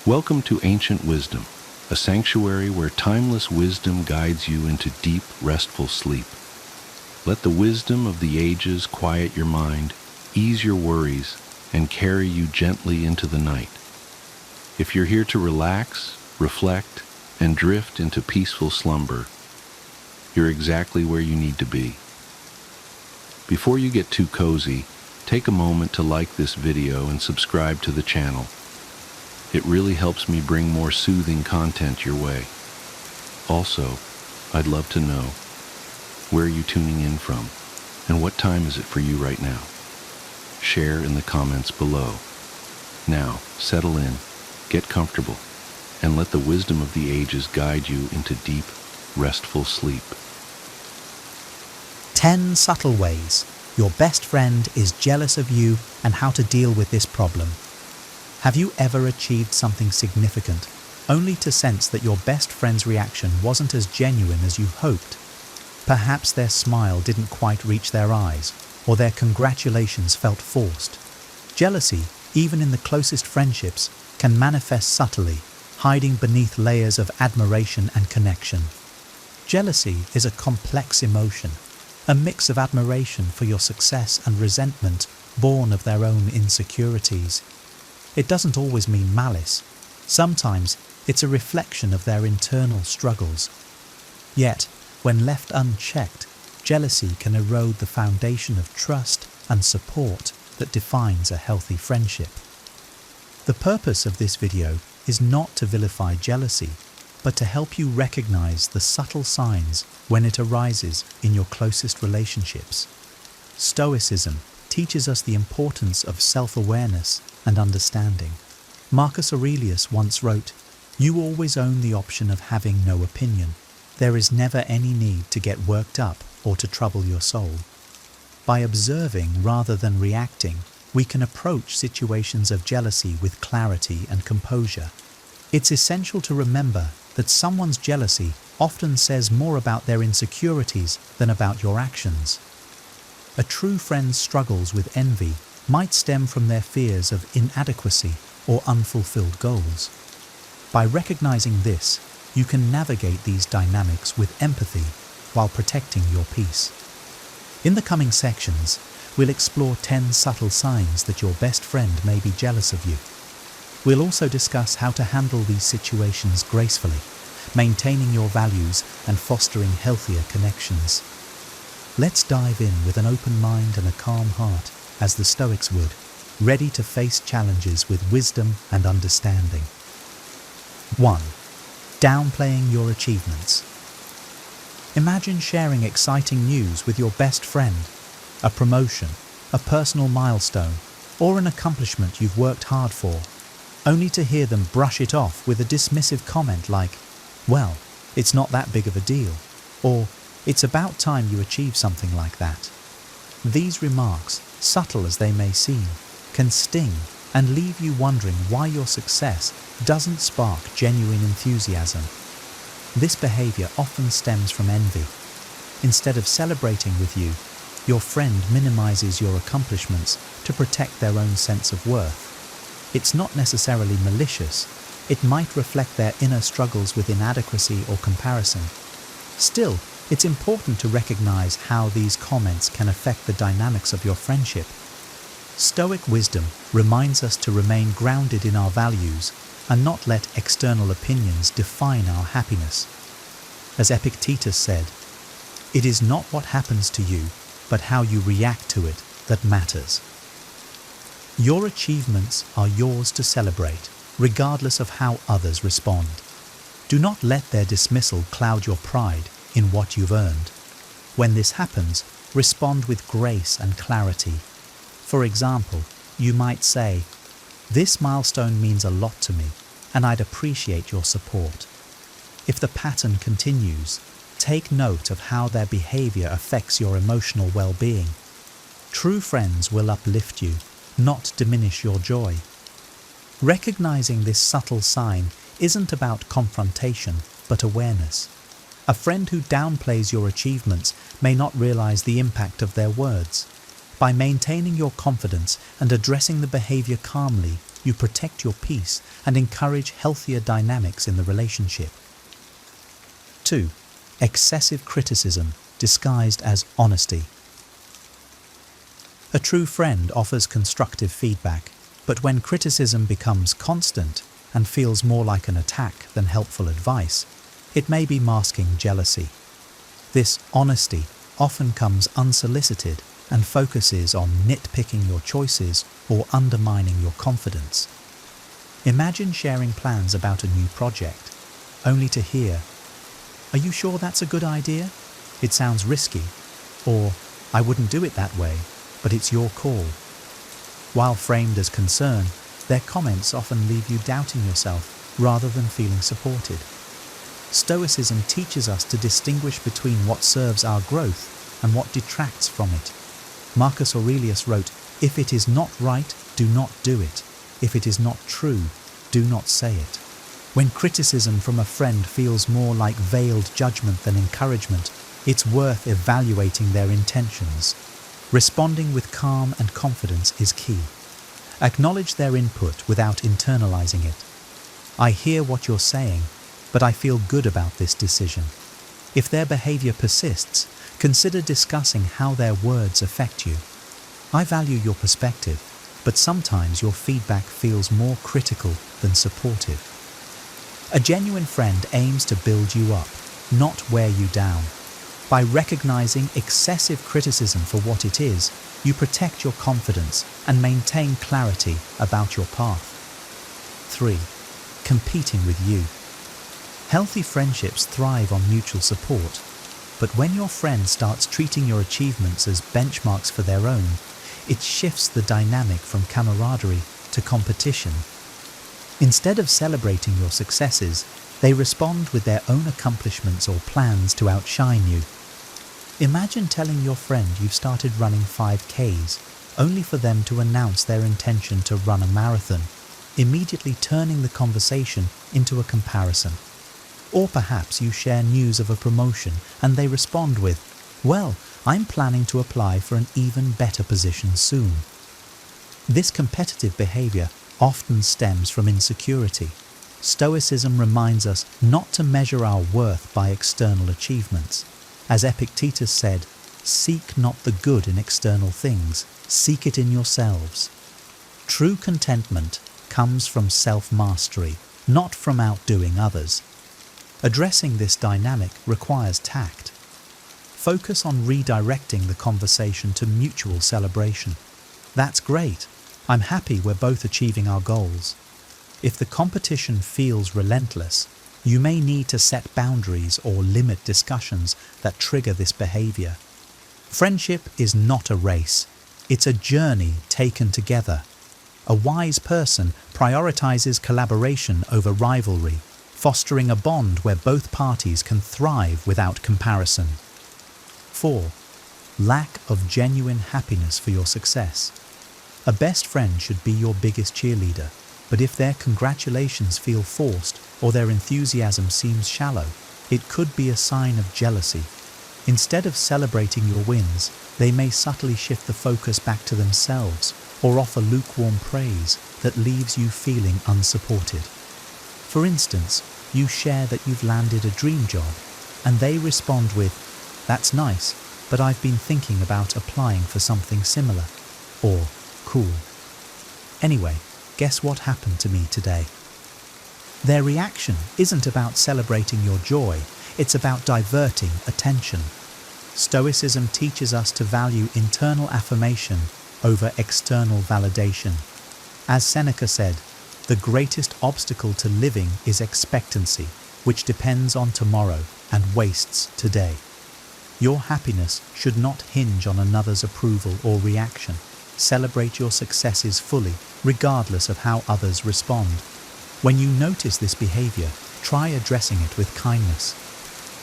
Welcome to Ancient Wisdom, a sanctuary where timeless wisdom guides you into deep, restful sleep. Let the wisdom of the ages quiet your mind, ease your worries, and carry you gently into the night. If you're here to relax, reflect, and drift into peaceful slumber, you're exactly where you need to be. Before you get too cozy, take a moment to like this video and subscribe to the channel. It really helps me bring more soothing content your way. Also, I'd love to know, where are you tuning in from, and what time is it for you right now? Share in the comments below. Now, settle in, get comfortable, and let the wisdom of the ages guide you into deep, restful sleep. 10 subtle ways your best friend is jealous of you and how to deal with this problem. Have you ever achieved something significant, only to sense that your best friend's reaction wasn't as genuine as you hoped? Perhaps their smile didn't quite reach their eyes, or their congratulations felt forced. Jealousy, even in the closest friendships, can manifest subtly, hiding beneath layers of admiration and connection. Jealousy is a complex emotion, a mix of admiration for your success and resentment born of their own insecurities. It doesn't always mean malice. Sometimes it's a reflection of their internal struggles. Yet, when left unchecked, jealousy can erode the foundation of trust and support that defines a healthy friendship. The purpose of this video is not to vilify jealousy, but to help you recognize the subtle signs when it arises in your closest relationships. Stoicism teaches us the importance of self-awareness and understanding. Marcus Aurelius once wrote, "You always own the option of having no opinion. There is never any need to get worked up or to trouble your soul." By observing rather than reacting, we can approach situations of jealousy with clarity and composure. It's essential to remember that someone's jealousy often says more about their insecurities than about your actions. A true friend's struggles with envy might stem from their fears of inadequacy or unfulfilled goals. By recognizing this, you can navigate these dynamics with empathy while protecting your peace. In the coming sections, we'll explore 10 subtle signs that your best friend may be jealous of you. We'll also discuss how to handle these situations gracefully, maintaining your values and fostering healthier connections. Let's dive in with an open mind and a calm heart, as the Stoics would, ready to face challenges with wisdom and understanding. 1. Downplaying your achievements. Imagine sharing exciting news with your best friend, a promotion, a personal milestone, or an accomplishment you've worked hard for, only to hear them brush it off with a dismissive comment like, "Well, it's not that big of a deal," or "It's about time you achieve something like that." These remarks, subtle as they may seem, can sting and leave you wondering why your success doesn't spark genuine enthusiasm. This behavior often stems from envy. Instead of celebrating with you, your friend minimizes your accomplishments to protect their own sense of worth. It's not necessarily malicious. It might reflect their inner struggles with inadequacy or comparison. Still, it's important to recognize how these comments can affect the dynamics of your friendship. Stoic wisdom reminds us to remain grounded in our values and not let external opinions define our happiness. As Epictetus said, "It is not what happens to you, but how you react to it that matters." Your achievements are yours to celebrate, regardless of how others respond. Do not let their dismissal cloud your pride in what you've earned. When this happens, respond with grace and clarity. For example, you might say, "This milestone means a lot to me, and I'd appreciate your support." If the pattern continues, take note of how their behavior affects your emotional well-being. True friends will uplift you, not diminish your joy. Recognizing this subtle sign isn't about confrontation, but awareness. A friend who downplays your achievements may not realize the impact of their words. By maintaining your confidence and addressing the behavior calmly, you protect your peace and encourage healthier dynamics in the relationship. 2. Excessive criticism disguised as honesty. A true friend offers constructive feedback, but when criticism becomes constant and feels more like an attack than helpful advice, it may be masking jealousy. This honesty often comes unsolicited and focuses on nitpicking your choices or undermining your confidence. Imagine sharing plans about a new project, only to hear, "Are you sure that's a good idea? It sounds risky," or "I wouldn't do it that way, but it's your call." While framed as concern, their comments often leave you doubting yourself rather than feeling supported. Stoicism teaches us to distinguish between what serves our growth and what detracts from it. Marcus Aurelius wrote, "If it is not right, do not do it. If it is not true, do not say it." When criticism from a friend feels more like veiled judgment than encouragement, it's worth evaluating their intentions. Responding with calm and confidence is key. Acknowledge their input without internalizing it. "I hear what you're saying, but I feel good about this decision." If their behavior persists, consider discussing how their words affect you. "I value your perspective, but sometimes your feedback feels more critical than supportive." A genuine friend aims to build you up, not wear you down. By recognizing excessive criticism for what it is, you protect your confidence and maintain clarity about your path. 3. Competing with you. Healthy friendships thrive on mutual support, but when your friend starts treating your achievements as benchmarks for their own, it shifts the dynamic from camaraderie to competition. Instead of celebrating your successes, they respond with their own accomplishments or plans to outshine you. Imagine telling your friend you've started running 5Ks, only for them to announce their intention to run a marathon, immediately turning the conversation into a comparison. Or perhaps you share news of a promotion and they respond with, "Well, I'm planning to apply for an even better position soon." This competitive behavior often stems from insecurity. Stoicism reminds us not to measure our worth by external achievements. As Epictetus said, "Seek not the good in external things, seek it in yourselves." True contentment comes from self-mastery, not from outdoing others. Addressing this dynamic requires tact. Focus on redirecting the conversation to mutual celebration. "That's great. I'm happy we're both achieving our goals." If the competition feels relentless, you may need to set boundaries or limit discussions that trigger this behavior. Friendship is not a race. It's a journey taken together. A wise person prioritizes collaboration over rivalry, fostering a bond where both parties can thrive without comparison. 4. Lack of genuine happiness for your success. A best friend should be your biggest cheerleader, but if their congratulations feel forced or their enthusiasm seems shallow, it could be a sign of jealousy. Instead of celebrating your wins, they may subtly shift the focus back to themselves or offer lukewarm praise that leaves you feeling unsupported. For instance, you share that you've landed a dream job, and they respond with, "That's nice, but I've been thinking about applying for something similar," or "Cool. Anyway, guess what happened to me today?" Their reaction isn't about celebrating your joy, it's about diverting attention. Stoicism teaches us to value internal affirmation over external validation. As Seneca said, "The greatest obstacle to living is expectancy, which depends on tomorrow and wastes today." Your happiness should not hinge on another's approval or reaction. Celebrate your successes fully, regardless of how others respond. When you notice this behavior, try addressing it with kindness.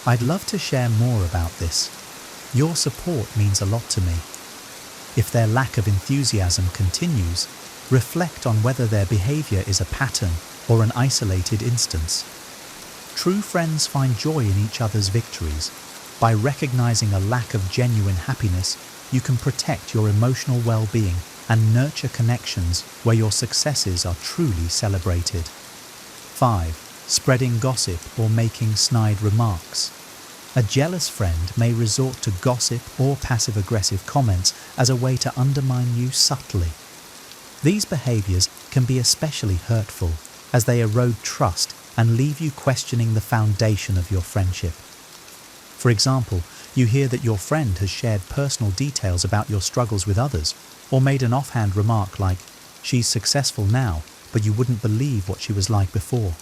"I'd love to share more about this. Your support means a lot to me." If their lack of enthusiasm continues, reflect on whether their behavior is a pattern or an isolated instance. True friends find joy in each other's victories. By recognizing a lack of genuine happiness, you can protect your emotional well-being and nurture connections where your successes are truly celebrated. 5. Spreading gossip or making snide remarks. A jealous friend may resort to gossip or passive-aggressive comments as a way to undermine you subtly. These behaviors can be especially hurtful as they erode trust and leave you questioning the foundation of your friendship. For example, you hear that your friend has shared personal details about your struggles with others, or made an offhand remark like, "She's successful now, but you wouldn't believe what she was like before."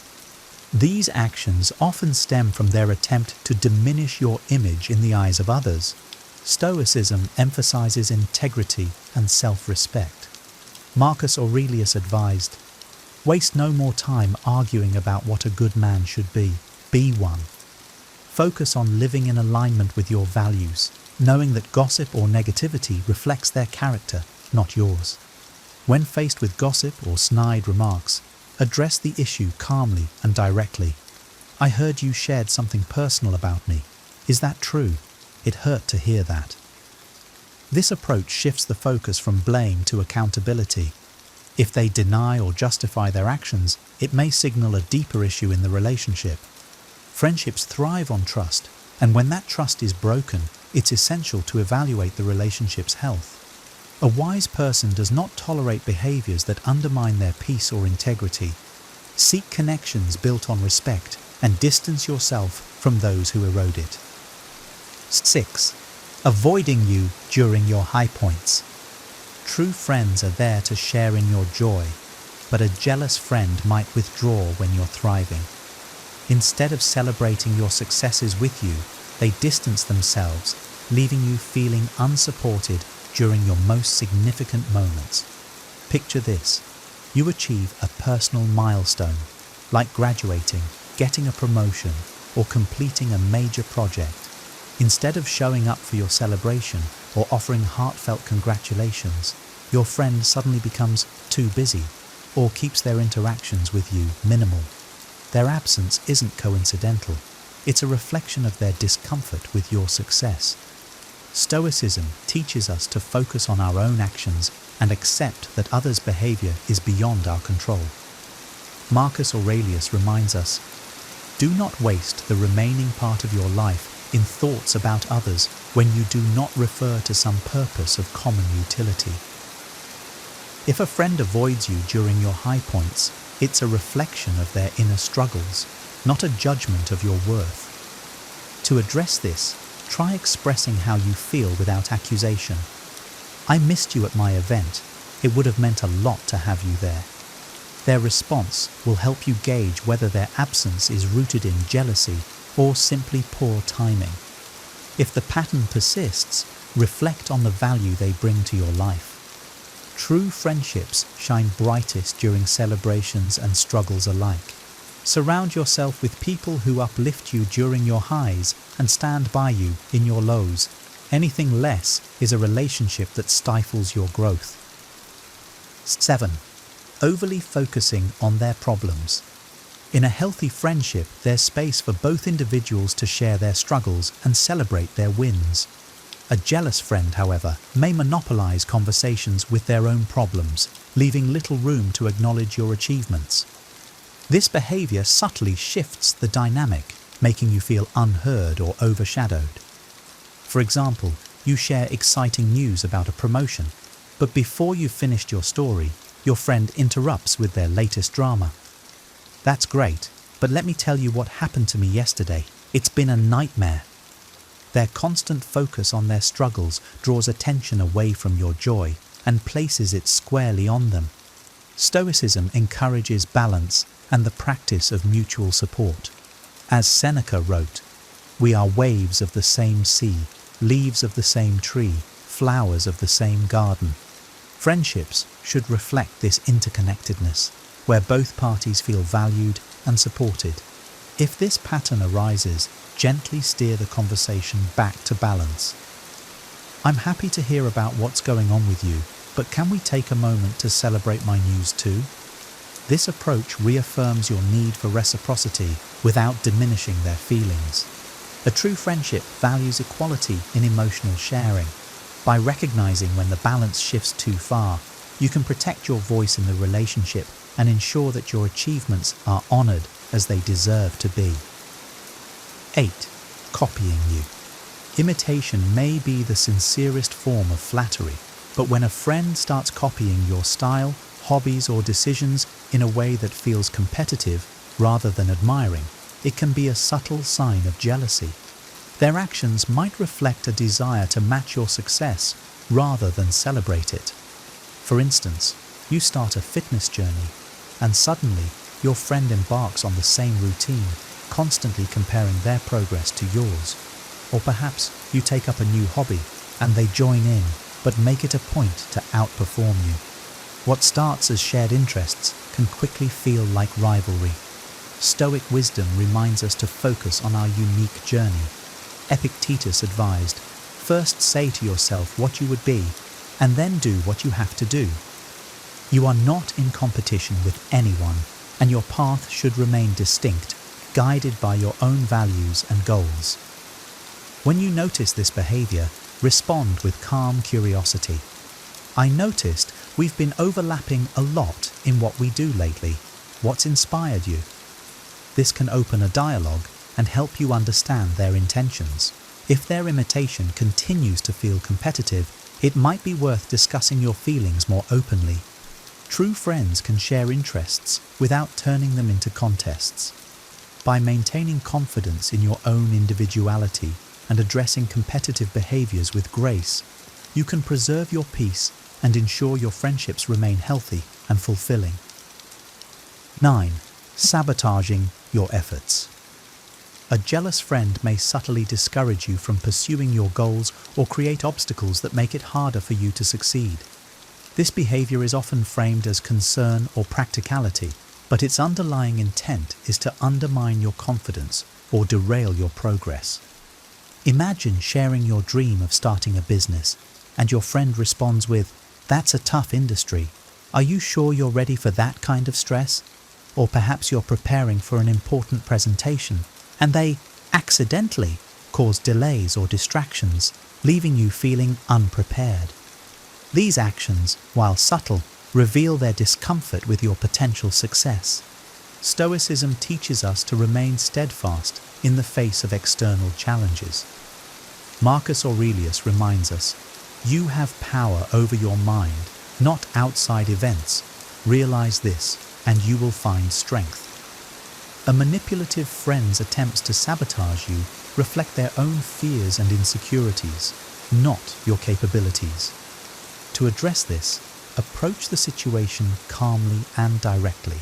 These actions often stem from their attempt to diminish your image in the eyes of others. Stoicism emphasizes integrity and self-respect. Marcus Aurelius advised, "Waste no more time arguing about what a good man should be. Be one." Focus on living in alignment with your values, knowing that gossip or negativity reflects their character, not yours. When faced with gossip or snide remarks, address the issue calmly and directly. "I heard you shared something personal about me. Is that true? It hurt to hear that." This approach shifts the focus from blame to accountability. If they deny or justify their actions, it may signal a deeper issue in the relationship. Friendships thrive on trust, and when that trust is broken, it's essential to evaluate the relationship's health. A wise person does not tolerate behaviors that undermine their peace or integrity. Seek connections built on respect and distance yourself from those who erode it. 6. Avoiding you during your high points. True friends are there to share in your joy, but a jealous friend might withdraw when you're thriving. Instead of celebrating your successes with you, they distance themselves, leaving you feeling unsupported during your most significant moments. Picture this. You achieve a personal milestone, like graduating, getting a promotion, or completing a major project. Instead of showing up for your celebration or offering heartfelt congratulations, your friend suddenly becomes too busy or keeps their interactions with you minimal. Their absence isn't coincidental. It's a reflection of their discomfort with your success. Stoicism teaches us to focus on our own actions and accept that others' behavior is beyond our control. Marcus Aurelius reminds us, "Do not waste the remaining part of your life in thoughts about others when you do not refer to some purpose of common utility." If a friend avoids you during your high points, it's a reflection of their inner struggles, not a judgment of your worth. To address this, try expressing how you feel without accusation. "I missed you at my event. It would have meant a lot to have you there." Their response will help you gauge whether their absence is rooted in jealousy or simply poor timing. If the pattern persists, reflect on the value they bring to your life. True friendships shine brightest during celebrations and struggles alike. Surround yourself with people who uplift you during your highs and stand by you in your lows. Anything less is a relationship that stifles your growth. 7. Overly focusing on their problems. In a healthy friendship, there's space for both individuals to share their struggles and celebrate their wins. A jealous friend, however, may monopolize conversations with their own problems, leaving little room to acknowledge your achievements. This behavior subtly shifts the dynamic, making you feel unheard or overshadowed. For example, you share exciting news about a promotion, but before you've finished your story, your friend interrupts with their latest drama. "That's great, but let me tell you what happened to me yesterday. It's been a nightmare." Their constant focus on their struggles draws attention away from your joy and places it squarely on them. Stoicism encourages balance and the practice of mutual support. As Seneca wrote, "We are waves of the same sea, leaves of the same tree, flowers of the same garden." Friendships should reflect this interconnectedness, where both parties feel valued and supported. If this pattern arises, gently steer the conversation back to balance. "I'm happy to hear about what's going on with you, but can we take a moment to celebrate my news too?" This approach reaffirms your need for reciprocity without diminishing their feelings. A true friendship values equality in emotional sharing. By recognizing when the balance shifts too far, you can protect your voice in the relationship and ensure that your achievements are honored as they deserve to be. 8. Copying you. Imitation may be the sincerest form of flattery, but when a friend starts copying your style, hobbies, or decisions in a way that feels competitive rather than admiring, it can be a subtle sign of jealousy. Their actions might reflect a desire to match your success rather than celebrate it. For instance, you start a fitness journey, and suddenly your friend embarks on the same routine, constantly comparing their progress to yours. Or perhaps you take up a new hobby, and they join in, but make it a point to outperform you. What starts as shared interests can quickly feel like rivalry. Stoic wisdom reminds us to focus on our unique journey. Epictetus advised, first say to yourself what you would be, and then do what you have to do. You are not in competition with anyone, and your path should remain distinct, guided by your own values and goals. When you notice this behavior, respond with calm curiosity. I noticed we've been overlapping a lot in what we do lately. What's inspired you? This can open a dialogue and help you understand their intentions. If their imitation continues to feel competitive, it might be worth discussing your feelings more openly. True friends can share interests without turning them into contests. By maintaining confidence in your own individuality and addressing competitive behaviors with grace, you can preserve your peace and ensure your friendships remain healthy and fulfilling. 9. Sabotaging your efforts. A jealous friend may subtly discourage you from pursuing your goals or create obstacles that make it harder for you to succeed. This behavior is often framed as concern or practicality, but its underlying intent is to undermine your confidence or derail your progress. Imagine sharing your dream of starting a business, and your friend responds with, "That's a tough industry. Are you sure you're ready for that kind of stress?" Or perhaps you're preparing for an important presentation, and they accidentally cause delays or distractions, leaving you feeling unprepared. These actions, while subtle, reveal their discomfort with your potential success. Stoicism teaches us to remain steadfast in the face of external challenges. Marcus Aurelius reminds us, "You have power over your mind, not outside events. Realize this, and you will find strength." A manipulative friend's attempts to sabotage you reflect their own fears and insecurities, not your capabilities. To address this, approach the situation calmly and directly.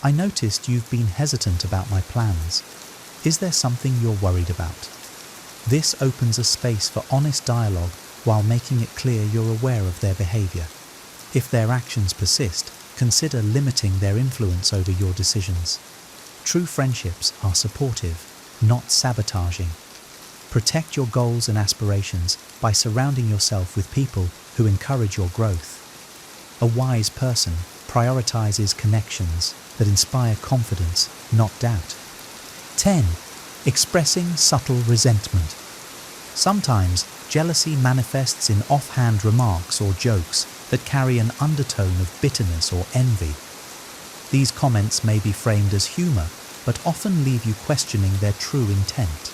"I noticed you've been hesitant about my plans. Is there something you're worried about?" This opens a space for honest dialogue while making it clear you're aware of their behavior. If their actions persist, consider limiting their influence over your decisions. True friendships are supportive, not sabotaging. Protect your goals and aspirations by surrounding yourself with people who encourage your growth. A wise person prioritizes connections that inspire confidence, not doubt. 10. Expressing subtle resentment. Sometimes jealousy manifests in offhand remarks or jokes that carry an undertone of bitterness or envy. These comments may be framed as humor, but often leave you questioning their true intent.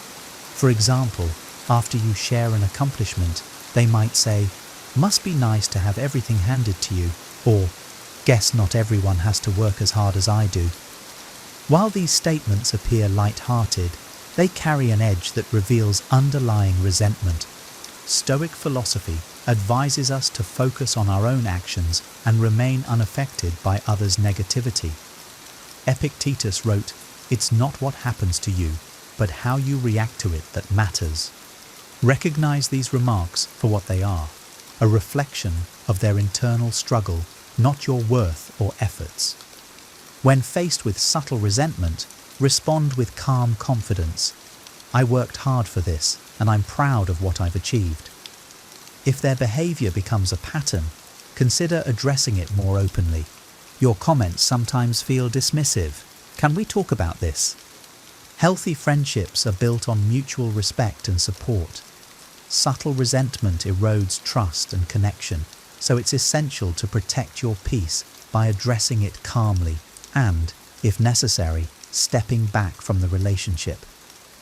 For example, after you share an accomplishment, they might say, "Must be nice to have everything handed to you," or "Guess not everyone has to work as hard as I do." While these statements appear light-hearted, they carry an edge that reveals underlying resentment. Stoic philosophy advises us to focus on our own actions and remain unaffected by others' negativity. Epictetus wrote, "It's not what happens to you, but how you react to it that matters." Recognize these remarks for what they are, a reflection of their internal struggle, not your worth or efforts. When faced with subtle resentment, respond with calm confidence. "I worked hard for this, and I'm proud of what I've achieved." If their behavior becomes a pattern, consider addressing it more openly. "Your comments sometimes feel dismissive. Can we talk about this?" Healthy friendships are built on mutual respect and support. subtle resentment erodes trust and connection, so it's essential to protect your peace by addressing it calmly and, if necessary, stepping back from the relationship.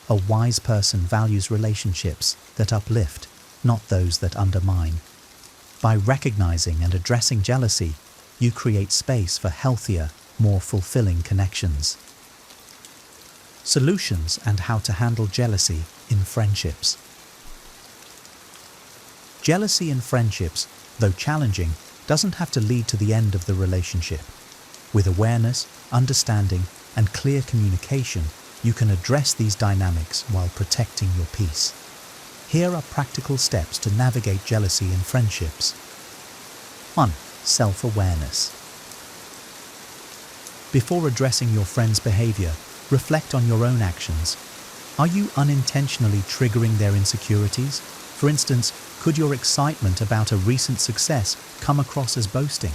A wise person values relationships that uplift, not those that undermine. By recognizing and addressing jealousy, you create space for healthier, more fulfilling connections. Solutions and how to handle jealousy in friendships. Jealousy in friendships, though challenging, doesn't have to lead to the end of the relationship. With awareness, understanding, and clear communication, you can address these dynamics while protecting your peace. Here are practical steps to navigate jealousy in friendships. 1. Self-awareness. Before addressing your friend's behavior, reflect on your own actions. Are you unintentionally triggering their insecurities? For instance, could your excitement about a recent success come across as boasting?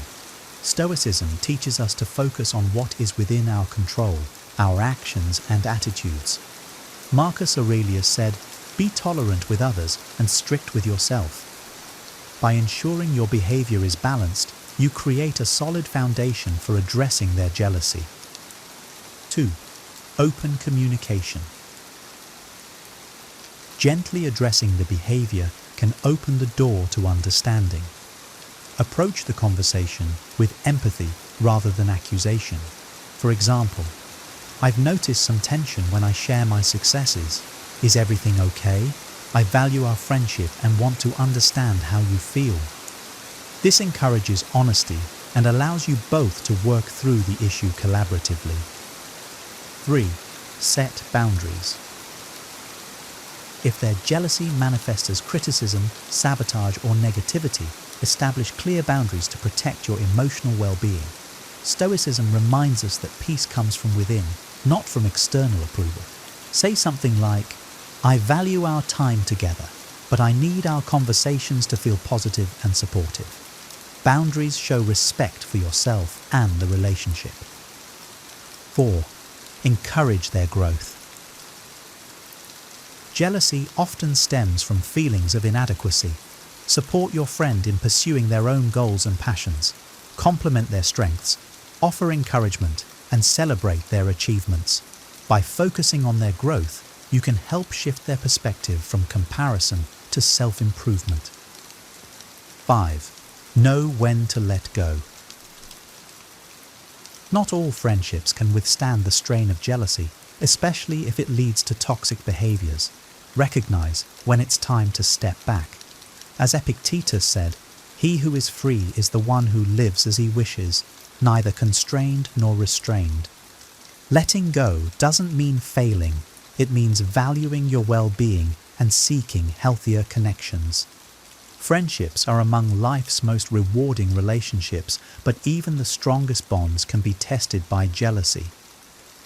Stoicism teaches us to focus on what is within our control, our actions and attitudes. Marcus Aurelius said, "Be tolerant with others and strict with yourself." By ensuring your behavior is balanced, you create a solid foundation for addressing their jealousy. 2. Open communication. Gently addressing the behavior can open the door to understanding. Approach the conversation with empathy rather than accusation. For example, "I've noticed some tension when I share my successes. Is everything okay? I value our friendship and want to understand how you feel." This encourages honesty and allows you both to work through the issue collaboratively. 3. Set boundaries. If their jealousy manifests as criticism, sabotage, or negativity, establish clear boundaries to protect your emotional well-being. Stoicism reminds us that peace comes from within, not from external approval. Say something like, "I value our time together, but I need our conversations to feel positive and supportive." Boundaries show respect for yourself and the relationship. 4. Encourage their growth. Jealousy often stems from feelings of inadequacy. Support your friend in pursuing their own goals and passions. Complement their strengths, offer encouragement, and celebrate their achievements. By focusing on their growth, you can help shift their perspective from comparison to self-improvement. 5. Know when to let go. Not all friendships can withstand the strain of jealousy, especially if it leads to toxic behaviors. Recognize when it's time to step back. As Epictetus said, "He who is free is the one who lives as he wishes, neither constrained nor restrained." Letting go doesn't mean failing. It means valuing your well-being and seeking healthier connections. Friendships are among life's most rewarding relationships, but even the strongest bonds can be tested by jealousy.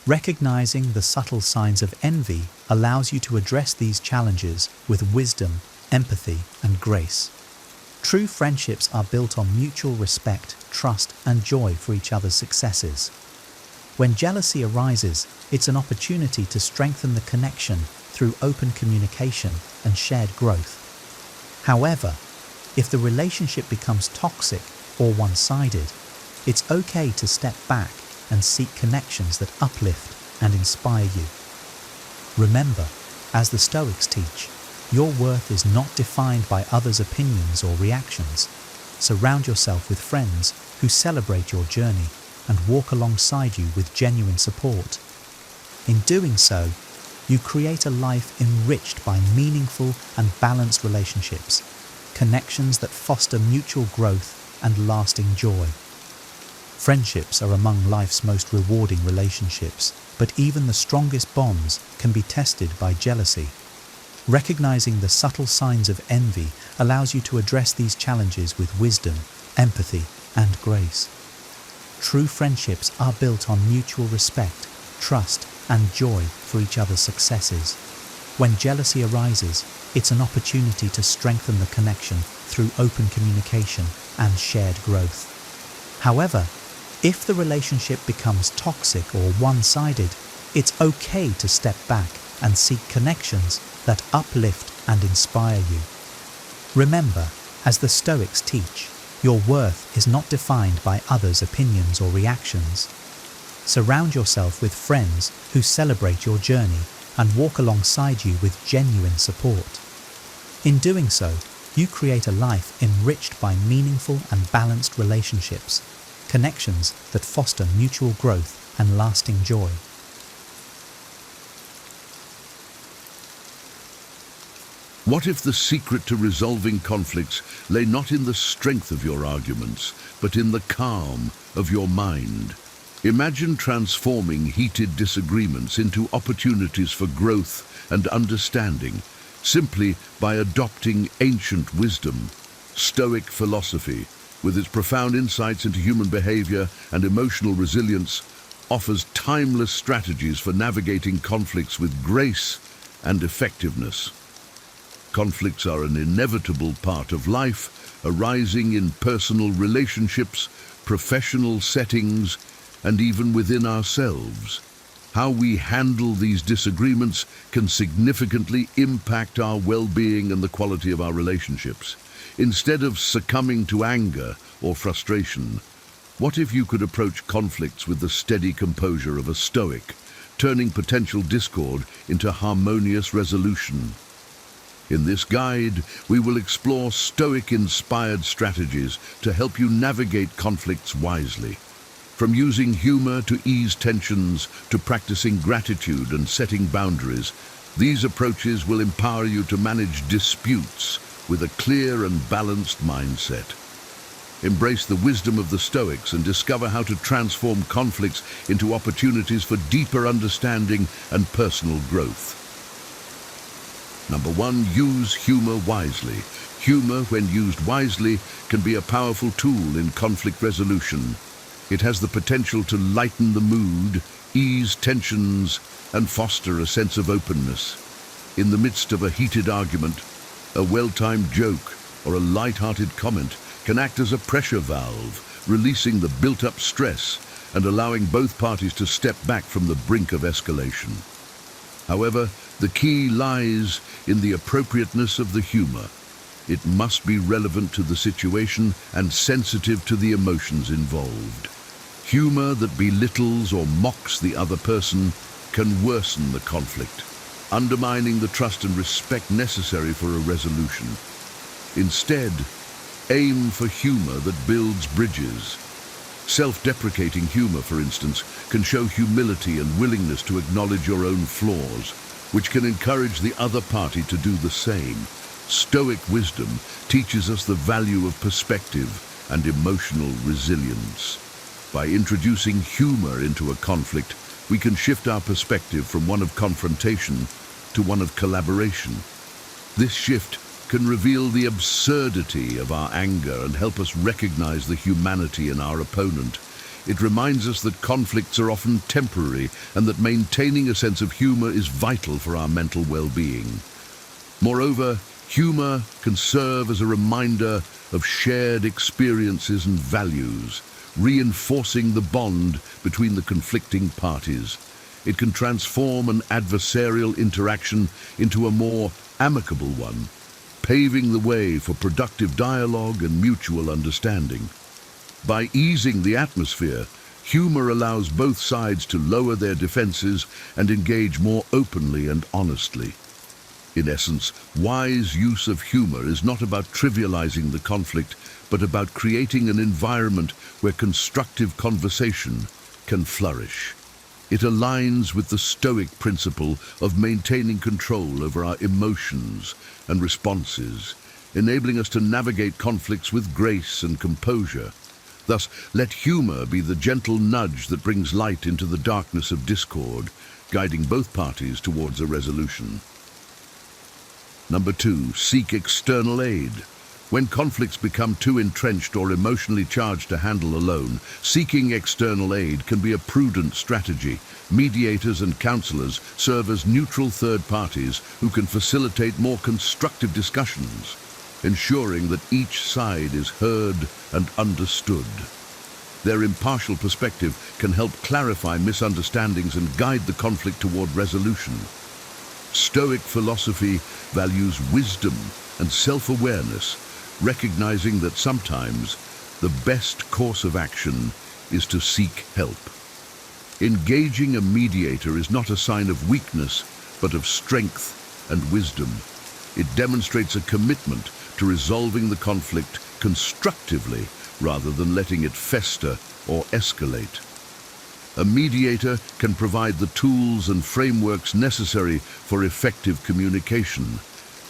Recognizing the subtle signs of envy allows you to address these challenges with wisdom, empathy, and grace. True friendships are built on mutual respect, trust, and joy for each other's successes. When jealousy arises, it's an opportunity to strengthen the connection through open communication and shared growth. However, if the relationship becomes toxic or one-sided, it's okay to step back and seek connections that uplift and inspire you. Remember, as the Stoics teach, your worth is not defined by others' opinions or reactions. Surround yourself with friends who celebrate your journey and walk alongside you with genuine support. In doing so, you create a life enriched by meaningful and balanced relationships, connections that foster mutual growth and lasting joy. Friendships are among life's most rewarding relationships, but even the strongest bonds can be tested by jealousy. Recognizing the subtle signs of envy allows you to address these challenges with wisdom, empathy, and grace. True friendships are built on mutual respect, trust, and joy for each other's successes. When jealousy arises, it's an opportunity to strengthen the connection through open communication and shared growth. However, if the relationship becomes toxic or one-sided, it's okay to step back and seek connections that uplift and inspire you. Remember, as the Stoics teach, your worth is not defined by others' opinions or reactions. Surround yourself with friends who celebrate your journey and walk alongside you with genuine support. In doing so, you create a life enriched by meaningful and balanced relationships, connections that foster mutual growth and lasting joy. What if the secret to resolving conflicts lay not in the strength of your arguments, but in the calm of your mind? Imagine transforming heated disagreements into opportunities for growth and understanding, simply by adopting ancient wisdom. Stoic philosophy, with its profound insights into human behavior and emotional resilience, offers timeless strategies for navigating conflicts with grace and effectiveness. Conflicts are an inevitable part of life, arising in personal relationships, professional settings, and even within ourselves. How we handle these disagreements can significantly impact our well-being and the quality of our relationships. Instead of succumbing to anger or frustration, what if you could approach conflicts with the steady composure of a Stoic, turning potential discord into harmonious resolution? In this guide, we will explore Stoic-inspired strategies to help you navigate conflicts wisely. From using humor to ease tensions to practicing gratitude and setting boundaries, these approaches will empower you to manage disputes with a clear and balanced mindset. Embrace the wisdom of the Stoics and discover how to transform conflicts into opportunities for deeper understanding and personal growth. Number 1, use humor wisely. Humor, when used wisely, can be a powerful tool in conflict resolution. It has the potential to lighten the mood, ease tensions, and foster a sense of openness. In the midst of a heated argument, a well-timed joke or a light-hearted comment can act as a pressure valve, releasing the built-up stress and allowing both parties to step back from the brink of escalation. However, the key lies in the appropriateness of the humor. It must be relevant to the situation and sensitive to the emotions involved. Humor that belittles or mocks the other person can worsen the conflict, undermining the trust and respect necessary for a resolution. Instead, aim for humor that builds bridges. Self-deprecating humor, for instance, can show humility and willingness to acknowledge your own flaws, which can encourage the other party to do the same. Stoic wisdom teaches us the value of perspective and emotional resilience. By introducing humor into a conflict, we can shift our perspective from one of confrontation to one of collaboration. This shift can reveal the absurdity of our anger and help us recognize the humanity in our opponent. It reminds us that conflicts are often temporary and that maintaining a sense of humor is vital for our mental well-being. Moreover, humor can serve as a reminder of shared experiences and values, reinforcing the bond between the conflicting parties. It can transform an adversarial interaction into a more amicable one, paving the way for productive dialogue and mutual understanding. By easing the atmosphere, humor allows both sides to lower their defenses and engage more openly and honestly. In essence, wise use of humor is not about trivializing the conflict, but about creating an environment where constructive conversation can flourish. It aligns with the Stoic principle of maintaining control over our emotions and responses, enabling us to navigate conflicts with grace and composure. Thus, let humor be the gentle nudge that brings light into the darkness of discord, guiding both parties towards a resolution. Number 2, seek external aid. When conflicts become too entrenched or emotionally charged to handle alone, seeking external aid can be a prudent strategy. Mediators and counselors serve as neutral third parties who can facilitate more constructive discussions, ensuring that each side is heard and understood. Their impartial perspective can help clarify misunderstandings and guide the conflict toward resolution. Stoic philosophy values wisdom and self-awareness, recognizing that sometimes the best course of action is to seek help. Engaging a mediator is not a sign of weakness, but of strength and wisdom. It demonstrates a commitment to resolving the conflict constructively rather than letting it fester or escalate. A mediator can provide the tools and frameworks necessary for effective communication,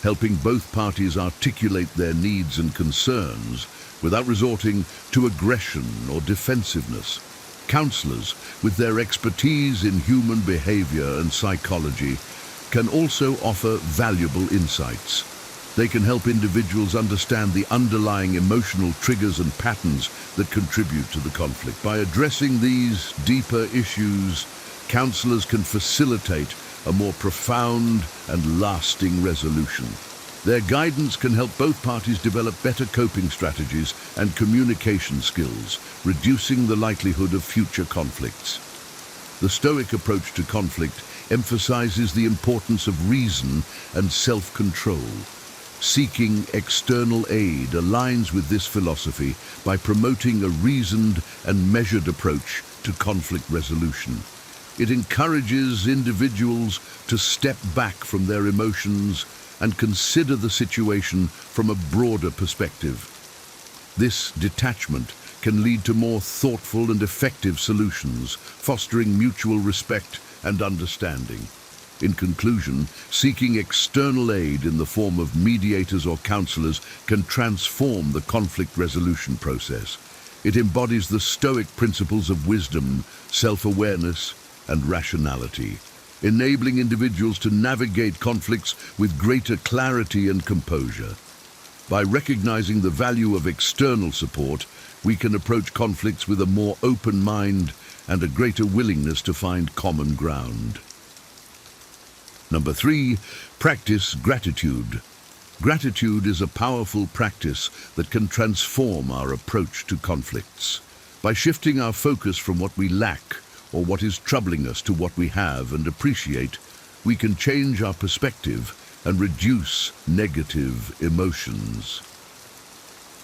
helping both parties articulate their needs and concerns without resorting to aggression or defensiveness. Counselors, with their expertise in human behavior and psychology, can also offer valuable insights. They can help individuals understand the underlying emotional triggers and patterns that contribute to the conflict. By addressing these deeper issues, counselors can facilitate a more profound and lasting resolution. Their guidance can help both parties develop better coping strategies and communication skills, reducing the likelihood of future conflicts. The Stoic approach to conflict emphasizes the importance of reason and self-control. Seeking external aid aligns with this philosophy by promoting a reasoned and measured approach to conflict resolution. It encourages individuals to step back from their emotions and consider the situation from a broader perspective. This detachment can lead to more thoughtful and effective solutions, fostering mutual respect and understanding. In conclusion, seeking external aid in the form of mediators or counselors can transform the conflict resolution process. It embodies the Stoic principles of wisdom, self-awareness, and rationality, enabling individuals to navigate conflicts with greater clarity and composure. By recognizing the value of external support, we can approach conflicts with a more open mind and a greater willingness to find common ground. Number 3, practice gratitude. Gratitude is a powerful practice that can transform our approach to conflicts. By shifting our focus from what we lack or what is troubling us to what we have and appreciate, we can change our perspective and reduce negative emotions.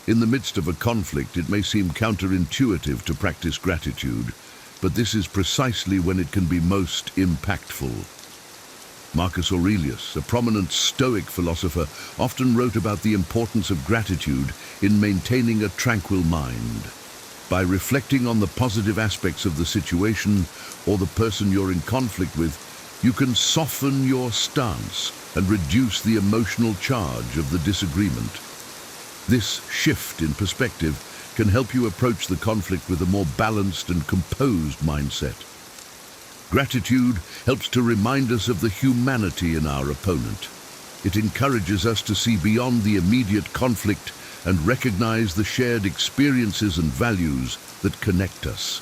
In the midst of a conflict, it may seem counterintuitive to practice gratitude, but this is precisely when it can be most impactful. Marcus Aurelius, a prominent Stoic philosopher, often wrote about the importance of gratitude in maintaining a tranquil mind. By reflecting on the positive aspects of the situation or the person you're in conflict with, you can soften your stance and reduce the emotional charge of the disagreement. This shift in perspective can help you approach the conflict with a more balanced and composed mindset. Gratitude helps to remind us of the humanity in our opponent. It encourages us to see beyond the immediate conflict and recognize the shared experiences and values that connect us.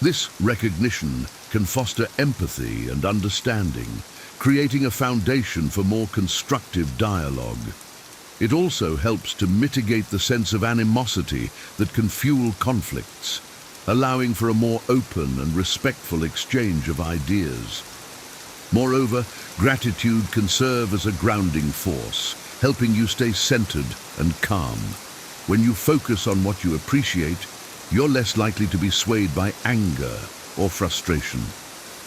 This recognition can foster empathy and understanding, creating a foundation for more constructive dialogue. It also helps to mitigate the sense of animosity that can fuel conflicts, allowing for a more open and respectful exchange of ideas. Moreover, gratitude can serve as a grounding force, helping you stay centered and calm. When you focus on what you appreciate, you're less likely to be swayed by anger or frustration.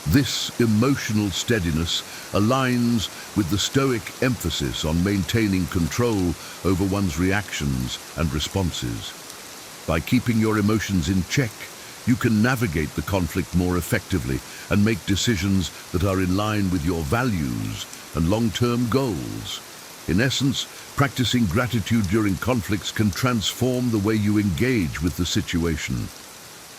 This emotional steadiness aligns with the Stoic emphasis on maintaining control over one's reactions and responses. By keeping your emotions in check, you can navigate the conflict more effectively and make decisions that are in line with your values and long-term goals. In essence, practicing gratitude during conflicts can transform the way you engage with the situation.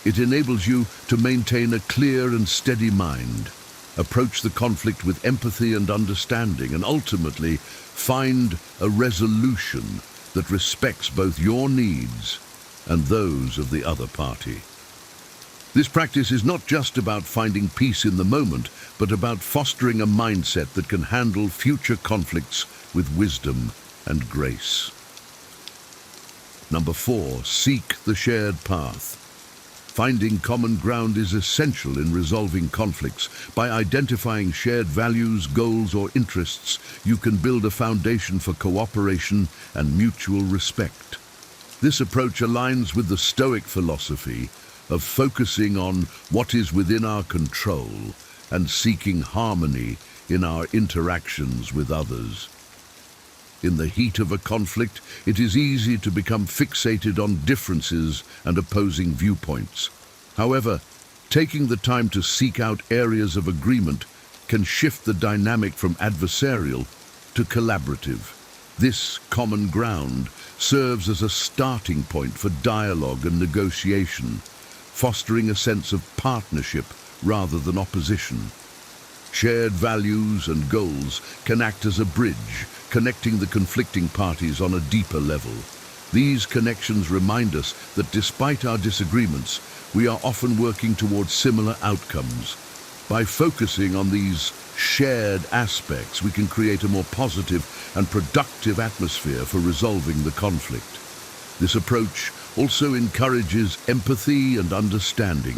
It enables you to maintain a clear and steady mind, approach the conflict with empathy and understanding, and ultimately find a resolution that respects both your needs and those of the other party. This practice is not just about finding peace in the moment, but about fostering a mindset that can handle future conflicts with wisdom and grace. Number 4, seek the shared path. Finding common ground is essential in resolving conflicts. By identifying shared values, goals, or interests, you can build a foundation for cooperation and mutual respect. This approach aligns with the Stoic philosophy of focusing on what is within our control and seeking harmony in our interactions with others. In the heat of a conflict, it is easy to become fixated on differences and opposing viewpoints. However, taking the time to seek out areas of agreement can shift the dynamic from adversarial to collaborative. This common ground serves as a starting point for dialogue and negotiation, fostering a sense of partnership rather than opposition. Shared values and goals can act as a bridge, connecting the conflicting parties on a deeper level. These connections remind us that despite our disagreements, we are often working towards similar outcomes. By focusing on these shared aspects, we can create a more positive and productive atmosphere for resolving the conflict. This approach also encourages empathy and understanding.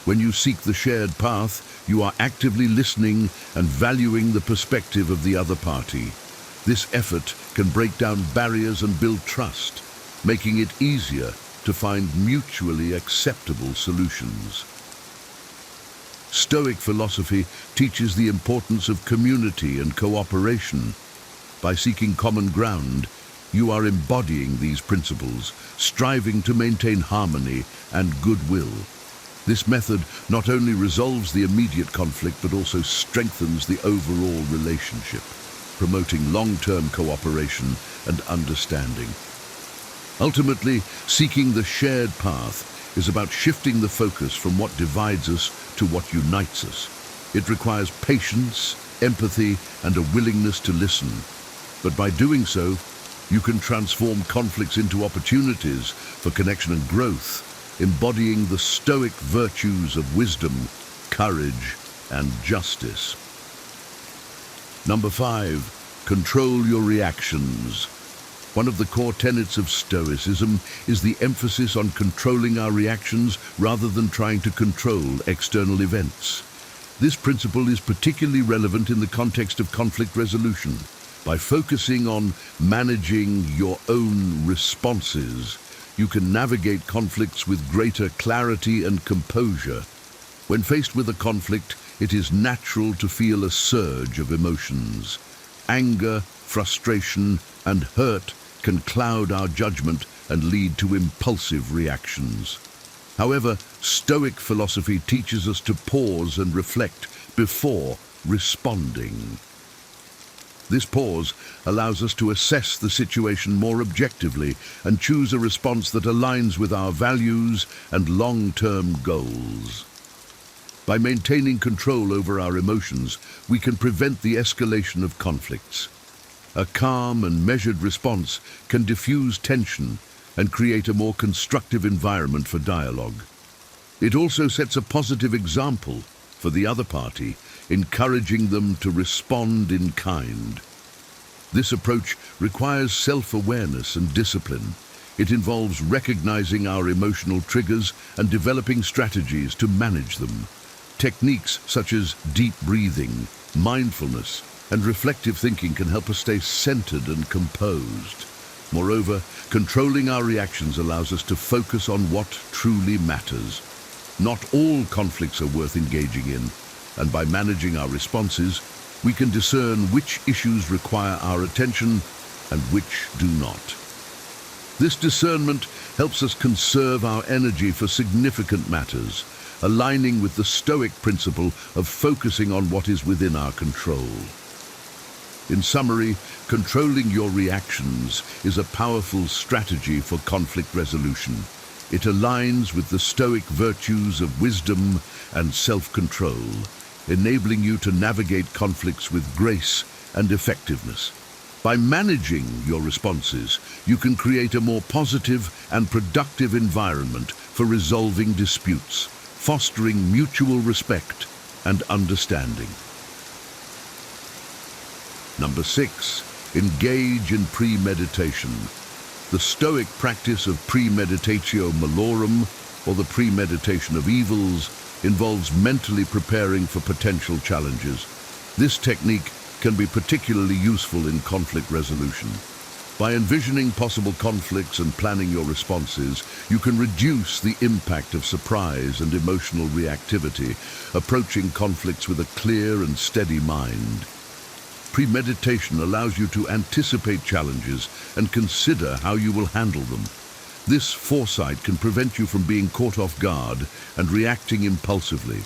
When you seek the shared path, you are actively listening and valuing the perspective of the other party. This effort can break down barriers and build trust, making it easier to find mutually acceptable solutions. Stoic philosophy teaches the importance of community and cooperation. By seeking common ground, you are embodying these principles, striving to maintain harmony and goodwill. This method not only resolves the immediate conflict but also strengthens the overall relationship, promoting long-term cooperation and understanding. Ultimately, seeking the shared path is about shifting the focus from what divides us to what unites us. It requires patience, empathy, and a willingness to listen. But by doing so, you can transform conflicts into opportunities for connection and growth, embodying the Stoic virtues of wisdom, courage, and justice. Number 5, control your reactions. One of the core tenets of Stoicism is the emphasis on controlling our reactions rather than trying to control external events. This principle is particularly relevant in the context of conflict resolution. By focusing on managing your own responses, you can navigate conflicts with greater clarity and composure. When faced with a conflict, it is natural to feel a surge of emotions. Anger, frustration, and hurt can cloud our judgment and lead to impulsive reactions. However, Stoic philosophy teaches us to pause and reflect before responding. This pause allows us to assess the situation more objectively and choose a response that aligns with our values and long-term goals. By maintaining control over our emotions, we can prevent the escalation of conflicts. A calm and measured response can diffuse tension and create a more constructive environment for dialogue. It also sets a positive example for the other party, encouraging them to respond in kind. This approach requires self-awareness and discipline. It involves recognizing our emotional triggers and developing strategies to manage them. Techniques such as deep breathing, mindfulness, and reflective thinking can help us stay centered and composed. Moreover, controlling our reactions allows us to focus on what truly matters. Not all conflicts are worth engaging in, and by managing our responses, we can discern which issues require our attention and which do not. This discernment helps us conserve our energy for significant matters, aligning with the Stoic principle of focusing on what is within our control. In summary, controlling your reactions is a powerful strategy for conflict resolution. It aligns with the Stoic virtues of wisdom and self-control, enabling you to navigate conflicts with grace and effectiveness. By managing your responses, you can create a more positive and productive environment for resolving disputes, fostering mutual respect and understanding. Number 6, engage in premeditation. The Stoic practice of premeditatio malorum or the premeditation of evils involves mentally preparing for potential challenges. This technique can be particularly useful in conflict resolution. By envisioning possible conflicts and planning your responses, you can reduce the impact of surprise and emotional reactivity, approaching conflicts with a clear and steady mind. Premeditation allows you to anticipate challenges and consider how you will handle them. This foresight can prevent you from being caught off guard and reacting impulsively.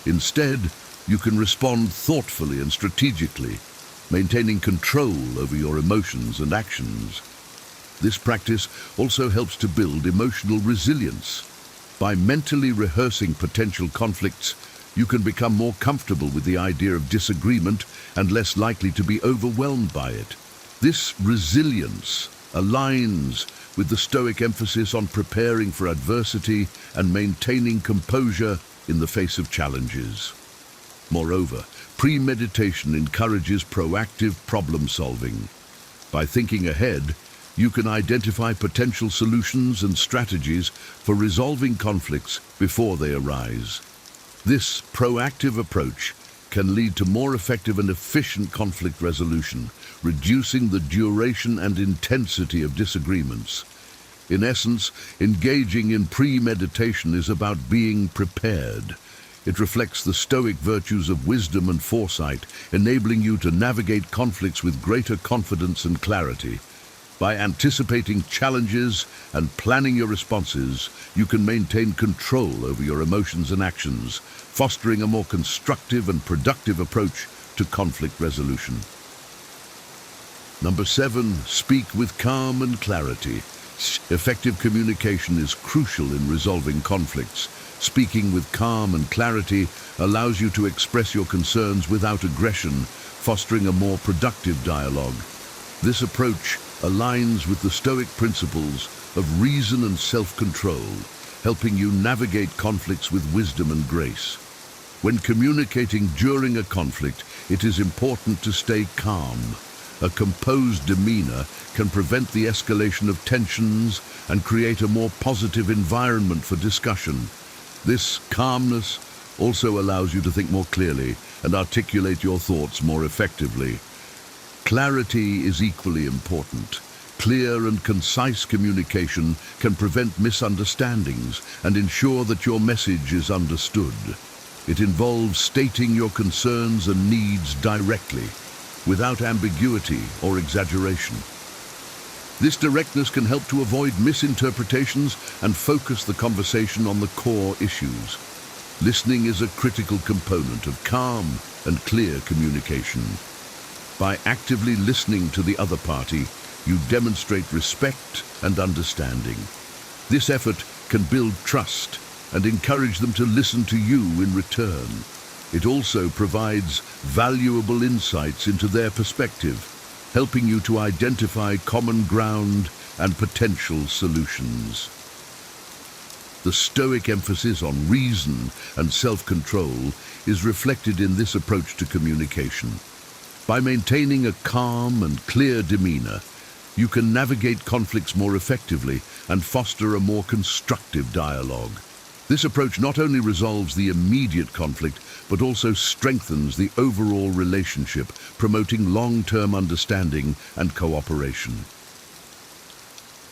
Instead, you can respond thoughtfully and strategically, maintaining control over your emotions and actions. This practice also helps to build emotional resilience. By mentally rehearsing potential conflicts, you can become more comfortable with the idea of disagreement and less likely to be overwhelmed by it. This resilience aligns with the Stoic emphasis on preparing for adversity and maintaining composure in the face of challenges. Moreover, premeditation encourages proactive problem-solving. By thinking ahead, you can identify potential solutions and strategies for resolving conflicts before they arise. This proactive approach can lead to more effective and efficient conflict resolution, reducing the duration and intensity of disagreements. In essence, engaging in premeditation is about being prepared. It reflects the Stoic virtues of wisdom and foresight, enabling you to navigate conflicts with greater confidence and clarity. By anticipating challenges and planning your responses, you can maintain control over your emotions and actions, fostering a more constructive and productive approach to conflict resolution. Number 7, speak with calm and clarity. Effective communication is crucial in resolving conflicts. Speaking with calm and clarity allows you to express your concerns without aggression, fostering a more productive dialogue. This approach aligns with the Stoic principles of reason and self-control, helping you navigate conflicts with wisdom and grace. When communicating during a conflict, it is important to stay calm. A composed demeanor can prevent the escalation of tensions and create a more positive environment for discussion. This calmness also allows you to think more clearly and articulate your thoughts more effectively. Clarity is equally important. Clear and concise communication can prevent misunderstandings and ensure that your message is understood. It involves stating your concerns and needs directly, without ambiguity or exaggeration. This directness can help to avoid misinterpretations and focus the conversation on the core issues. Listening is a critical component of calm and clear communication. By actively listening to the other party, you demonstrate respect and understanding. This effort can build trust and encourage them to listen to you in return. It also provides valuable insights into their perspective, helping you to identify common ground and potential solutions. The Stoic emphasis on reason and self-control is reflected in this approach to communication. By maintaining a calm and clear demeanor, you can navigate conflicts more effectively and foster a more constructive dialogue. This approach not only resolves the immediate conflict, but also strengthens the overall relationship, promoting long-term understanding and cooperation.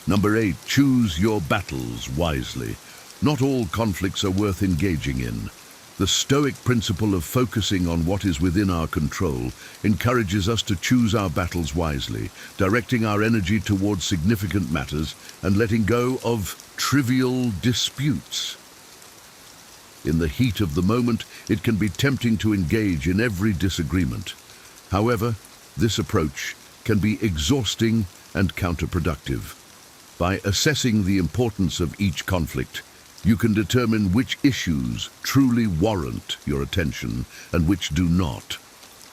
Number 8, choose your battles wisely. Not all conflicts are worth engaging in. The Stoic principle of focusing on what is within our control encourages us to choose our battles wisely, directing our energy towards significant matters and letting go of trivial disputes. In the heat of the moment, it can be tempting to engage in every disagreement. However, this approach can be exhausting and counterproductive. By assessing the importance of each conflict, you can determine which issues truly warrant your attention and which do not.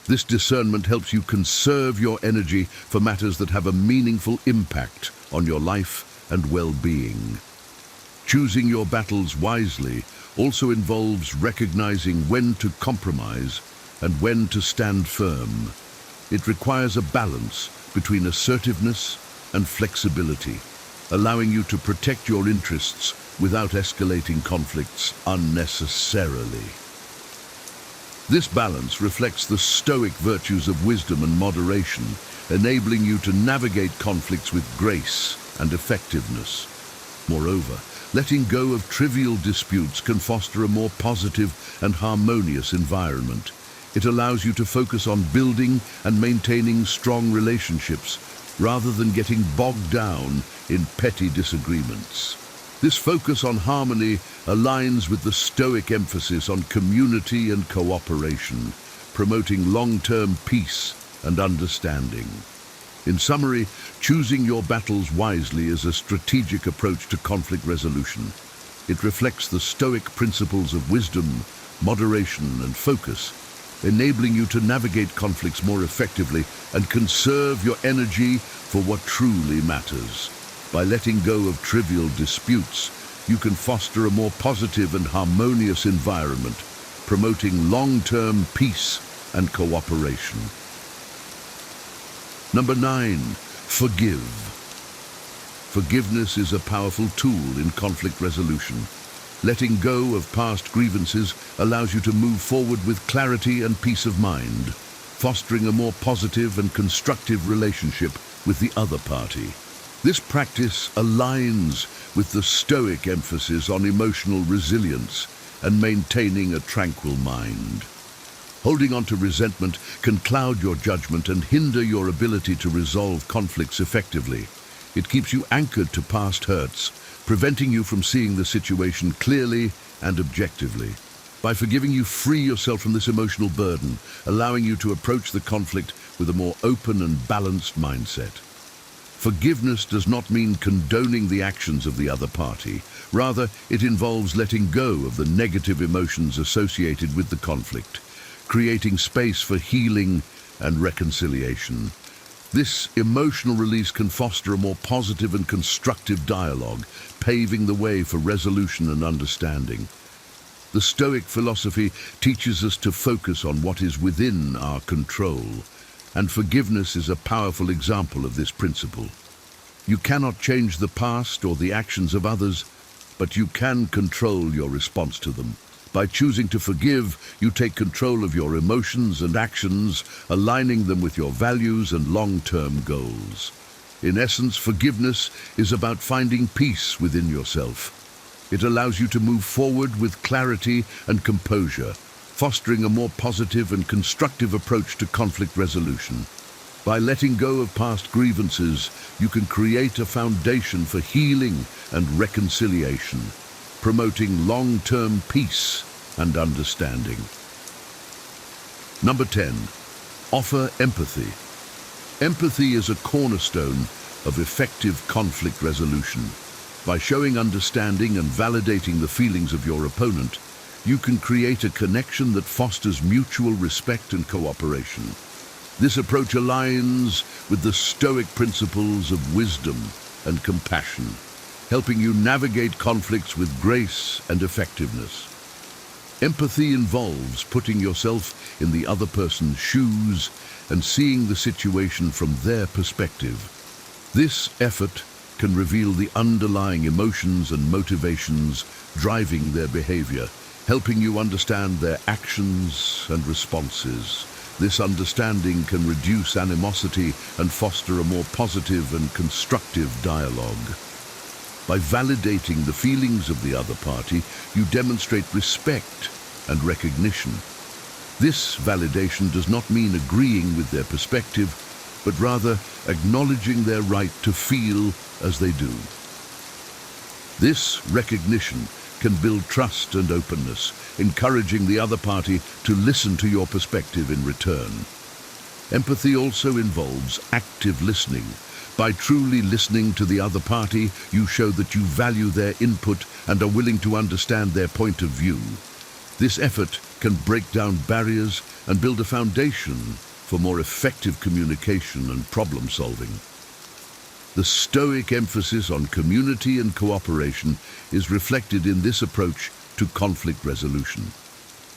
This discernment helps you conserve your energy for matters that have a meaningful impact on your life and well-being. Choosing your battles wisely also involves recognizing when to compromise and when to stand firm. It requires a balance between assertiveness and flexibility, allowing you to protect your interests without escalating conflicts unnecessarily. This balance reflects the Stoic virtues of wisdom and moderation, enabling you to navigate conflicts with grace and effectiveness. Moreover, letting go of trivial disputes can foster a more positive and harmonious environment. It allows you to focus on building and maintaining strong relationships rather than getting bogged down in petty disagreements. This focus on harmony aligns with the Stoic emphasis on community and cooperation, promoting long-term peace and understanding. In summary, choosing your battles wisely is a strategic approach to conflict resolution. It reflects the Stoic principles of wisdom, moderation, and focus, enabling you to navigate conflicts more effectively and conserve your energy for what truly matters. By letting go of trivial disputes, you can foster a more positive and harmonious environment, promoting long-term peace and cooperation. Number 9, forgive. Forgiveness is a powerful tool in conflict resolution. Letting go of past grievances allows you to move forward with clarity and peace of mind, fostering a more positive and constructive relationship with the other party. This practice aligns with the Stoic emphasis on emotional resilience and maintaining a tranquil mind. Holding on to resentment can cloud your judgment and hinder your ability to resolve conflicts effectively. It keeps you anchored to past hurts, preventing you from seeing the situation clearly and objectively. By forgiving, you free yourself from this emotional burden, allowing you to approach the conflict with a more open and balanced mindset. Forgiveness does not mean condoning the actions of the other party. Rather, it involves letting go of the negative emotions associated with the conflict, creating space for healing and reconciliation. This emotional release can foster a more positive and constructive dialogue, paving the way for resolution and understanding. The Stoic philosophy teaches us to focus on what is within our control, and forgiveness is a powerful example of this principle. You cannot change the past or the actions of others, but you can control your response to them. By choosing to forgive, you take control of your emotions and actions, aligning them with your values and long-term goals. In essence, forgiveness is about finding peace within yourself. It allows you to move forward with clarity and composure, fostering a more positive and constructive approach to conflict resolution. By letting go of past grievances, you can create a foundation for healing and reconciliation, promoting long-term peace and understanding. Number 10, offer empathy. Empathy is a cornerstone of effective conflict resolution. By showing understanding and validating the feelings of your opponent, you can create a connection that fosters mutual respect and cooperation. This approach aligns with the Stoic principles of wisdom and compassion, helping you navigate conflicts with grace and effectiveness. Empathy involves putting yourself in the other person's shoes and seeing the situation from their perspective. This effort can reveal the underlying emotions and motivations driving their behavior, helping you understand their actions and responses. This understanding can reduce animosity and foster a more positive and constructive dialogue. By validating the feelings of the other party, you demonstrate respect and recognition. This validation does not mean agreeing with their perspective, but rather acknowledging their right to feel as they do. This recognition can build trust and openness, encouraging the other party to listen to your perspective in return. Empathy also involves active listening. By truly listening to the other party, you show that you value their input and are willing to understand their point of view. This effort can break down barriers and build a foundation for more effective communication and problem solving. The Stoic emphasis on community and cooperation is reflected in this approach to conflict resolution.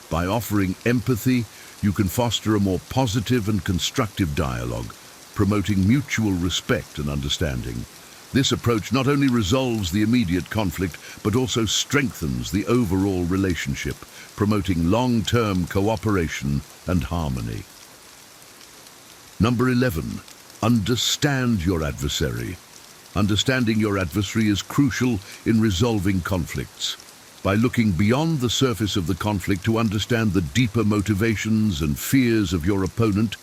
By offering empathy, you can foster a more positive and constructive dialogue, promoting mutual respect and understanding. This approach not only resolves the immediate conflict, but also strengthens the overall relationship, promoting long-term cooperation and harmony. Number 11, understand your adversary. Understanding your adversary is crucial in resolving conflicts. By looking beyond the surface of the conflict to understand the deeper motivations and fears of your opponent,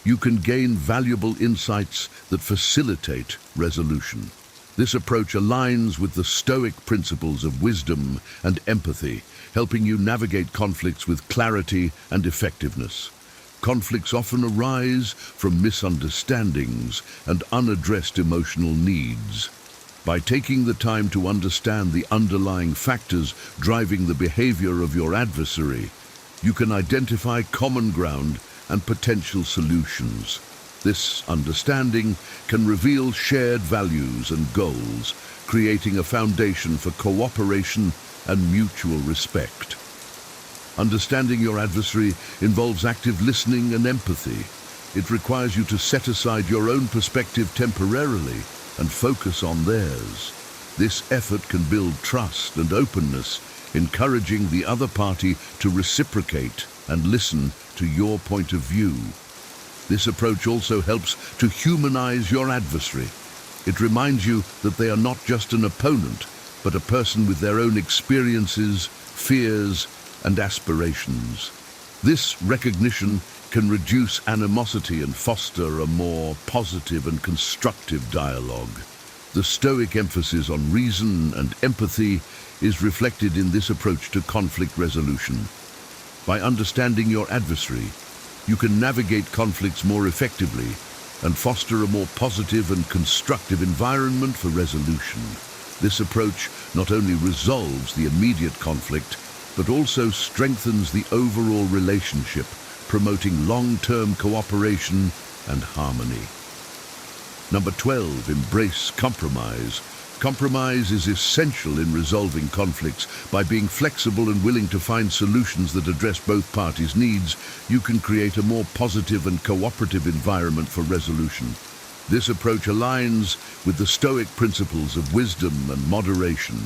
you can gain valuable insights that facilitate resolution. This approach aligns with the Stoic principles of wisdom and empathy, helping you navigate conflicts with clarity and effectiveness. Conflicts often arise from misunderstandings and unaddressed emotional needs. By taking the time to understand the underlying factors driving the behavior of your adversary, you can identify common ground and potential solutions. This understanding can reveal shared values and goals, creating a foundation for cooperation and mutual respect. Understanding your adversary involves active listening and empathy. It requires you to set aside your own perspective temporarily and focus on theirs. This effort can build trust and openness, encouraging the other party to reciprocate and listen to your point of view. This approach also helps to humanize your adversary. It reminds you that they are not just an opponent, but a person with their own experiences, fears, and aspirations. This recognition can reduce animosity and foster a more positive and constructive dialogue. The Stoic emphasis on reason and empathy is reflected in this approach to conflict resolution. By understanding your adversary, you can navigate conflicts more effectively and foster a more positive and constructive environment for resolution. This approach not only resolves the immediate conflict, but also strengthens the overall relationship, promoting long-term cooperation and harmony. Number 12, embrace compromise. Compromise is essential in resolving conflicts. By being flexible and willing to find solutions that address both parties' needs, you can create a more positive and cooperative environment for resolution. This approach aligns with the Stoic principles of wisdom and moderation,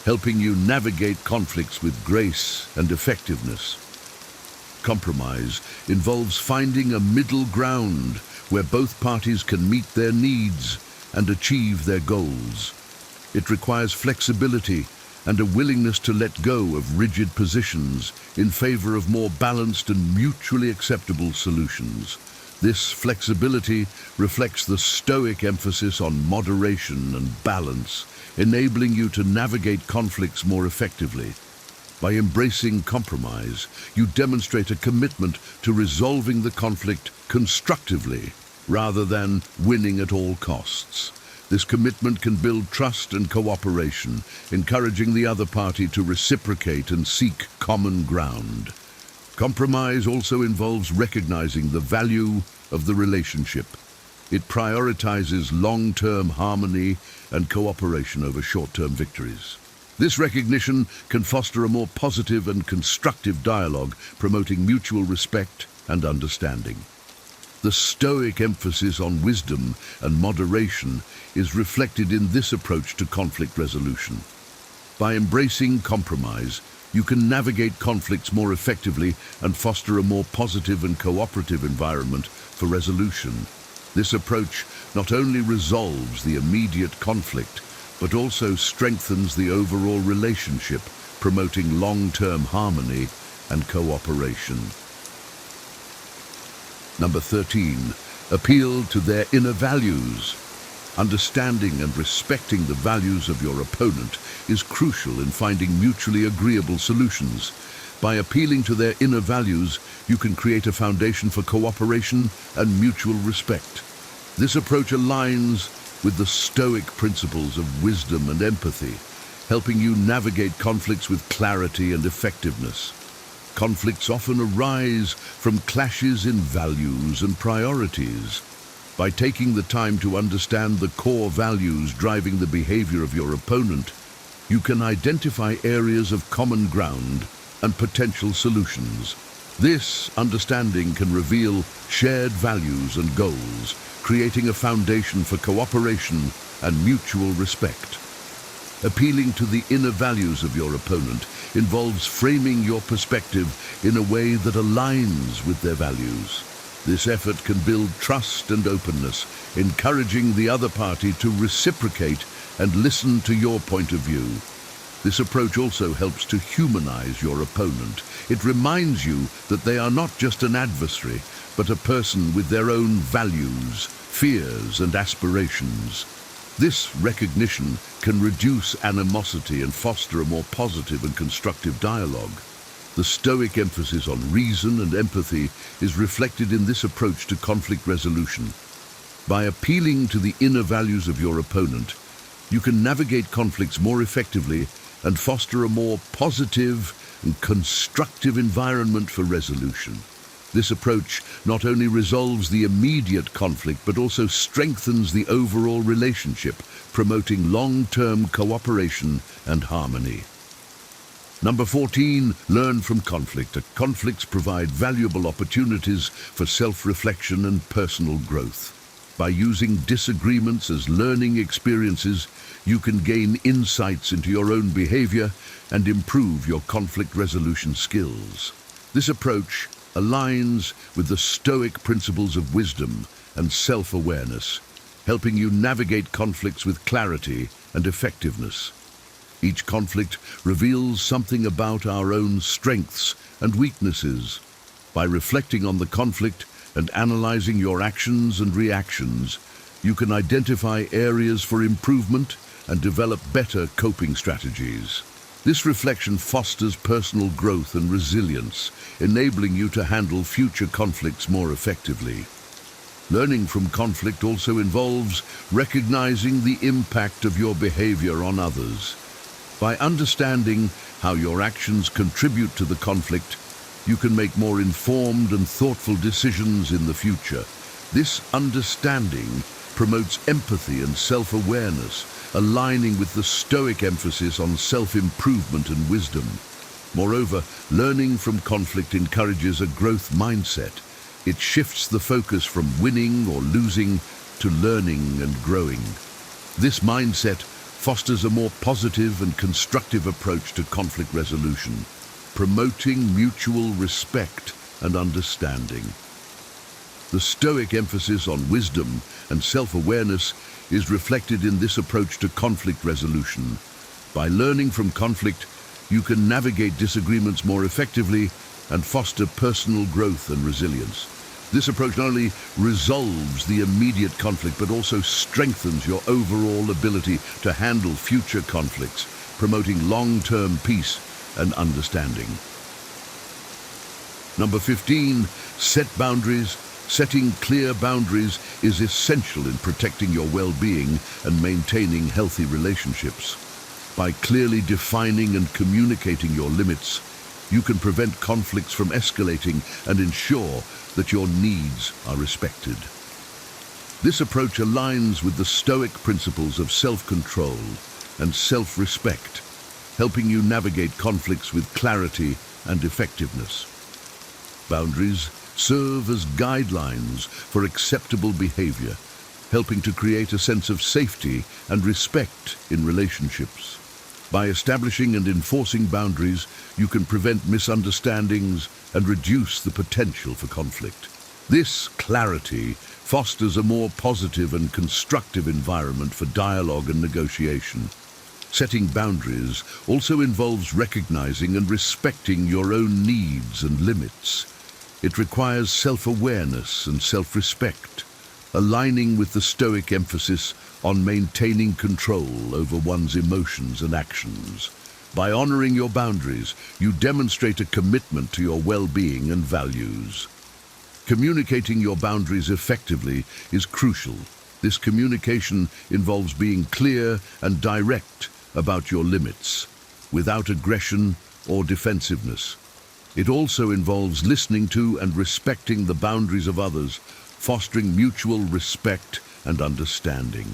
helping you navigate conflicts with grace and effectiveness. Compromise involves finding a middle ground where both parties can meet their needs and achieve their goals. It requires flexibility and a willingness to let go of rigid positions in favor of more balanced and mutually acceptable solutions. This flexibility reflects the Stoic emphasis on moderation and balance, enabling you to navigate conflicts more effectively. By embracing compromise, you demonstrate a commitment to resolving the conflict constructively rather than winning at all costs. This commitment can build trust and cooperation, encouraging the other party to reciprocate and seek common ground. Compromise also involves recognizing the value of the relationship. It prioritizes long-term harmony and cooperation over short-term victories. This recognition can foster a more positive and constructive dialogue, promoting mutual respect and understanding. The Stoic emphasis on wisdom and moderation is reflected in this approach to conflict resolution. By embracing compromise, you can navigate conflicts more effectively and foster a more positive and cooperative environment for resolution. This approach not only resolves the immediate conflict, but also strengthens the overall relationship, promoting long-term harmony and cooperation. Number 13, appeal to their inner values. Understanding and respecting the values of your opponent is crucial in finding mutually agreeable solutions. By appealing to their inner values, you can create a foundation for cooperation and mutual respect. This approach aligns with the Stoic principles of wisdom and empathy, helping you navigate conflicts with clarity and effectiveness. Conflicts often arise from clashes in values and priorities. By taking the time to understand the core values driving the behavior of your opponent, you can identify areas of common ground and potential solutions. This understanding can reveal shared values and goals, creating a foundation for cooperation and mutual respect. Appealing to the inner values of your opponent involves framing your perspective in a way that aligns with their values. This effort can build trust and openness, encouraging the other party to reciprocate and listen to your point of view. This approach also helps to humanize your opponent. It reminds you that they are not just an adversary, but a person with their own values, fears, and aspirations. This recognition can reduce animosity and foster a more positive and constructive dialogue. The Stoic emphasis on reason and empathy is reflected in this approach to conflict resolution. By appealing to the inner values of your opponent, you can navigate conflicts more effectively and foster a more positive and constructive environment for resolution. This approach not only resolves the immediate conflict but also strengthens the overall relationship, promoting long-term cooperation and harmony. Number 14, learn from conflict. Conflicts provide valuable opportunities for self-reflection and personal growth. By using disagreements as learning experiences, you can gain insights into your own behavior and improve your conflict resolution skills. This approach aligns with the Stoic principles of wisdom and self-awareness, helping you navigate conflicts with clarity and effectiveness. Each conflict reveals something about our own strengths and weaknesses. By reflecting on the conflict and analyzing your actions and reactions, you can identify areas for improvement and develop better coping strategies. This reflection fosters personal growth and resilience, enabling you to handle future conflicts more effectively. Learning from conflict also involves recognizing the impact of your behavior on others. By understanding how your actions contribute to the conflict, you can make more informed and thoughtful decisions in the future. This understanding promotes empathy and self-awareness, aligning with the Stoic emphasis on self-improvement and wisdom. Moreover, learning from conflict encourages a growth mindset. It shifts the focus from winning or losing to learning and growing. This mindset fosters a more positive and constructive approach to conflict resolution, promoting mutual respect and understanding. The Stoic emphasis on wisdom and self-awareness is reflected in this approach to conflict resolution. By learning from conflict, you can navigate disagreements more effectively and foster personal growth and resilience. This approach not only resolves the immediate conflict but also strengthens your overall ability to handle future conflicts, promoting long-term peace and understanding. Number 15, set boundaries. Setting clear boundaries is essential in protecting your well-being and maintaining healthy relationships. By clearly defining and communicating your limits, you can prevent conflicts from escalating and ensure that your needs are respected. This approach aligns with the Stoic principles of self-control and self-respect, helping you navigate conflicts with clarity and effectiveness. Boundaries serve as guidelines for acceptable behavior, helping to create a sense of safety and respect in relationships. By establishing and enforcing boundaries, you can prevent misunderstandings and reduce the potential for conflict. This clarity fosters a more positive and constructive environment for dialogue and negotiation. Setting boundaries also involves recognizing and respecting your own needs and limits. It requires self-awareness and self-respect, aligning with the Stoic emphasis on maintaining control over one's emotions and actions. By honoring your boundaries, you demonstrate a commitment to your well-being and values. Communicating your boundaries effectively is crucial. This communication involves being clear and direct about your limits, without aggression or defensiveness. It also involves listening to and respecting the boundaries of others, fostering mutual respect and understanding.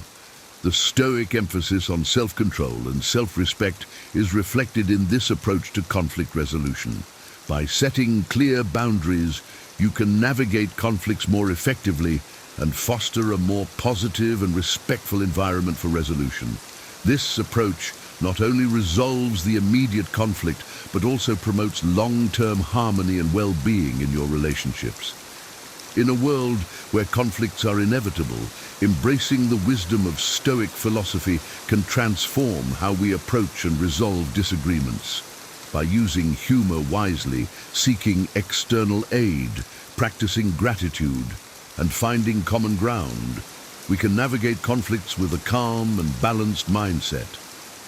The Stoic emphasis on self-control and self-respect is reflected in this approach to conflict resolution. By setting clear boundaries, you can navigate conflicts more effectively and foster a more positive and respectful environment for resolution. This approach not only resolves the immediate conflict, but also promotes long-term harmony and well-being in your relationships. In a world where conflicts are inevitable, embracing the wisdom of Stoic philosophy can transform how we approach and resolve disagreements. By using humor wisely, seeking external aid, practicing gratitude, and finding common ground, we can navigate conflicts with a calm and balanced mindset.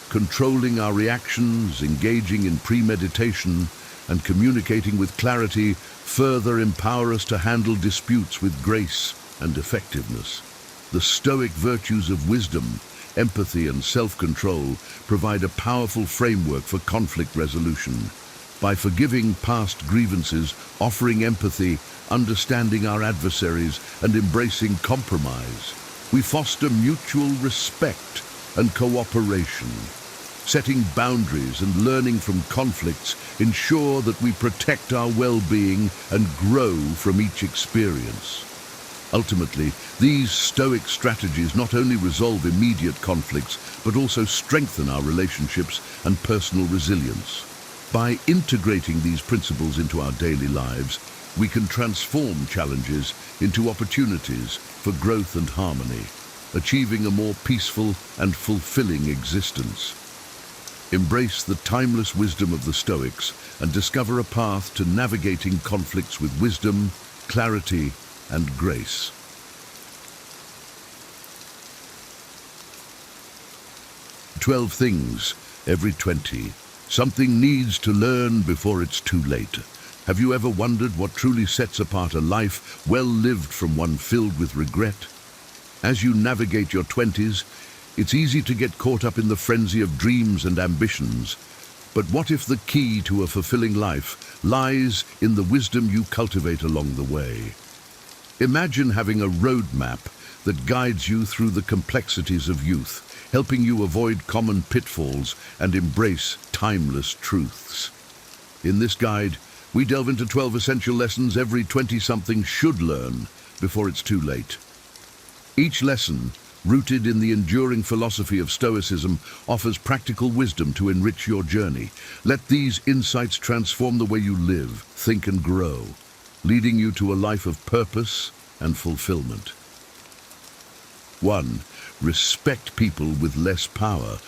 Controlling our reactions, engaging in premeditation, and communicating with clarity further empower us to handle disputes with grace and effectiveness. The Stoic virtues of wisdom, empathy, and self-control provide a powerful framework for conflict resolution. By forgiving past grievances, offering empathy, understanding our adversaries, and embracing compromise, we foster mutual respect and cooperation. Setting boundaries and learning from conflicts ensure that we protect our well-being and grow from each experience. Ultimately, these Stoic strategies not only resolve immediate conflicts, but also strengthen our relationships and personal resilience. By integrating these principles into our daily lives, we can transform challenges into opportunities for growth and harmony, achieving a more peaceful and fulfilling existence. Embrace the timeless wisdom of the Stoics and discover a path to navigating conflicts with wisdom, clarity, and grace. "12 things every 20. Something needs to learn before it's too late." Have you ever wondered what truly sets apart a life well lived from one filled with regret? As you navigate your 20s, it's easy to get caught up in the frenzy of dreams and ambitions. But what if the key to a fulfilling life lies in the wisdom you cultivate along the way? Imagine having a roadmap that guides you through the complexities of youth, helping you avoid common pitfalls and embrace timeless truths. In this guide, we delve into 12 essential lessons every 20-something should learn before it's too late. Each lesson, rooted in the enduring philosophy of Stoicism, offers practical wisdom to enrich your journey. Let these insights transform the way you live, think, and grow, leading you to a life of purpose and fulfillment. 1. Respect people with less power.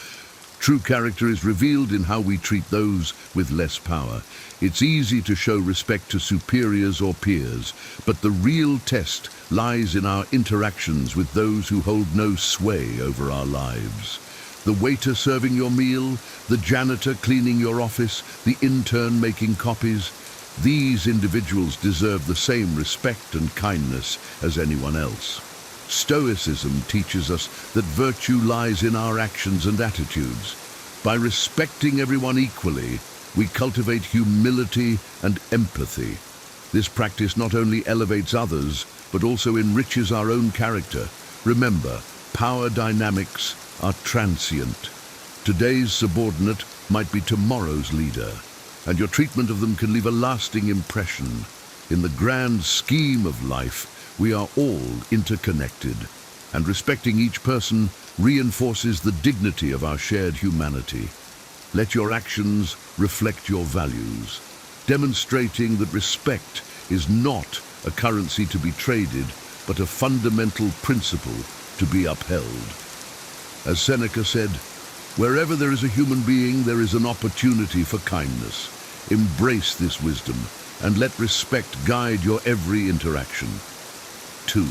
True character is revealed in how we treat those with less power. It's easy to show respect to superiors or peers, but the real test lies in our interactions with those who hold no sway over our lives. The waiter serving your meal, the janitor cleaning your office, the intern making copies. These individuals deserve the same respect and kindness as anyone else. Stoicism teaches us that virtue lies in our actions and attitudes. By respecting everyone equally, we cultivate humility and empathy. This practice not only elevates others, but also enriches our own character. Remember, power dynamics are transient. Today's subordinate might be tomorrow's leader, and your treatment of them can leave a lasting impression. In the grand scheme of life, we are all interconnected, and respecting each person reinforces the dignity of our shared humanity. Let your actions reflect your values, demonstrating that respect is not a currency to be traded, but a fundamental principle to be upheld. As Seneca said, "Wherever there is a human being, there is an opportunity for kindness." Embrace this wisdom and let respect guide your every interaction. 2.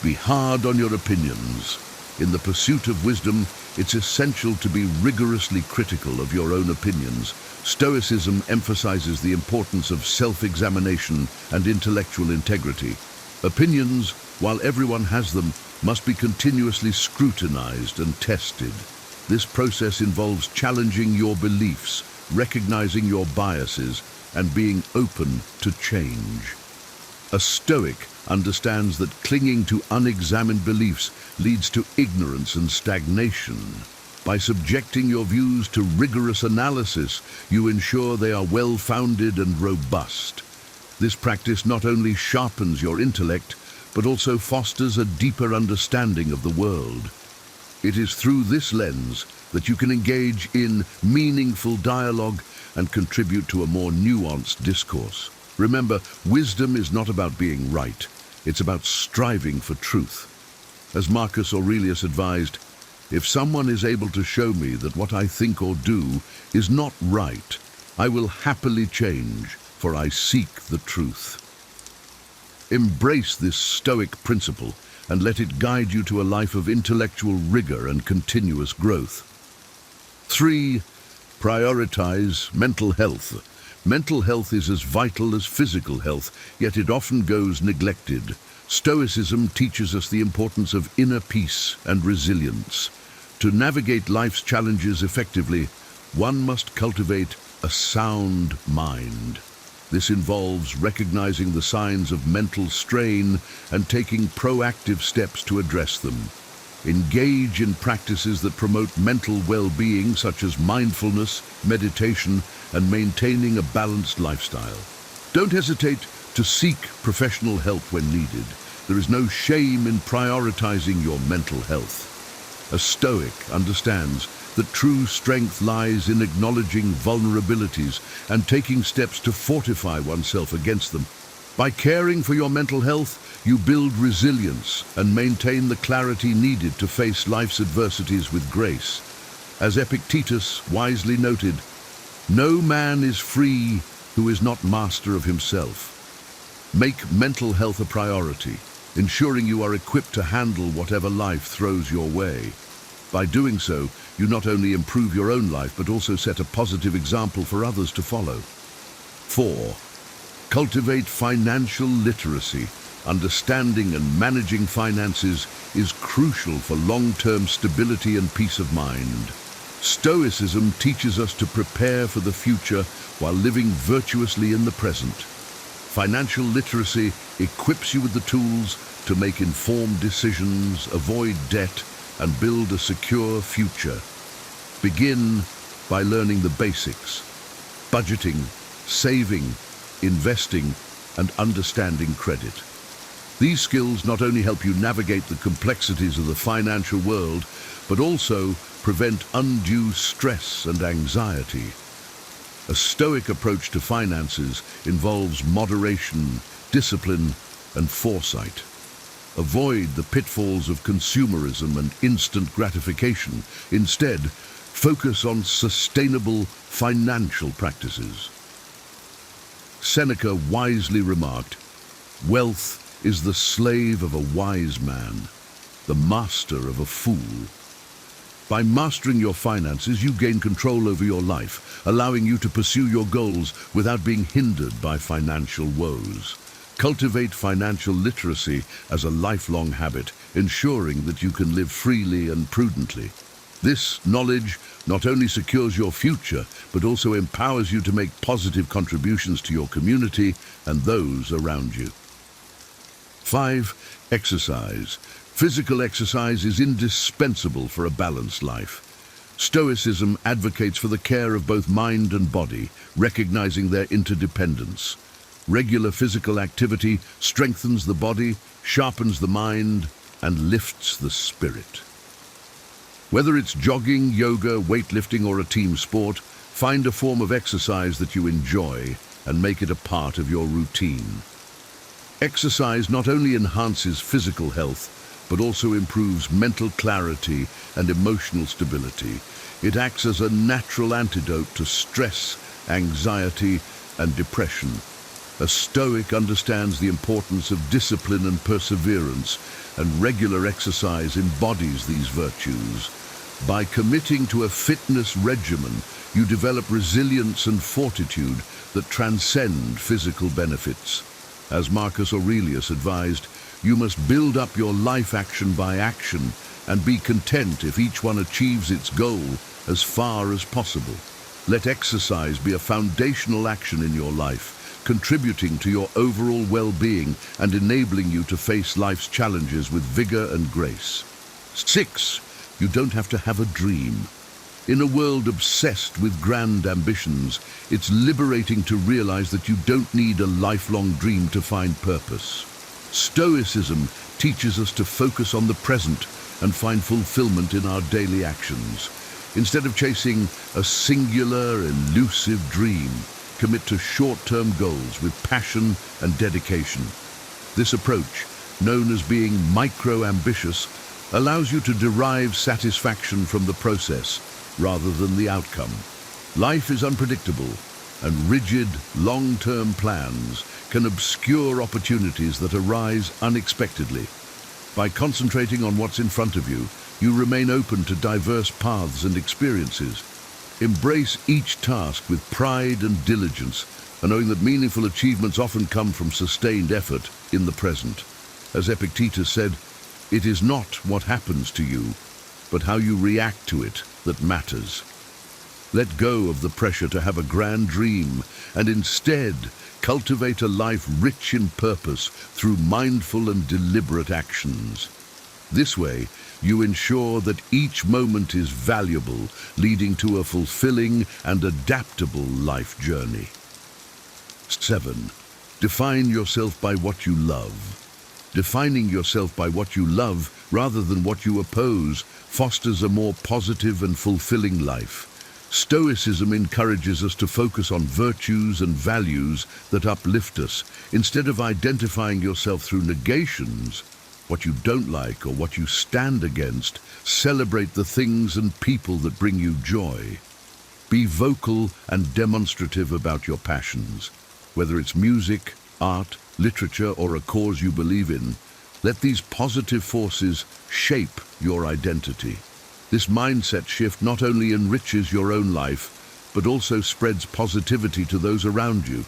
Be hard on your opinions. In the pursuit of wisdom, it's essential to be rigorously critical of your own opinions. Stoicism emphasizes the importance of self-examination and intellectual integrity. Opinions, while everyone has them, must be continuously scrutinized and tested. This process involves challenging your beliefs, recognizing your biases, and being open to change. A Stoic understands that clinging to unexamined beliefs leads to ignorance and stagnation. By subjecting your views to rigorous analysis, you ensure they are well-founded and robust. This practice not only sharpens your intellect, but also fosters a deeper understanding of the world. It is through this lens that you can engage in meaningful dialogue and contribute to a more nuanced discourse. Remember, wisdom is not about being right. It's about striving for truth. As Marcus Aurelius advised, if someone is able to show me that what I think or do is not right, I will happily change, for I seek the truth. Embrace this Stoic principle and let it guide you to a life of intellectual rigor and continuous growth. 3. Prioritize mental health. Mental health is as vital as physical health, yet it often goes neglected. Stoicism teaches us the importance of inner peace and resilience. To navigate life's challenges effectively, one must cultivate a sound mind. This involves recognizing the signs of mental strain and taking proactive steps to address them. Engage in practices that promote mental well-being, such as mindfulness, meditation, and maintaining a balanced lifestyle. Don't hesitate to seek professional help when needed. There is no shame in prioritizing your mental health. A Stoic understands that true strength lies in acknowledging vulnerabilities and taking steps to fortify oneself against them. By caring for your mental health, you build resilience and maintain the clarity needed to face life's adversities with grace. As Epictetus wisely noted, "No man is free who is not master of himself." Make mental health a priority, ensuring you are equipped to handle whatever life throws your way. By doing so, you not only improve your own life, but also set a positive example for others to follow. 4. Cultivate financial literacy. Understanding and managing finances is crucial for long-term stability and peace of mind. Stoicism teaches us to prepare for the future while living virtuously in the present. Financial literacy equips you with the tools to make informed decisions, avoid debt, and build a secure future. Begin by learning the basics: budgeting, saving, investing, and understanding credit. These skills not only help you navigate the complexities of the financial world, but also prevent undue stress and anxiety. A Stoic approach to finances involves moderation, discipline, and foresight. Avoid the pitfalls of consumerism and instant gratification. Instead, focus on sustainable financial practices. Seneca wisely remarked, "Wealth is the slave of a wise man, the master of a fool." By mastering your finances, you gain control over your life, allowing you to pursue your goals without being hindered by financial woes. Cultivate financial literacy as a lifelong habit, ensuring that you can live freely and prudently. This knowledge not only secures your future, but also empowers you to make positive contributions to your community and those around you. 5. Exercise. Physical exercise is indispensable for a balanced life. Stoicism advocates for the care of both mind and body, recognizing their interdependence. Regular physical activity strengthens the body, sharpens the mind, and lifts the spirit. Whether it's jogging, yoga, weightlifting, or a team sport, find a form of exercise that you enjoy and make it a part of your routine. Exercise not only enhances physical health, but also improves mental clarity and emotional stability. It acts as a natural antidote to stress, anxiety, and depression. A Stoic understands the importance of discipline and perseverance, and regular exercise embodies these virtues. By committing to a fitness regimen, you develop resilience and fortitude that transcend physical benefits. As Marcus Aurelius advised, you must build up your life action by action and be content if each one achieves its goal as far as possible. Let exercise be a foundational action in your life, contributing to your overall well-being and enabling you to face life's challenges with vigor and grace. 6. You don't have to have a dream. In a world obsessed with grand ambitions, it's liberating to realize that you don't need a lifelong dream to find purpose. Stoicism teaches us to focus on the present and find fulfillment in our daily actions. Instead of chasing a singular, elusive dream, commit to short-term goals with passion and dedication. This approach, known as being micro-ambitious, allows you to derive satisfaction from the process rather than the outcome. Life is unpredictable, and rigid, long-term plans can obscure opportunities that arise unexpectedly. By concentrating on what's in front of you, you remain open to diverse paths and experiences. Embrace each task with pride and diligence, and knowing that meaningful achievements often come from sustained effort in the present. As Epictetus said, "It is not what happens to you, but how you react to it that matters." Let go of the pressure to have a grand dream and instead cultivate a life rich in purpose through mindful and deliberate actions. This way, you ensure that each moment is valuable, leading to a fulfilling and adaptable life journey. 7. Define yourself by what you love. Defining yourself by what you love rather than what you oppose fosters a more positive and fulfilling life. Stoicism encourages us to focus on virtues and values that uplift us, instead of identifying yourself through negations, what you don't like or what you stand against. Celebrate the things and people that bring you joy. Be vocal and demonstrative about your passions. Whether it's music, art, literature, or a cause you believe in, let these positive forces shape your identity. This mindset shift not only enriches your own life, but also spreads positivity to those around you.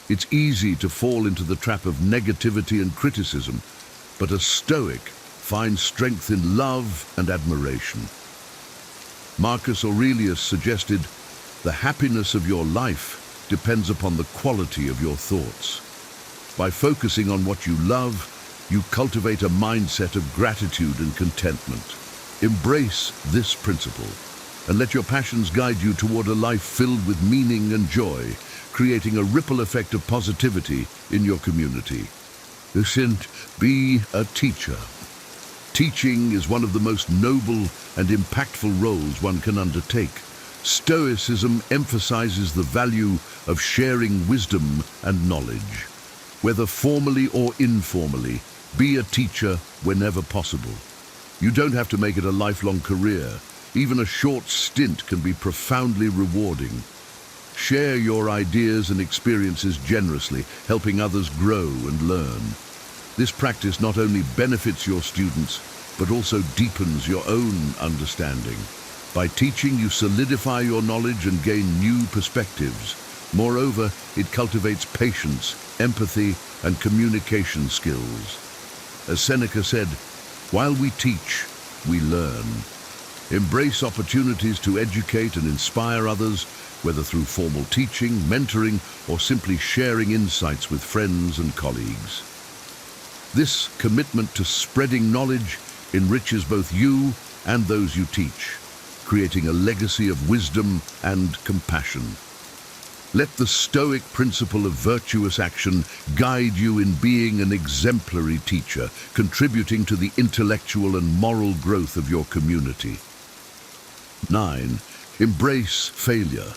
It's easy to fall into the trap of negativity and criticism, but a Stoic finds strength in love and admiration. Marcus Aurelius suggested, "The happiness of your life depends upon the quality of your thoughts." By focusing on what you love, you cultivate a mindset of gratitude and contentment. Embrace this principle and let your passions guide you toward a life filled with meaning and joy, creating a ripple effect of positivity in your community. Be a teacher. Teaching is one of the most noble and impactful roles one can undertake. Stoicism emphasizes the value of sharing wisdom and knowledge. Whether formally or informally, be a teacher whenever possible. You don't have to make it a lifelong career. Even a short stint can be profoundly rewarding. Share your ideas and experiences generously, helping others grow and learn. This practice not only benefits your students, but also deepens your own understanding. By teaching, you solidify your knowledge and gain new perspectives. Moreover, it cultivates patience, empathy, and communication skills. As Seneca said, "While we teach, we learn." Embrace opportunities to educate and inspire others, whether through formal teaching, mentoring, or simply sharing insights with friends and colleagues. This commitment to spreading knowledge enriches both you and those you teach, creating a legacy of wisdom and compassion. Let the Stoic principle of virtuous action guide you in being an exemplary teacher, contributing to the intellectual and moral growth of your community. 9. Embrace failure.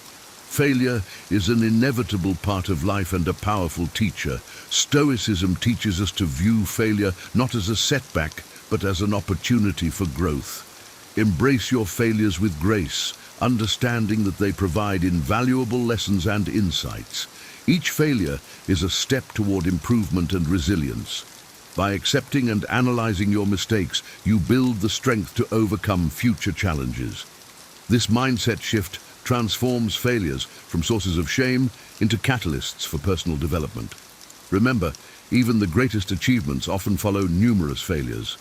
Failure is an inevitable part of life and a powerful teacher. Stoicism teaches us to view failure not as a setback, but as an opportunity for growth. Embrace your failures with grace, understanding that they provide invaluable lessons and insights. Each failure is a step toward improvement and resilience. By accepting and analyzing your mistakes, you build the strength to overcome future challenges. This mindset shift transforms failures from sources of shame into catalysts for personal development. Remember, even the greatest achievements often follow numerous failures.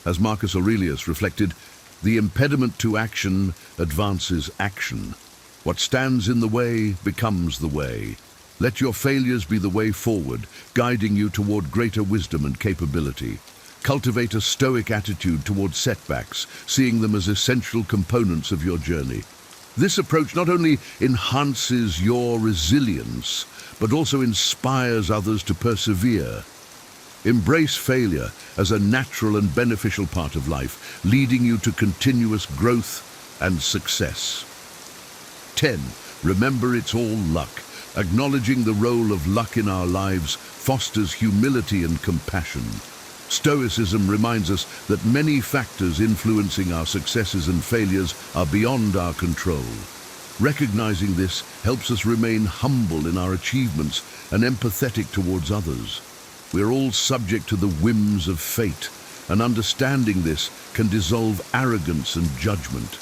As Marcus Aurelius reflected, "The impediment to action advances action. What stands in the way becomes the way." Let your failures be the way forward, guiding you toward greater wisdom and capability. Cultivate a Stoic attitude towards setbacks, seeing them as essential components of your journey. This approach not only enhances your resilience, but also inspires others to persevere. Embrace failure as a natural and beneficial part of life, leading you to continuous growth and success. 10. Remember, it's all luck. Acknowledging the role of luck in our lives fosters humility and compassion. Stoicism reminds us that many factors influencing our successes and failures are beyond our control. Recognizing this helps us remain humble in our achievements and empathetic towards others. We're all subject to the whims of fate, and understanding this can dissolve arrogance and judgment.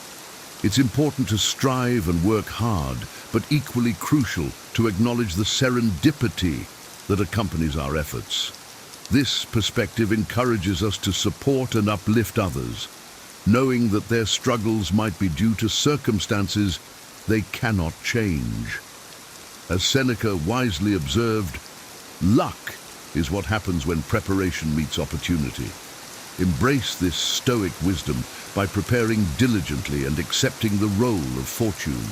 It's important to strive and work hard, but equally crucial to acknowledge the serendipity that accompanies our efforts. This perspective encourages us to support and uplift others, knowing that their struggles might be due to circumstances they cannot change. As Seneca wisely observed, luck is what happens when preparation meets opportunity. Embrace this Stoic wisdom by preparing diligently and accepting the role of fortune.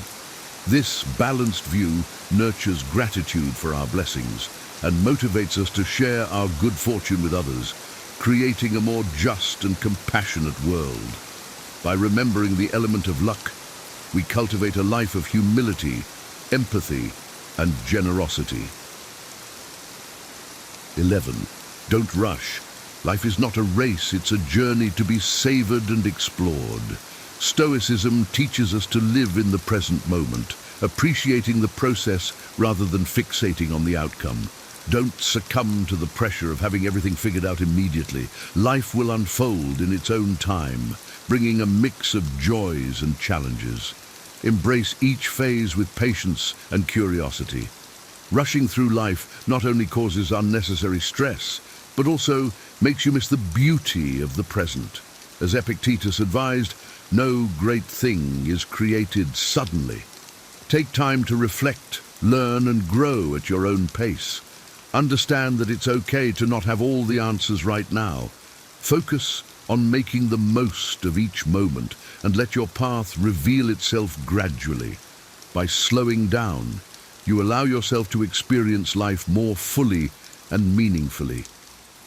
This balanced view nurtures gratitude for our blessings and motivates us to share our good fortune with others, creating a more just and compassionate world. By remembering the element of luck, we cultivate a life of humility, empathy, and generosity. 11. Don't rush. Life is not a race, it's a journey to be savored and explored. Stoicism teaches us to live in the present moment, appreciating the process rather than fixating on the outcome. Don't succumb to the pressure of having everything figured out immediately. Life will unfold in its own time, bringing a mix of joys and challenges. Embrace each phase with patience and curiosity. Rushing through life not only causes unnecessary stress, but also makes you miss the beauty of the present. As Epictetus advised, no great thing is created suddenly. Take time to reflect, learn, and grow at your own pace. Understand that it's okay to not have all the answers right now. Focus on making the most of each moment and let your path reveal itself gradually. By slowing down, you allow yourself to experience life more fully and meaningfully.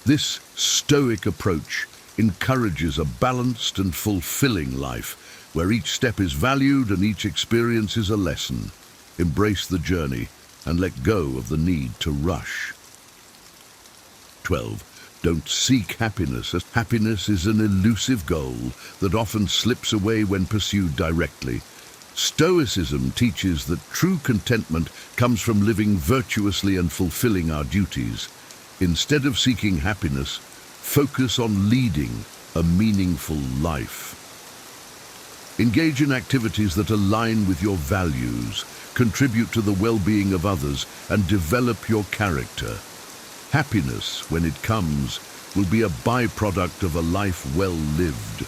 This Stoic approach encourages a balanced and fulfilling life, where each step is valued and each experience is a lesson. Embrace the journey and let go of the need to rush. 12. Don't seek happiness, as happiness is an elusive goal that often slips away when pursued directly. Stoicism teaches that true contentment comes from living virtuously and fulfilling our duties. Instead of seeking happiness, focus on leading a meaningful life. Engage in activities that align with your values, contribute to the well-being of others, and develop your character. Happiness, when it comes, will be a byproduct of a life well lived.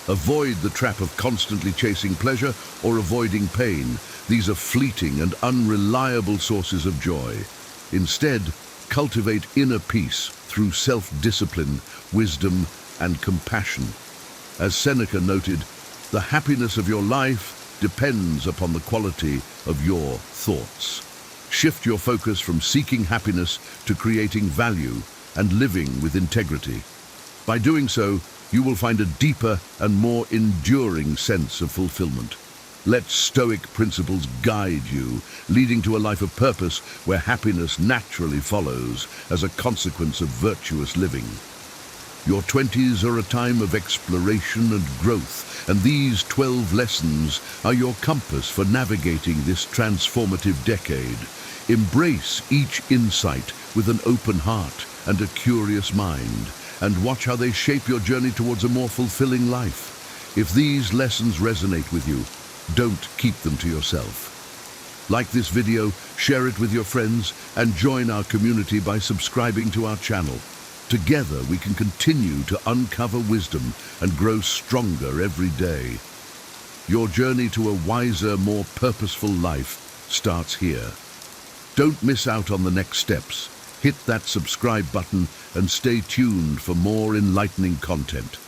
Avoid the trap of constantly chasing pleasure or avoiding pain. These are fleeting and unreliable sources of joy. Instead, cultivate inner peace through self-discipline, wisdom, and compassion. As Seneca noted, the happiness of your life depends upon the quality of your thoughts. Shift your focus from seeking happiness to creating value and living with integrity. By doing so, you will find a deeper and more enduring sense of fulfillment. Let Stoic principles guide you, leading to a life of purpose where happiness naturally follows as a consequence of virtuous living. Your 20s are a time of exploration and growth, and these 12 lessons are your compass for navigating this transformative decade. Embrace each insight with an open heart and a curious mind, and watch how they shape your journey towards a more fulfilling life. If these lessons resonate with you, don't keep them to yourself. Like this video, share it with your friends, and join our community by subscribing to our channel. Together, we can continue to uncover wisdom and grow stronger every day. Your journey to a wiser, more purposeful life starts here. Don't miss out on the next steps. Hit that subscribe button and stay tuned for more enlightening content.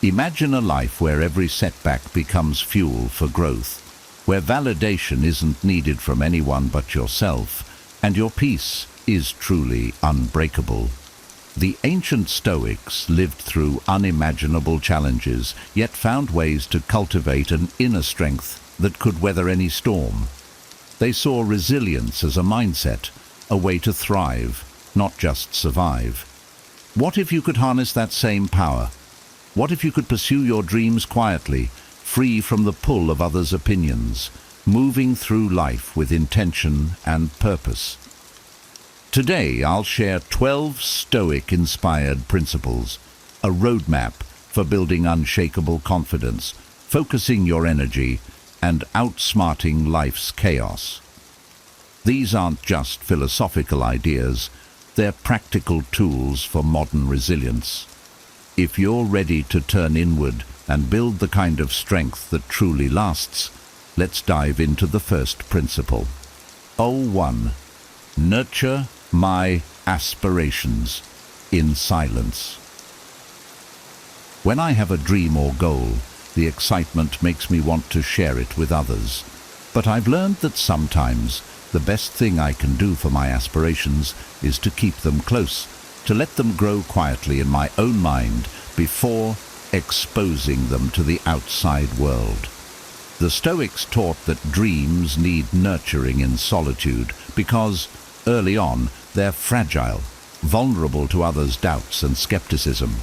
Imagine a life where every setback becomes fuel for growth, where validation isn't needed from anyone but yourself, and your peace is truly unbreakable. The ancient Stoics lived through unimaginable challenges, yet found ways to cultivate an inner strength that could weather any storm. They saw resilience as a mindset, a way to thrive, not just survive. What if you could harness that same power? What if you could pursue your dreams quietly, free from the pull of others' opinions, moving through life with intention and purpose? Today, I'll share 12 Stoic-inspired principles, a roadmap for building unshakable confidence, focusing your energy, and outsmarting life's chaos. These aren't just philosophical ideas, they're practical tools for modern resilience. If you're ready to turn inward and build the kind of strength that truly lasts, let's dive into the first principle. 1. Nurture my aspirations in silence. When I have a dream or goal, the excitement makes me want to share it with others. But I've learned that sometimes the best thing I can do for my aspirations is to keep them close, to let them grow quietly in my own mind before exposing them to the outside world. The Stoics taught that dreams need nurturing in solitude because, early on, they're fragile, vulnerable to others' doubts and skepticism.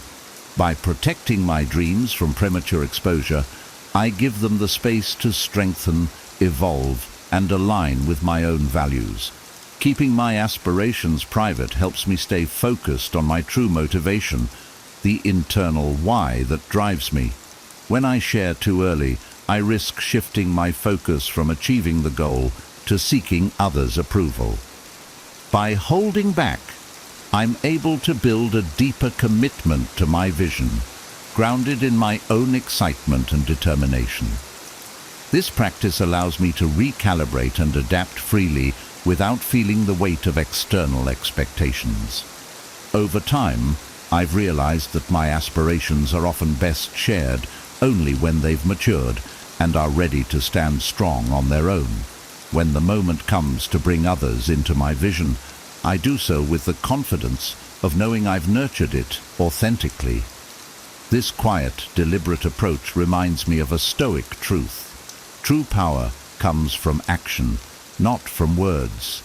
By protecting my dreams from premature exposure, I give them the space to strengthen, evolve, and align with my own values. Keeping my aspirations private helps me stay focused on my true motivation, the internal why that drives me. When I share too early, I risk shifting my focus from achieving the goal to seeking others' approval. By holding back, I'm able to build a deeper commitment to my vision, grounded in my own excitement and determination. This practice allows me to recalibrate and adapt freely without feeling the weight of external expectations. Over time, I've realized that my aspirations are often best shared only when they've matured and are ready to stand strong on their own. When the moment comes to bring others into my vision, I do so with the confidence of knowing I've nurtured it authentically. This quiet, deliberate approach reminds me of a Stoic truth. True power comes from action, not from words.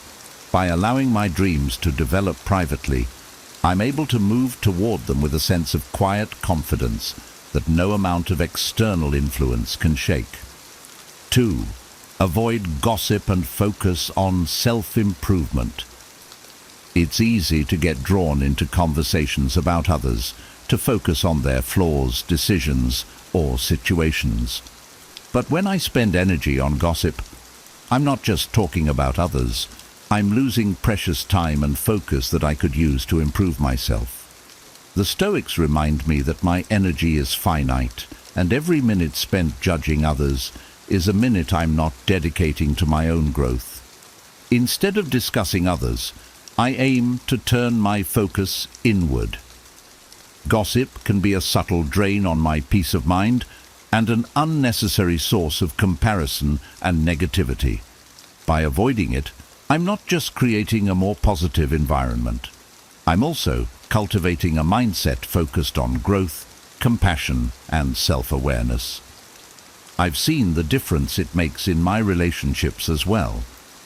By allowing my dreams to develop privately, I'm able to move toward them with a sense of quiet confidence that no amount of external influence can shake. 2. Avoid gossip and focus on self-improvement. It's easy to get drawn into conversations about others, to focus on their flaws, decisions, or situations. But when I spend energy on gossip, I'm not just talking about others. I'm losing precious time and focus that I could use to improve myself. The Stoics remind me that my energy is finite, and every minute spent judging others is a minute I'm not dedicating to my own growth. Instead of discussing others, I aim to turn my focus inward. Gossip can be a subtle drain on my peace of mind and an unnecessary source of comparison and negativity. By avoiding it, I'm not just creating a more positive environment. I'm also cultivating a mindset focused on growth, compassion, and self-awareness. I've seen the difference it makes in my relationships as well.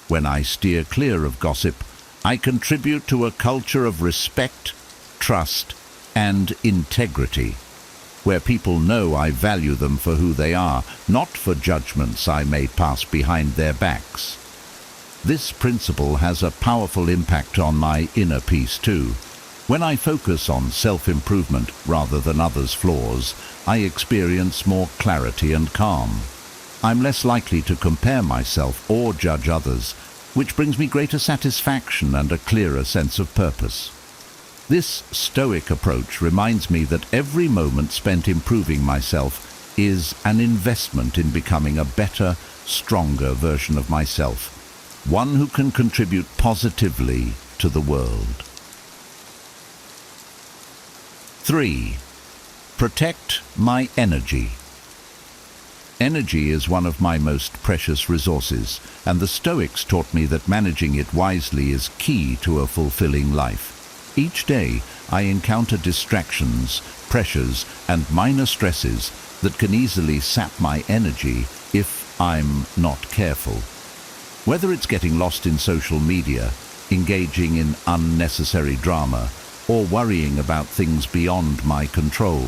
When I steer clear of gossip, I contribute to a culture of respect, trust, and integrity, where people know I value them for who they are, not for judgments I may pass behind their backs. This principle has a powerful impact on my inner peace too. When I focus on self-improvement rather than others' flaws, I experience more clarity and calm. I'm less likely to compare myself or judge others, which brings me greater satisfaction and a clearer sense of purpose. This Stoic approach reminds me that every moment spent improving myself is an investment in becoming a better, stronger version of myself. one who can contribute positively to the world. 3. Protect my energy. Energy is one of my most precious resources, and the Stoics taught me that managing it wisely is key to a fulfilling life. Each day, I encounter distractions, pressures, and minor stresses that can easily sap my energy if I'm not careful. Whether it's getting lost in social media, engaging in unnecessary drama, or worrying about things beyond my control,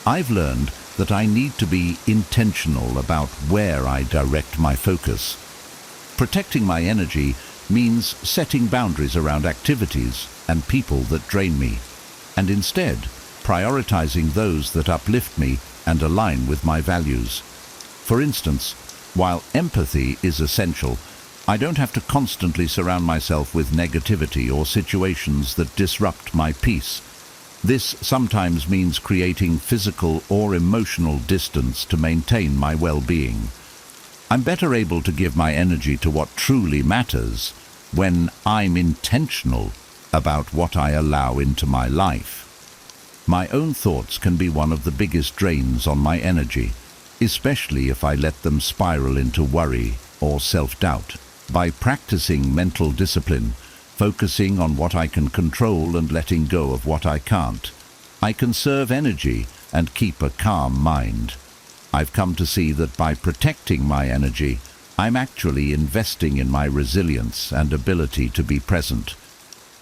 I've learned that I need to be intentional about where I direct my focus. Protecting my energy means setting boundaries around activities and people that drain me, and instead prioritizing those that uplift me and align with my values. For instance, while empathy is essential, I don't have to constantly surround myself with negativity or situations that disrupt my peace. This sometimes means creating physical or emotional distance to maintain my well-being. I'm better able to give my energy to what truly matters when I'm intentional about what I allow into my life. My own thoughts can be one of the biggest drains on my energy, especially if I let them spiral into worry or self-doubt. By practicing mental discipline, focusing on what I can control and letting go of what I can't, I conserve energy and keep a calm mind. I've come to see that by protecting my energy, I'm actually investing in my resilience and ability to be present.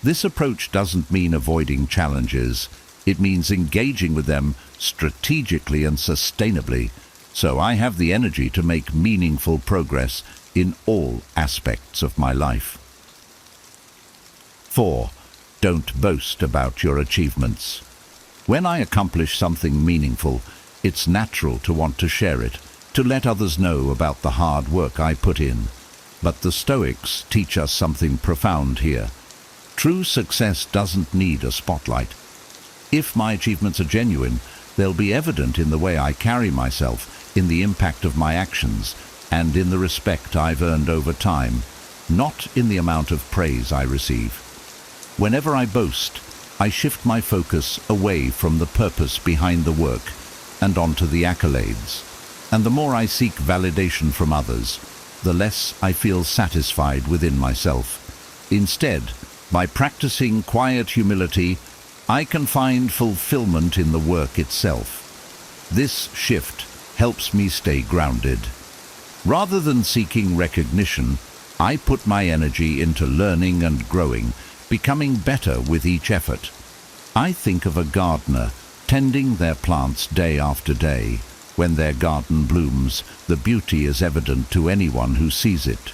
This approach doesn't mean avoiding challenges. It means engaging with them strategically and sustainably, so I have the energy to make meaningful progress in all aspects of my life. 4. Don't boast about your achievements. When I accomplish something meaningful, it's natural to want to share it, to let others know about the hard work I put in. But the Stoics teach us something profound here. True success doesn't need a spotlight. If my achievements are genuine, they'll be evident in the way I carry myself, in the impact of my actions, and in the respect I've earned over time, not in the amount of praise I receive. Whenever I boast, I shift my focus away from the purpose behind the work and onto the accolades. And the more I seek validation from others, the less I feel satisfied within myself. Instead, by practicing quiet humility, I can find fulfillment in the work itself. This shift helps me stay grounded. Rather than seeking recognition, I put my energy into learning and growing, becoming better with each effort. I think of a gardener tending their plants day after day. When their garden blooms, the beauty is evident to anyone who sees it.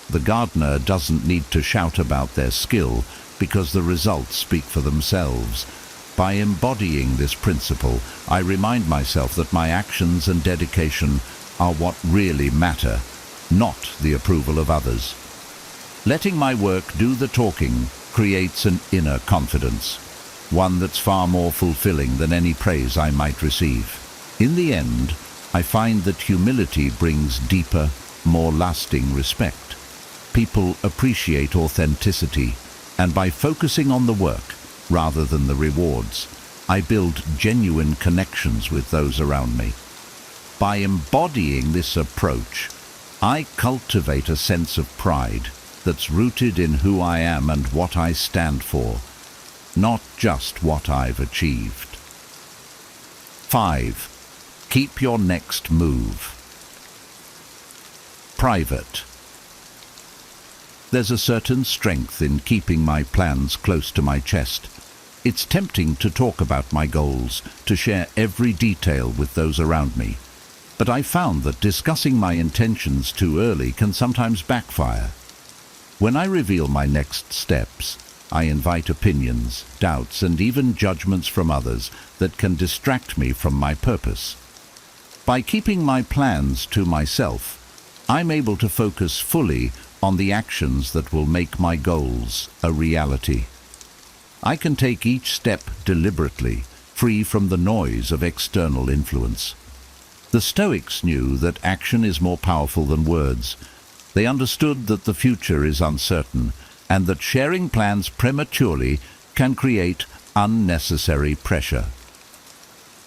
The gardener doesn't need to shout about their skill because the results speak for themselves. By embodying this principle, I remind myself that my actions and dedication are what really matter, not the approval of others. Letting my work do the talking creates an inner confidence, one that's far more fulfilling than any praise I might receive. In the end, I find that humility brings deeper, more lasting respect. People appreciate authenticity, and by focusing on the work rather than the rewards, I build genuine connections with those around me. By embodying this approach, I cultivate a sense of pride that's rooted in who I am and what I stand for, not just what I've achieved. 5. Keep your next move. Private. There's a certain strength in keeping my plans close to my chest. It's tempting to talk about my goals, to share every detail with those around me. But I found that discussing my intentions too early can sometimes backfire. When I reveal my next steps, I invite opinions, doubts, and even judgments from others that can distract me from my purpose. By keeping my plans to myself, I'm able to focus fully on the actions that will make my goals a reality. I can take each step deliberately, free from the noise of external influence. The Stoics knew that action is more powerful than words. They understood that the future is uncertain and that sharing plans prematurely can create unnecessary pressure.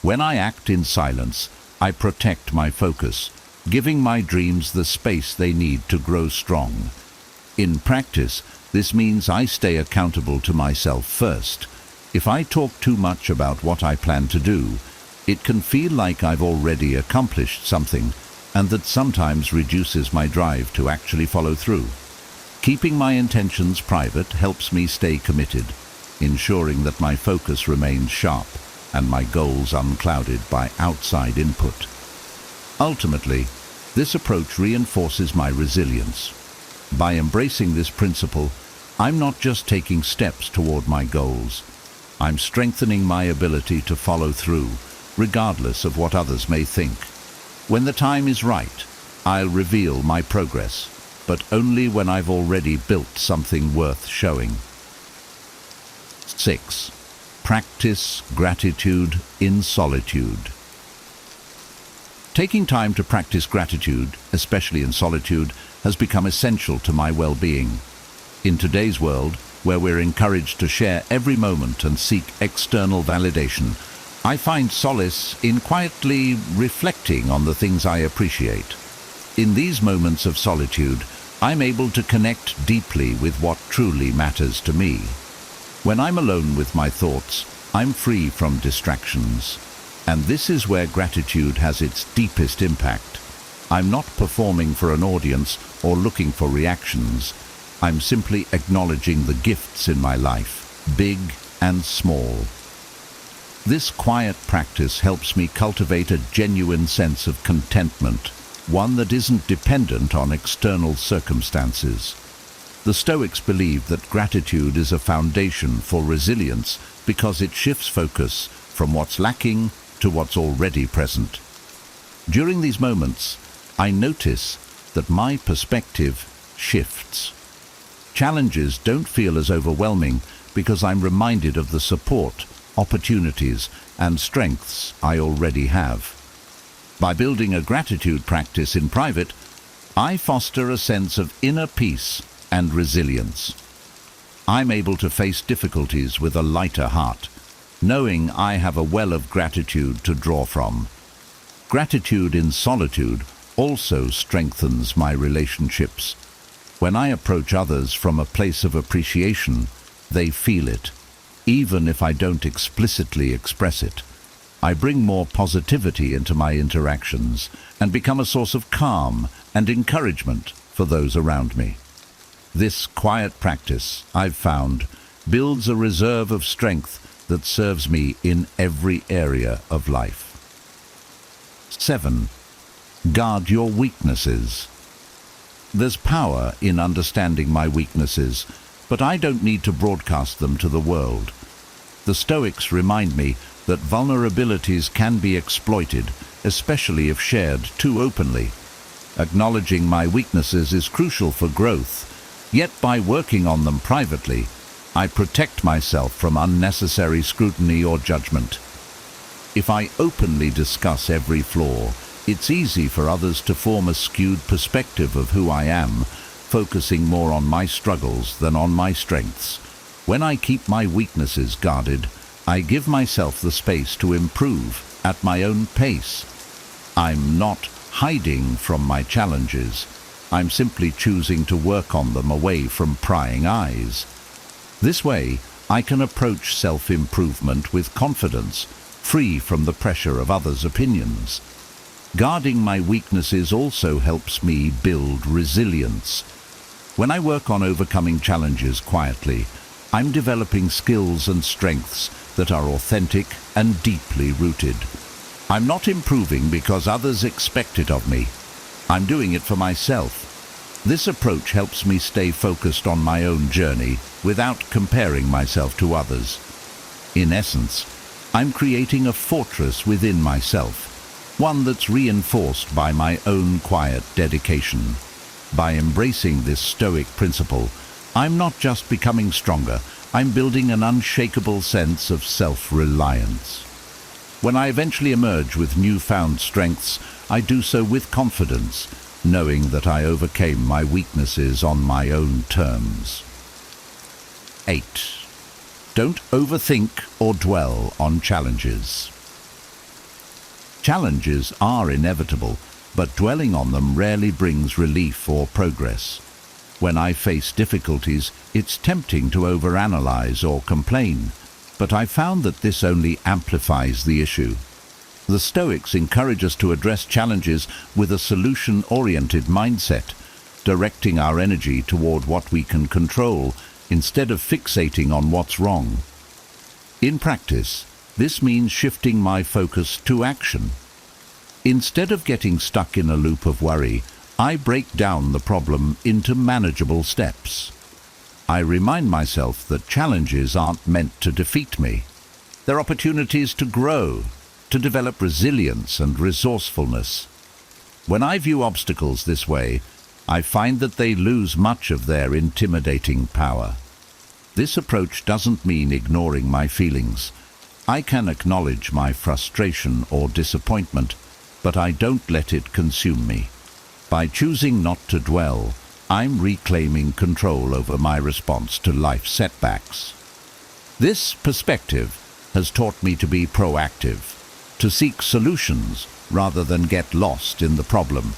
When I act in silence, I protect my focus, giving my dreams the space they need to grow strong. In practice, this means I stay accountable to myself first. If I talk too much about what I plan to do, it can feel like I've already accomplished something, and that sometimes reduces my drive to actually follow through. Keeping my intentions private helps me stay committed, ensuring that my focus remains sharp and my goals unclouded by outside input. Ultimately, this approach reinforces my resilience. By embracing this principle, I'm not just taking steps toward my goals. I'm strengthening my ability to follow through, regardless of what others may think. When the time is right, I'll reveal my progress, but only when I've already built something worth showing. 6. Practice gratitude in solitude. Taking time to practice gratitude, especially in solitude, has become essential to my well-being. In today's world, where we're encouraged to share every moment and seek external validation, I find solace in quietly reflecting on the things I appreciate. In these moments of solitude, I'm able to connect deeply with what truly matters to me. When I'm alone with my thoughts, I'm free from distractions. And this is where gratitude has its deepest impact. I'm not performing for an audience or looking for reactions. I'm simply acknowledging the gifts in my life, big and small. This quiet practice helps me cultivate a genuine sense of contentment, one that isn't dependent on external circumstances. The Stoics believe that gratitude is a foundation for resilience because it shifts focus from what's lacking to what's already present. During these moments, I notice that my perspective shifts. Challenges don't feel as overwhelming because I'm reminded of the support, opportunities, and strengths I already have. By building a gratitude practice in private, I foster a sense of inner peace and resilience. I'm able to face difficulties with a lighter heart, knowing I have a well of gratitude to draw from. Gratitude in solitude also strengthens my relationships. When I approach others from a place of appreciation, they feel it, even if I don't explicitly express it. I bring more positivity into my interactions and become a source of calm and encouragement for those around me. This quiet practice, I've found, builds a reserve of strength that serves me in every area of life. 7. Guard your weaknesses. There's power in understanding my weaknesses, but I don't need to broadcast them to the world. The Stoics remind me that vulnerabilities can be exploited, especially if shared too openly. Acknowledging my weaknesses is crucial for growth, yet by working on them privately, I protect myself from unnecessary scrutiny or judgment. If I openly discuss every flaw, it's easy for others to form a skewed perspective of who I am, focusing more on my struggles than on my strengths. When I keep my weaknesses guarded, I give myself the space to improve at my own pace. I'm not hiding from my challenges. I'm simply choosing to work on them away from prying eyes. This way, I can approach self-improvement with confidence, free from the pressure of others' opinions. Guarding my weaknesses also helps me build resilience. When I work on overcoming challenges quietly, I'm developing skills and strengths that are authentic and deeply rooted. I'm not improving because others expect it of me. I'm doing it for myself. This approach helps me stay focused on my own journey without comparing myself to others. In essence, I'm creating a fortress within myself, one that's reinforced by my own quiet dedication. By embracing this Stoic principle, I'm not just becoming stronger, I'm building an unshakable sense of self-reliance. When I eventually emerge with newfound strengths, I do so with confidence, knowing that I overcame my weaknesses on my own terms. 8. Don't overthink or dwell on challenges. Challenges are inevitable, but dwelling on them rarely brings relief or progress. When I face difficulties, it's tempting to overanalyze or complain, but I found that this only amplifies the issue. The Stoics encourage us to address challenges with a solution-oriented mindset, directing our energy toward what we can control instead of fixating on what's wrong. In practice, this means shifting my focus to action. Instead of getting stuck in a loop of worry, I break down the problem into manageable steps. I remind myself that challenges aren't meant to defeat me. They're opportunities to grow, to develop resilience and resourcefulness. When I view obstacles this way, I find that they lose much of their intimidating power. This approach doesn't mean ignoring my feelings. I can acknowledge my frustration or disappointment, but I don't let it consume me. By choosing not to dwell, I'm reclaiming control over my response to life setbacks. This perspective has taught me to be proactive, to seek solutions rather than get lost in the problem.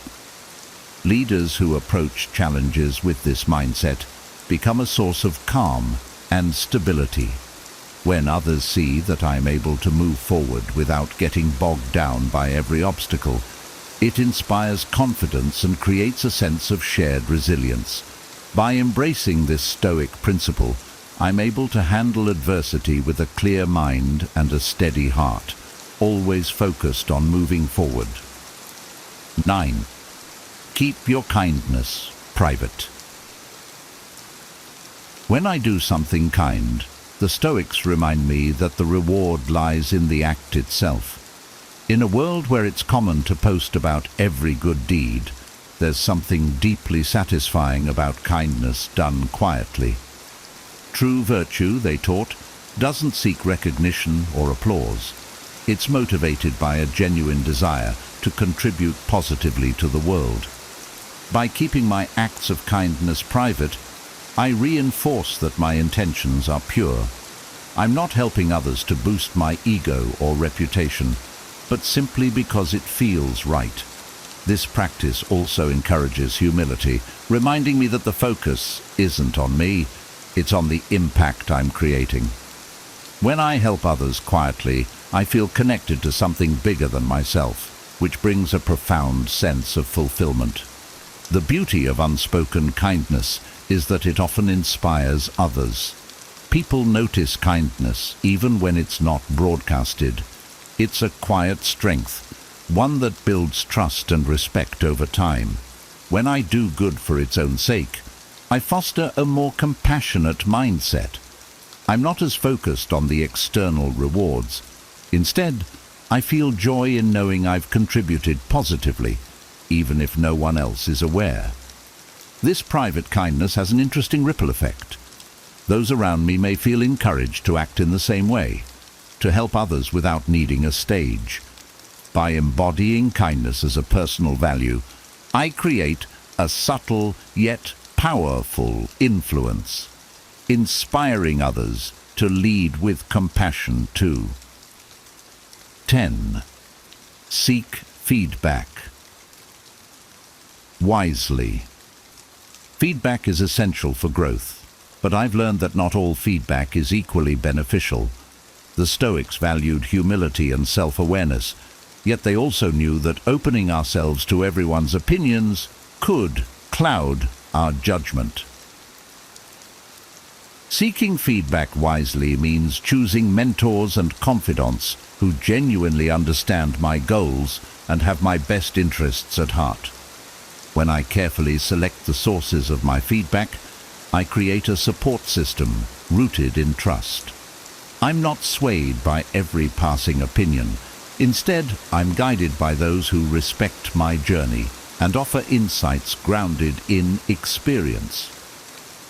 Leaders who approach challenges with this mindset become a source of calm and stability. When others see that I'm able to move forward without getting bogged down by every obstacle, it inspires confidence and creates a sense of shared resilience. By embracing this Stoic principle, I'm able to handle adversity with a clear mind and a steady heart, always focused on moving forward. 9. Keep your kindness private. When I do something kind, the Stoics remind me that the reward lies in the act itself. In a world where it's common to post about every good deed, there's something deeply satisfying about kindness done quietly. True virtue, they taught, doesn't seek recognition or applause. It's motivated by a genuine desire to contribute positively to the world. By keeping my acts of kindness private, I reinforce that my intentions are pure. I'm not helping others to boost my ego or reputation, but simply because it feels right. This practice also encourages humility, reminding me that the focus isn't on me, it's on the impact I'm creating. When I help others quietly, I feel connected to something bigger than myself, which brings a profound sense of fulfillment. The beauty of unspoken kindness is that it often inspires others. People notice kindness even when it's not broadcasted. It's a quiet strength, one that builds trust and respect over time. When I do good for its own sake, I foster a more compassionate mindset. I'm not as focused on the external rewards. Instead, I feel joy in knowing I've contributed positively, even if no one else is aware. This private kindness has an interesting ripple effect. Those around me may feel encouraged to act in the same way, to help others without needing a stage. By embodying kindness as a personal value, I create a subtle yet powerful influence, inspiring others to lead with compassion too. 10. Seek feedback wisely. Feedback is essential for growth, but I've learned that not all feedback is equally beneficial. The Stoics valued humility and self-awareness, yet they also knew that opening ourselves to everyone's opinions could cloud our judgment. Seeking feedback wisely means choosing mentors and confidants who genuinely understand my goals and have my best interests at heart. When I carefully select the sources of my feedback, I create a support system rooted in trust. I'm not swayed by every passing opinion. Instead, I'm guided by those who respect my journey and offer insights grounded in experience.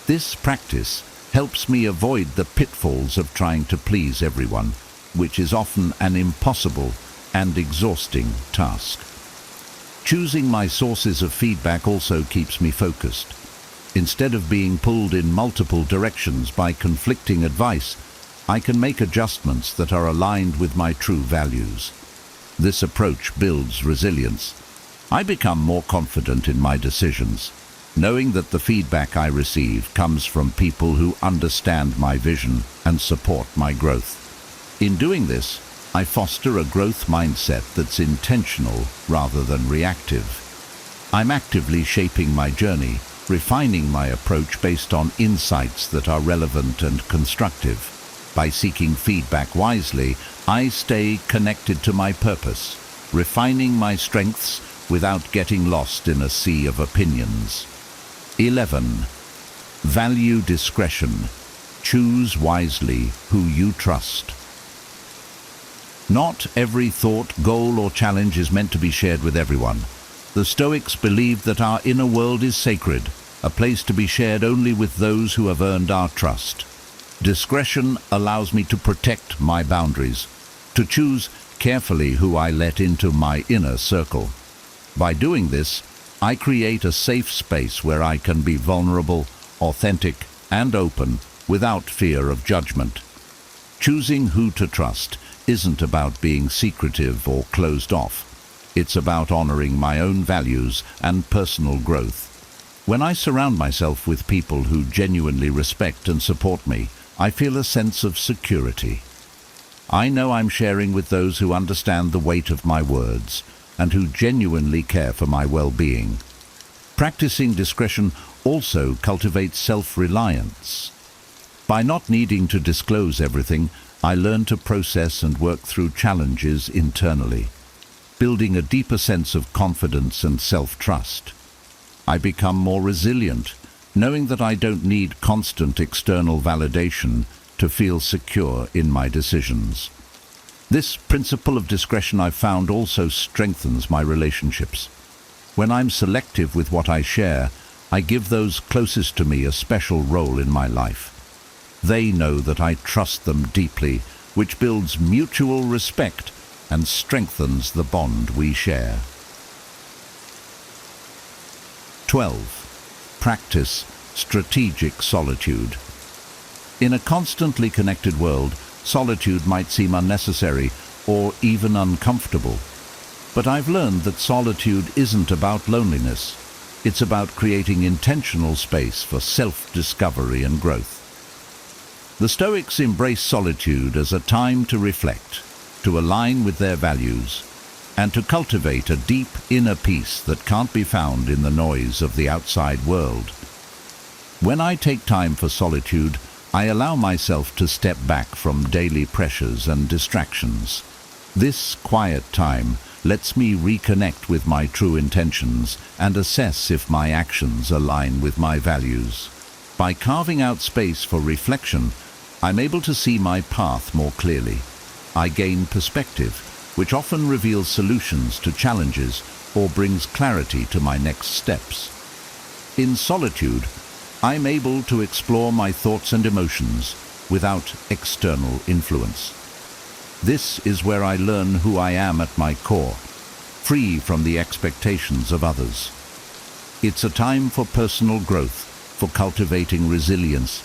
This practice helps me avoid the pitfalls of trying to please everyone, which is often an impossible and exhausting task. Choosing my sources of feedback also keeps me focused. Instead of being pulled in multiple directions by conflicting advice, I can make adjustments that are aligned with my true values. This approach builds resilience. I become more confident in my decisions, knowing that the feedback I receive comes from people who understand my vision and support my growth. In doing this, I foster a growth mindset that's intentional rather than reactive. I'm actively shaping my journey, refining my approach based on insights that are relevant and constructive. By seeking feedback wisely, I stay connected to my purpose, refining my strengths without getting lost in a sea of opinions. 11. Value discretion. Choose wisely who you trust. Not every thought, goal, or challenge is meant to be shared with everyone. The Stoics believed that our inner world is sacred, a place to be shared only with those who have earned our trust. Discretion allows me to protect my boundaries, to choose carefully who I let into my inner circle. By doing this, I create a safe space where I can be vulnerable, authentic, and open without fear of judgment. Choosing who to trust isn't about being secretive or closed off. It's about honoring my own values and personal growth. When I surround myself with people who genuinely respect and support me, I feel a sense of security. I know I'm sharing with those who understand the weight of my words and who genuinely care for my well-being. Practicing discretion also cultivates self-reliance. By not needing to disclose everything, I learn to process and work through challenges internally, building a deeper sense of confidence and self-trust. I become more resilient, knowing that I don't need constant external validation to feel secure in my decisions. This principle of discretion I've found also strengthens my relationships. When I'm selective with what I share, I give those closest to me a special role in my life. They know that I trust them deeply, which builds mutual respect and strengthens the bond we share. 12. Practice strategic solitude. In a constantly connected world, solitude might seem unnecessary or even uncomfortable. But I've learned that solitude isn't about loneliness. It's about creating intentional space for self-discovery and growth. The Stoics embrace solitude as a time to reflect, to align with their values, and to cultivate a deep inner peace that can't be found in the noise of the outside world. When I take time for solitude, I allow myself to step back from daily pressures and distractions. This quiet time lets me reconnect with my true intentions and assess if my actions align with my values. By carving out space for reflection, I'm able to see my path more clearly. I gain perspective, which often reveals solutions to challenges or brings clarity to my next steps. In solitude, I'm able to explore my thoughts and emotions without external influence. This is where I learn who I am at my core, free from the expectations of others. It's a time for personal growth, for cultivating resilience,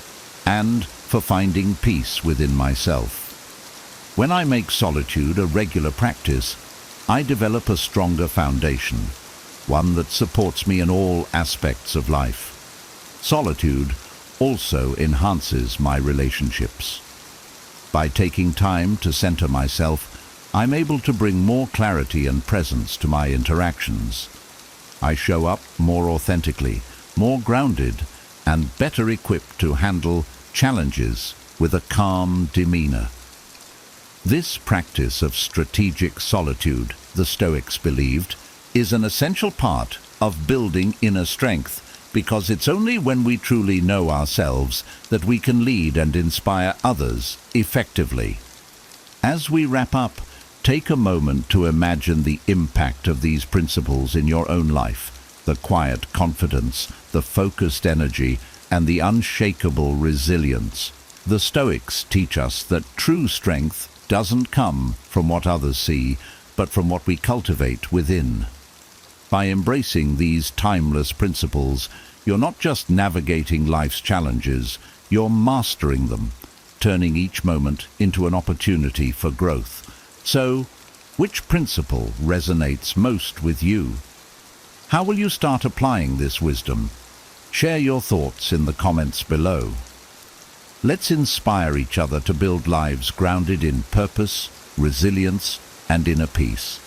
and for finding peace within myself. When I make solitude a regular practice, I develop a stronger foundation, one that supports me in all aspects of life. Solitude also enhances my relationships. By taking time to center myself, I'm able to bring more clarity and presence to my interactions. I show up more authentically, more grounded, and better equipped to handle challenges with a calm demeanor. This practice of strategic solitude, the Stoics believed, is an essential part of building inner strength, because it's only when we truly know ourselves that we can lead and inspire others effectively. As we wrap up, take a moment to imagine the impact of these principles in your own life, the quiet confidence, the focused energy, and the unshakable resilience. The Stoics teach us that true strength doesn't come from what others see, but from what we cultivate within. By embracing these timeless principles, you're not just navigating life's challenges, you're mastering them, turning each moment into an opportunity for growth. So, which principle resonates most with you? How will you start applying this wisdom? Share your thoughts in the comments below. Let's inspire each other to build lives grounded in purpose, resilience, and inner peace.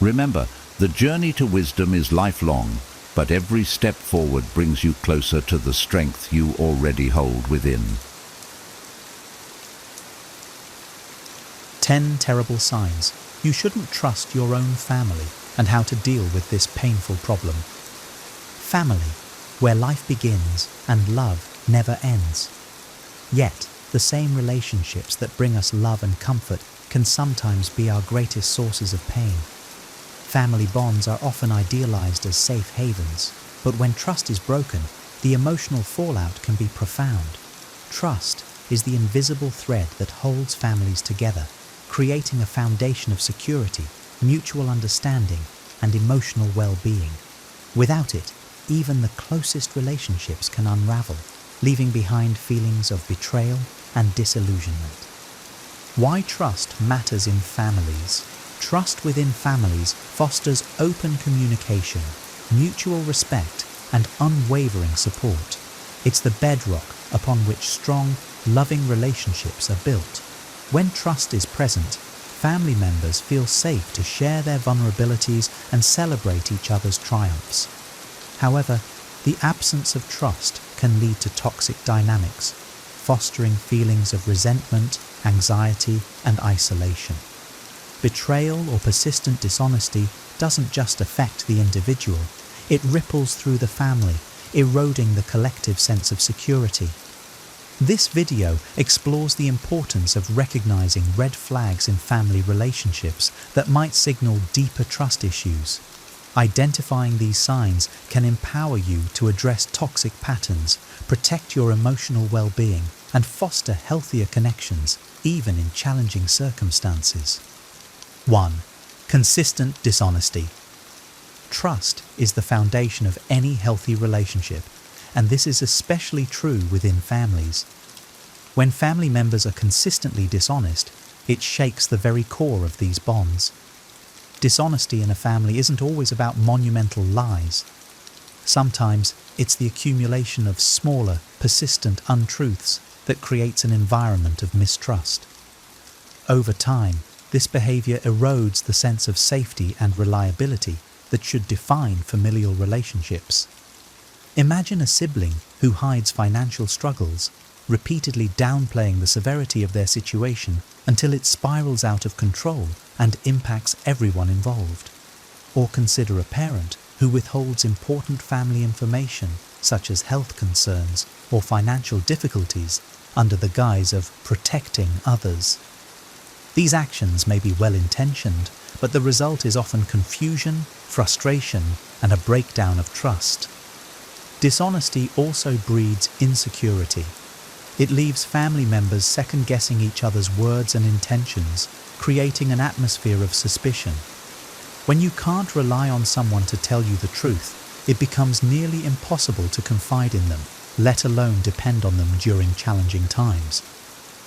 Remember, the journey to wisdom is lifelong, but every step forward brings you closer to the strength you already hold within. 10 terrible signs you shouldn't trust your own family and how to deal with this painful problem. Family, where life begins and love never ends. Yet, the same relationships that bring us love and comfort can sometimes be our greatest sources of pain. Family bonds are often idealized as safe havens, but when trust is broken, the emotional fallout can be profound. Trust is the invisible thread that holds families together, creating a foundation of security, mutual understanding, and emotional well-being. Without it, even the closest relationships can unravel, leaving behind feelings of betrayal and disillusionment. Why trust matters in families. Trust within families fosters open communication, mutual respect, and unwavering support. It's the bedrock upon which strong, loving relationships are built. When trust is present, family members feel safe to share their vulnerabilities and celebrate each other's triumphs. However, the absence of trust can lead to toxic dynamics, fostering feelings of resentment, anxiety, and isolation. Betrayal or persistent dishonesty doesn't just affect the individual, it ripples through the family, eroding the collective sense of security. This video explores the importance of recognizing red flags in family relationships that might signal deeper trust issues. Identifying these signs can empower you to address toxic patterns, protect your emotional well-being, and foster healthier connections, even in challenging circumstances. 1. Consistent dishonesty. Trust is the foundation of any healthy relationship, and this is especially true within families. When family members are consistently dishonest, it shakes the very core of these bonds. Dishonesty in a family isn't always about monumental lies. Sometimes it's the accumulation of smaller, persistent untruths that creates an environment of mistrust. Over time, this behavior erodes the sense of safety and reliability that should define familial relationships. Imagine a sibling who hides financial struggles, repeatedly downplaying the severity of their situation until it spirals out of control and impacts everyone involved. Or consider a parent who withholds important family information, such as health concerns or financial difficulties, under the guise of protecting others. These actions may be well-intentioned, but the result is often confusion, frustration, and a breakdown of trust. Dishonesty also breeds insecurity. It leaves family members second-guessing each other's words and intentions, creating an atmosphere of suspicion. When you can't rely on someone to tell you the truth, it becomes nearly impossible to confide in them, let alone depend on them during challenging times.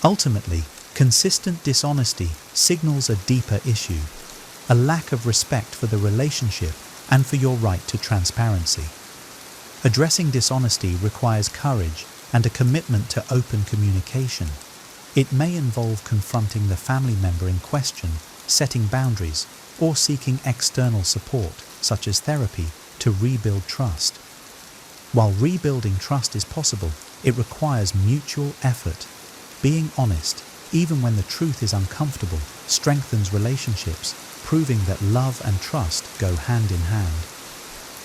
Ultimately, consistent dishonesty signals a deeper issue, a lack of respect for the relationship and for your right to transparency. Addressing dishonesty requires courage and a commitment to open communication. It may involve confronting the family member in question, setting boundaries, or seeking external support, such as therapy, to rebuild trust. While rebuilding trust is possible, it requires mutual effort. Being honest, even when the truth is uncomfortable, strengthens relationships, proving that love and trust go hand in hand.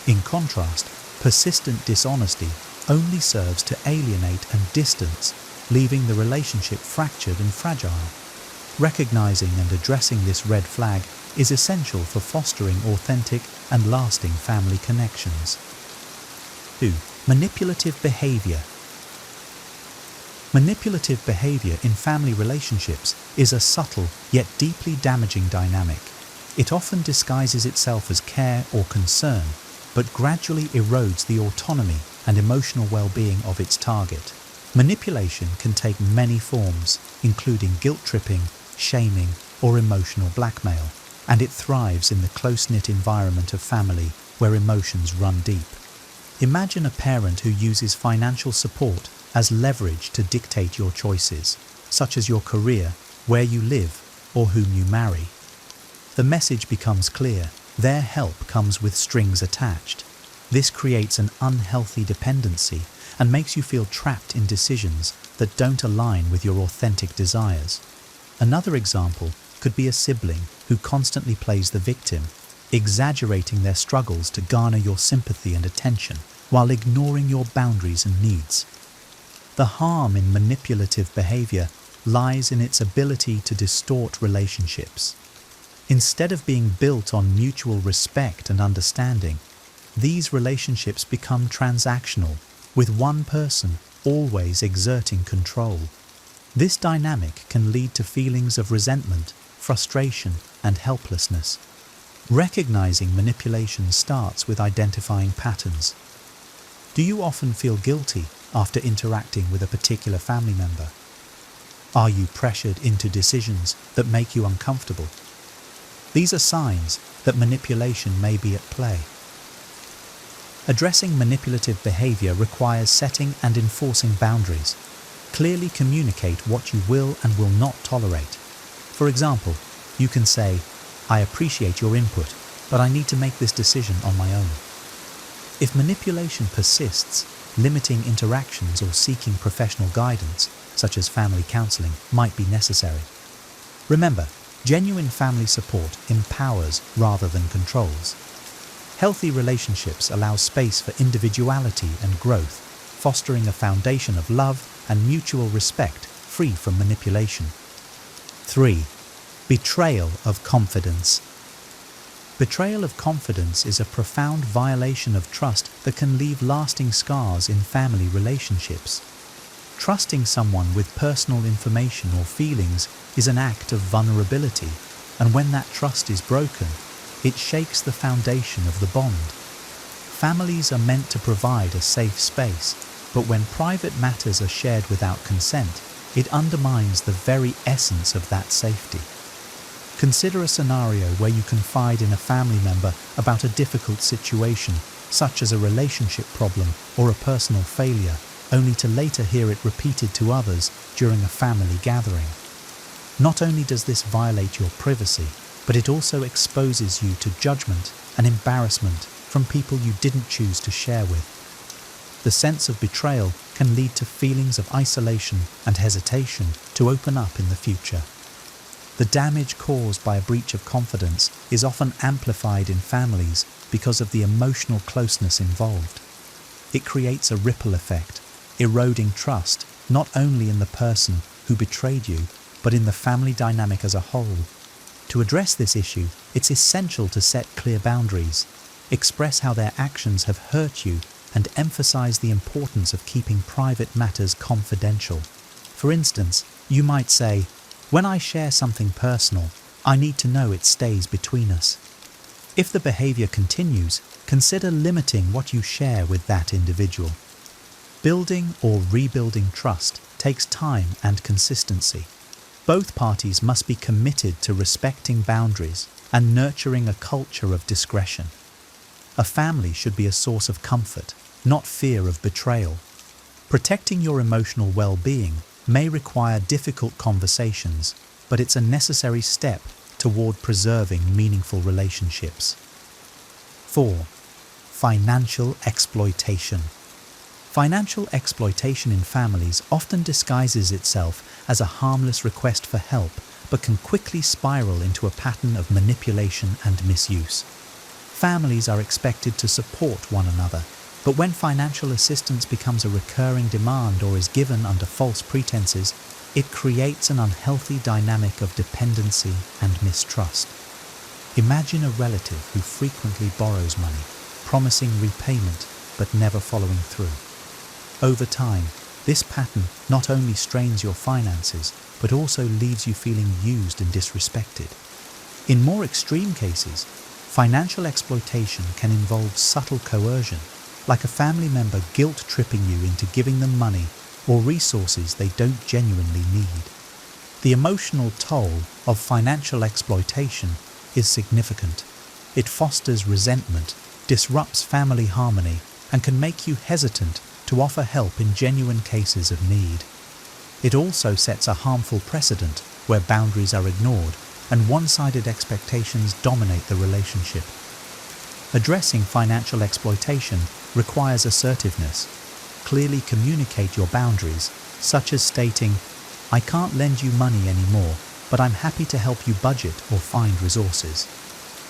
In contrast, persistent dishonesty only serves to alienate and distance, leaving the relationship fractured and fragile. Recognizing and addressing this red flag is essential for fostering authentic and lasting family connections. 2. Manipulative behavior. Manipulative behavior in family relationships is a subtle yet deeply damaging dynamic. It often disguises itself as care or concern, but gradually erodes the autonomy and emotional well-being of its target. Manipulation can take many forms, including guilt-tripping, shaming, or emotional blackmail, and it thrives in the close-knit environment of family where emotions run deep. Imagine a parent who uses financial support as leverage to dictate your choices, such as your career, where you live, or whom you marry. The message becomes clear: their help comes with strings attached. This creates an unhealthy dependency and makes you feel trapped in decisions that don't align with your authentic desires. Another example could be a sibling who constantly plays the victim, exaggerating their struggles to garner your sympathy and attention while ignoring your boundaries and needs. The harm in manipulative behavior lies in its ability to distort relationships. Instead of being built on mutual respect and understanding, these relationships become transactional, with one person always exerting control. This dynamic can lead to feelings of resentment, frustration, and helplessness. Recognizing manipulation starts with identifying patterns. Do you often feel guilty after interacting with a particular family member? Are you pressured into decisions that make you uncomfortable? These are signs that manipulation may be at play. Addressing manipulative behavior requires setting and enforcing boundaries. Clearly communicate what you will and will not tolerate. For example, you can say, "I appreciate your input, but I need to make this decision on my own." If manipulation persists, limiting interactions or seeking professional guidance, such as family counseling, might be necessary. Remember, genuine family support empowers rather than controls. Healthy relationships allow space for individuality and growth, fostering a foundation of love and mutual respect free from manipulation. 3. Betrayal of confidence. Betrayal of confidence is a profound violation of trust that can leave lasting scars in family relationships. Trusting someone with personal information or feelings is an act of vulnerability, and when that trust is broken, it shakes the foundation of the bond. Families are meant to provide a safe space, but when private matters are shared without consent, it undermines the very essence of that safety. Consider a scenario where you confide in a family member about a difficult situation, such as a relationship problem or a personal failure, only to later hear it repeated to others during a family gathering. Not only does this violate your privacy, but it also exposes you to judgment and embarrassment from people you didn't choose to share with. The sense of betrayal can lead to feelings of isolation and hesitation to open up in the future. The damage caused by a breach of confidence is often amplified in families because of the emotional closeness involved. It creates a ripple effect, eroding trust not only in the person who betrayed you, but in the family dynamic as a whole. To address this issue, it's essential to set clear boundaries, express how their actions have hurt you, and emphasize the importance of keeping private matters confidential. For instance, you might say, "When I share something personal, I need to know it stays between us." If the behavior continues, consider limiting what you share with that individual. Building or rebuilding trust takes time and consistency. Both parties must be committed to respecting boundaries and nurturing a culture of discretion. A family should be a source of comfort, not fear of betrayal. Protecting your emotional well-being may require difficult conversations, but it's a necessary step toward preserving meaningful relationships. 4. Financial exploitation. Financial exploitation in families often disguises itself as a harmless request for help, but can quickly spiral into a pattern of manipulation and misuse. Families are expected to support one another, but when financial assistance becomes a recurring demand or is given under false pretenses, it creates an unhealthy dynamic of dependency and mistrust. Imagine a relative who frequently borrows money, promising repayment but never following through. Over time, this pattern not only strains your finances, but also leaves you feeling used and disrespected. In more extreme cases, financial exploitation can involve subtle coercion, like a family member guilt-tripping you into giving them money or resources they don't genuinely need. The emotional toll of financial exploitation is significant. It fosters resentment, disrupts family harmony, and can make you hesitant to offer help in genuine cases of need. It also sets a harmful precedent where boundaries are ignored and one-sided expectations dominate the relationship. Addressing financial exploitation requires assertiveness. Clearly communicate your boundaries, such as stating, "I can't lend you money anymore, but I'm happy to help you budget or find resources."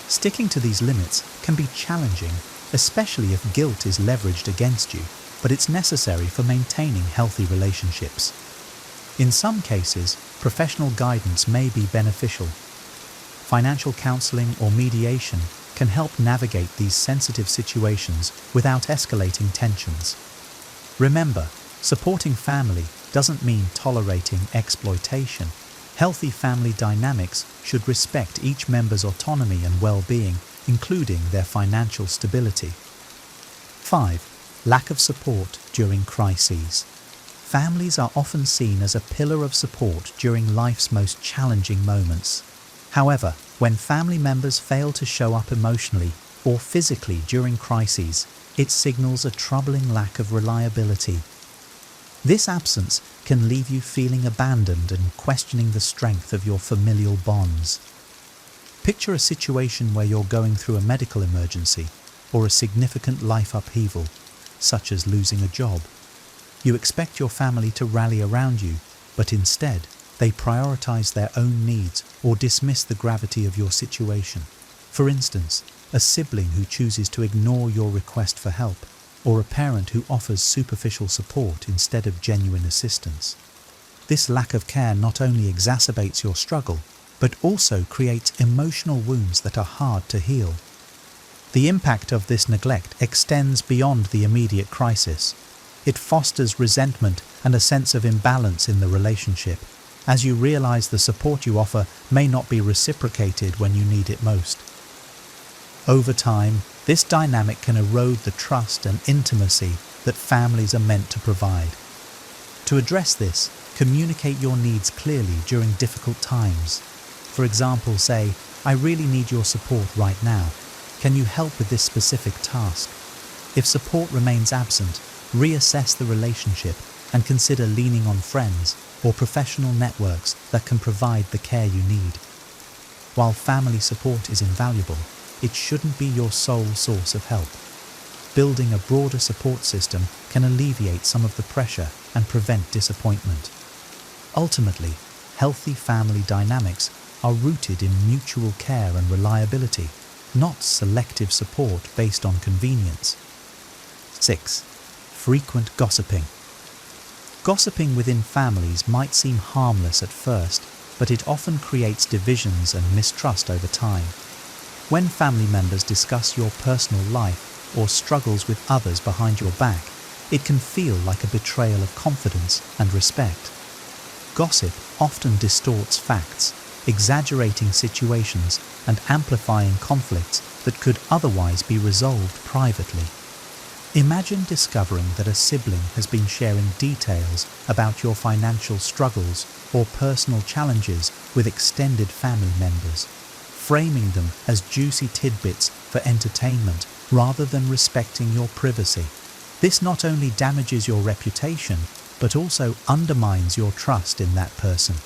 Sticking to these limits can be challenging, especially if guilt is leveraged against you, but it's necessary for maintaining healthy relationships. In some cases, professional guidance may be beneficial. Financial counseling or mediation can help navigate these sensitive situations without escalating tensions. Remember, supporting family doesn't mean tolerating exploitation. Healthy family dynamics should respect each member's autonomy and well-being, including their financial stability. 5. Lack of support during crises. Families are often seen as a pillar of support during life's most challenging moments. However, when family members fail to show up emotionally or physically during crises, it signals a troubling lack of reliability. This absence can leave you feeling abandoned and questioning the strength of your familial bonds. Picture a situation where you're going through a medical emergency or a significant life upheaval, such as losing a job. You expect your family to rally around you, but instead, they prioritize their own needs or dismiss the gravity of your situation. For instance, a sibling who chooses to ignore your request for help, or a parent who offers superficial support instead of genuine assistance. This lack of care not only exacerbates your struggle, but also creates emotional wounds that are hard to heal. The impact of this neglect extends beyond the immediate crisis. It fosters resentment and a sense of imbalance in the relationship, as you realize the support you offer may not be reciprocated when you need it most. Over time, this dynamic can erode the trust and intimacy that families are meant to provide. To address this, communicate your needs clearly during difficult times. For example, say, "I really need your support right now. Can you help with this specific task?" If support remains absent, reassess the relationship and consider leaning on friends or professional networks that can provide the care you need. While family support is invaluable, it shouldn't be your sole source of help. Building a broader support system can alleviate some of the pressure and prevent disappointment. Ultimately, healthy family dynamics are rooted in mutual care and reliability, not selective support based on convenience. 6. Frequent gossiping. Gossiping within families might seem harmless at first, but it often creates divisions and mistrust over time. When family members discuss your personal life or struggles with others behind your back, it can feel like a betrayal of confidence and respect. Gossip often distorts facts, exaggerating situations and amplifying conflicts that could otherwise be resolved privately. Imagine discovering that a sibling has been sharing details about your financial struggles or personal challenges with extended family members, framing them as juicy tidbits for entertainment rather than respecting your privacy. This not only damages your reputation, but also undermines your trust in that person.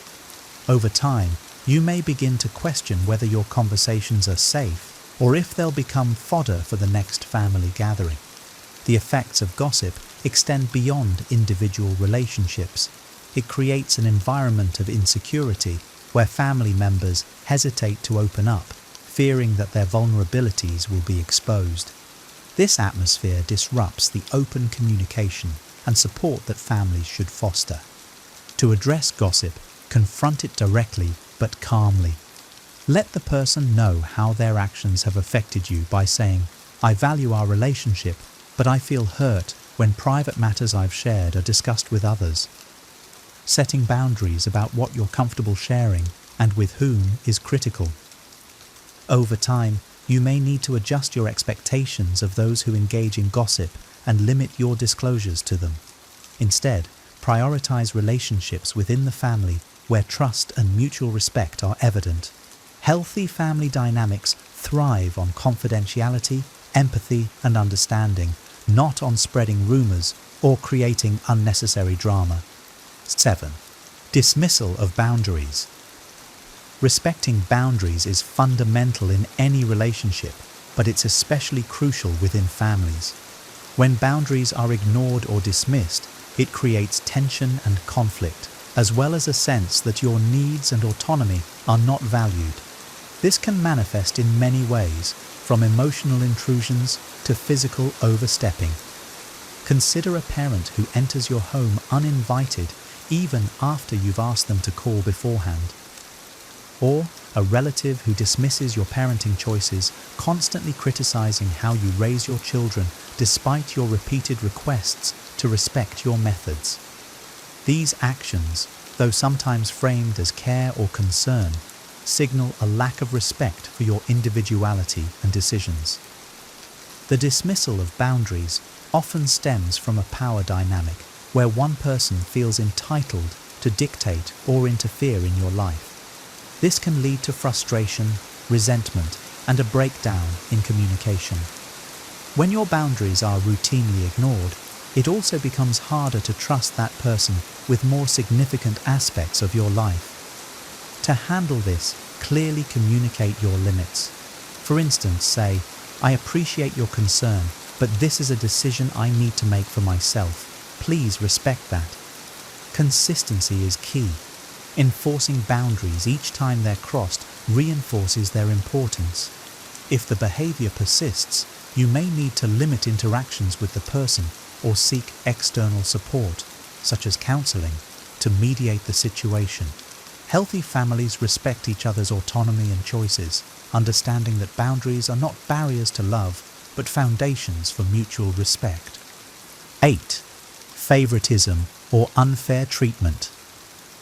Over time, you may begin to question whether your conversations are safe or if they'll become fodder for the next family gathering. The effects of gossip extend beyond individual relationships. It creates an environment of insecurity where family members hesitate to open up, fearing that their vulnerabilities will be exposed. This atmosphere disrupts the open communication and support that families should foster. To address gossip, confront it directly but calmly. Let the person know how their actions have affected you by saying, "I value our relationship, but I feel hurt when private matters I've shared are discussed with others." Setting boundaries about what you're comfortable sharing and with whom is critical. Over time, you may need to adjust your expectations of those who engage in gossip and limit your disclosures to them. Instead, prioritize relationships within the family where trust and mutual respect are evident. Healthy family dynamics thrive on confidentiality, empathy, and understanding, not on spreading rumors or creating unnecessary drama. 7. Dismissal of boundaries. Respecting boundaries is fundamental in any relationship, but it's especially crucial within families. When boundaries are ignored or dismissed, it creates tension and conflict, as well as a sense that your needs and autonomy are not valued. This can manifest in many ways, from emotional intrusions to physical overstepping. Consider a parent who enters your home uninvited even after you've asked them to call beforehand. Or a relative who dismisses your parenting choices, constantly criticizing how you raise your children despite your repeated requests to respect your methods. These actions, though sometimes framed as care or concern, signal a lack of respect for your individuality and decisions. The dismissal of boundaries often stems from a power dynamic where one person feels entitled to dictate or interfere in your life. This can lead to frustration, resentment, and a breakdown in communication. When your boundaries are routinely ignored, it also becomes harder to trust that person with more significant aspects of your life. To handle this, clearly communicate your limits. For instance, say, "I appreciate your concern, but this is a decision I need to make for myself. Please respect that." Consistency is key. Enforcing boundaries each time they're crossed reinforces their importance. If the behavior persists, you may need to limit interactions with the person or seek external support, such as counseling, to mediate the situation. Healthy families respect each other's autonomy and choices, understanding that boundaries are not barriers to love, but foundations for mutual respect. 8. Favoritism or unfair treatment.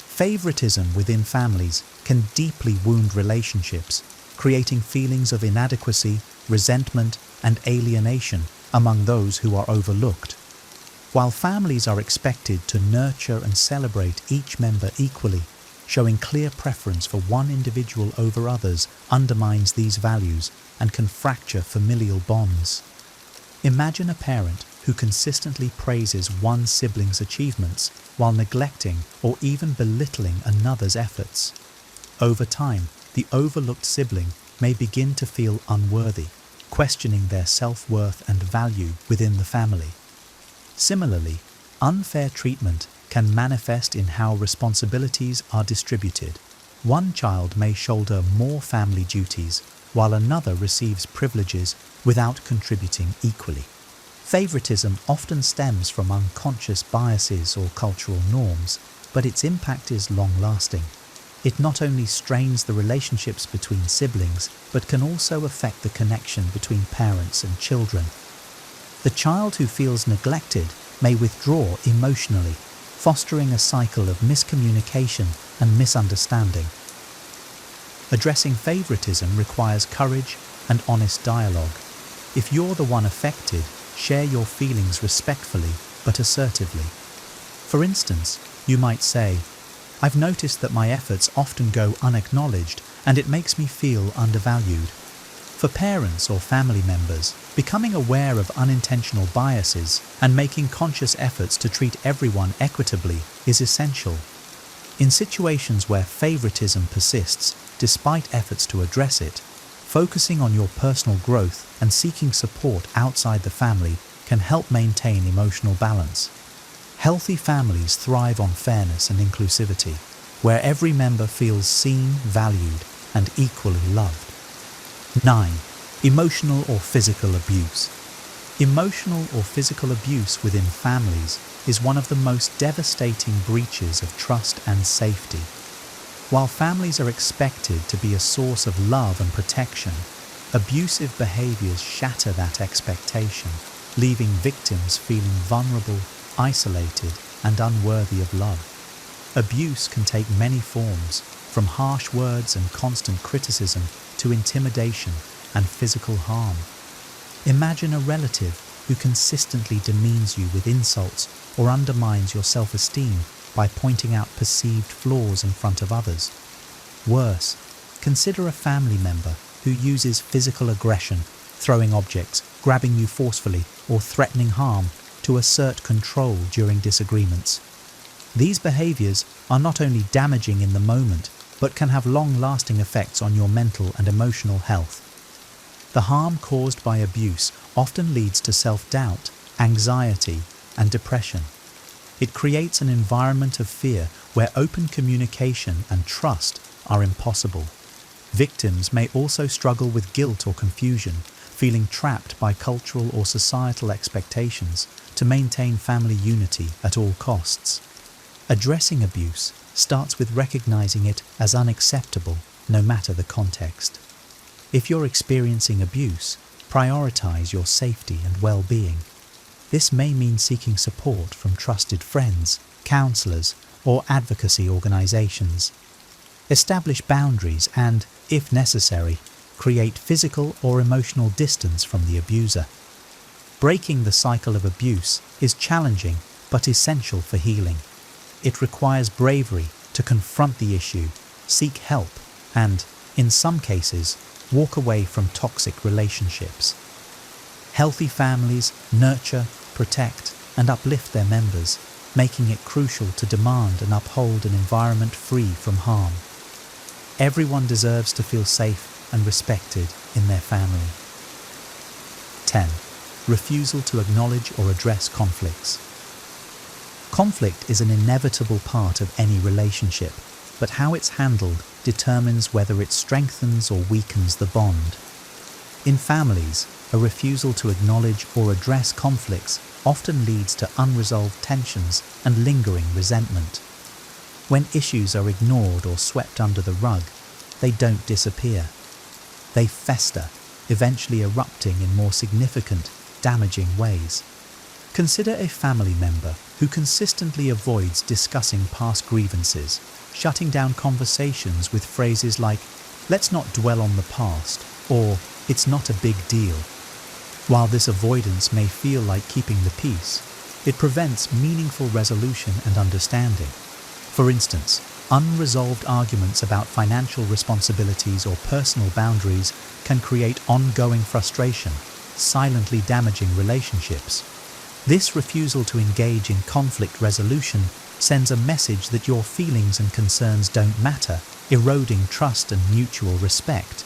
Favoritism within families can deeply wound relationships, creating feelings of inadequacy, resentment, and alienation among those who are overlooked. While families are expected to nurture and celebrate each member equally, showing clear preference for one individual over others undermines these values and can fracture familial bonds. Imagine a parent who consistently praises one sibling's achievements while neglecting or even belittling another's efforts. Over time, the overlooked sibling may begin to feel unworthy, questioning their self-worth and value within the family. Similarly, unfair treatment can manifest in how responsibilities are distributed. One child may shoulder more family duties, while another receives privileges without contributing equally. Favoritism often stems from unconscious biases or cultural norms, but its impact is long-lasting. It not only strains the relationships between siblings, but can also affect the connection between parents and children. The child who feels neglected may withdraw emotionally, fostering a cycle of miscommunication and misunderstanding. Addressing favoritism requires courage and honest dialogue. If you're the one affected, share your feelings respectfully but assertively. For instance, you might say, "I've noticed that my efforts often go unacknowledged and it makes me feel undervalued." For parents or family members, becoming aware of unintentional biases and making conscious efforts to treat everyone equitably is essential. In situations where favoritism persists, despite efforts to address it, focusing on your personal growth and seeking support outside the family can help maintain emotional balance. Healthy families thrive on fairness and inclusivity, where every member feels seen, valued, and equally loved. 9. Emotional or physical abuse. Emotional or physical abuse within families is one of the most devastating breaches of trust and safety. While families are expected to be a source of love and protection, abusive behaviors shatter that expectation, leaving victims feeling vulnerable, isolated, and unworthy of love. Abuse can take many forms, from harsh words and constant criticism to intimidation and physical harm. Imagine a relative who consistently demeans you with insults or undermines your self-esteem by pointing out perceived flaws in front of others. Worse, consider a family member who uses physical aggression, throwing objects, grabbing you forcefully, or threatening harm to assert control during disagreements. These behaviors are not only damaging in the moment, but can have long-lasting effects on your mental and emotional health. The harm caused by abuse often leads to self-doubt, anxiety, and depression. It creates an environment of fear where open communication and trust are impossible. Victims may also struggle with guilt or confusion, feeling trapped by cultural or societal expectations to maintain family unity at all costs. Addressing abuse starts with recognizing it as unacceptable, no matter the context. If you're experiencing abuse, prioritize your safety and well-being. This may mean seeking support from trusted friends, counselors, or advocacy organizations. Establish boundaries and, if necessary, create physical or emotional distance from the abuser. Breaking the cycle of abuse is challenging but essential for healing. It requires bravery to confront the issue, seek help, and, in some cases, walk away from toxic relationships. Healthy families nurture, protect, and uplift their members, making it crucial to demand and uphold an environment free from harm. Everyone deserves to feel safe and respected in their family. 10. Refusal to acknowledge or address conflicts. Conflict is an inevitable part of any relationship, but how it's handled determines whether it strengthens or weakens the bond. In families, a refusal to acknowledge or address conflicts often leads to unresolved tensions and lingering resentment. When issues are ignored or swept under the rug, they don't disappear. They fester, eventually erupting in more significant, damaging ways. Consider a family member who consistently avoids discussing past grievances, shutting down conversations with phrases like, "Let's not dwell on the past," or "It's not a big deal." While this avoidance may feel like keeping the peace, it prevents meaningful resolution and understanding. For instance, unresolved arguments about financial responsibilities or personal boundaries can create ongoing frustration, silently damaging relationships. This refusal to engage in conflict resolution sends a message that your feelings and concerns don't matter, eroding trust and mutual respect.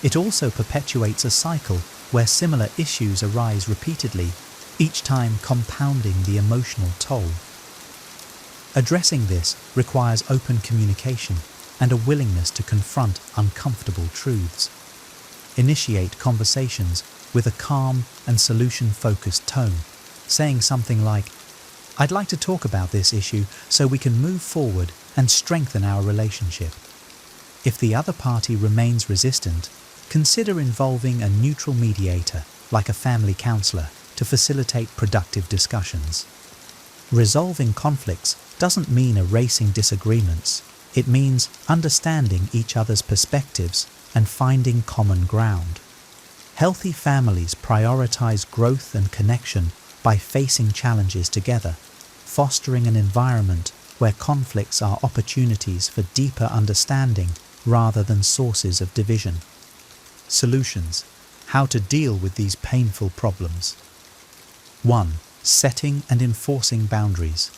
It also perpetuates a cycle where similar issues arise repeatedly, each time compounding the emotional toll. Addressing this requires open communication and a willingness to confront uncomfortable truths. Initiate conversations with a calm and solution-focused tone, saying something like, "I'd like to talk about this issue so we can move forward and strengthen our relationship." If the other party remains resistant, consider involving a neutral mediator, like a family counselor, to facilitate productive discussions. Resolving conflicts doesn't mean erasing disagreements. It means understanding each other's perspectives and finding common ground. Healthy families prioritize growth and connection by facing challenges together, fostering an environment where conflicts are opportunities for deeper understanding rather than sources of division. Solutions: how to deal with these painful problems. 1. Setting and enforcing boundaries.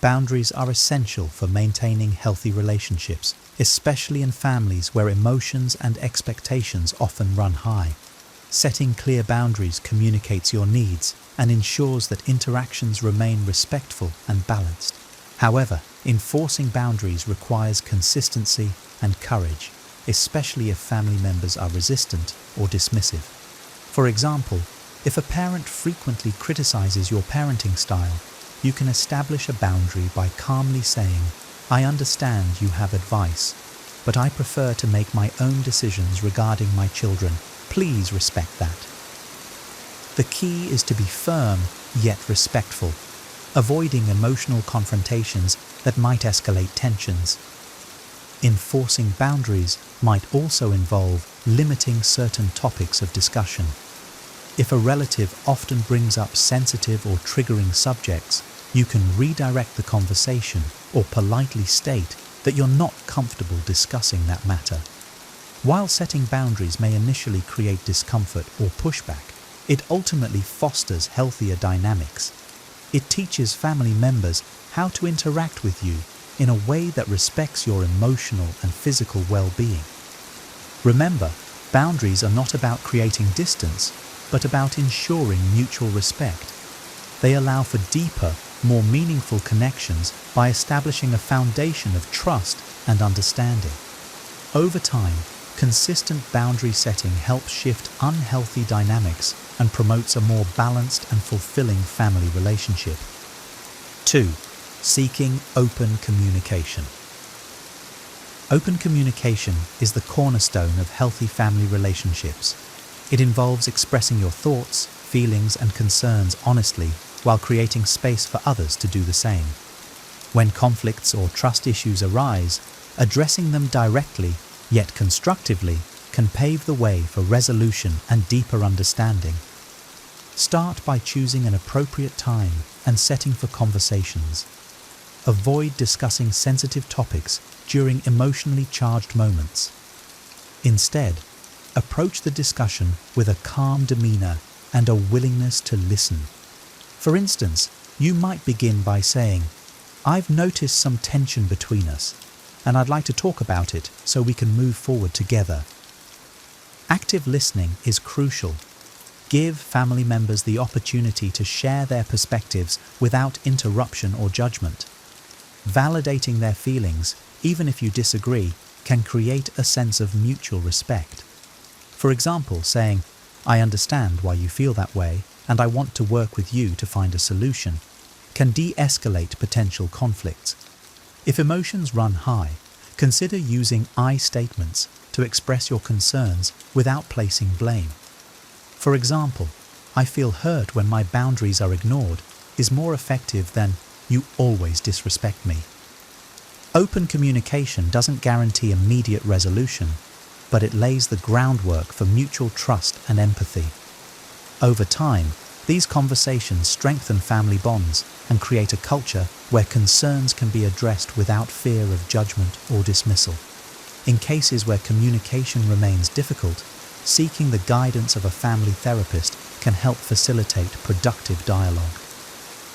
Boundaries are essential for maintaining healthy relationships, especially in families where emotions and expectations often run high. Setting clear boundaries communicates your needs and ensures that interactions remain respectful and balanced. However, enforcing boundaries requires consistency and courage, especially if family members are resistant or dismissive. For example, if a parent frequently criticizes your parenting style, you can establish a boundary by calmly saying, "I understand you have advice, but I prefer to make my own decisions regarding my children. Please respect that." The key is to be firm yet respectful, avoiding emotional confrontations that might escalate tensions. Enforcing boundaries might also involve limiting certain topics of discussion. If a relative often brings up sensitive or triggering subjects, you can redirect the conversation or politely state that you're not comfortable discussing that matter. While setting boundaries may initially create discomfort or pushback, it ultimately fosters healthier dynamics. It teaches family members how to interact with you in a way that respects your emotional and physical well-being. Remember, boundaries are not about creating distance, but about ensuring mutual respect. They allow for deeper, more meaningful connections by establishing a foundation of trust and understanding. Over time, consistent boundary setting helps shift unhealthy dynamics and promotes a more balanced and fulfilling family relationship. 2. Seeking open communication. Open communication is the cornerstone of healthy family relationships. It involves expressing your thoughts, feelings, and concerns honestly while creating space for others to do the same. When conflicts or trust issues arise, addressing them directly, yet constructively, can pave the way for resolution and deeper understanding. Start by choosing an appropriate time and setting for conversations. Avoid discussing sensitive topics during emotionally charged moments. Instead, approach the discussion with a calm demeanor and a willingness to listen. For instance, you might begin by saying, "I've noticed some tension between us, and I'd like to talk about it so we can move forward together." Active listening is crucial. Give family members the opportunity to share their perspectives without interruption or judgment. Validating their feelings, even if you disagree, can create a sense of mutual respect. For example, saying, "I understand why you feel that way, and I want to work with you to find a solution," can de-escalate potential conflicts. If emotions run high, consider using I statements to express your concerns without placing blame. For example, "I feel hurt when my boundaries are ignored," is more effective than "you always disrespect me." Open communication doesn't guarantee immediate resolution, but it lays the groundwork for mutual trust and empathy. Over time, these conversations strengthen family bonds and create a culture where concerns can be addressed without fear of judgment or dismissal. In cases where communication remains difficult, seeking the guidance of a family therapist can help facilitate productive dialogue.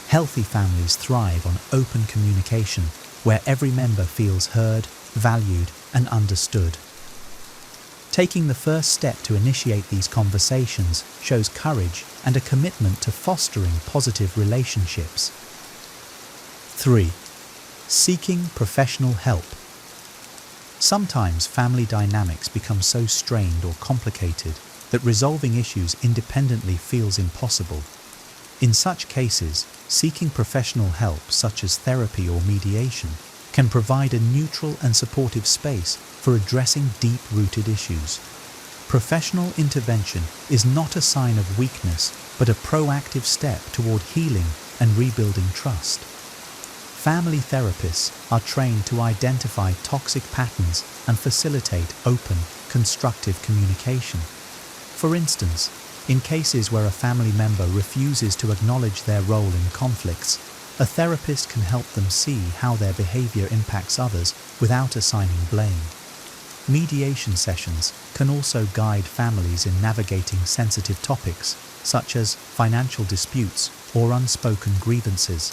Healthy families thrive on open communication, where every member feels heard, valued, and understood. Taking the first step to initiate these conversations shows courage and a commitment to fostering positive relationships. 3. Seeking professional help. Sometimes family dynamics become so strained or complicated that resolving issues independently feels impossible. In such cases, seeking professional help, such as therapy or mediation, can provide a neutral and supportive space for addressing deep-rooted issues. Professional intervention is not a sign of weakness, but a proactive step toward healing and rebuilding trust. Family therapists are trained to identify toxic patterns and facilitate open, constructive communication. For instance, in cases where a family member refuses to acknowledge their role in conflicts, a therapist can help them see how their behavior impacts others without assigning blame. Mediation sessions can also guide families in navigating sensitive topics, such as financial disputes or unspoken grievances.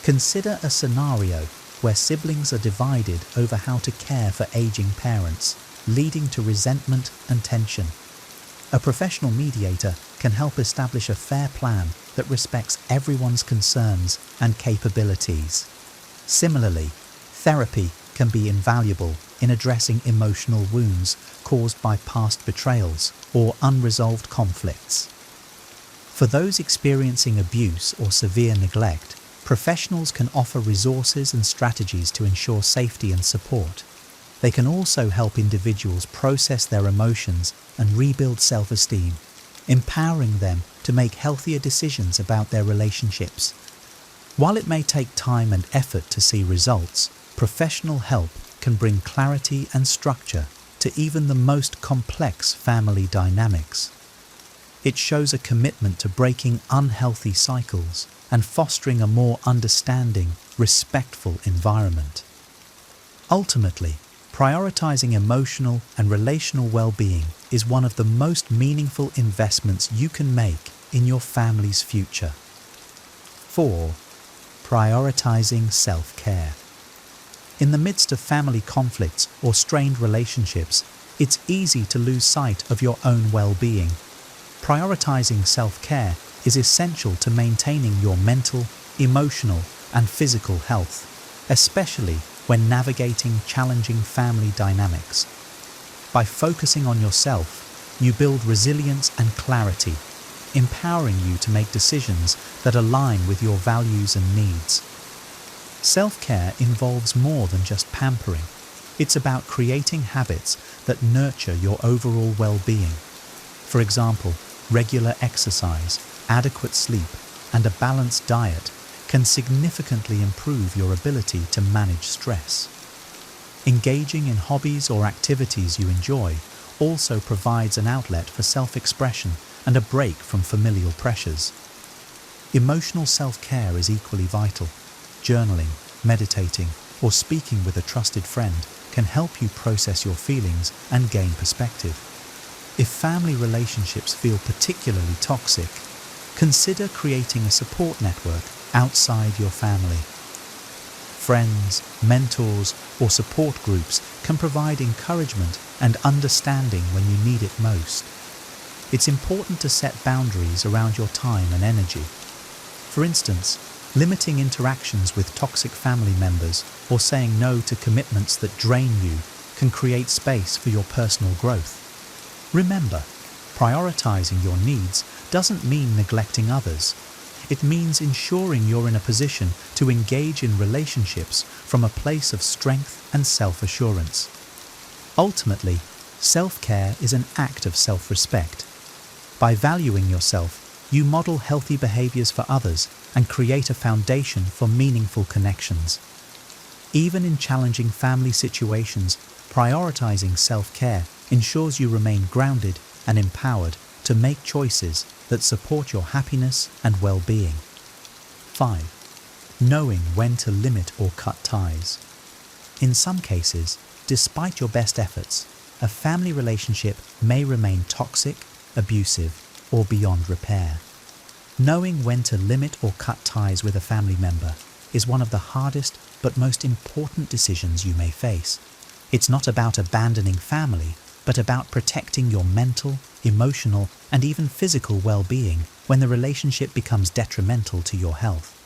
Consider a scenario where siblings are divided over how to care for aging parents, leading to resentment and tension. A professional mediator can help establish a fair plan that respects everyone's concerns and capabilities. Similarly, therapy can be invaluable in addressing emotional wounds caused by past betrayals or unresolved conflicts. For those experiencing abuse or severe neglect, professionals can offer resources and strategies to ensure safety and support. They can also help individuals process their emotions and rebuild self-esteem, empowering them to make healthier decisions about their relationships. While it may take time and effort to see results, professional help can bring clarity and structure to even the most complex family dynamics. It shows a commitment to breaking unhealthy cycles and fostering a more understanding, respectful environment. Ultimately, prioritizing emotional and relational well-being is one of the most meaningful investments you can make in your family's future. 4. Prioritizing self-care. In the midst of family conflicts or strained relationships, it's easy to lose sight of your own well-being. Prioritizing self-care is essential to maintaining your mental, emotional, and physical health, especially when navigating challenging family dynamics. By focusing on yourself, you build resilience and clarity, empowering you to make decisions that align with your values and needs. Self-care involves more than just pampering. It's about creating habits that nurture your overall well-being. For example, regular exercise, adequate sleep, and a balanced diet can significantly improve your ability to manage stress. Engaging in hobbies or activities you enjoy also provides an outlet for self-expression and a break from familial pressures. Emotional self-care is equally vital. Journaling, meditating, or speaking with a trusted friend can help you process your feelings and gain perspective. If family relationships feel particularly toxic, consider creating a support network outside your family. Friends, mentors, or support groups can provide encouragement and understanding when you need it most. It's important to set boundaries around your time and energy. For instance, limiting interactions with toxic family members or saying no to commitments that drain you can create space for your personal growth. Remember, prioritizing your needs doesn't mean neglecting others. It means ensuring you're in a position to engage in relationships from a place of strength and self-assurance. Ultimately, self-care is an act of self-respect. By valuing yourself, you model healthy behaviors for others and create a foundation for meaningful connections. Even in challenging family situations, prioritizing self-care ensures you remain grounded and empowered to make choices that support your happiness and well-being. 5. Knowing when to limit or cut ties. In some cases, despite your best efforts, a family relationship may remain toxic, abusive, or beyond repair. Knowing when to limit or cut ties with a family member is one of the hardest but most important decisions you may face. It's not about abandoning family, but about protecting your mental, emotional, and even physical well-being when the relationship becomes detrimental to your health.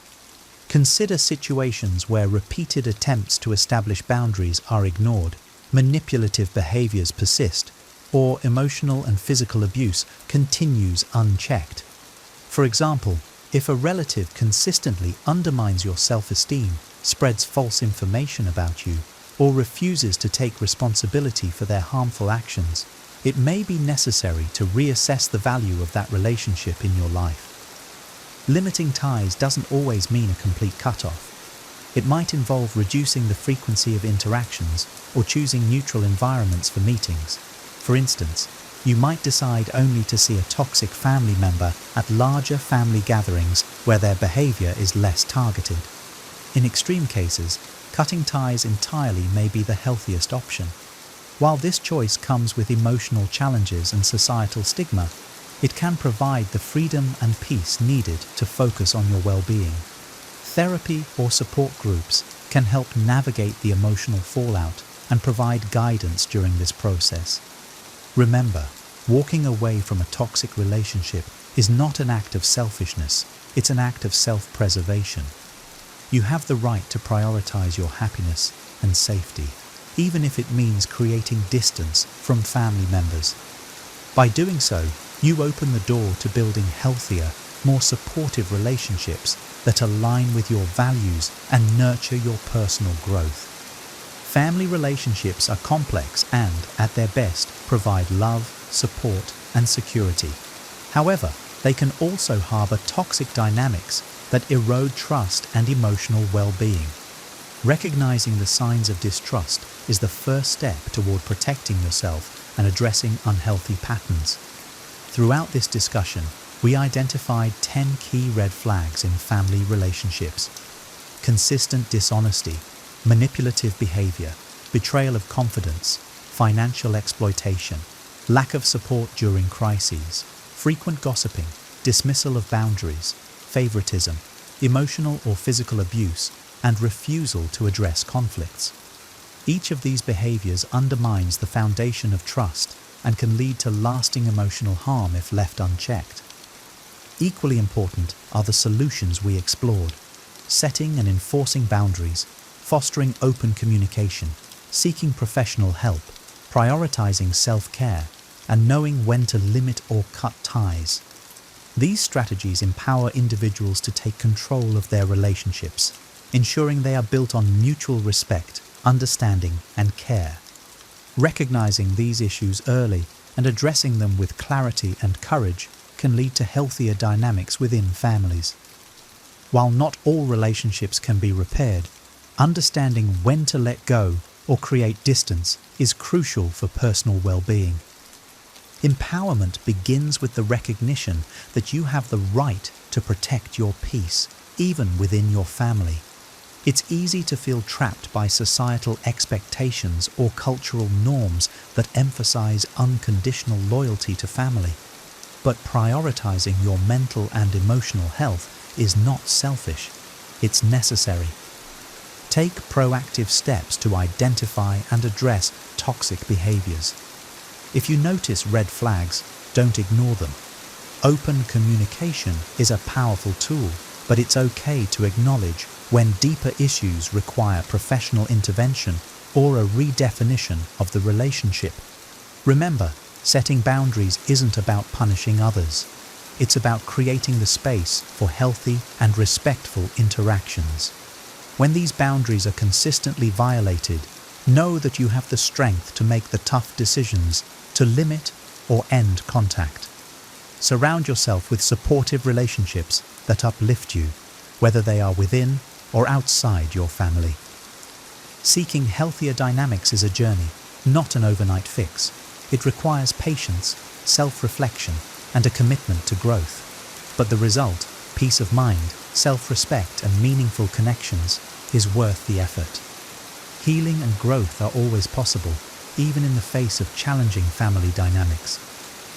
Consider situations where repeated attempts to establish boundaries are ignored, manipulative behaviors persist, or emotional and physical abuse continues unchecked. For example, if a relative consistently undermines your self-esteem, spreads false information about you, or refuses to take responsibility for their harmful actions, it may be necessary to reassess the value of that relationship in your life. Limiting ties doesn't always mean a complete cutoff. It might involve reducing the frequency of interactions or choosing neutral environments for meetings. For instance, you might decide only to see a toxic family member at larger family gatherings where their behavior is less targeted. In extreme cases, cutting ties entirely may be the healthiest option. While this choice comes with emotional challenges and societal stigma, it can provide the freedom and peace needed to focus on your well-being. Therapy or support groups can help navigate the emotional fallout and provide guidance during this process. Remember, walking away from a toxic relationship is not an act of selfishness, it's an act of self-preservation. You have the right to prioritize your happiness and safety, even if it means creating distance from family members. By doing so, you open the door to building healthier, more supportive relationships that align with your values and nurture your personal growth. Family relationships are complex and, at their best, provide love, support, and security. However, they can also harbor toxic dynamics that erode trust and emotional well-being. Recognizing the signs of distrust is the first step toward protecting yourself and addressing unhealthy patterns. Throughout this discussion, we identified 10 key red flags in family relationships: consistent dishonesty, manipulative behavior, betrayal of confidence, financial exploitation, lack of support during crises, frequent gossiping, dismissal of boundaries, favoritism, emotional or physical abuse, and refusal to address conflicts. Each of these behaviors undermines the foundation of trust and can lead to lasting emotional harm if left unchecked. Equally important are the solutions we explored: setting and enforcing boundaries, fostering open communication, seeking professional help, prioritizing self-care, and knowing when to limit or cut ties. These strategies empower individuals to take control of their relationships, ensuring they are built on mutual respect, understanding, and care. Recognizing these issues early and addressing them with clarity and courage can lead to healthier dynamics within families. While not all relationships can be repaired, understanding when to let go or create distance is crucial for personal well-being. Empowerment begins with the recognition that you have the right to protect your peace, even within your family. It's easy to feel trapped by societal expectations or cultural norms that emphasize unconditional loyalty to family. But prioritizing your mental and emotional health is not selfish. It's necessary. Take proactive steps to identify and address toxic behaviors. If you notice red flags, don't ignore them. Open communication is a powerful tool, but it's okay to acknowledge when deeper issues require professional intervention or a redefinition of the relationship. Remember, setting boundaries isn't about punishing others. It's about creating the space for healthy and respectful interactions. When these boundaries are consistently violated, know that you have the strength to make the tough decisions to limit or end contact. Surround yourself with supportive relationships that uplift you, whether they are within or outside your family. Seeking healthier dynamics is a journey, not an overnight fix. It requires patience, self-reflection, and a commitment to growth. But the result, peace of mind, self-respect, and meaningful connections, is worth the effort. Healing and growth are always possible, even in the face of challenging family dynamics.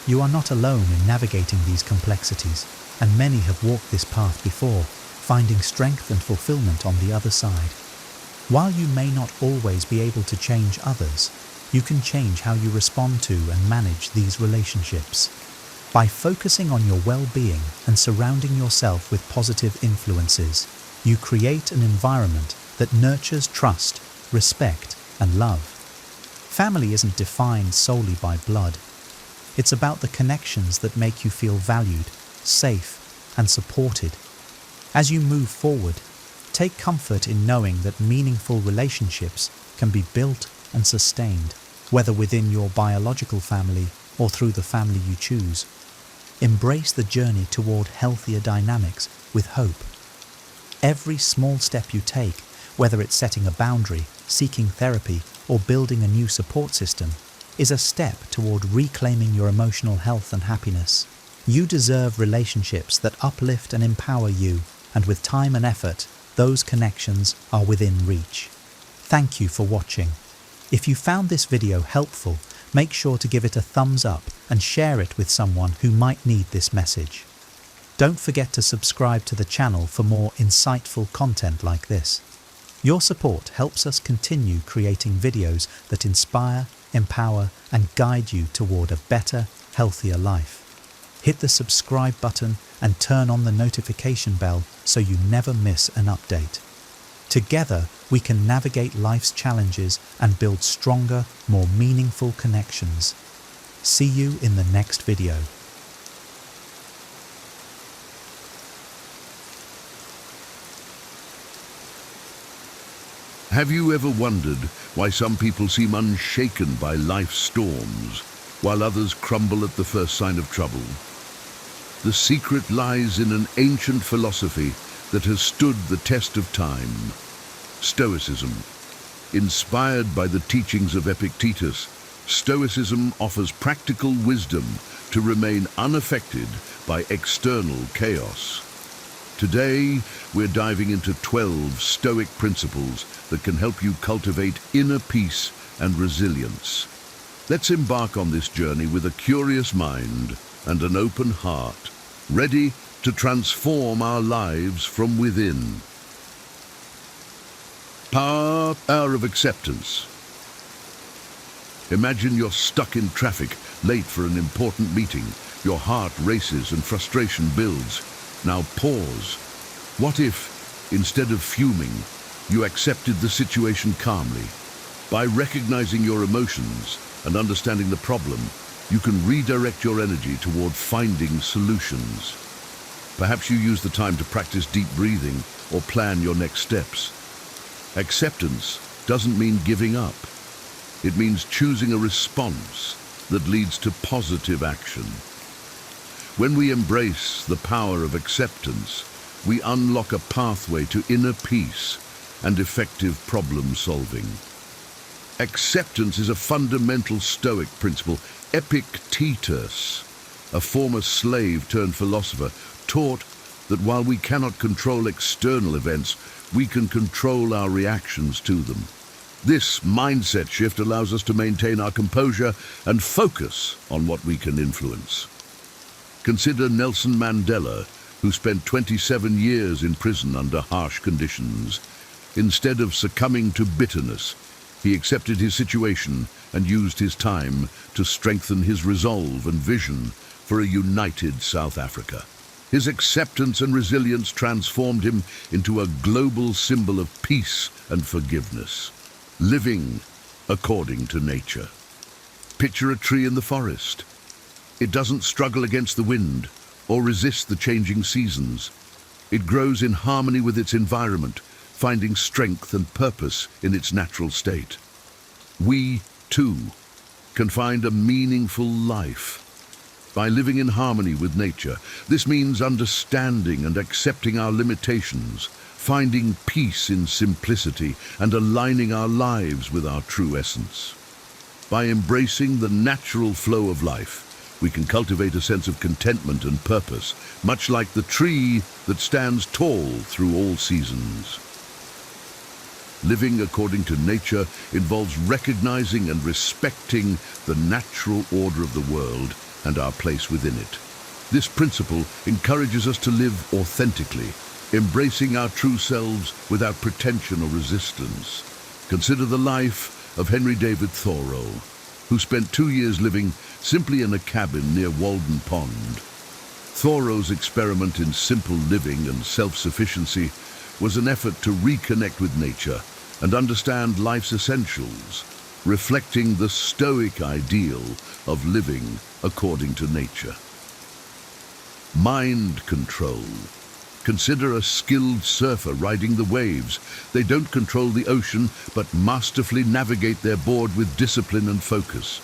You are not alone in navigating these complexities, and many have walked this path before, finding strength and fulfillment on the other side. While you may not always be able to change others, you can change how you respond to and manage these relationships. By focusing on your well-being and surrounding yourself with positive influences, you create an environment that nurtures trust, respect, and love. Family isn't defined solely by blood. It's about the connections that make you feel valued, safe, and supported. As you move forward, take comfort in knowing that meaningful relationships can be built and sustained, whether within your biological family or through the family you choose. Embrace the journey toward healthier dynamics with hope. Every small step you take, whether it's setting a boundary, seeking therapy, or building a new support system, is a step toward reclaiming your emotional health and happiness. You deserve relationships that uplift and empower you, and with time and effort, those connections are within reach. Thank you for watching. If you found this video helpful, make sure to give it a thumbs up and share it with someone who might need this message. Don't forget to subscribe to the channel for more insightful content like this. Your support helps us continue creating videos that inspire, empower, and guide you toward a better, healthier life. Hit the subscribe button and turn on the notification bell so you never miss an update. Together, we can navigate life's challenges and build stronger, more meaningful connections. See you in the next video. Have you ever wondered why some people seem unshaken by life's storms, while others crumble at the first sign of trouble? The secret lies in an ancient philosophy that has stood the test of time. Stoicism. Inspired by the teachings of Epictetus, Stoicism offers practical wisdom to remain unaffected by external chaos. Today, we're diving into 12 Stoic principles that can help you cultivate inner peace and resilience. Let's embark on this journey with a curious mind and an open heart, ready to transform our lives from within. Power of acceptance. Imagine you're stuck in traffic, late for an important meeting. Your heart races and frustration builds. Now pause. What if, instead of fuming, you accepted the situation calmly? By recognizing your emotions and understanding the problem, you can redirect your energy toward finding solutions. Perhaps you use the time to practice deep breathing or plan your next steps. Acceptance doesn't mean giving up. It means choosing a response that leads to positive action. When we embrace the power of acceptance, we unlock a pathway to inner peace and effective problem solving. Acceptance is a fundamental Stoic principle. Epictetus, a former slave turned philosopher, taught that while we cannot control external events, we can control our reactions to them. This mindset shift allows us to maintain our composure and focus on what we can influence. Consider Nelson Mandela, who spent 27 years in prison under harsh conditions. Instead of succumbing to bitterness, he accepted his situation and used his time to strengthen his resolve and vision for a united South Africa. His acceptance and resilience transformed him into a global symbol of peace and forgiveness. Living according to nature. Picture a tree in the forest. It doesn't struggle against the wind or resist the changing seasons. It grows in harmony with its environment, finding strength and purpose in its natural state. We, too, can find a meaningful life by living in harmony with nature. This means understanding and accepting our limitations, finding peace in simplicity, and aligning our lives with our true essence. By embracing the natural flow of life, we can cultivate a sense of contentment and purpose, much like the tree that stands tall through all seasons. Living according to nature involves recognizing and respecting the natural order of the world and our place within it. This principle encourages us to live authentically, embracing our true selves without pretension or resistance. Consider the life of Henry David Thoreau, who spent 2 years living simply in a cabin near Walden Pond. Thoreau's experiment in simple living and self-sufficiency was an effort to reconnect with nature and understand life's essentials, reflecting the Stoic ideal of living according to nature. Mind control. Consider a skilled surfer riding the waves. They don't control the ocean, but masterfully navigate their board with discipline and focus.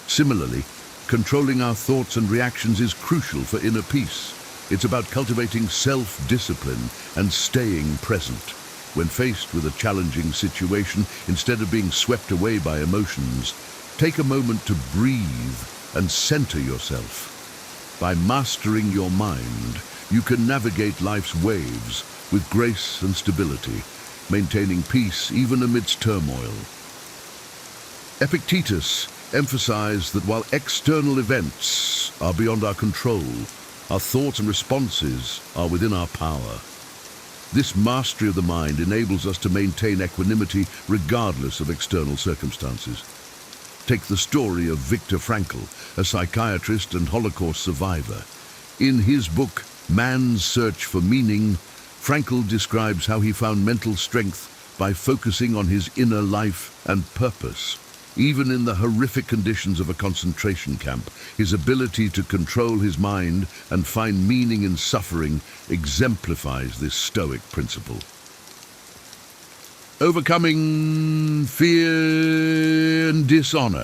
Similarly, controlling our thoughts and reactions is crucial for inner peace. It's about cultivating self-discipline and staying present. When faced with a challenging situation, instead of being swept away by emotions, take a moment to breathe and center yourself. By mastering your mind, you can navigate life's waves with grace and stability, maintaining peace even amidst turmoil. Epictetus emphasized that while external events are beyond our control, our thoughts and responses are within our power. This mastery of the mind enables us to maintain equanimity regardless of external circumstances. Take the story of Viktor Frankl, a psychiatrist and Holocaust survivor. In his book, Man's Search for Meaning, Frankl describes how he found mental strength by focusing on his inner life and purpose. Even in the horrific conditions of a concentration camp, his ability to control his mind and find meaning in suffering exemplifies this Stoic principle. Overcoming fear and dishonor.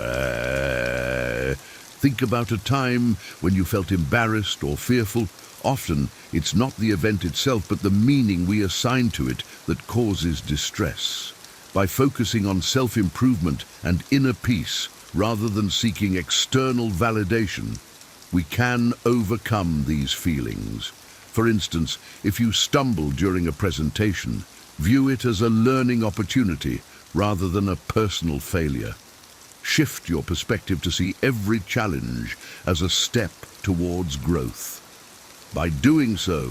Think about a time when you felt embarrassed or fearful. Often, it's not the event itself, but the meaning we assign to it that causes distress. By focusing on self-improvement and inner peace, rather than seeking external validation, we can overcome these feelings. For instance, if you stumble during a presentation, view it as a learning opportunity rather than a personal failure. Shift your perspective to see every challenge as a step towards growth. By doing so,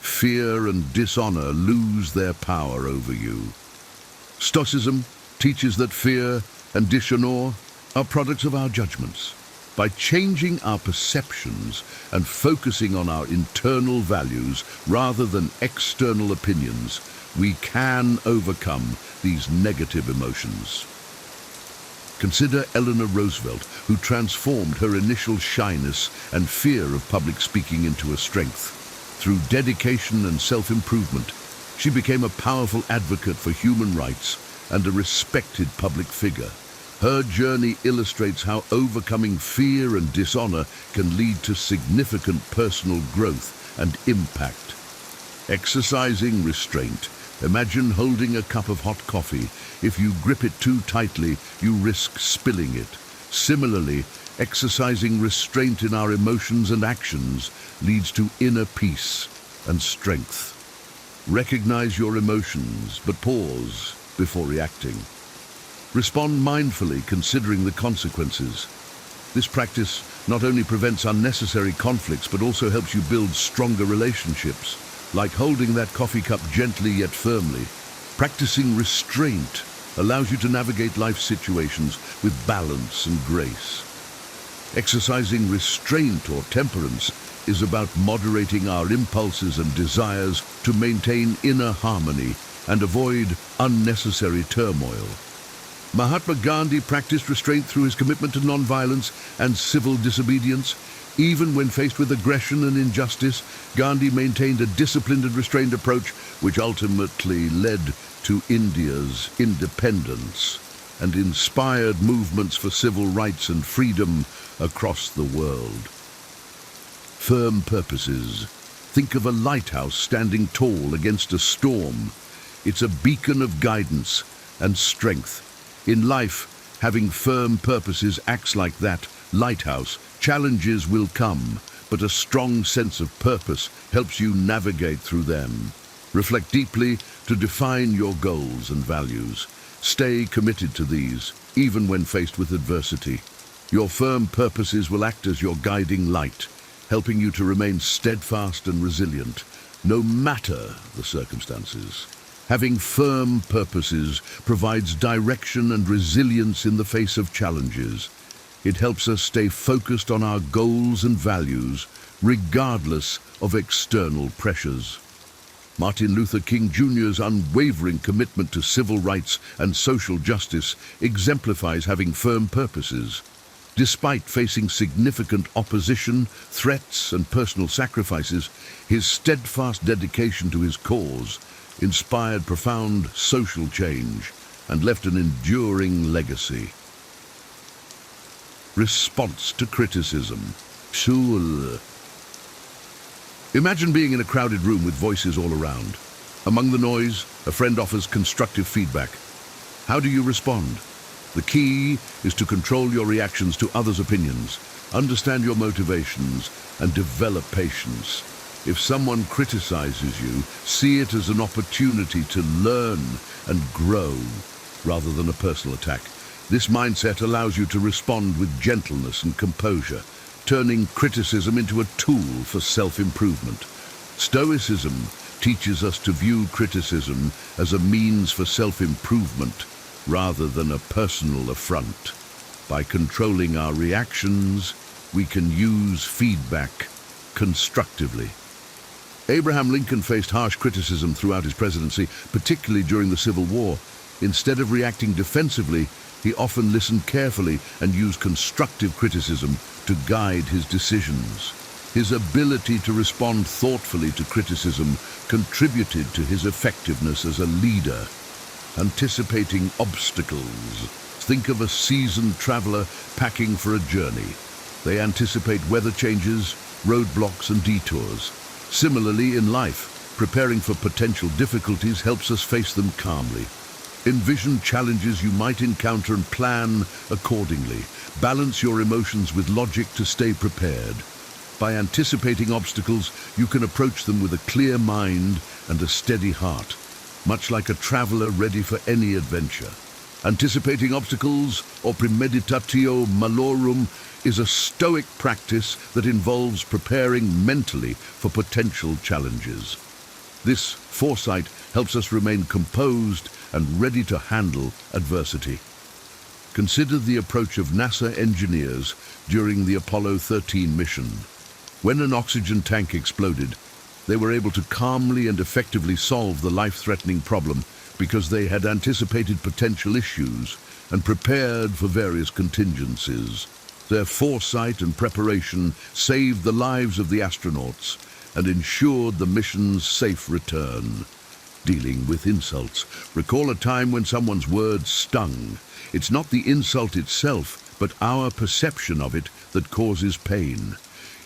fear and dishonor lose their power over you. Stoicism teaches that fear and dishonor are products of our judgments. By changing our perceptions and focusing on our internal values rather than external opinions, we can overcome these negative emotions. Consider Eleanor Roosevelt, who transformed her initial shyness and fear of public speaking into a strength. Through dedication and self-improvement, she became a powerful advocate for human rights and a respected public figure. Her journey illustrates how overcoming fear and dishonor can lead to significant personal growth and impact. Exercising restraint. Imagine holding a cup of hot coffee. If you grip it too tightly, you risk spilling it. Similarly, exercising restraint in our emotions and actions leads to inner peace and strength. Recognize your emotions, but pause before reacting. Respond mindfully, considering the consequences. This practice not only prevents unnecessary conflicts, but also helps you build stronger relationships. Like holding that coffee cup gently yet firmly, practicing restraint allows you to navigate life situations with balance and grace. Exercising restraint or temperance is about moderating our impulses and desires to maintain inner harmony and avoid unnecessary turmoil. Mahatma Gandhi practiced restraint through his commitment to non-violence and civil disobedience. Even when faced with aggression and injustice, Gandhi maintained a disciplined and restrained approach, which ultimately led to India's independence and inspired movements for civil rights and freedom across the world. Firm purposes. Think of a lighthouse standing tall against a storm. It's a beacon of guidance and strength. In life, having firm purposes acts like that lighthouse. Challenges will come, but a strong sense of purpose helps you navigate through them. Reflect deeply to define your goals and values. Stay committed to these, even when faced with adversity. Your firm purposes will act as your guiding light, helping you to remain steadfast and resilient, no matter the circumstances. Having firm purposes provides direction and resilience in the face of challenges. It helps us stay focused on our goals and values, regardless of external pressures. Martin Luther King Jr.'s unwavering commitment to civil rights and social justice exemplifies having firm purposes. Despite facing significant opposition, threats, and personal sacrifices, his steadfast dedication to his cause inspired profound social change and left an enduring legacy. Response to criticism. Imagine being in a crowded room with voices all around. Among the noise, a friend offers constructive feedback. How do you respond? The key is to control your reactions to others' opinions, understand your motivations, and develop patience. If someone criticizes you, see it as an opportunity to learn and grow rather than a personal attack. This mindset allows you to respond with gentleness and composure, turning criticism into a tool for self-improvement. Stoicism teaches us to view criticism as a means for self-improvement rather than a personal affront. By controlling our reactions, we can use feedback constructively. Abraham Lincoln faced harsh criticism throughout his presidency, particularly during the Civil War. Instead of reacting defensively, he often listened carefully and used constructive criticism to guide his decisions. His ability to respond thoughtfully to criticism contributed to his effectiveness as a leader. Anticipating obstacles. Think of a seasoned traveler packing for a journey. They anticipate weather changes, roadblocks and detours. Similarly, in life, preparing for potential difficulties helps us face them calmly. Envision challenges you might encounter and plan accordingly. Balance your emotions with logic to stay prepared. By anticipating obstacles, you can approach them with a clear mind and a steady heart, much like a traveler ready for any adventure. Anticipating obstacles, or premeditatio malorum, is a Stoic practice that involves preparing mentally for potential challenges. This foresight helps us remain composed and ready to handle adversity. Consider the approach of NASA engineers during the Apollo 13 mission. When an oxygen tank exploded, they were able to calmly and effectively solve the life-threatening problem because they had anticipated potential issues and prepared for various contingencies. Their foresight and preparation saved the lives of the astronauts and ensured the mission's safe return. Dealing with insults. Recall a time when someone's words stung. It's not the insult itself, but our perception of it that causes pain.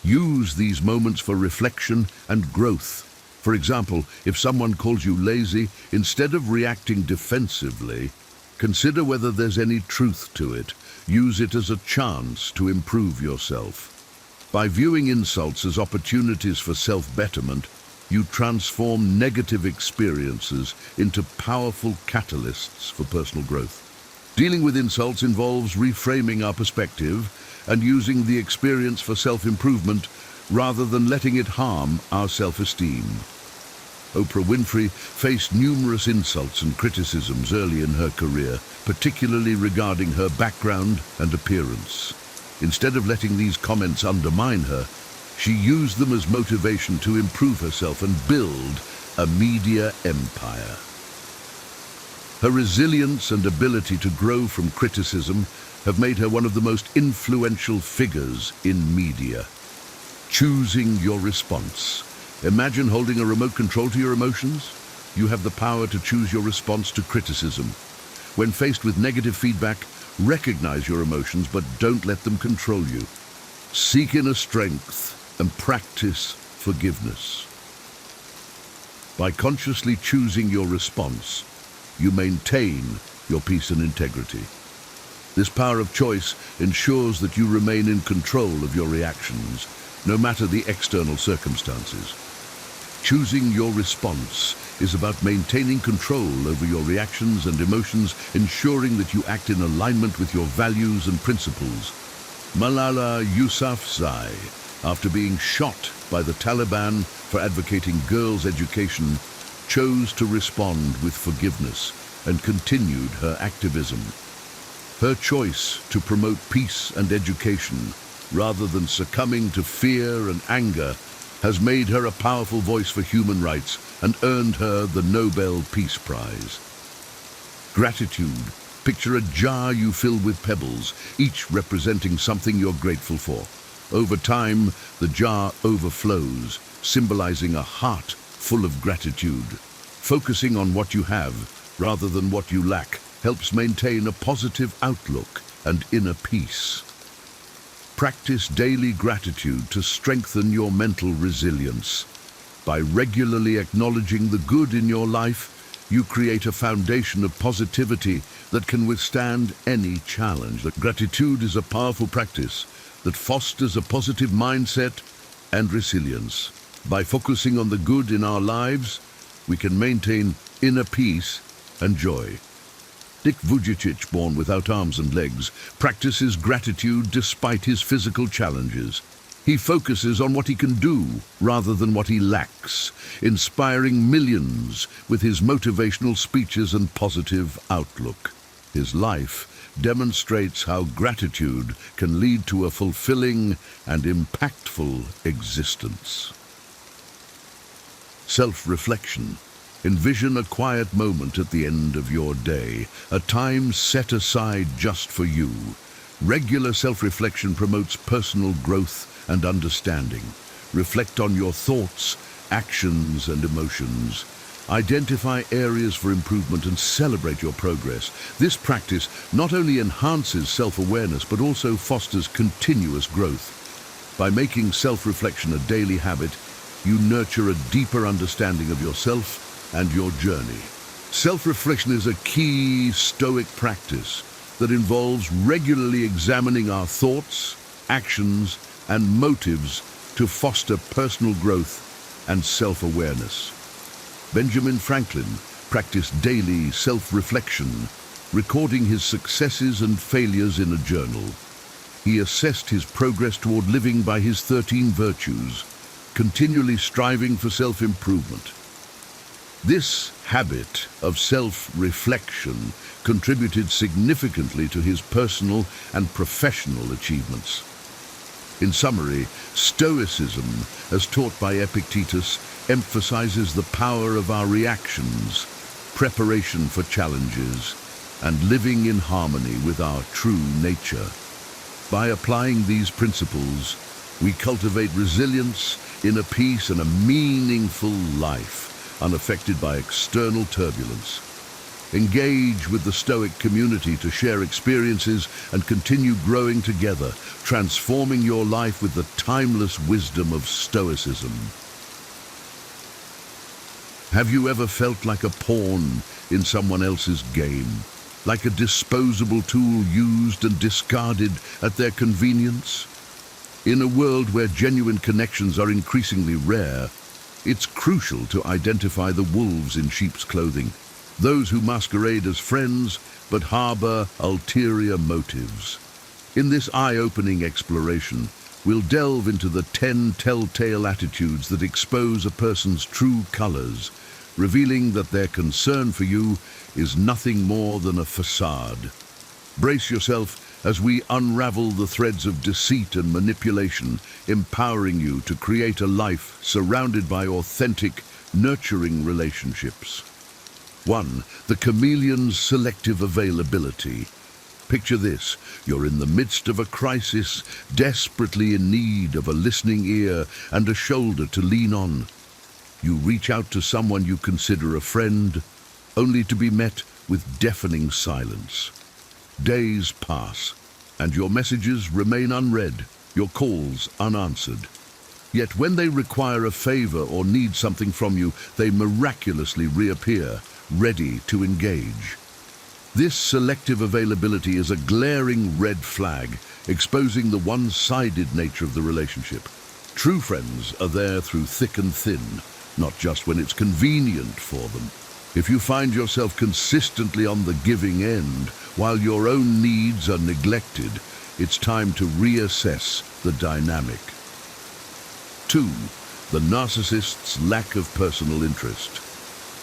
Use these moments for reflection and growth. For example, if someone calls you lazy, instead of reacting defensively, consider whether there's any truth to it. Use it as a chance to improve yourself. By viewing insults as opportunities for self-betterment, you transform negative experiences into powerful catalysts for personal growth. Dealing with insults involves reframing our perspective and using the experience for self-improvement rather than letting it harm our self-esteem. Oprah Winfrey faced numerous insults and criticisms early in her career, particularly regarding her background and appearance. Instead of letting these comments undermine her, she used them as motivation to improve herself and build a media empire. Her resilience and ability to grow from criticism have made her one of the most influential figures in media. Choosing your response. Imagine holding a remote control to your emotions. You have the power to choose your response to criticism. When faced with negative feedback, recognize your emotions, but don't let them control you. Seek inner strength and practice forgiveness. By consciously choosing your response, you maintain your peace and integrity. This power of choice ensures that you remain in control of your reactions, no matter the external circumstances. Choosing your response is about maintaining control over your reactions and emotions, ensuring that you act in alignment with your values and principles. Malala Yousafzai, after being shot by the Taliban for advocating girls' education, chose to respond with forgiveness and continued her activism. Her choice to promote peace and education, rather than succumbing to fear and anger, has made her a powerful voice for human rights and earned her the Nobel Peace Prize. Gratitude. Picture a jar you fill with pebbles, each representing something you're grateful for. Over time, the jar overflows, symbolizing a heart full of gratitude. Focusing on what you have, rather than what you lack, helps maintain a positive outlook and inner peace. Practice daily gratitude to strengthen your mental resilience. By regularly acknowledging the good in your life, you create a foundation of positivity that can withstand any challenge. Gratitude is a powerful practice that fosters a positive mindset and resilience. By focusing on the good in our lives, we can maintain inner peace and joy. Dick Vujicic, born without arms and legs, practices gratitude despite his physical challenges. He focuses on what he can do rather than what he lacks, inspiring millions with his motivational speeches and positive outlook. His life demonstrates how gratitude can lead to a fulfilling and impactful existence. Self-reflection. Envision a quiet moment at the end of your day, a time set aside just for you. Regular self-reflection promotes personal growth and understanding. Reflect on your thoughts, actions, and emotions. Identify areas for improvement and celebrate your progress. This practice not only enhances self-awareness but also fosters continuous growth. By making self-reflection a daily habit, you nurture a deeper understanding of yourself and your journey. Self-reflection is a key Stoic practice that involves regularly examining our thoughts, actions, and motives to foster personal growth and self-awareness. Benjamin Franklin practiced daily self-reflection, recording his successes and failures in a journal. He assessed his progress toward living by his 13 virtues, continually striving for self-improvement. This habit of self-reflection contributed significantly to his personal and professional achievements. In summary, Stoicism, as taught by Epictetus, emphasizes the power of our reactions, preparation for challenges, and living in harmony with our true nature. By applying these principles, we cultivate resilience, inner peace, and a meaningful life, unaffected by external turbulence. Engage with the Stoic community to share experiences and continue growing together, transforming your life with the timeless wisdom of Stoicism. Have you ever felt like a pawn in someone else's game? Like a disposable tool used and discarded at their convenience? In a world where genuine connections are increasingly rare, it's crucial to identify the wolves in sheep's clothing, those who masquerade as friends but harbor ulterior motives. In this eye-opening exploration, we'll delve into the 10 telltale attitudes that expose a person's true colors, revealing that their concern for you is nothing more than a facade. Brace yourself as we unravel the threads of deceit and manipulation, empowering you to create a life surrounded by authentic, nurturing relationships. 1. The chameleon's selective availability. Picture this: you're in the midst of a crisis, desperately in need of a listening ear and a shoulder to lean on. You reach out to someone you consider a friend, only to be met with deafening silence. Days pass, and your messages remain unread, your calls unanswered. Yet when they require a favor or need something from you, they miraculously reappear, ready to engage. This selective availability is a glaring red flag, exposing the one-sided nature of the relationship. True friends are there through thick and thin, not just when it's convenient for them. If you find yourself consistently on the giving end, while your own needs are neglected, it's time to reassess the dynamic. 2. The narcissist's lack of personal interest.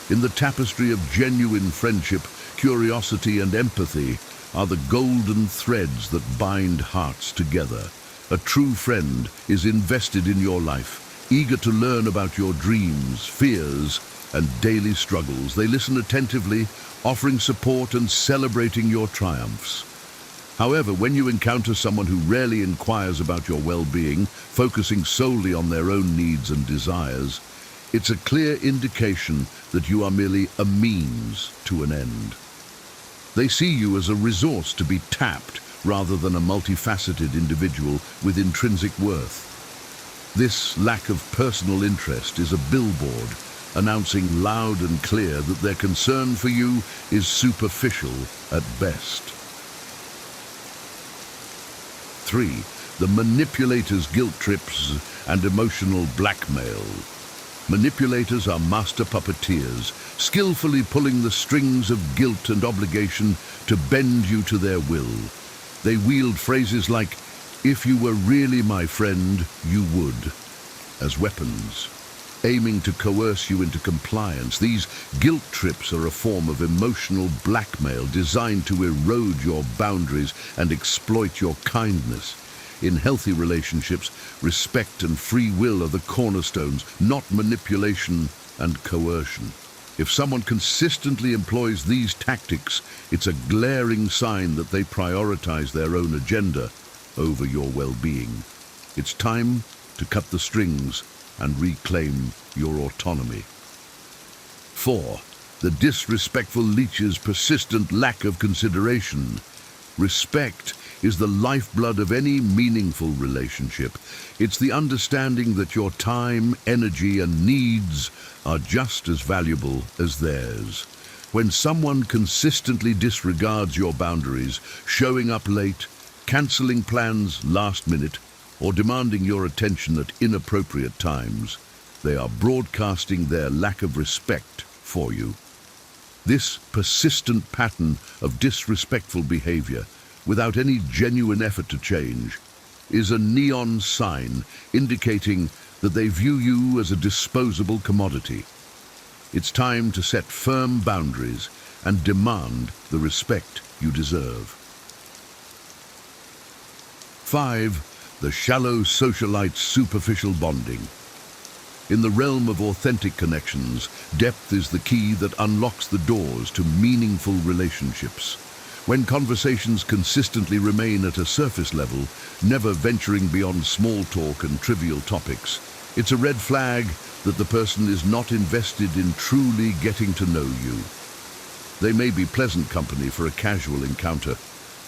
In the tapestry of genuine friendship, curiosity and empathy are the golden threads that bind hearts together. A true friend is invested in your life, eager to learn about your dreams, fears, and daily struggles. They listen attentively, offering support and celebrating your triumphs. However, when you encounter someone who rarely inquires about your well-being, focusing solely on their own needs and desires, it's a clear indication that you are merely a means to an end. They see you as a resource to be tapped rather than a multifaceted individual with intrinsic worth. This lack of personal interest is a billboard announcing loud and clear that their concern for you is superficial at best. 3. The manipulator's guilt trips and emotional blackmail. Manipulators are master puppeteers, skillfully pulling the strings of guilt and obligation to bend you to their will. They wield phrases like, "If you were really my friend, you would," as weapons, aiming to coerce you into compliance. These guilt trips are a form of emotional blackmail designed to erode your boundaries and exploit your kindness. In healthy relationships, respect and free will are the cornerstones, not manipulation and coercion. If someone consistently employs these tactics, it's a glaring sign that they prioritize their own agenda over your well-being. It's time to cut the strings and reclaim your autonomy. 4. The disrespectful leech's persistent lack of consideration. Respect is the lifeblood of any meaningful relationship. It's the understanding that your time, energy, and needs are just as valuable as theirs. When someone consistently disregards your boundaries, showing up late, cancelling plans last minute, or demanding your attention at inappropriate times, they are broadcasting their lack of respect for you. This persistent pattern of disrespectful behavior, without any genuine effort to change, is a neon sign indicating that they view you as a disposable commodity. It's time to set firm boundaries and demand the respect you deserve. 5. The shallow socialite superficial bonding. In the realm of authentic connections, depth is the key that unlocks the doors to meaningful relationships. When conversations consistently remain at a surface level, never venturing beyond small talk and trivial topics, it's a red flag that the person is not invested in truly getting to know you. They may be pleasant company for a casual encounter,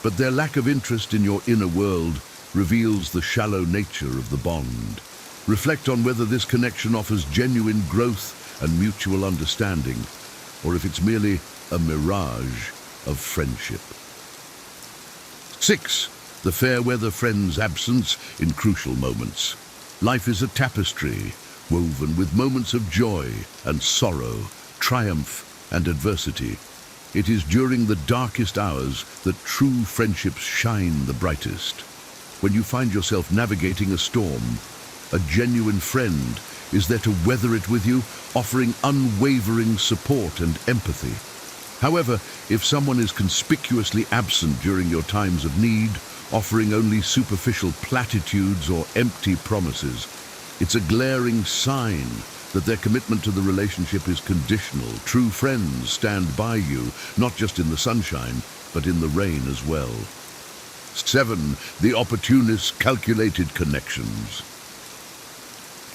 but their lack of interest in your inner world reveals the shallow nature of the bond. Reflect on whether this connection offers genuine growth and mutual understanding, or if it's merely a mirage of friendship. 6. The fair weather friend's absence in crucial moments. Life is a tapestry, woven with moments of joy and sorrow, triumph and adversity. It is during the darkest hours that true friendships shine the brightest. When you find yourself navigating a storm, a genuine friend is there to weather it with you, offering unwavering support and empathy. However, if someone is conspicuously absent during your times of need, offering only superficial platitudes or empty promises, it's a glaring sign that their commitment to the relationship is conditional. True friends stand by you, not just in the sunshine, but in the rain as well. 7. The opportunist, calculated connections.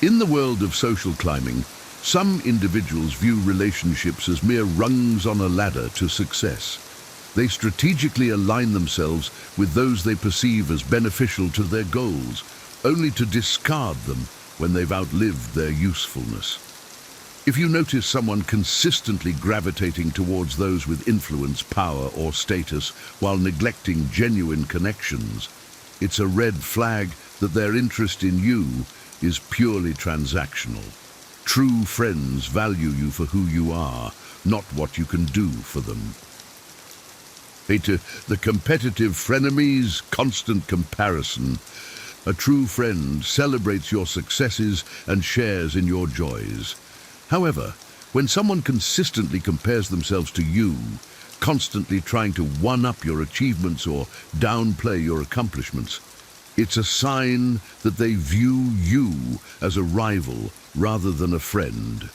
In the world of social climbing, some individuals view relationships as mere rungs on a ladder to success. They strategically align themselves with those they perceive as beneficial to their goals, only to discard them when they've outlived their usefulness. If you notice someone consistently gravitating towards those with influence, power, or status while neglecting genuine connections, it's a red flag that their interest in you is purely transactional. True friends value you for who you are, not what you can do for them. 8. The competitive frenemies, constant comparison. A true friend celebrates your successes and shares in your joys. However, when someone consistently compares themselves to you, constantly trying to one-up your achievements or downplay your accomplishments, it's a sign that they view you as a rival rather than a friend.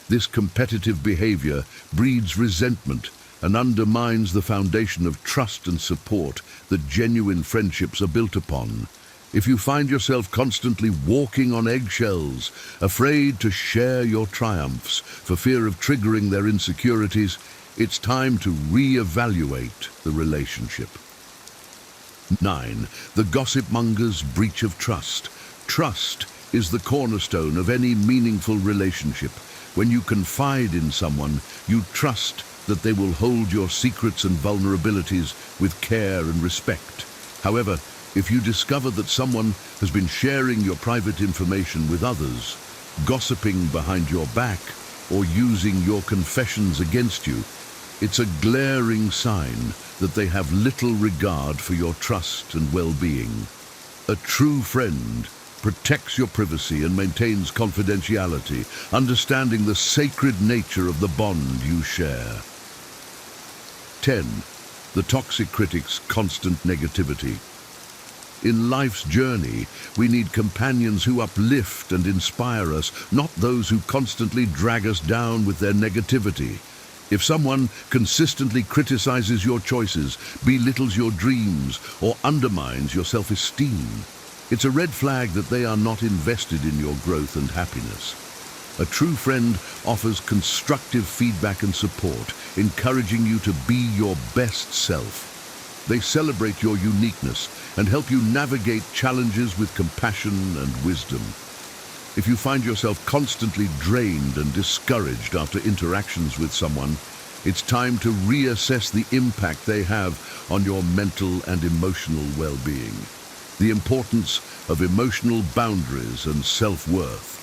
This competitive behavior breeds resentment and undermines the foundation of trust and support that genuine friendships are built upon. If you find yourself constantly walking on eggshells, afraid to share your triumphs for fear of triggering their insecurities, it's time to re-evaluate the relationship. 9. The gossip monger's breach of trust. Trust is the cornerstone of any meaningful relationship. When you confide in someone, you trust that they will hold your secrets and vulnerabilities with care and respect. However, if you discover that someone has been sharing your private information with others, gossiping behind your back, or using your confessions against you, it's a glaring sign that they have little regard for your trust and well-being. A true friend protects your privacy and maintains confidentiality, understanding the sacred nature of the bond you share. 10. The toxic critic's constant negativity. In life's journey, we need companions who uplift and inspire us, not those who constantly drag us down with their negativity. If someone consistently criticizes your choices, belittles your dreams, or undermines your self-esteem, it's a red flag that they are not invested in your growth and happiness. A true friend offers constructive feedback and support, encouraging you to be your best self. They celebrate your uniqueness and help you navigate challenges with compassion and wisdom. If you find yourself constantly drained and discouraged after interactions with someone, it's time to reassess the impact they have on your mental and emotional well-being. The importance of emotional boundaries and self-worth.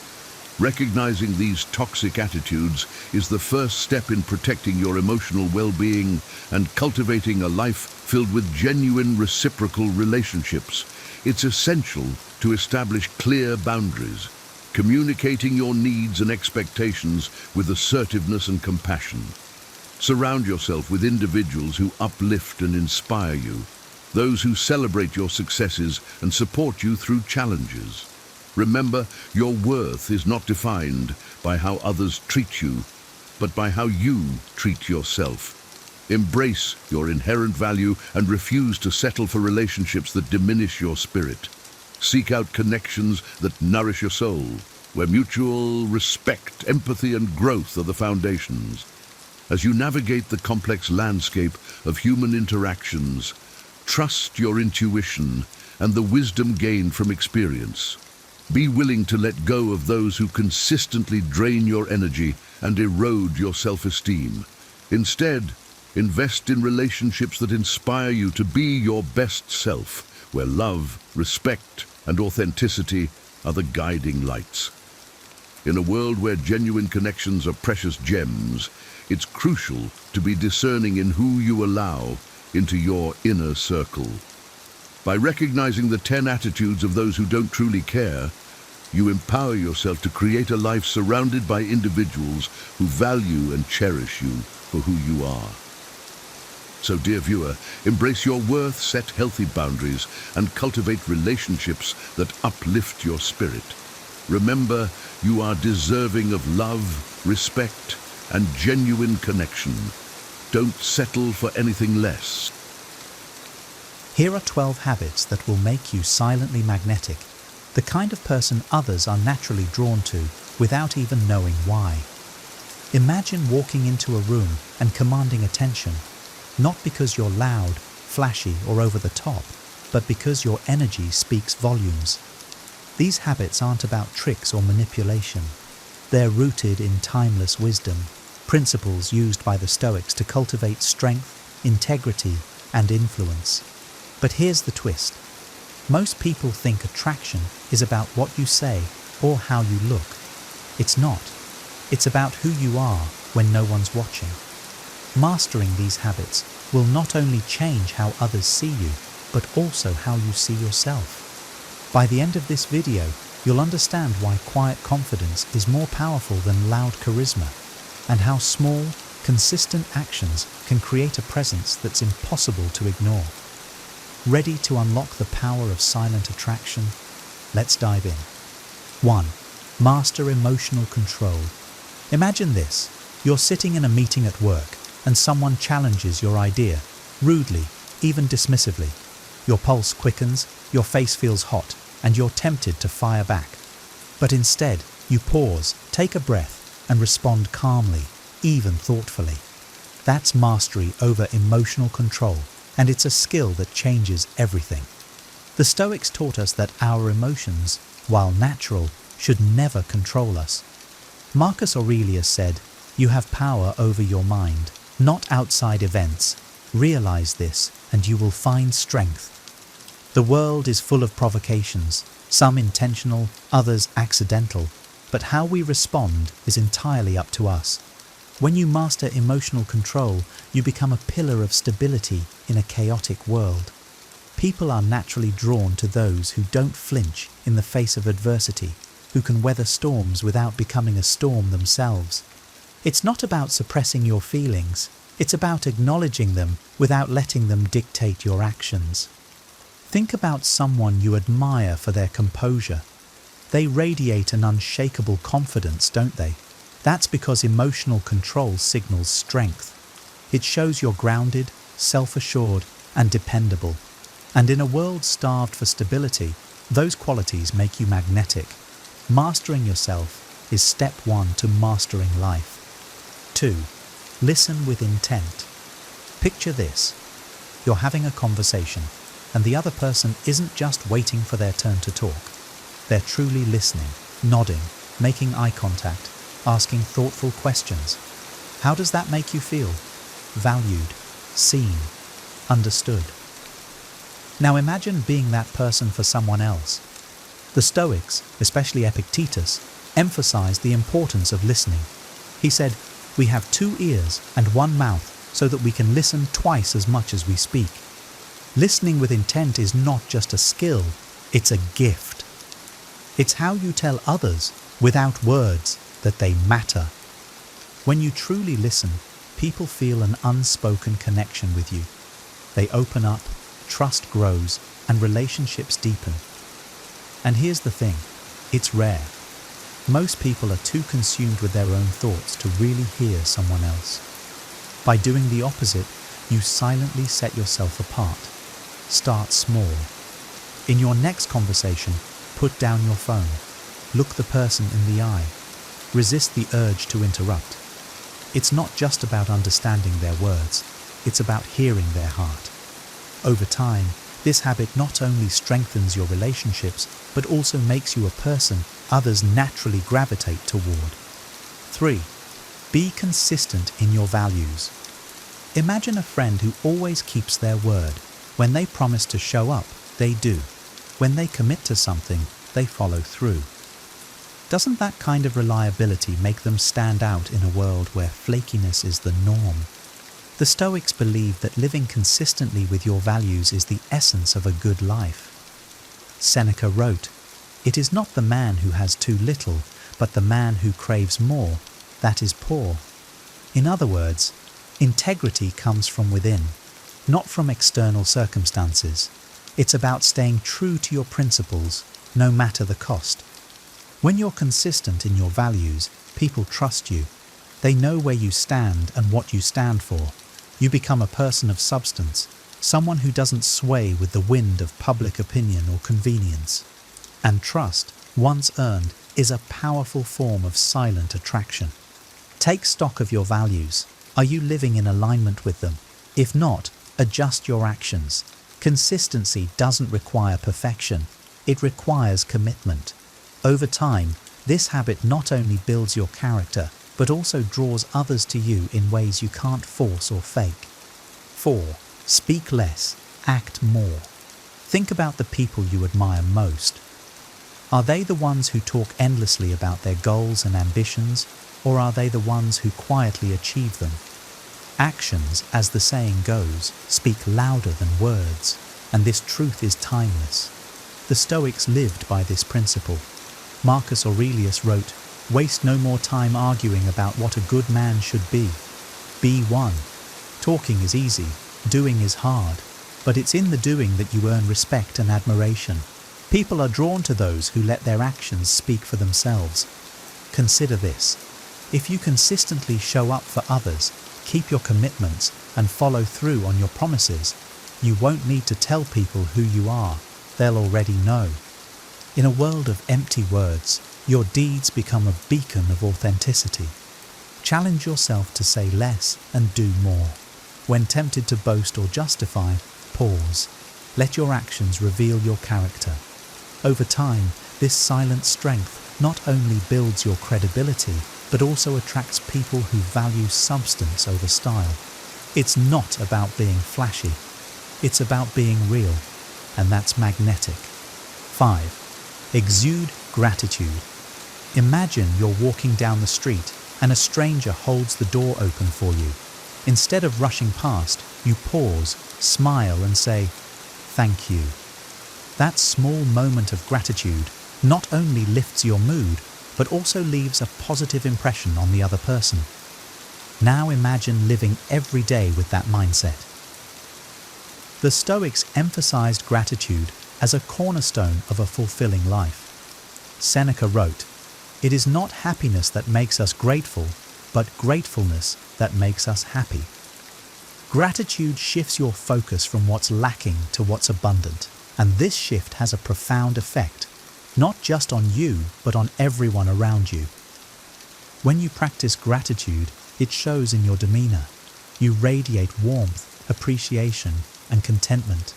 Recognizing these toxic attitudes is the first step in protecting your emotional well-being and cultivating a life filled with genuine reciprocal relationships. It's essential to establish clear boundaries, communicating your needs and expectations with assertiveness and compassion. Surround yourself with individuals who uplift and inspire you, those who celebrate your successes and support you through challenges. Remember, your worth is not defined by how others treat you, but by how you treat yourself. Embrace your inherent value and refuse to settle for relationships that diminish your spirit. Seek out connections that nourish your soul, where mutual respect, empathy, and growth are the foundations. As you navigate the complex landscape of human interactions, trust your intuition and the wisdom gained from experience. Be willing to let go of those who consistently drain your energy and erode your self-esteem. Instead, invest in relationships that inspire you to be your best self, where love, respect, and authenticity are the guiding lights. In a world where genuine connections are precious gems, it's crucial to be discerning in who you allow into your inner circle. By recognizing the 10 attitudes of those who don't truly care, you empower yourself to create a life surrounded by individuals who value and cherish you for who you are. So, dear viewer, embrace your worth, set healthy boundaries, and cultivate relationships that uplift your spirit. Remember, you are deserving of love, respect, and genuine connection. Don't settle for anything less. Here are 12 habits that will make you silently magnetic, the kind of person others are naturally drawn to without even knowing why. Imagine walking into a room and commanding attention, not because you're loud, flashy, or over the top, but because your energy speaks volumes. These habits aren't about tricks or manipulation. They're rooted in timeless wisdom, principles used by the Stoics to cultivate strength, integrity, and influence. But here's the twist. Most people think attraction is about what you say or how you look. It's not. It's about who you are when no one's watching. Mastering these habits will not only change how others see you, but also how you see yourself. By the end of this video, you'll understand why quiet confidence is more powerful than loud charisma, and how small, consistent actions can create a presence that's impossible to ignore. Ready to unlock the power of silent attraction? Let's dive in. 1. Master emotional control. Imagine this. You're sitting in a meeting at work, and someone challenges your idea, rudely, even dismissively. Your pulse quickens, your face feels hot, and you're tempted to fire back. But instead, you pause, take a breath, and respond calmly, even thoughtfully. That's mastery over emotional control, and it's a skill that changes everything. The Stoics taught us that our emotions, while natural, should never control us. Marcus Aurelius said, "You have power over your mind, not outside events. Realize this, and you will find strength." The world is full of provocations, some intentional, others accidental, but how we respond is entirely up to us. When you master emotional control, you become a pillar of stability in a chaotic world. People are naturally drawn to those who don't flinch in the face of adversity, who can weather storms without becoming a storm themselves. It's not about suppressing your feelings, it's about acknowledging them without letting them dictate your actions. Think about someone you admire for their composure. They radiate an unshakable confidence, don't they? That's because emotional control signals strength. It shows you're grounded, self-assured, and dependable. And in a world starved for stability, those qualities make you magnetic. Mastering yourself is step 1 to mastering life. 2. Listen with intent. Picture this. you're having a conversation, and the other person isn't just waiting for their turn to talk. They're truly listening, nodding, making eye contact, asking thoughtful questions. How does that make you feel? Valued, seen, understood. Now imagine being that person for someone else. The Stoics, especially Epictetus, emphasized the importance of listening. He said, "We have 2 ears and 1 mouth so that we can listen twice as much as we speak." Listening with intent is not just a skill, it's a gift. It's how you tell others, without words, that they matter. When you truly listen, people feel an unspoken connection with you. They open up, trust grows, and relationships deepen. And here's the thing, it's rare. Most people are too consumed with their own thoughts to really hear someone else. By doing the opposite, you silently set yourself apart. Start small. In your next conversation, put down your phone. Look the person in the eye. Resist the urge to interrupt. It's not just about understanding their words, it's about hearing their heart. Over time, this habit not only strengthens your relationships, but also makes you a person others naturally gravitate toward. 3. Be consistent in your values. Imagine a friend who always keeps their word. When they promise to show up, they do. When they commit to something, they follow through. Doesn't that kind of reliability make them stand out in a world where flakiness is the norm? The Stoics believe that living consistently with your values is the essence of a good life. Seneca wrote, "It is not the man who has too little, but the man who craves more, that is poor." In other words, integrity comes from within, not from external circumstances. It's about staying true to your principles, no matter the cost. When you're consistent in your values, people trust you. They know where you stand and what you stand for. You become a person of substance, someone who doesn't sway with the wind of public opinion or convenience. And trust, once earned, is a powerful form of silent attraction. Take stock of your values. Are you living in alignment with them? If not, adjust your actions. Consistency doesn't require perfection. It requires commitment. Over time, this habit not only builds your character, but also draws others to you in ways you can't force or fake. 4. Speak less, act more. Think about the people you admire most. Are they the ones who talk endlessly about their goals and ambitions, or are they the ones who quietly achieve them? Actions, as the saying goes, speak louder than words, and this truth is timeless. The Stoics lived by this principle. Marcus Aurelius wrote, "Waste no more time arguing about what a good man should be. Be one." Talking is easy, doing is hard, but it's in the doing that you earn respect and admiration. People are drawn to those who let their actions speak for themselves. Consider this. If you consistently show up for others, keep your commitments, and follow through on your promises, you won't need to tell people who you are. They'll already know. In a world of empty words, your deeds become a beacon of authenticity. Challenge yourself to say less and do more. When tempted to boast or justify, pause. Let your actions reveal your character. Over time, this silent strength not only builds your credibility, but also attracts people who value substance over style. It's not about being flashy. It's about being real, and that's magnetic. 5. Exude gratitude. Imagine you're walking down the street and a stranger holds the door open for you. Instead of rushing past, you pause, smile and say, "Thank you." That small moment of gratitude not only lifts your mood, but also leaves a positive impression on the other person. Now imagine living every day with that mindset. The Stoics emphasized gratitude as a cornerstone of a fulfilling life. Seneca wrote, "It is not happiness that makes us grateful, but gratefulness that makes us happy." Gratitude shifts your focus from what's lacking to what's abundant, and this shift has a profound effect, not just on you, but on everyone around you. When you practice gratitude, it shows in your demeanor. You radiate warmth, appreciation, and contentment.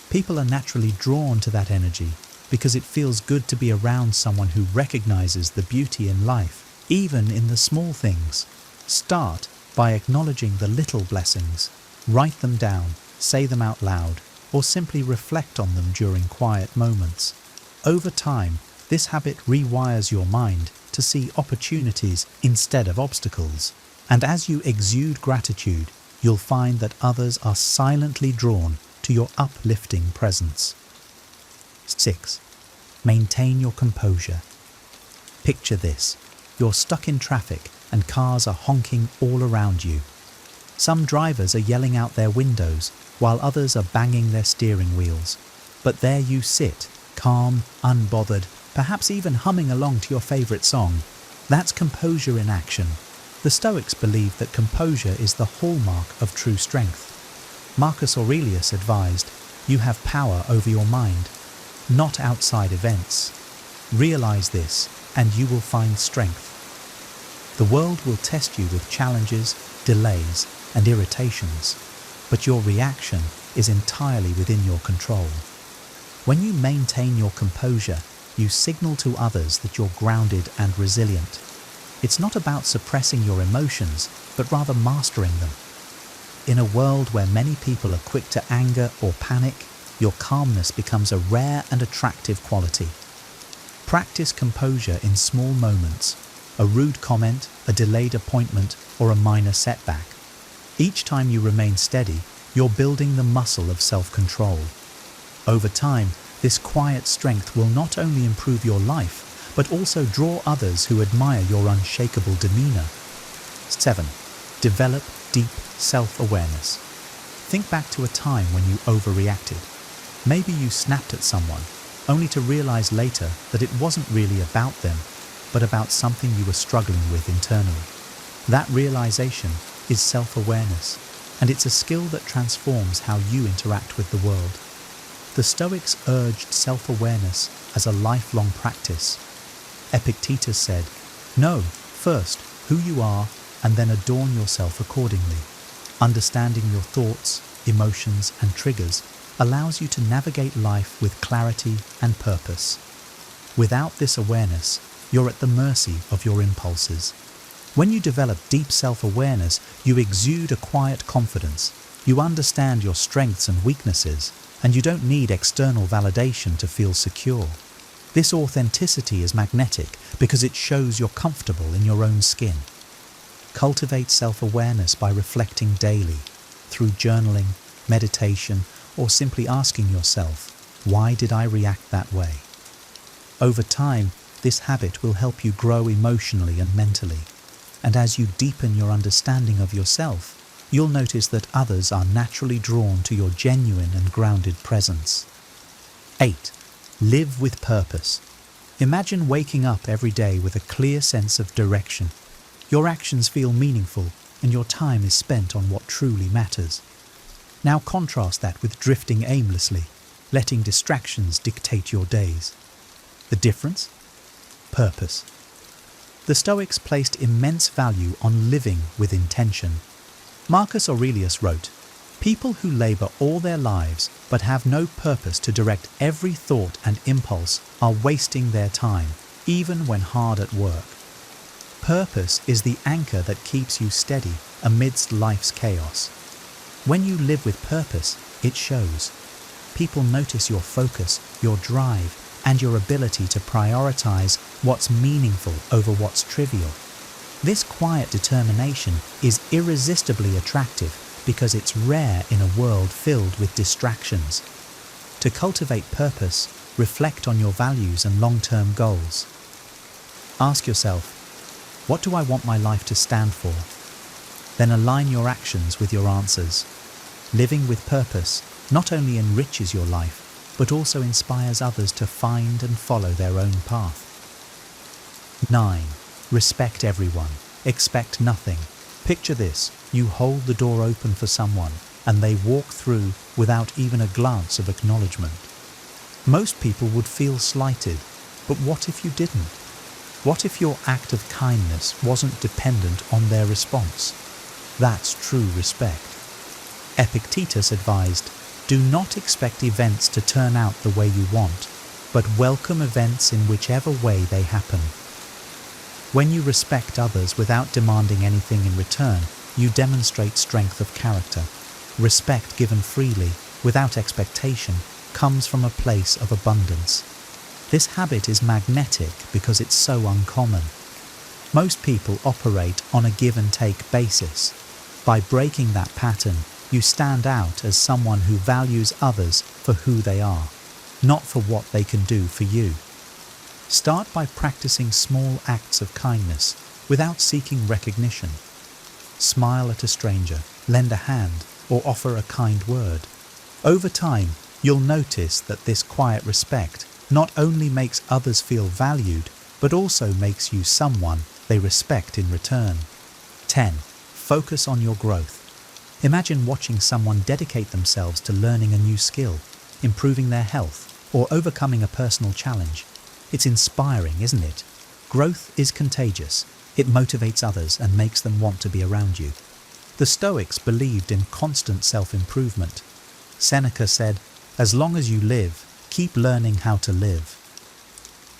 People are naturally drawn to that energy because it feels good to be around someone who recognizes the beauty in life, even in the small things. Start by acknowledging the little blessings. Write them down, say them out loud, or simply reflect on them during quiet moments. Over time, this habit rewires your mind to see opportunities instead of obstacles. And as you exude gratitude, you'll find that others are silently drawn to your uplifting presence. 6. Maintain your composure. Picture this. You're stuck in traffic and cars are honking all around you. Some drivers are yelling out their windows while others are banging their steering wheels. But there you sit, calm, unbothered, perhaps even humming along to your favorite song. That's composure in action. The Stoics believed that composure is the hallmark of true strength. Marcus Aurelius advised, "You have power over your mind, not outside events. Realize this, and you will find strength." The world will test you with challenges, delays, and irritations, but your reaction is entirely within your control. When you maintain your composure, you signal to others that you're grounded and resilient. It's not about suppressing your emotions, but rather mastering them. In a world where many people are quick to anger or panic, your calmness becomes a rare and attractive quality. Practice composure in small moments, a rude comment, a delayed appointment, or a minor setback. Each time you remain steady, you're building the muscle of self-control. Over time, this quiet strength will not only improve your life, but also draw others who admire your unshakable demeanor. 7. Develop deep self-awareness. Think back to a time when you overreacted. Maybe you snapped at someone, only to realize later that it wasn't really about them, but about something you were struggling with internally. That realization is self-awareness, and it's a skill that transforms how you interact with the world. The Stoics urged self-awareness as a lifelong practice. Epictetus said, "Know, first, who you are, and then adorn yourself accordingly." Understanding your thoughts, emotions, and triggers allows you to navigate life with clarity and purpose. Without this awareness, you're at the mercy of your impulses. When you develop deep self-awareness, you exude a quiet confidence. You understand your strengths and weaknesses, and you don't need external validation to feel secure. This authenticity is magnetic because it shows you're comfortable in your own skin. Cultivate self-awareness by reflecting daily, through journaling, meditation, or simply asking yourself, why did I react that way? Over time, this habit will help you grow emotionally and mentally. And as you deepen your understanding of yourself, you'll notice that others are naturally drawn to your genuine and grounded presence. 8. Live with purpose. Imagine waking up every day with a clear sense of direction. Your actions feel meaningful, and your time is spent on what truly matters. Now contrast that with drifting aimlessly, letting distractions dictate your days. The difference? Purpose. The Stoics placed immense value on living with intention. Marcus Aurelius wrote, "People who labor all their lives but have no purpose to direct every thought and impulse are wasting their time, even when hard at work." Purpose is the anchor that keeps you steady amidst life's chaos. When you live with purpose, it shows. People notice your focus, your drive, and your ability to prioritize what's meaningful over what's trivial. This quiet determination is irresistibly attractive because it's rare in a world filled with distractions. To cultivate purpose, reflect on your values and long-term goals. Ask yourself, what do I want my life to stand for? Then align your actions with your answers. Living with purpose not only enriches your life, but also inspires others to find and follow their own path. 9. Respect everyone. Expect nothing. Picture this. You hold the door open for someone, and they walk through without even a glance of acknowledgement. Most people would feel slighted, but what if you didn't? What if your act of kindness wasn't dependent on their response? That's true respect. Epictetus advised, Do not expect events to turn out the way you want, but welcome events in whichever way they happen. When you respect others without demanding anything in return, you demonstrate strength of character. Respect given freely, without expectation, comes from a place of abundance. This habit is magnetic because it's so uncommon. Most people operate on a give-and-take basis. By breaking that pattern, you stand out as someone who values others for who they are, not for what they can do for you. Start by practicing small acts of kindness without seeking recognition. Smile at a stranger, lend a hand, or offer a kind word. Over time, you'll notice that this quiet respect not only makes others feel valued, but also makes you someone they respect in return. 10. Focus on your growth. Imagine watching someone dedicate themselves to learning a new skill, improving their health, or overcoming a personal challenge. It's inspiring, isn't it? Growth is contagious. It motivates others and makes them want to be around you. The Stoics believed in constant self-improvement. Seneca said, "As long as you live, keep learning how to live."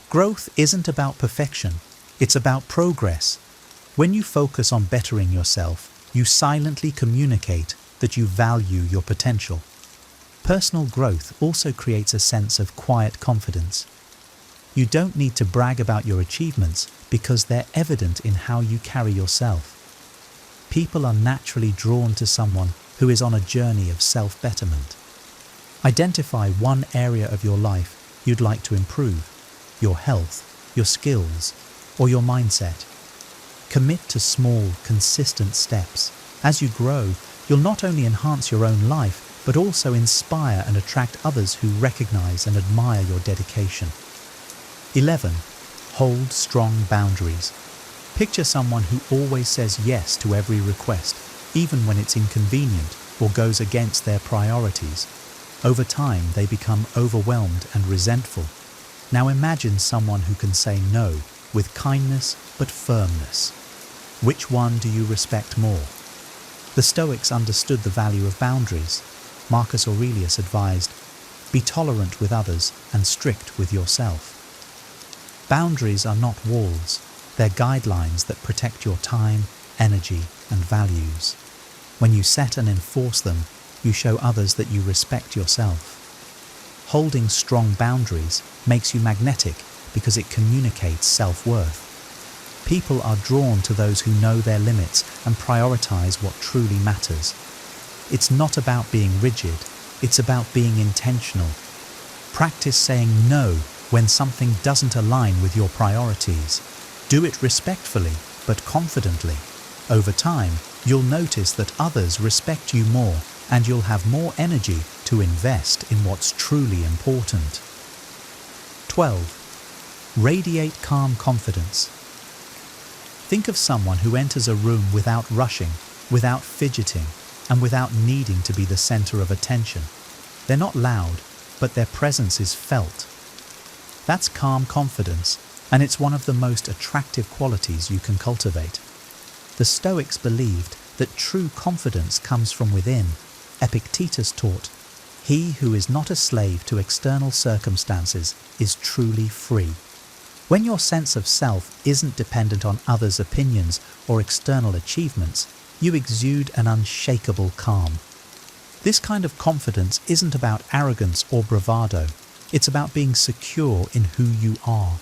Growth isn't about perfection, it's about progress. When you focus on bettering yourself, you silently communicate that you value your potential. Personal growth also creates a sense of quiet confidence. You don't need to brag about your achievements because they're evident in how you carry yourself. People are naturally drawn to someone who is on a journey of self-betterment. Identify one area of your life you'd like to improve: your health, your skills, or your mindset. Commit to small, consistent steps. As you grow, you'll not only enhance your own life, but also inspire and attract others who recognize and admire your dedication. 11. Hold strong boundaries. Picture someone who always says yes to every request, even when it's inconvenient or goes against their priorities. Over time, they become overwhelmed and resentful. Now imagine someone who can say no with kindness but firmness. Which one do you respect more? The Stoics understood the value of boundaries. Marcus Aurelius advised, "Be tolerant with others and strict with yourself." Boundaries are not walls, they're guidelines that protect your time, energy, and values. When you set and enforce them, you show others that you respect yourself. Holding strong boundaries makes you magnetic because it communicates self-worth. People are drawn to those who know their limits and prioritize what truly matters. It's not about being rigid, it's about being intentional. Practice saying no when something doesn't align with your priorities. Do it respectfully, but confidently. Over time, you'll notice that others respect you more, and you'll have more energy to invest in what's truly important. 12. Radiate calm confidence. Think of someone who enters a room without rushing, without fidgeting, and without needing to be the center of attention. They're not loud, but their presence is felt. That's calm confidence, and it's one of the most attractive qualities you can cultivate. The Stoics believed that true confidence comes from within. Epictetus taught, "He who is not a slave to external circumstances is truly free." When your sense of self isn't dependent on others' opinions or external achievements, you exude an unshakable calm. This kind of confidence isn't about arrogance or bravado. It's about being secure in who you are.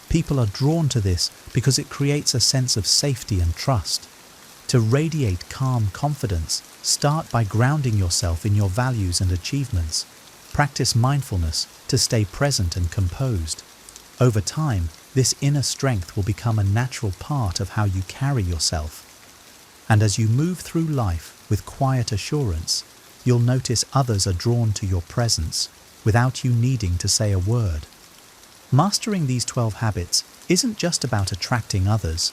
People are drawn to this because it creates a sense of safety and trust. To radiate calm confidence, start by grounding yourself in your values and achievements. Practice mindfulness to stay present and composed. Over time, this inner strength will become a natural part of how you carry yourself. And as you move through life with quiet assurance, you'll notice others are drawn to your presence without you needing to say a word. Mastering these 12 habits isn't just about attracting others,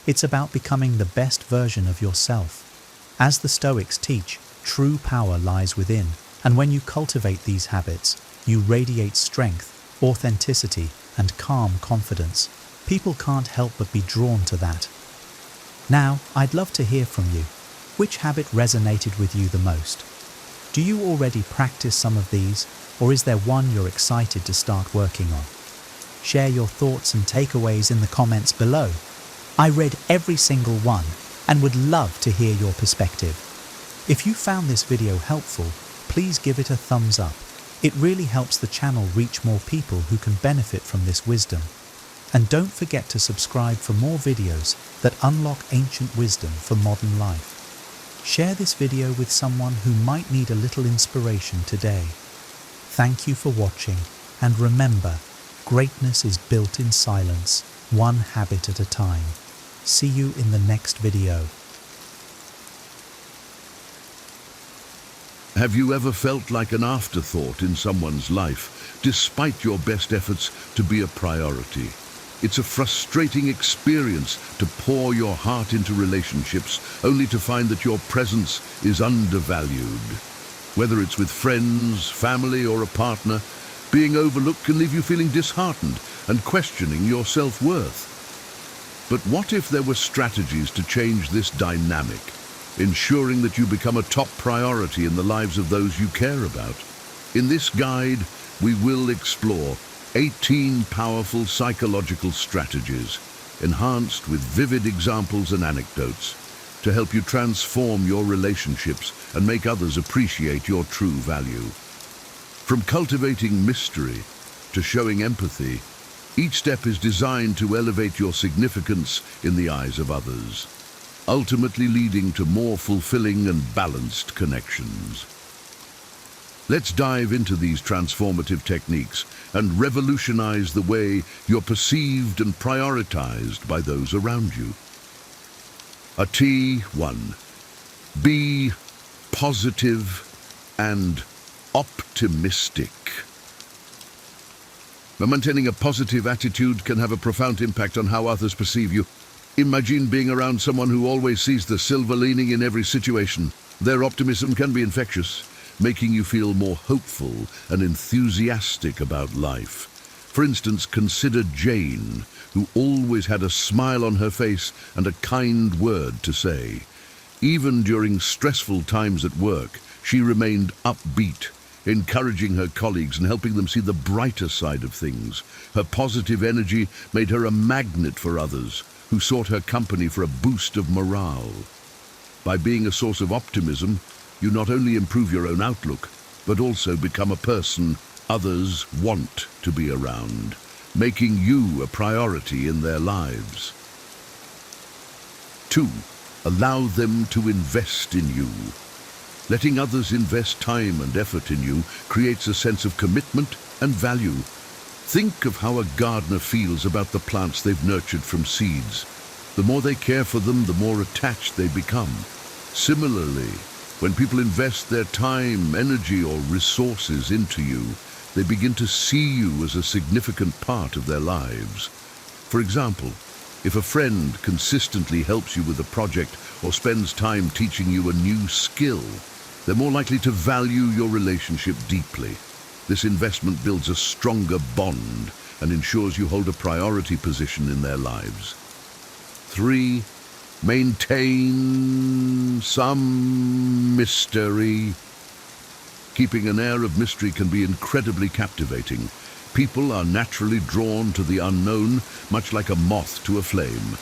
it's about becoming the best version of yourself. As the Stoics teach, true power lies within, and when you cultivate these habits, you radiate strength, authenticity, and calm confidence. People can't help but be drawn to that. Now, I'd love to hear from you. Which habit resonated with you the most? Do you already practice some of these, or is there one you're excited to start working on? Share your thoughts and takeaways in the comments below. I read every single one and would love to hear your perspective. If you found this video helpful, please give it a thumbs up. It really helps the channel reach more people who can benefit from this wisdom. And don't forget to subscribe for more videos that unlock ancient wisdom for modern life. Share this video with someone who might need a little inspiration today. Thank you for watching, and remember, greatness is built in silence, one habit at a time. See you in the next video. Have you ever felt like an afterthought in someone's life, despite your best efforts to be a priority? It's a frustrating experience to pour your heart into relationships only to find that your presence is undervalued. Whether it's with friends, family, or a partner, being overlooked can leave you feeling disheartened and questioning your self-worth. But what if there were strategies to change this dynamic, ensuring that you become a top priority in the lives of those you care about? In this guide, we will explore 18 powerful psychological strategies, enhanced with vivid examples and anecdotes, to help you transform your relationships and make others appreciate your true value. From cultivating mystery to showing empathy, each step is designed to elevate your significance in the eyes of others, ultimately leading to more fulfilling and balanced connections. Let's dive into these transformative techniques and revolutionize the way you're perceived and prioritized by those around you. A T1. Be positive and optimistic. Maintaining a positive attitude can have a profound impact on how others perceive you. Imagine being around someone who always sees the silver lining in every situation. Their optimism can be infectious, making you feel more hopeful and enthusiastic about life. For instance, consider Jane, who always had a smile on her face and a kind word to say. Even during stressful times at work, she remained upbeat, encouraging her colleagues and helping them see the brighter side of things. Her positive energy made her a magnet for others, who sought her company for a boost of morale. By being a source of optimism, you not only improve your own outlook, but also become a person others want to be around, making you a priority in their lives. 2. Allow them to invest in you. Letting others invest time and effort in you creates a sense of commitment and value. Think of how a gardener feels about the plants they've nurtured from seeds. The more they care for them, the more attached they become. Similarly, when people invest their time, energy, or resources into you, they begin to see you as a significant part of their lives. For example, if a friend consistently helps you with a project or spends time teaching you a new skill, they're more likely to value your relationship deeply. This investment builds a stronger bond and ensures you hold a priority position in their lives. 3. Maintain some mystery. Keeping an air of mystery can be incredibly captivating. People are naturally drawn to the unknown, much like a moth to a flame.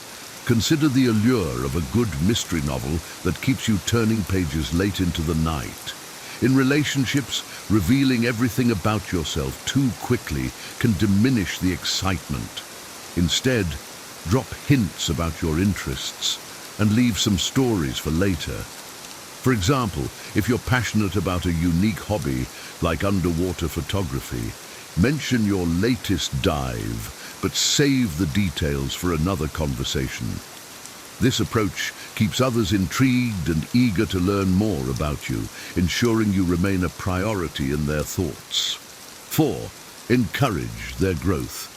Consider the allure of a good mystery novel that keeps you turning pages late into the night. In relationships, revealing everything about yourself too quickly can diminish the excitement. Instead, drop hints about your interests and leave some stories for later. For example, if you're passionate about a unique hobby like underwater photography, mention your latest dive, but save the details for another conversation. This approach keeps others intrigued and eager to learn more about you, ensuring you remain a priority in their thoughts. 4. Encourage their growth.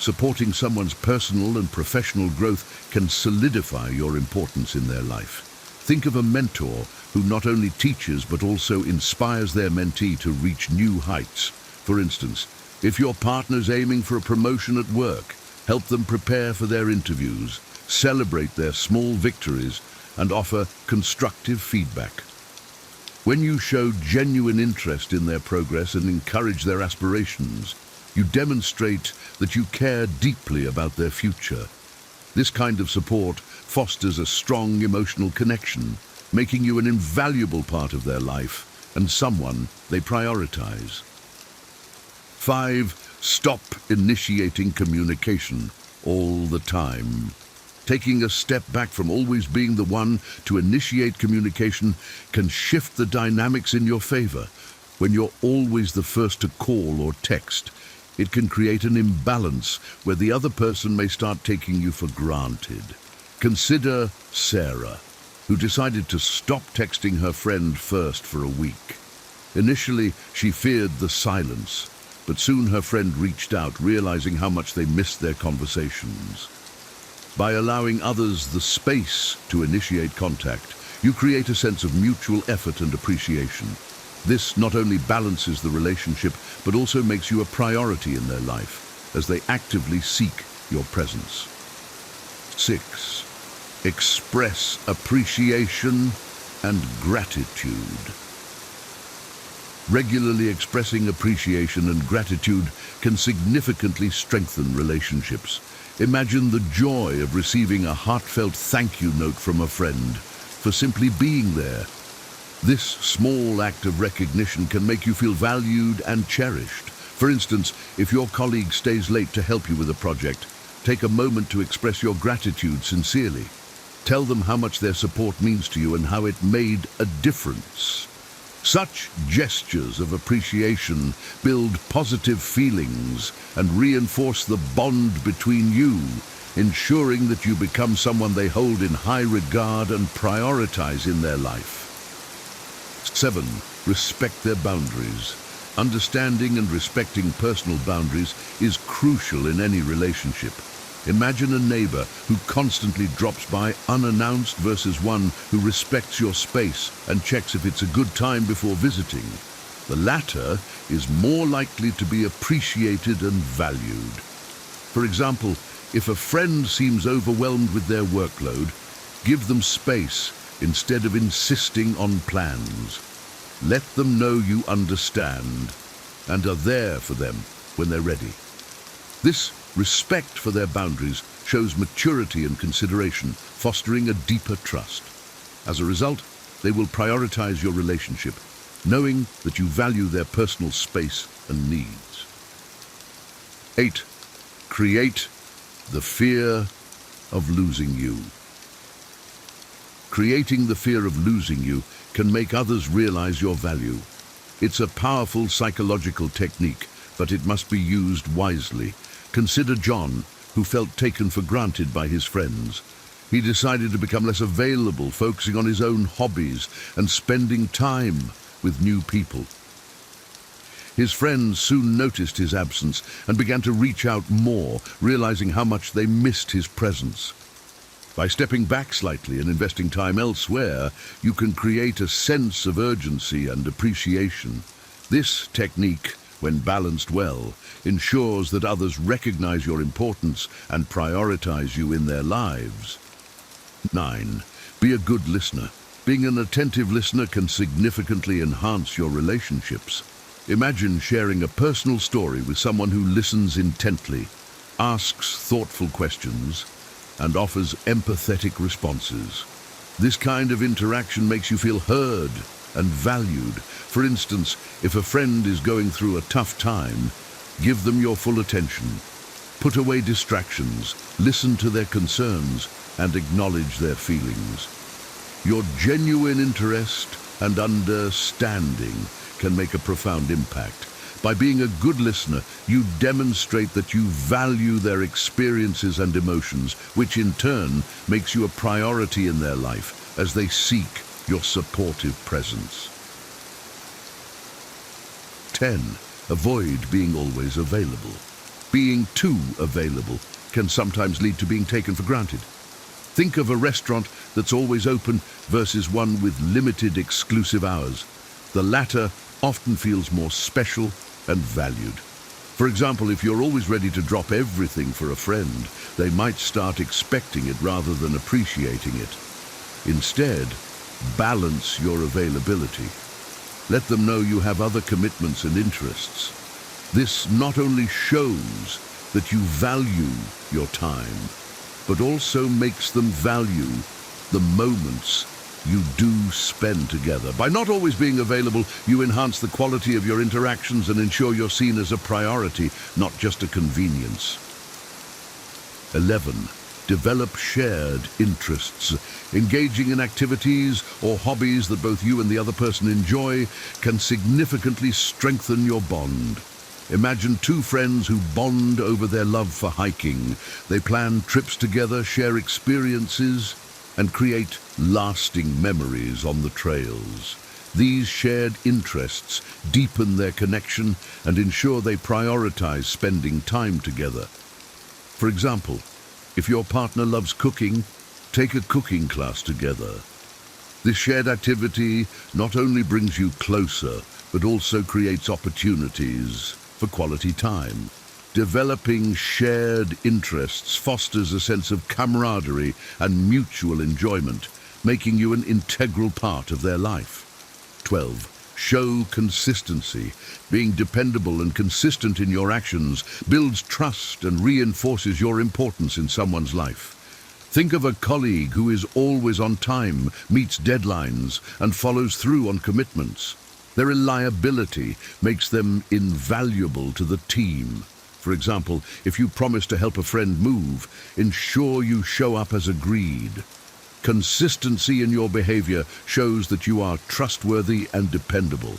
Supporting someone's personal and professional growth can solidify your importance in their life. Think of a mentor who not only teaches but also inspires their mentee to reach new heights. For instance, if your partner's aiming for a promotion at work, help them prepare for their interviews, celebrate their small victories, and offer constructive feedback. When you show genuine interest in their progress and encourage their aspirations, you demonstrate that you care deeply about their future. This kind of support fosters a strong emotional connection, making you an invaluable part of their life and someone they prioritize. 5. Stop initiating communication all the time. Taking a step back from always being the one to initiate communication can shift the dynamics in your favor. When you're always the first to call or text, it can create an imbalance where the other person may start taking you for granted. Consider Sarah, who decided to stop texting her friend first for a week. Initially, she feared the silence, but soon her friend reached out, realizing how much they missed their conversations. By allowing others the space to initiate contact, you create a sense of mutual effort and appreciation. This not only balances the relationship, but also makes you a priority in their life, as they actively seek your presence. 6. Express appreciation and gratitude. Regularly expressing appreciation and gratitude can significantly strengthen relationships. Imagine the joy of receiving a heartfelt thank you note from a friend for simply being there. This small act of recognition can make you feel valued and cherished. For instance, if your colleague stays late to help you with a project, take a moment to express your gratitude sincerely. Tell them how much their support means to you and how it made a difference. Such gestures of appreciation build positive feelings and reinforce the bond between you, ensuring that you become someone they hold in high regard and prioritize in their life. 7. Respect their boundaries. Understanding and respecting personal boundaries is crucial in any relationship. Imagine a neighbor who constantly drops by unannounced versus one who respects your space and checks if it's a good time before visiting. The latter is more likely to be appreciated and valued. For example, if a friend seems overwhelmed with their workload, give them space instead of insisting on plans. Let them know you understand and are there for them when they're ready. This respect for their boundaries shows maturity and consideration, fostering a deeper trust. As a result, they will prioritize your relationship, knowing that you value their personal space and needs. 8. Create the fear of losing you. Creating the fear of losing you can make others realize your value. It's a powerful psychological technique, but it must be used wisely. Consider John, who felt taken for granted by his friends. He decided to become less available, focusing on his own hobbies and spending time with new people. His friends soon noticed his absence and began to reach out more, realizing how much they missed his presence. By stepping back slightly and investing time elsewhere, you can create a sense of urgency and appreciation. This technique, when balanced well, ensures that others recognize your importance and prioritize you in their lives. 9. Be a good listener. Being an attentive listener can significantly enhance your relationships. Imagine sharing a personal story with someone who listens intently, asks thoughtful questions, and offers empathetic responses. This kind of interaction makes you feel heard and valued. For instance, if a friend is going through a tough time, give them your full attention. Put away distractions, listen to their concerns, and acknowledge their feelings. Your genuine interest and understanding can make a profound impact. By being a good listener, you demonstrate that you value their experiences and emotions, which in turn makes you a priority in their life as they seek your supportive presence. 10. Avoid being always available. Being too available can sometimes lead to being taken for granted. Think of a restaurant that's always open versus one with limited exclusive hours. The latter often feels more special and valued. For example, if you're always ready to drop everything for a friend, they might start expecting it rather than appreciating it. Instead, balance your availability. Let them know you have other commitments and interests. This not only shows that you value your time, but also makes them value the moments you do spend together. By not always being available, you enhance the quality of your interactions and ensure you're seen as a priority, not just a convenience. 11. Develop shared interests. Engaging in activities or hobbies that both you and the other person enjoy can significantly strengthen your bond. Imagine two friends who bond over their love for hiking. They plan trips together, share experiences, and create lasting memories on the trails. These shared interests deepen their connection and ensure they prioritize spending time together. For example, if your partner loves cooking, take a cooking class together. This shared activity not only brings you closer, but also creates opportunities for quality time. Developing shared interests fosters a sense of camaraderie and mutual enjoyment, making you an integral part of their life. 12. Show consistency. Being dependable and consistent in your actions builds trust and reinforces your importance in someone's life. Think of a colleague who is always on time, meets deadlines, and follows through on commitments. Their reliability makes them invaluable to the team. For example, if you promise to help a friend move, ensure you show up as agreed. Consistency in your behavior shows that you are trustworthy and dependable.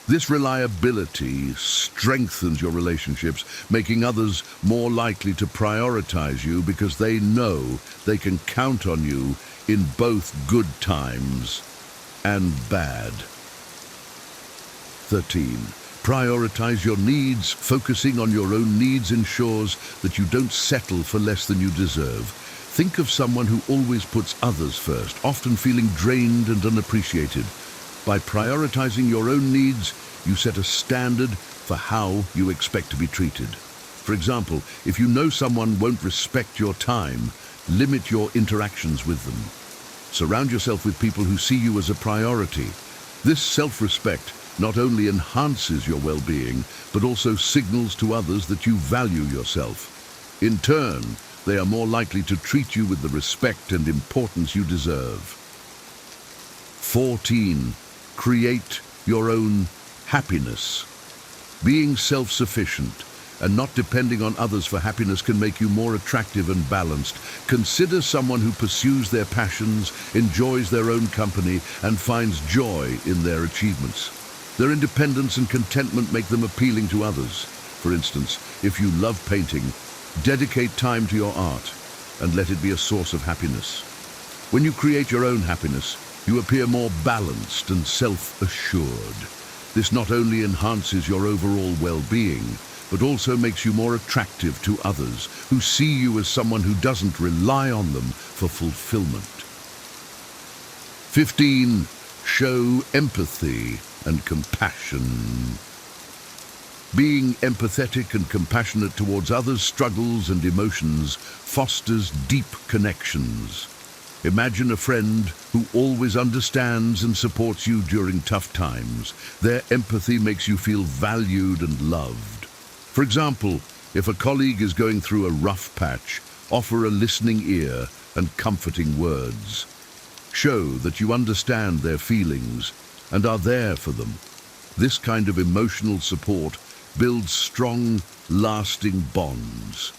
This reliability strengthens your relationships, making others more likely to prioritize you because they know they can count on you in both good times and bad. 13. Prioritize your needs. Focusing on your own needs ensures that you don't settle for less than you deserve. Think of someone who always puts others first, often feeling drained and unappreciated. By prioritizing your own needs, you set a standard for how you expect to be treated. For example, if you know someone won't respect your time, limit your interactions with them. Surround yourself with people who see you as a priority. This self-respect not only enhances your well-being, but also signals to others that you value yourself. In turn, they are more likely to treat you with the respect and importance you deserve. 14. Create your own happiness. Being self-sufficient and not depending on others for happiness can make you more attractive and balanced. Consider someone who pursues their passions, enjoys their own company, and finds joy in their achievements. Their independence and contentment make them appealing to others. For instance, if you love painting, dedicate time to your art and let it be a source of happiness. When you create your own happiness, you appear more balanced and self-assured. This not only enhances your overall well-being, but also makes you more attractive to others who see you as someone who doesn't rely on them for fulfillment. 15. Show empathy and compassion. Being empathetic and compassionate towards others' struggles and emotions fosters deep connections. Imagine a friend who always understands and supports you during tough times. Their empathy makes you feel valued and loved. For example, if a colleague is going through a rough patch, offer a listening ear and comforting words. Show that you understand their feelings and are there for them. This kind of emotional support builds strong, lasting bonds.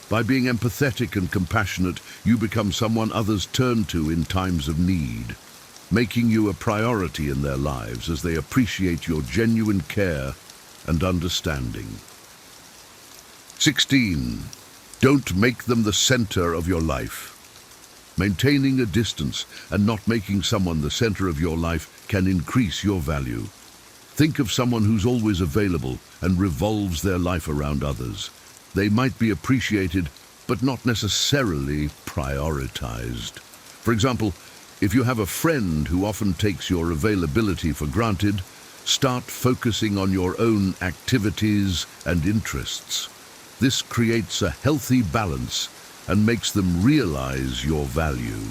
By being empathetic and compassionate, you become someone others turn to in times of need, making you a priority in their lives as they appreciate your genuine care and understanding. 16. Don't make them the center of your life. Maintaining a distance and not making someone the center of your life can increase your value. Think of someone who's always available and revolves their life around others. They might be appreciated, but not necessarily prioritized. For example, if you have a friend who often takes your availability for granted, start focusing on your own activities and interests. This creates a healthy balance and makes them realize your value.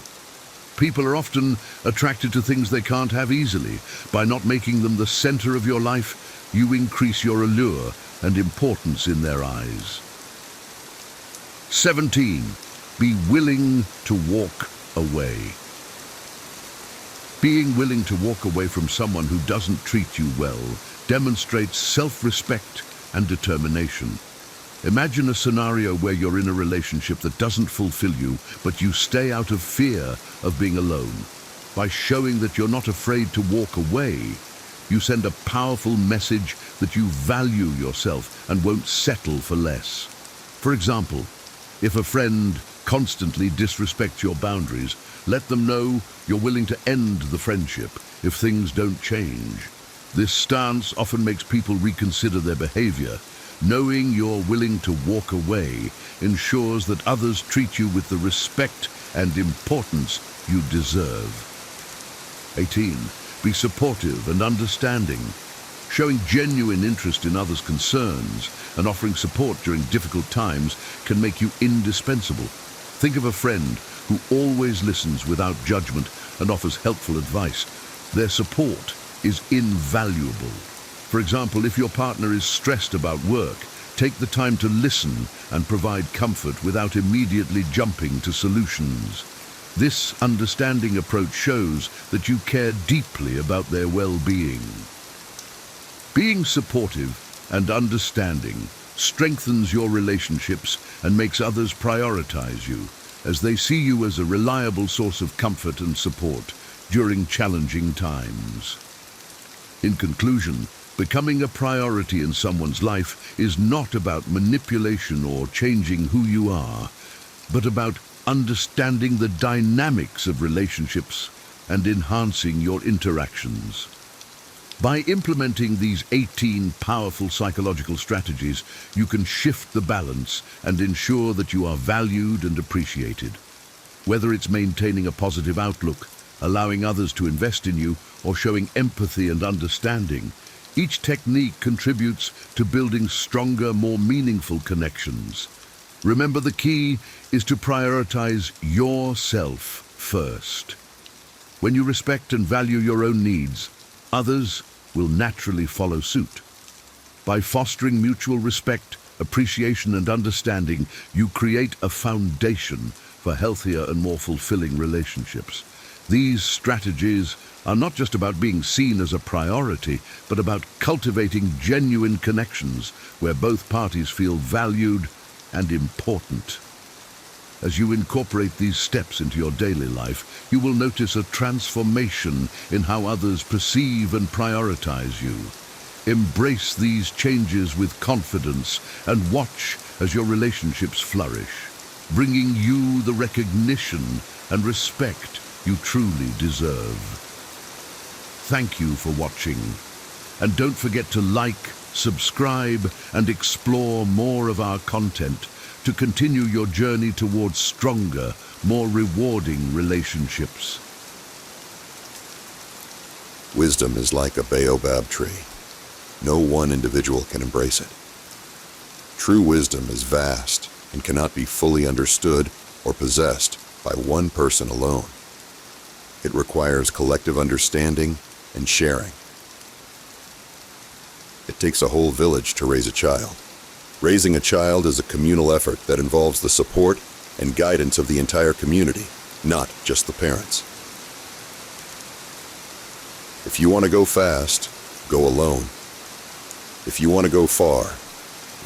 People are often attracted to things they can't have easily. By not making them the center of your life, you increase your allure and importance in their eyes. 17. Be willing to walk away. Being willing to walk away from someone who doesn't treat you well demonstrates self-respect and determination. Imagine a scenario where you're in a relationship that doesn't fulfill you, but you stay out of fear of being alone. By showing that you're not afraid to walk away, you send a powerful message that you value yourself and won't settle for less. For example, if a friend constantly disrespects your boundaries, let them know you're willing to end the friendship if things don't change. This stance often makes people reconsider their behavior. Knowing you're willing to walk away ensures that others treat you with the respect and importance you deserve. 18. Be supportive and understanding. Showing genuine interest in others' concerns and offering support during difficult times can make you indispensable. Think of a friend who always listens without judgment and offers helpful advice. Their support is invaluable. For example, if your partner is stressed about work, take the time to listen and provide comfort without immediately jumping to solutions. This understanding approach shows that you care deeply about their well-being. Being supportive and understanding strengthens your relationships and makes others prioritize you, as they see you as a reliable source of comfort and support during challenging times. In conclusion, becoming a priority in someone's life is not about manipulation or changing who you are, but about understanding the dynamics of relationships and enhancing your interactions. By implementing these 18 powerful psychological strategies, you can shift the balance and ensure that you are valued and appreciated. Whether it's maintaining a positive outlook, allowing others to invest in you, or showing empathy and understanding, each technique contributes to building stronger, more meaningful connections. Remember, the key is to prioritize yourself first. When you respect and value your own needs, others will naturally follow suit. By fostering mutual respect, appreciation, and understanding, you create a foundation for healthier and more fulfilling relationships. These strategies are not just about being seen as a priority, but about cultivating genuine connections where both parties feel valued and important. As you incorporate these steps into your daily life, you will notice a transformation in how others perceive and prioritize you. Embrace these changes with confidence and watch as your relationships flourish, bringing you the recognition and respect you truly deserve. Thank you for watching, and don't forget to like, subscribe, and explore more of our content to continue your journey towards stronger, more rewarding relationships. Wisdom is like a baobab tree. No one individual can embrace it. True wisdom is vast and cannot be fully understood or possessed by one person alone. It requires collective understanding and sharing. It takes a whole village to raise a child. Raising a child is a communal effort that involves the support and guidance of the entire community, not just the parents. If you want to go fast, go alone. If you want to go far,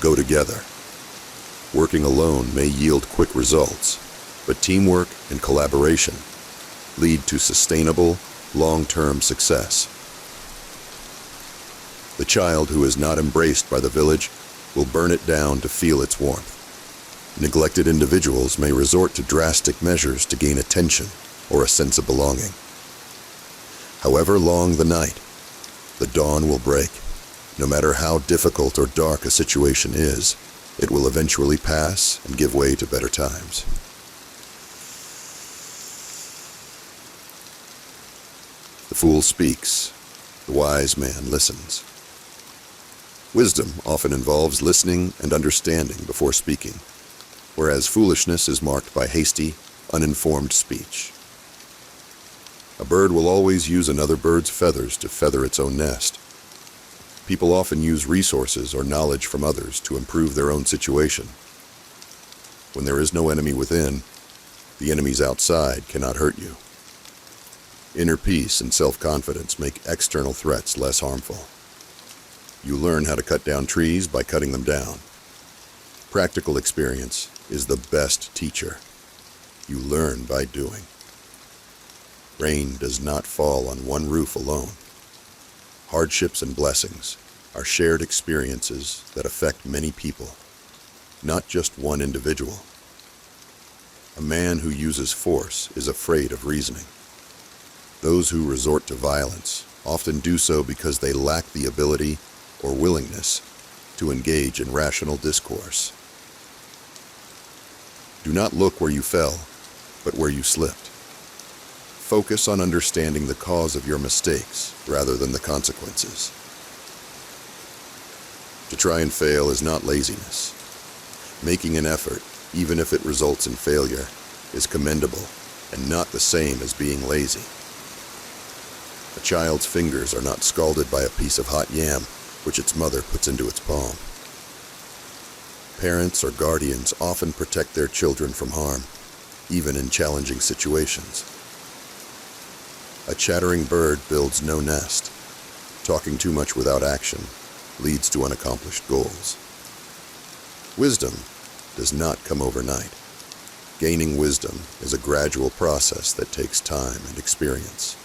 go together. Working alone may yield quick results, but teamwork and collaboration lead to sustainable, long-term success. The child who is not embraced by the village will burn it down to feel its warmth. Neglected individuals may resort to drastic measures to gain attention or a sense of belonging. However long the night, the dawn will break. No matter how difficult or dark a situation is, it will eventually pass and give way to better times. The fool speaks, the wise man listens. Wisdom often involves listening and understanding before speaking, whereas foolishness is marked by hasty, uninformed speech. A bird will always use another bird's feathers to feather its own nest. People often use resources or knowledge from others to improve their own situation. When there is no enemy within, the enemies outside cannot hurt you. Inner peace and self-confidence make external threats less harmful. You learn how to cut down trees by cutting them down. Practical experience is the best teacher. You learn by doing. Rain does not fall on one roof alone. Hardships and blessings are shared experiences that affect many people, not just one individual. A man who uses force is afraid of reasoning. Those who resort to violence often do so because they lack the ability or willingness to engage in rational discourse. Do not look where you fell, but where you slipped. Focus on understanding the cause of your mistakes rather than the consequences. To try and fail is not laziness. Making an effort, even if it results in failure, is commendable and not the same as being lazy. A child's fingers are not scalded by a piece of hot yam, which its mother puts into its palm. Parents or guardians often protect their children from harm, even in challenging situations. A chattering bird builds no nest. Talking too much without action leads to unaccomplished goals. Wisdom does not come overnight. Gaining wisdom is a gradual process that takes time and experience.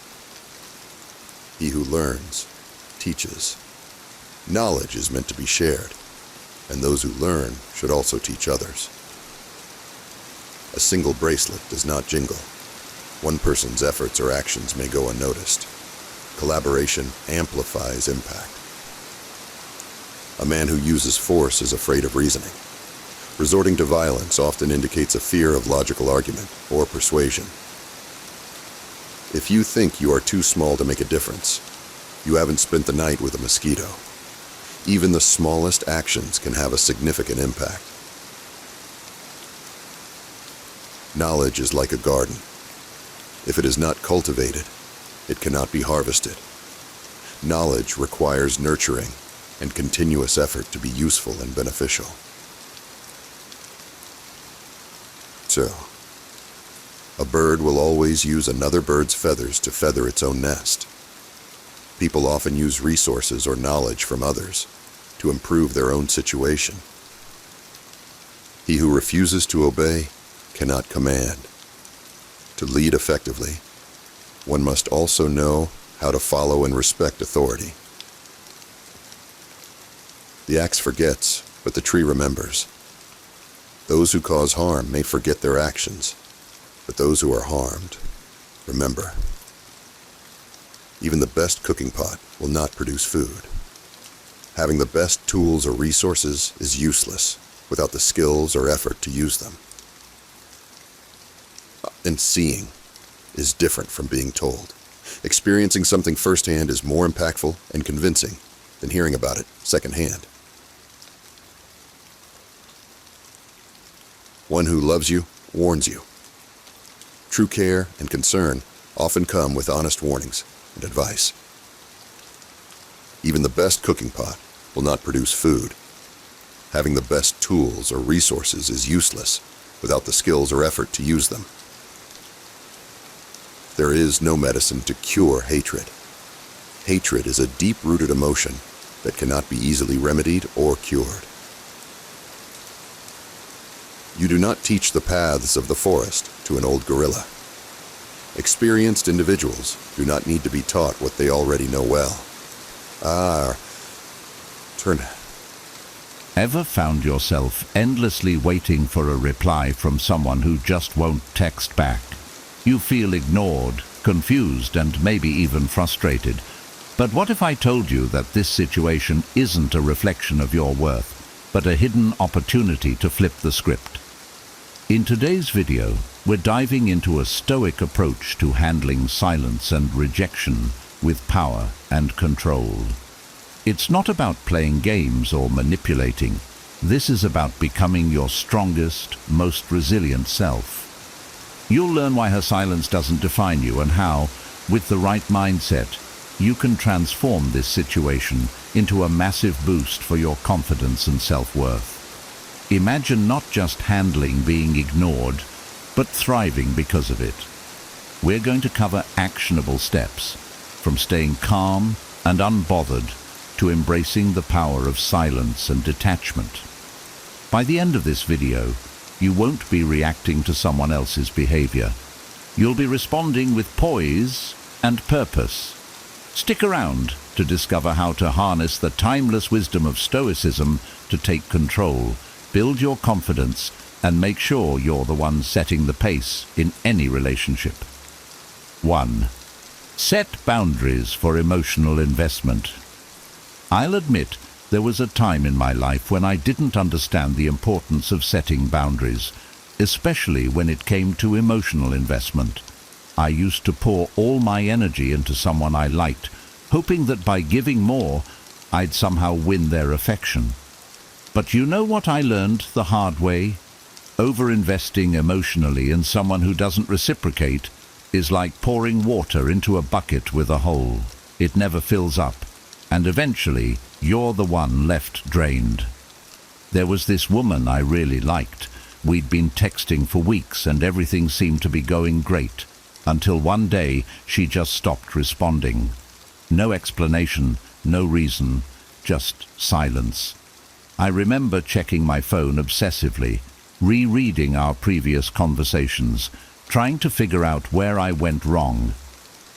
He who learns, teaches. Knowledge is meant to be shared, and those who learn should also teach others. A single bracelet does not jingle. One person's efforts or actions may go unnoticed. Collaboration amplifies impact. A man who uses force is afraid of reasoning. Resorting to violence often indicates a fear of logical argument or persuasion. If you think you are too small to make a difference, you haven't spent the night with a mosquito. Even the smallest actions can have a significant impact. Knowledge is like a garden. If it is not cultivated, it cannot be harvested. Knowledge requires nurturing and continuous effort to be useful and beneficial. So, a bird will always use another bird's feathers to feather its own nest. People often use resources or knowledge from others to improve their own situation. He who refuses to obey cannot command. To lead effectively, one must also know how to follow and respect authority. The axe forgets, but the tree remembers. Those who cause harm may forget their actions, but those who are harmed remember. Even the best cooking pot will not produce food. Having the best tools or resources is useless without the skills or effort to use them. And seeing is different from being told. Experiencing something firsthand is more impactful and convincing than hearing about it secondhand. One who loves you warns you. True care and concern often come with honest warnings and advice. Even the best cooking pot will not produce food. Having the best tools or resources is useless without the skills or effort to use them. There is no medicine to cure hatred. Hatred is a deep-rooted emotion that cannot be easily remedied or cured. You do not teach the paths of the forest to an old gorilla. Experienced individuals do not need to be taught what they already know well. Ever found yourself endlessly waiting for a reply from someone who just won't text back? You feel ignored, confused, and maybe even frustrated. But what if I told you that this situation isn't a reflection of your worth, but a hidden opportunity to flip the script? In today's video, we're diving into a Stoic approach to handling silence and rejection with power and control. It's not about playing games or manipulating. This is about becoming your strongest, most resilient self. You'll learn why her silence doesn't define you and how, With the right mindset, you can transform this situation into a massive boost for your confidence and self-worth. Imagine not just handling being ignored, but thriving because of it. We're going to cover actionable steps, from staying calm and unbothered to embracing the power of silence and detachment. By the end of this video, you won't be reacting to someone else's behavior. You'll be responding with poise and purpose. Stick around to discover how to harness the timeless wisdom of Stoicism to take control, build your confidence, and make sure you're the one setting the pace in any relationship. 1. Set boundaries for emotional investment. I'll admit there was a time in my life when I didn't understand the importance of setting boundaries, especially when it came to emotional investment. I used to pour all my energy into someone I liked, hoping that by giving more, I'd somehow win their affection. But you know what I learned the hard way? Over-investing emotionally in someone who doesn't reciprocate is like pouring water into a bucket with a hole. It never fills up, and eventually you're the one left drained. There was this woman I really liked. We'd been texting for weeks and everything seemed to be going great, until one day she just stopped responding. No explanation, no reason, just silence. I remember checking my phone obsessively, rereading our previous conversations, trying to figure out where I went wrong.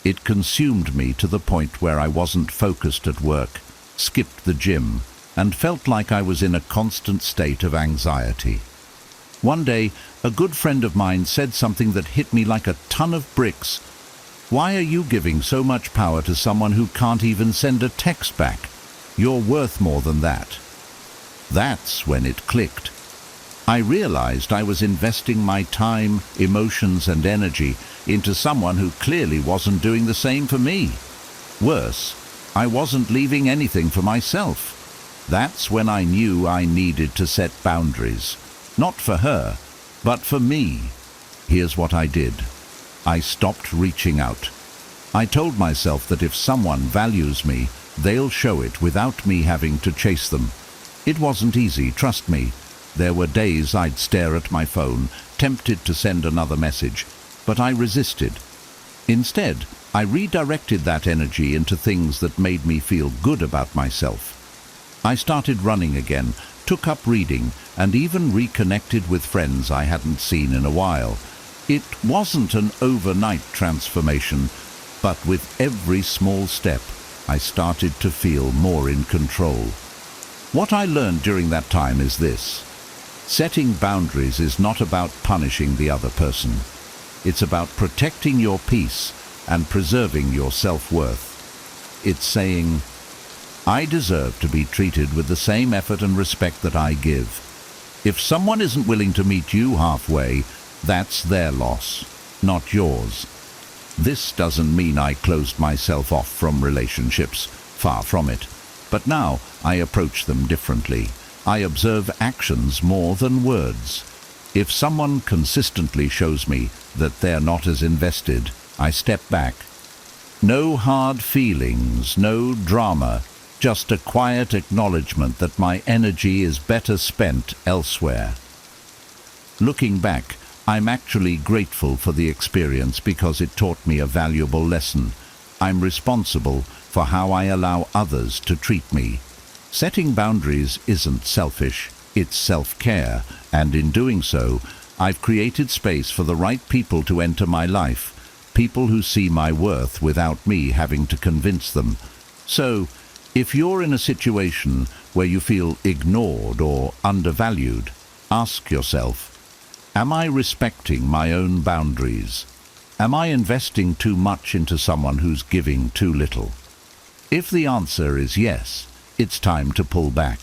It consumed me to the point where I wasn't focused at work, skipped the gym, and felt like I was in a constant state of anxiety. One day, a good friend of mine said something that hit me like a ton of bricks. Why are you giving so much power to someone who can't even send a text back? You're worth more than that. That's when it clicked. I realized I was investing my time, emotions, and energy into someone who clearly wasn't doing the same for me. Worse, I wasn't leaving anything for myself. That's when I knew I needed to set boundaries. Not for her, but for me. Here's what I did. I stopped reaching out. I told myself that if someone values me, they'll show it without me having to chase them. It wasn't easy, trust me. There were days I'd stare at my phone, tempted to send another message, but I resisted. Instead, I redirected that energy into things that made me feel good about myself. I started running again, took up reading, and even reconnected with friends I hadn't seen in a while. It wasn't an overnight transformation, but with every small step, I started to feel more in control. What I learned during that time is this. Setting boundaries is not about punishing the other person. It's about protecting your peace and preserving your self-worth. It's saying, I deserve to be treated with the same effort and respect that I give. If someone isn't willing to meet you halfway, that's their loss, not yours. This doesn't mean I closed myself off from relationships, far from it. But now I approach them differently. I observe actions more than words. If someone consistently shows me that they're not as invested, I step back. No hard feelings, no drama, just a quiet acknowledgement that my energy is better spent elsewhere. Looking back, I'm actually grateful for the experience because it taught me a valuable lesson. I'm responsible for how I allow others to treat me. Setting boundaries isn't selfish, it's self-care, and in doing so, I've created space for the right people to enter my life, people who see my worth without me having to convince them. So, if you're in a situation where you feel ignored or undervalued, ask yourself, am I respecting my own boundaries? Am I investing too much into someone who's giving too little? If the answer is yes, it's time to pull back.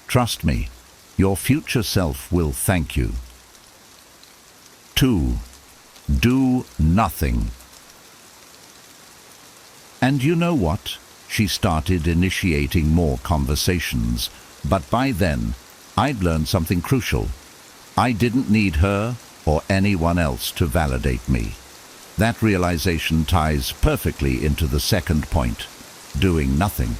Trust me, your future self will thank you. 2. Do nothing. And you know what? She started initiating more conversations, but by then, I'd learned something crucial. I didn't need her or anyone else to validate me. That realization ties perfectly into the second point, doing nothing.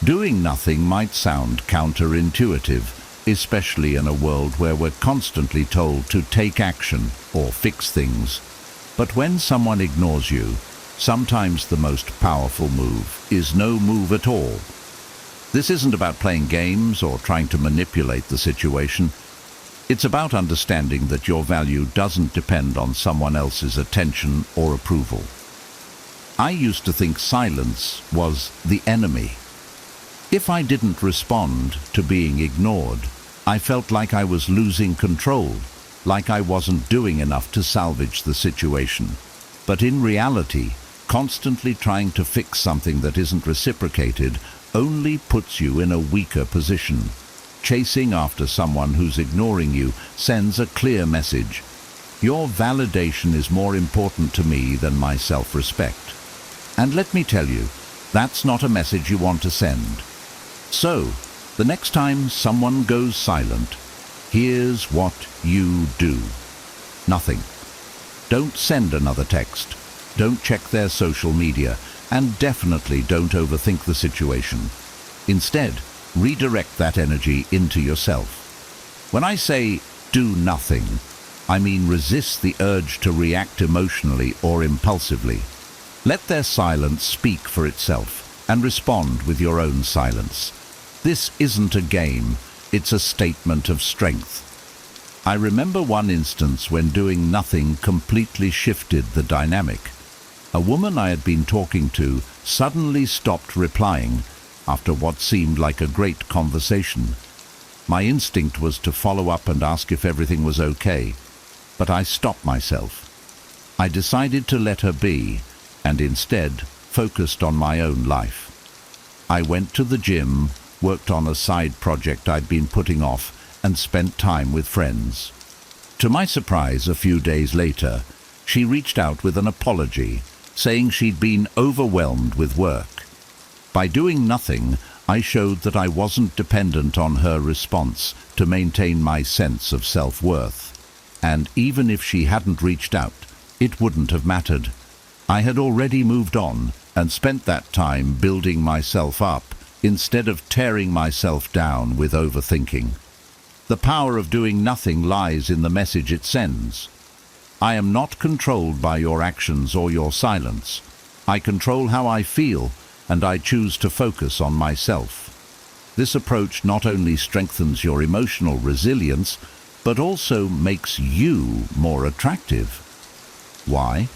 Doing nothing might sound counterintuitive, especially in a world where we're constantly told to take action or fix things. But when someone ignores you, sometimes the most powerful move is no move at all. This isn't about playing games or trying to manipulate the situation. It's about understanding that your value doesn't depend on someone else's attention or approval. I used to think silence was the enemy. If I didn't respond to being ignored, I felt like I was losing control, like I wasn't doing enough to salvage the situation. But in reality, constantly trying to fix something that isn't reciprocated only puts you in a weaker position. Chasing after someone who's ignoring you sends a clear message. Your validation is more important to me than my self-respect. And let me tell you, that's not a message you want to send. So, the next time someone goes silent, here's what you do. Nothing. Don't send another text. Don't check their social media. And definitely don't overthink the situation. Instead, redirect that energy into yourself. When I say do nothing, I mean resist the urge to react emotionally or impulsively. Let their silence speak for itself and respond with your own silence. This isn't a game, it's a statement of strength. I remember one instance when doing nothing completely shifted the dynamic. A woman I had been talking to suddenly stopped replying after what seemed like a great conversation. My instinct was to follow up and ask if everything was okay, but I stopped myself. I decided to let her be and instead focused on my own life. I went to the gym, worked on a side project I'd been putting off, and spent time with friends. To my surprise, a few days later, she reached out with an apology, saying she'd been overwhelmed with work. By doing nothing, I showed that I wasn't dependent on her response to maintain my sense of self-worth. And even if she hadn't reached out, it wouldn't have mattered. I had already moved on and spent that time building myself up instead of tearing myself down with overthinking. The power of doing nothing lies in the message it sends. I am not controlled by your actions or your silence. I control how I feel, and I choose to focus on myself. This approach not only strengthens your emotional resilience, but also makes you more attractive. Why?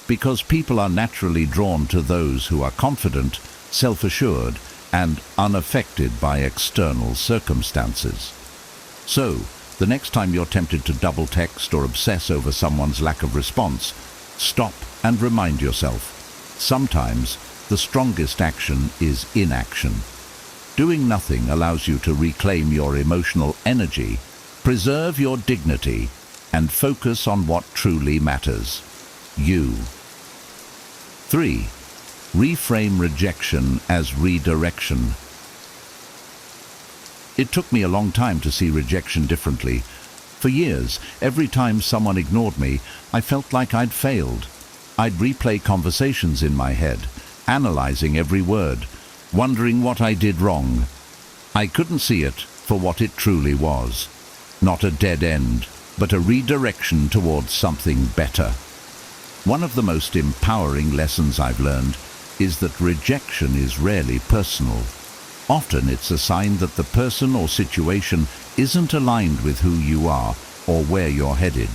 Because people are naturally drawn to those who are confident, self-assured, and unaffected by external circumstances. So, the next time you're tempted to double text or obsess over someone's lack of response, stop and remind yourself, sometimes the strongest action is inaction. Doing nothing allows you to reclaim your emotional energy, preserve your dignity, and focus on what truly matters. You. 3. Reframe rejection as redirection. It took me a long time to see rejection differently. For years, every time someone ignored me, I felt like I'd failed. I'd replay conversations in my head, analyzing every word, wondering what I did wrong. I couldn't see it for what it truly was. Not a dead end, but a redirection towards something better. One of the most empowering lessons I've learned is that rejection is rarely personal. Often it's a sign that the person or situation isn't aligned with who you are or where you're headed.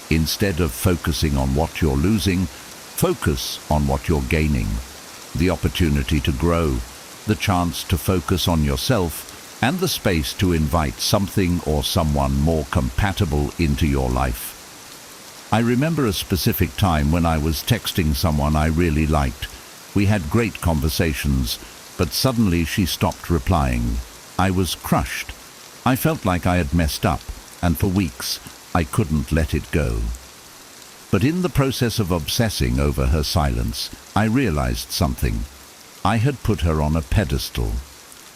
Instead of focusing on what you're losing, focus on what you're gaining. The opportunity to grow, the chance to focus on yourself, and the space to invite something or someone more compatible into your life. I remember a specific time when I was texting someone I really liked. We had great conversations, but suddenly she stopped replying. I was crushed. I felt like I had messed up, and for weeks I couldn't let it go. But in the process of obsessing over her silence, I realized something. I had put her on a pedestal.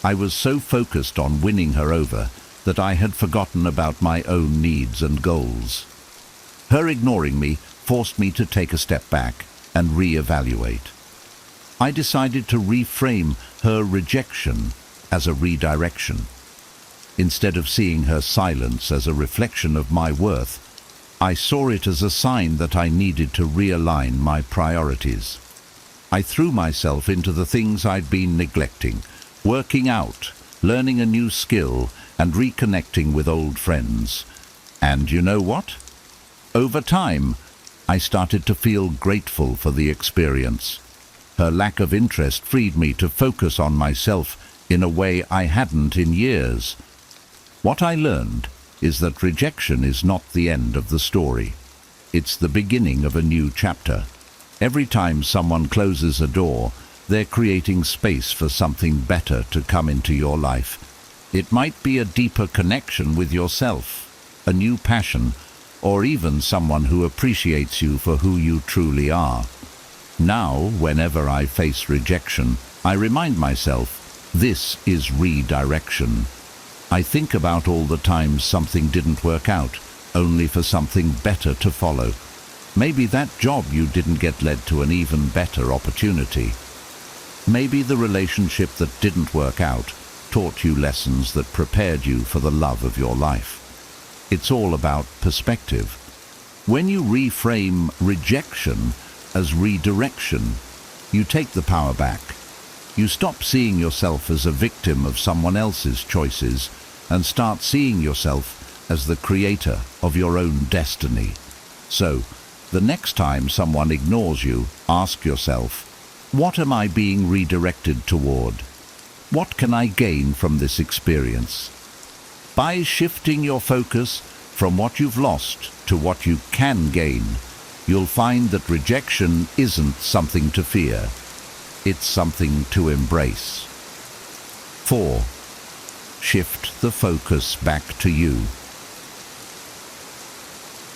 I was so focused on winning her over that I had forgotten about my own needs and goals. Her ignoring me forced me to take a step back and reevaluate. I decided to reframe her rejection as a redirection. Instead of seeing her silence as a reflection of my worth, I saw it as a sign that I needed to realign my priorities. I threw myself into the things I'd been neglecting, working out, learning a new skill, and reconnecting with old friends. And you know what? Over time, I started to feel grateful for the experience. Her lack of interest freed me to focus on myself in a way I hadn't in years. What I learned is that rejection is not the end of the story. It's the beginning of a new chapter. Every time someone closes a door, they're creating space for something better to come into your life. It might be a deeper connection with yourself, a new passion, or even someone who appreciates you for who you truly are. Now, whenever I face rejection, I remind myself, this is redirection. I think about all the times something didn't work out, only for something better to follow. Maybe that job you didn't get led to an even better opportunity. Maybe the relationship that didn't work out taught you lessons that prepared you for the love of your life. It's all about perspective. When you reframe rejection as redirection, you take the power back. You stop seeing yourself as a victim of someone else's choices and start seeing yourself as the creator of your own destiny. So, the next time someone ignores you, ask yourself, what am I being redirected toward? What can I gain from this experience? By shifting your focus from what you've lost to what you can gain, you'll find that rejection isn't something to fear. It's something to embrace. 4. Shift the focus back to you.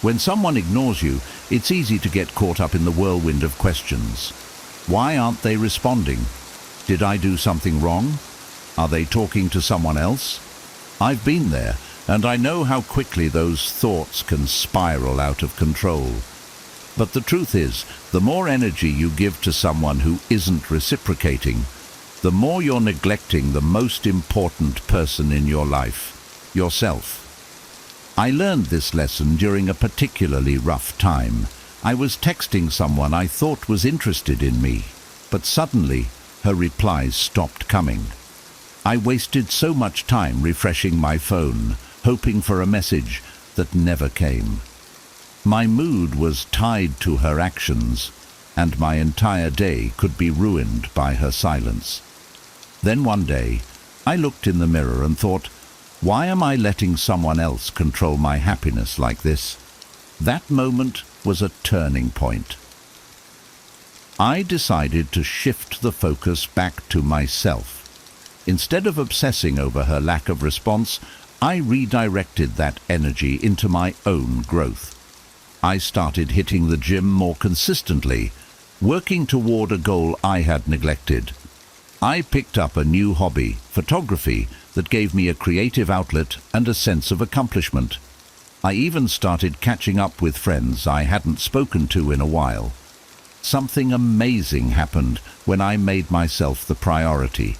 When someone ignores you, it's easy to get caught up in the whirlwind of questions. Why aren't they responding? Did I do something wrong? Are they talking to someone else? I've been there, and I know how quickly those thoughts can spiral out of control. But the truth is, the more energy you give to someone who isn't reciprocating, the more you're neglecting the most important person in your life, yourself. I learned this lesson during a particularly rough time. I was texting someone I thought was interested in me, but suddenly her replies stopped coming. I wasted so much time refreshing my phone, hoping for a message that never came. My mood was tied to her actions, and my entire day could be ruined by her silence. Then one day, I looked in the mirror and thought, why am I letting someone else control my happiness like this? That moment was a turning point. I decided to shift the focus back to myself. Instead of obsessing over her lack of response, I redirected that energy into my own growth. I started hitting the gym more consistently, working toward a goal I had neglected. I picked up a new hobby, photography, that gave me a creative outlet and a sense of accomplishment. I even started catching up with friends I hadn't spoken to in a while. Something amazing happened when I made myself the priority.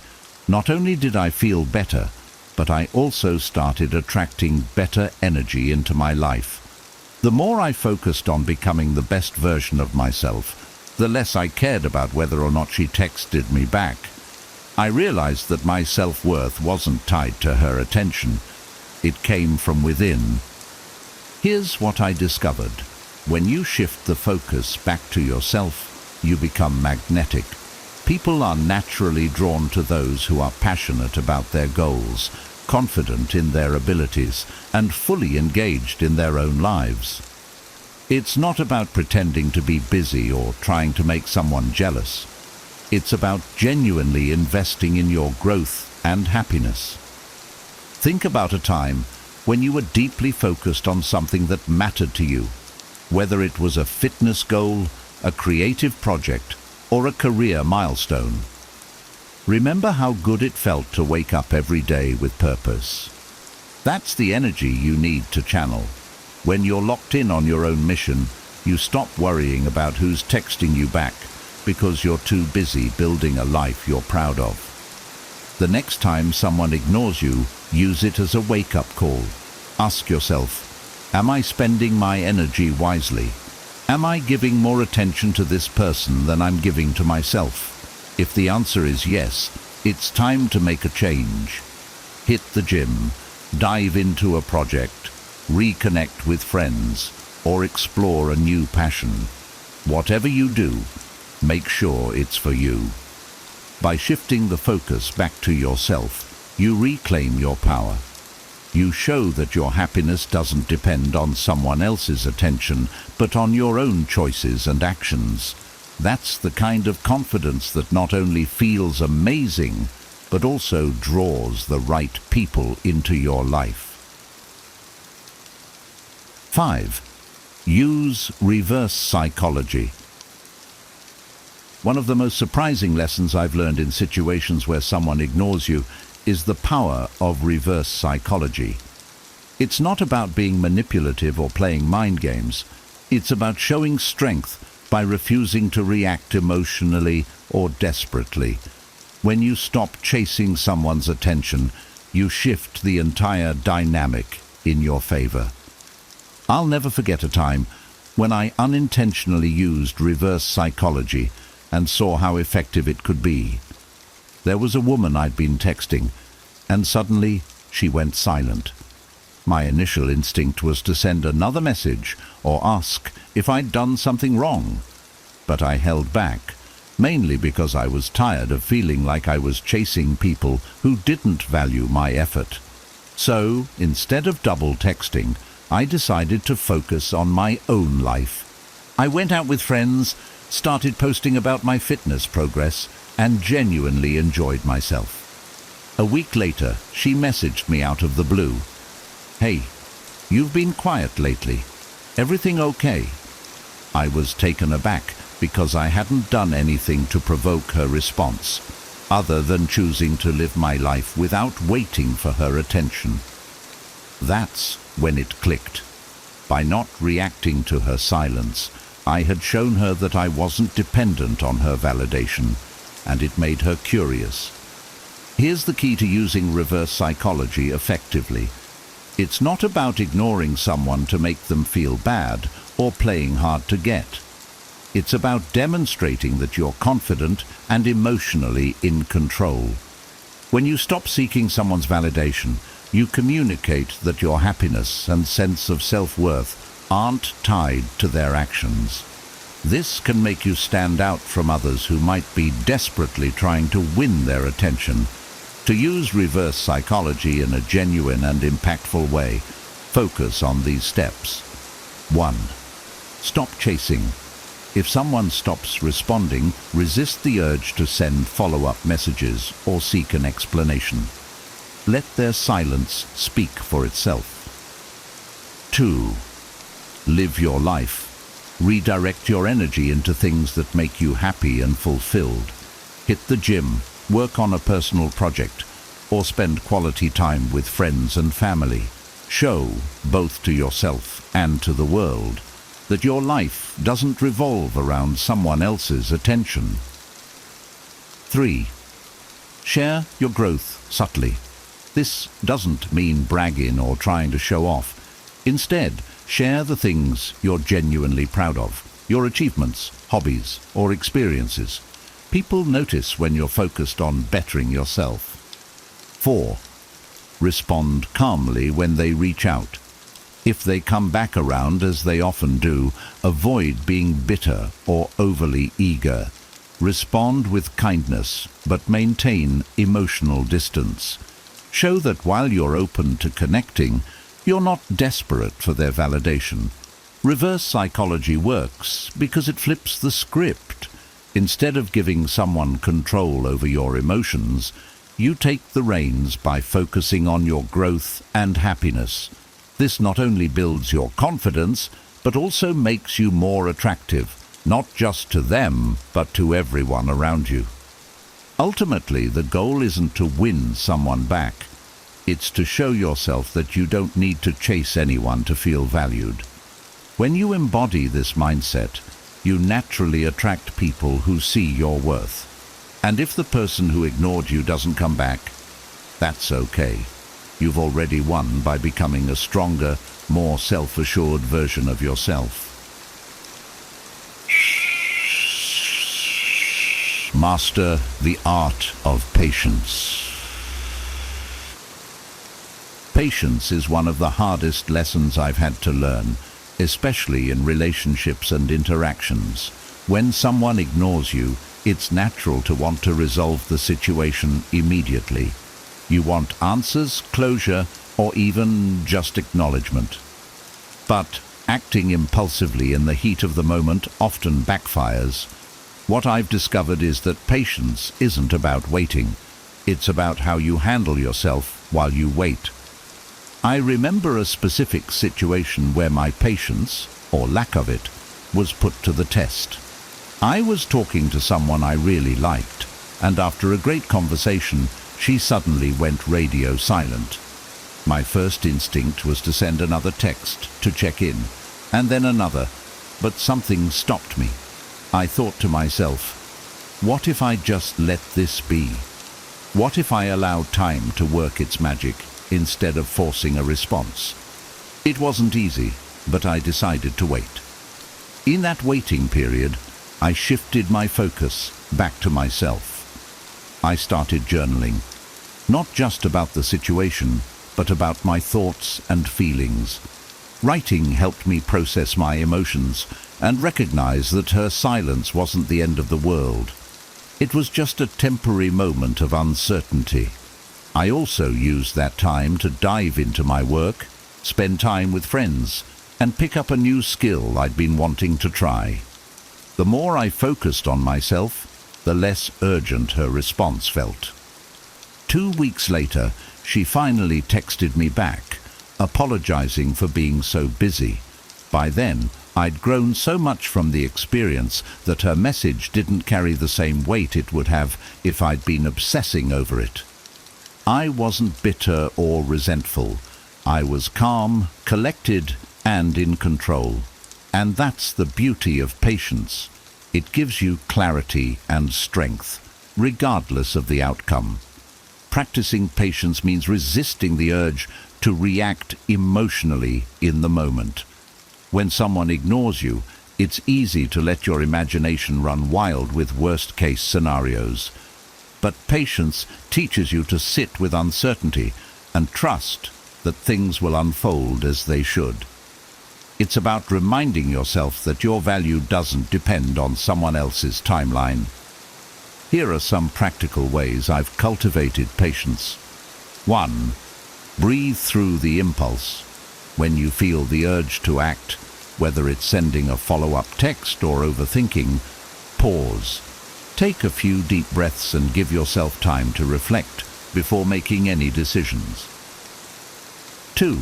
Not only did I feel better, but I also started attracting better energy into my life. The more I focused on becoming the best version of myself, the less I cared about whether or not she texted me back. I realized that my self-worth wasn't tied to her attention. It came from within. Here's what I discovered. When you shift the focus back to yourself, you become magnetic. People are naturally drawn to those who are passionate about their goals, confident in their abilities, and fully engaged in their own lives. It's not about pretending to be busy or trying to make someone jealous. It's about genuinely investing in your growth and happiness. Think about a time when you were deeply focused on something that mattered to you, whether it was a fitness goal, a creative project, or a career milestone. Remember how good it felt to wake up every day with purpose. That's the energy you need to channel. When you're locked in on your own mission, you stop worrying about who's texting you back because you're too busy building a life you're proud of. The next time someone ignores you, use it as a wake-up call. Ask yourself, am I spending my energy wisely? Am I giving more attention to this person than I'm giving to myself? If the answer is yes, it's time to make a change. Hit the gym, dive into a project, reconnect with friends, or explore a new passion. Whatever you do, make sure it's for you. By shifting the focus back to yourself, you reclaim your power. You show that your happiness doesn't depend on someone else's attention, but on your own choices and actions. That's the kind of confidence that not only feels amazing, but also draws the right people into your life. 5. Use reverse psychology. One of the most surprising lessons I've learned in situations where someone ignores you is the power of reverse psychology. It's not about being manipulative or playing mind games. It's about showing strength by refusing to react emotionally or desperately. When you stop chasing someone's attention, you shift the entire dynamic in your favor. I'll never forget a time when I unintentionally used reverse psychology and saw how effective it could be. There was a woman I'd been texting, and suddenly she went silent. My initial instinct was to send another message or ask if I'd done something wrong. But I held back, mainly because I was tired of feeling like I was chasing people who didn't value my effort. So, instead of double texting, I decided to focus on my own life. I went out with friends, started posting about my fitness progress, and genuinely enjoyed myself. A week later, she messaged me out of the blue. "Hey, you've been quiet lately. Everything okay?" I was taken aback because I hadn't done anything to provoke her response, other than choosing to live my life without waiting for her attention. That's when it clicked. By not reacting to her silence, I had shown her that I wasn't dependent on her validation, and it made her curious. Here's the key to using reverse psychology effectively. It's not about ignoring someone to make them feel bad or playing hard to get. It's about demonstrating that you're confident and emotionally in control. When you stop seeking someone's validation, you communicate that your happiness and sense of self-worth aren't tied to their actions. This can make you stand out from others who might be desperately trying to win their attention. To use reverse psychology in a genuine and impactful way, focus on these steps. 1. Stop chasing. If someone stops responding, resist the urge to send follow-up messages or seek an explanation. Let their silence speak for itself. 2. Live your life. Redirect your energy into things that make you happy and fulfilled. Hit the gym, work on a personal project, or spend quality time with friends and family. Show, both to yourself and to the world, that your life doesn't revolve around someone else's attention. 3. Share your growth subtly. This doesn't mean bragging or trying to show off. Instead, share the things you're genuinely proud of, your achievements, hobbies, or experiences. People notice when you're focused on bettering yourself. 4. Respond calmly when they reach out. If they come back around, as they often do, avoid being bitter or overly eager. Respond with kindness, but maintain emotional distance. Show that while you're open to connecting, you're not desperate for their validation. Reverse psychology works because it flips the script. Instead of giving someone control over your emotions, you take the reins by focusing on your growth and happiness. This not only builds your confidence, but also makes you more attractive, not just to them, but to everyone around you. Ultimately, the goal isn't to win someone back. It's to show yourself that you don't need to chase anyone to feel valued. When you embody this mindset, you naturally attract people who see your worth. And if the person who ignored you doesn't come back, that's okay. You've already won by becoming a stronger, more self-assured version of yourself. Master the art of patience. Patience is one of the hardest lessons I've had to learn, especially in relationships and interactions. When someone ignores you, it's natural to want to resolve the situation immediately. You want answers, closure, or even just acknowledgement. But acting impulsively in the heat of the moment often backfires. What I've discovered is that patience isn't about waiting. It's about how you handle yourself while you wait. I remember a specific situation where my patience, or lack of it, was put to the test. I was talking to someone I really liked, and after a great conversation, she suddenly went radio silent. My first instinct was to send another text to check in, and then another, but something stopped me. I thought to myself, what if I just let this be? What if I allowed time to work its magic instead of forcing a response? It wasn't easy, but I decided to wait. In that waiting period, I shifted my focus back to myself. I started journaling, not just about the situation, but about my thoughts and feelings. Writing helped me process my emotions and recognize that her silence wasn't the end of the world. It was just a temporary moment of uncertainty. I also used that time to dive into my work, spend time with friends, and pick up a new skill I'd been wanting to try. The more I focused on myself, the less urgent her response felt. 2 weeks later, she finally texted me back, apologizing for being so busy. By then, I'd grown so much from the experience that her message didn't carry the same weight it would have if I'd been obsessing over it. I wasn't bitter or resentful. I was calm, collected, and in control. And that's the beauty of patience. It gives you clarity and strength, regardless of the outcome. Practicing patience means resisting the urge to react emotionally in the moment. When someone ignores you, it's easy to let your imagination run wild with worst-case scenarios. But patience teaches you to sit with uncertainty and trust that things will unfold as they should. It's about reminding yourself that your value doesn't depend on someone else's timeline. Here are some practical ways I've cultivated patience. 1. Breathe through the impulse. When you feel the urge to act, whether it's sending a follow-up text or overthinking, pause. Take a few deep breaths and give yourself time to reflect before making any decisions. 2.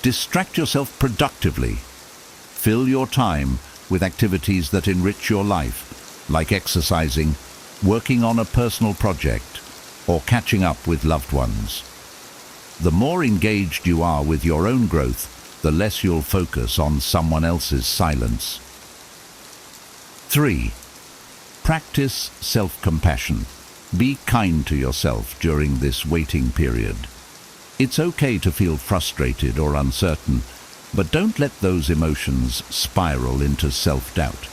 Distract yourself productively. Fill your time with activities that enrich your life, like exercising, working on a personal project, or catching up with loved ones. The more engaged you are with your own growth, the less you'll focus on someone else's silence. 3. Practice self-compassion. Be kind to yourself during this waiting period. It's okay to feel frustrated or uncertain, but don't let those emotions spiral into self-doubt.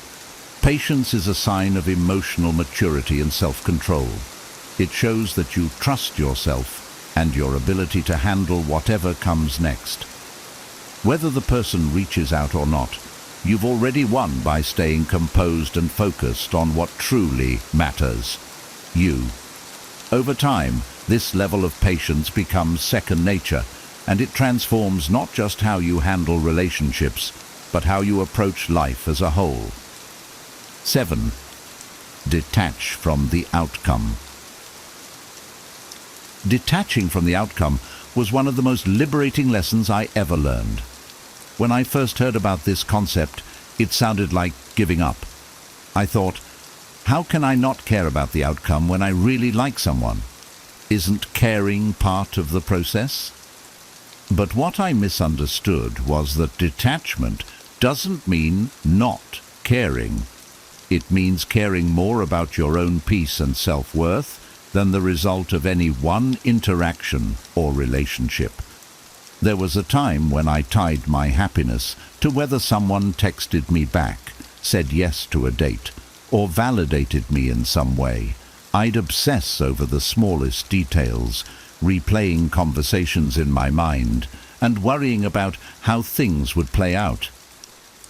Patience is a sign of emotional maturity and self-control. It shows that you trust yourself and your ability to handle whatever comes next. Whether the person reaches out or not, you've already won by staying composed and focused on what truly matters: you. Over time, this level of patience becomes second nature, and it transforms not just how you handle relationships, but how you approach life as a whole. 7. Detach from the outcome. Detaching from the outcome was one of the most liberating lessons I ever learned. When I first heard about this concept, it sounded like giving up. I thought, how can I not care about the outcome when I really like someone? Isn't caring part of the process? But what I misunderstood was that detachment doesn't mean not caring. It means caring more about your own peace and self-worth than the result of any one interaction or relationship. There was a time when I tied my happiness to whether someone texted me back, said yes to a date, or validated me in some way. I'd obsess over the smallest details, replaying conversations in my mind and worrying about how things would play out.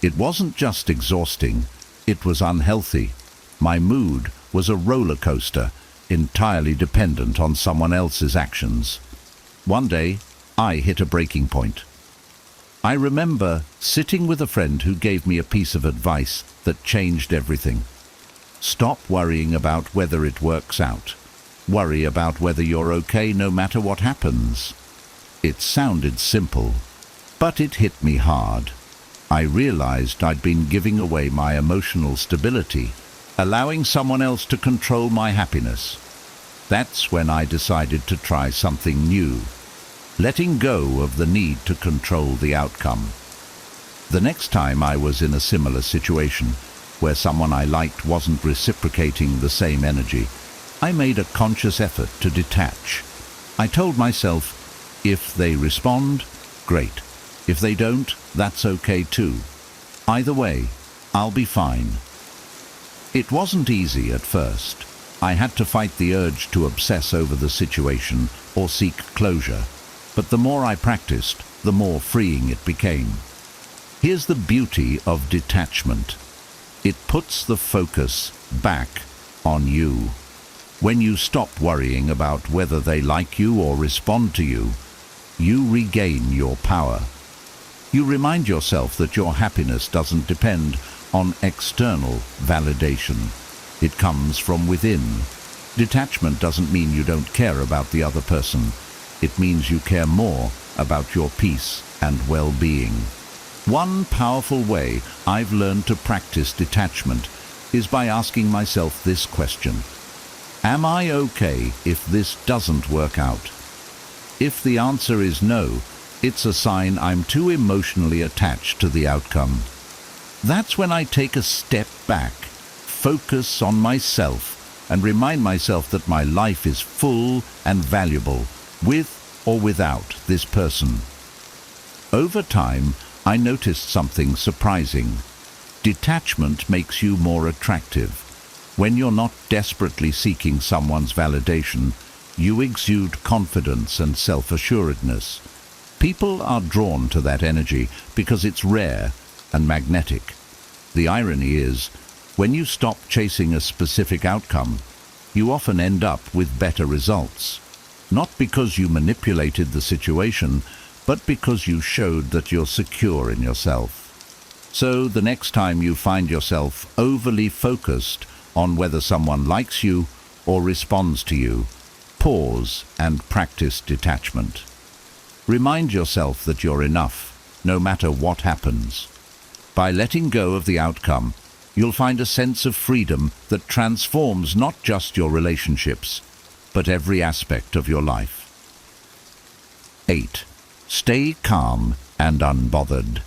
It wasn't just exhausting, it was unhealthy. My mood was a roller coaster, entirely dependent on someone else's actions. One day, I hit a breaking point. I remember sitting with a friend who gave me a piece of advice that changed everything. Stop worrying about whether it works out. Worry about whether you're okay no matter what happens. It sounded simple, but it hit me hard. I realized I'd been giving away my emotional stability, allowing someone else to control my happiness. That's when I decided to try something new, letting go of the need to control the outcome. The next time I was in a similar situation, where someone I liked wasn't reciprocating the same energy, I made a conscious effort to detach. I told myself, if they respond, great. If they don't, that's okay too. Either way, I'll be fine. It wasn't easy at first. I had to fight the urge to obsess over the situation or seek closure. But the more I practiced, the more freeing it became. Here's the beauty of detachment. It puts the focus back on you. When you stop worrying about whether they like you or respond to you, you regain your power. You remind yourself that your happiness doesn't depend on external validation. It comes from within. Detachment doesn't mean you don't care about the other person. It means you care more about your peace and well-being. One powerful way I've learned to practice detachment is by asking myself this question: am I okay if this doesn't work out? If the answer is no, it's a sign I'm too emotionally attached to the outcome. That's when I take a step back, focus on myself, and remind myself that my life is full and valuable, with or without this person. Over time, I noticed something surprising. Detachment makes you more attractive. When you're not desperately seeking someone's validation, you exude confidence and self-assuredness. People are drawn to that energy because it's rare and magnetic. The irony is, when you stop chasing a specific outcome, you often end up with better results. Not because you manipulated the situation, but because you showed that you're secure in yourself. So the next time you find yourself overly focused on whether someone likes you or responds to you, pause and practice detachment. Remind yourself that you're enough, no matter what happens. By letting go of the outcome, you'll find a sense of freedom that transforms not just your relationships, but every aspect of your life. 8. Stay calm and unbothered.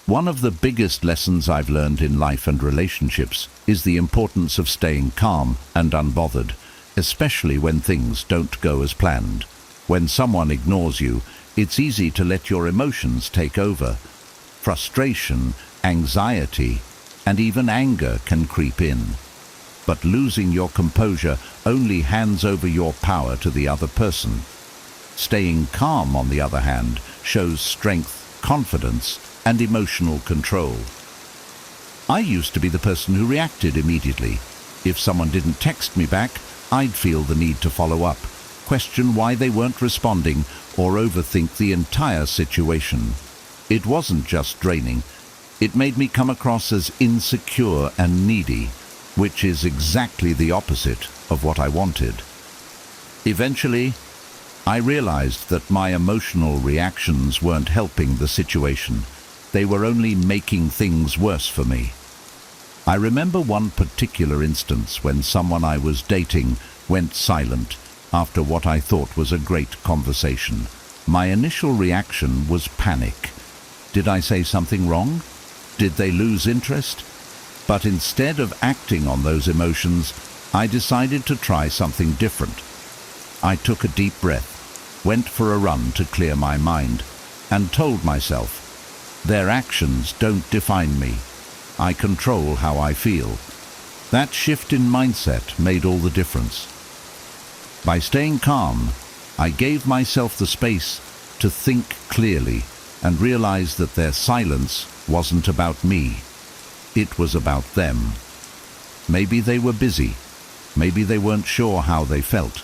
One of the biggest lessons I've learned in life and relationships is the importance of staying calm and unbothered, especially when things don't go as planned. When someone ignores you, it's easy to let your emotions take over. Frustration, anxiety, and even anger can creep in. But losing your composure only hands over your power to the other person. Staying calm, on the other hand, shows strength, confidence, and emotional control. I used to be the person who reacted immediately. If someone didn't text me back, I'd feel the need to follow up, question why they weren't responding, or overthink the entire situation. It wasn't just draining. It made me come across as insecure and needy, which is exactly the opposite of what I wanted. Eventually, I realized that my emotional reactions weren't helping the situation. They were only making things worse for me. I remember one particular instance when someone I was dating went silent after what I thought was a great conversation. My initial reaction was panic. Did I say something wrong? Did they lose interest? But instead of acting on those emotions, I decided to try something different. I took a deep breath, went for a run to clear my mind, and told myself, their actions don't define me. I control how I feel. That shift in mindset made all the difference. By staying calm, I gave myself the space to think clearly and realize that their silence wasn't about me. It was about them. Maybe they were busy. Maybe they weren't sure how they felt.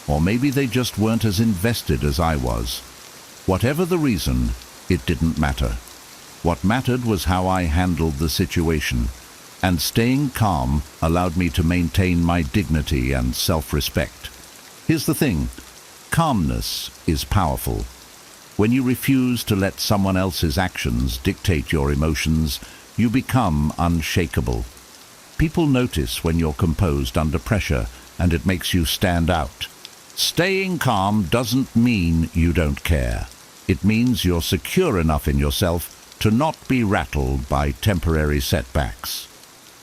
Or maybe they just weren't as invested as I was. Whatever the reason, it didn't matter. What mattered was how I handled the situation, and staying calm allowed me to maintain my dignity and self-respect. Here's the thing, calmness is powerful. When you refuse to let someone else's actions dictate your emotions, you become unshakable. People notice when you're composed under pressure, and it makes you stand out. Staying calm doesn't mean you don't care. It means you're secure enough in yourself to not be rattled by temporary setbacks.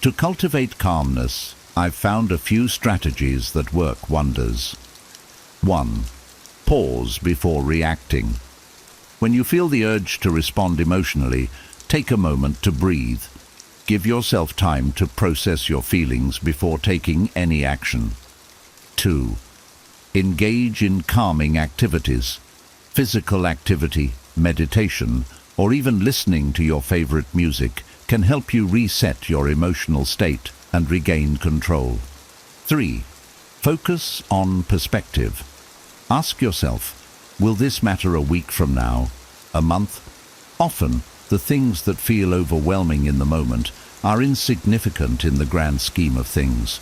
To cultivate calmness, I've found a few strategies that work wonders. 1. Pause before reacting. When you feel the urge to respond emotionally, take a moment to breathe. Give yourself time to process your feelings before taking any action. 2. Engage in calming activities. Physical activity, meditation, or even listening to your favorite music can help you reset your emotional state and regain control. 3. Focus on perspective. Ask yourself, will this matter a week from now, a month? Often, the things that feel overwhelming in the moment are insignificant in the grand scheme of things.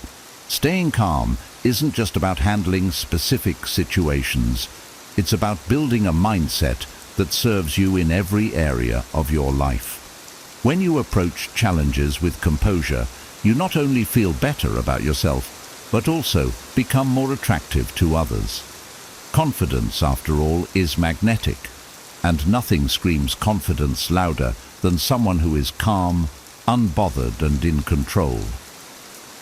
Staying calm isn't just about handling specific situations. It's about building a mindset that serves you in every area of your life. When you approach challenges with composure, you not only feel better about yourself, but also become more attractive to others. Confidence, after all, is magnetic, and nothing screams confidence louder than someone who is calm, unbothered, and in control.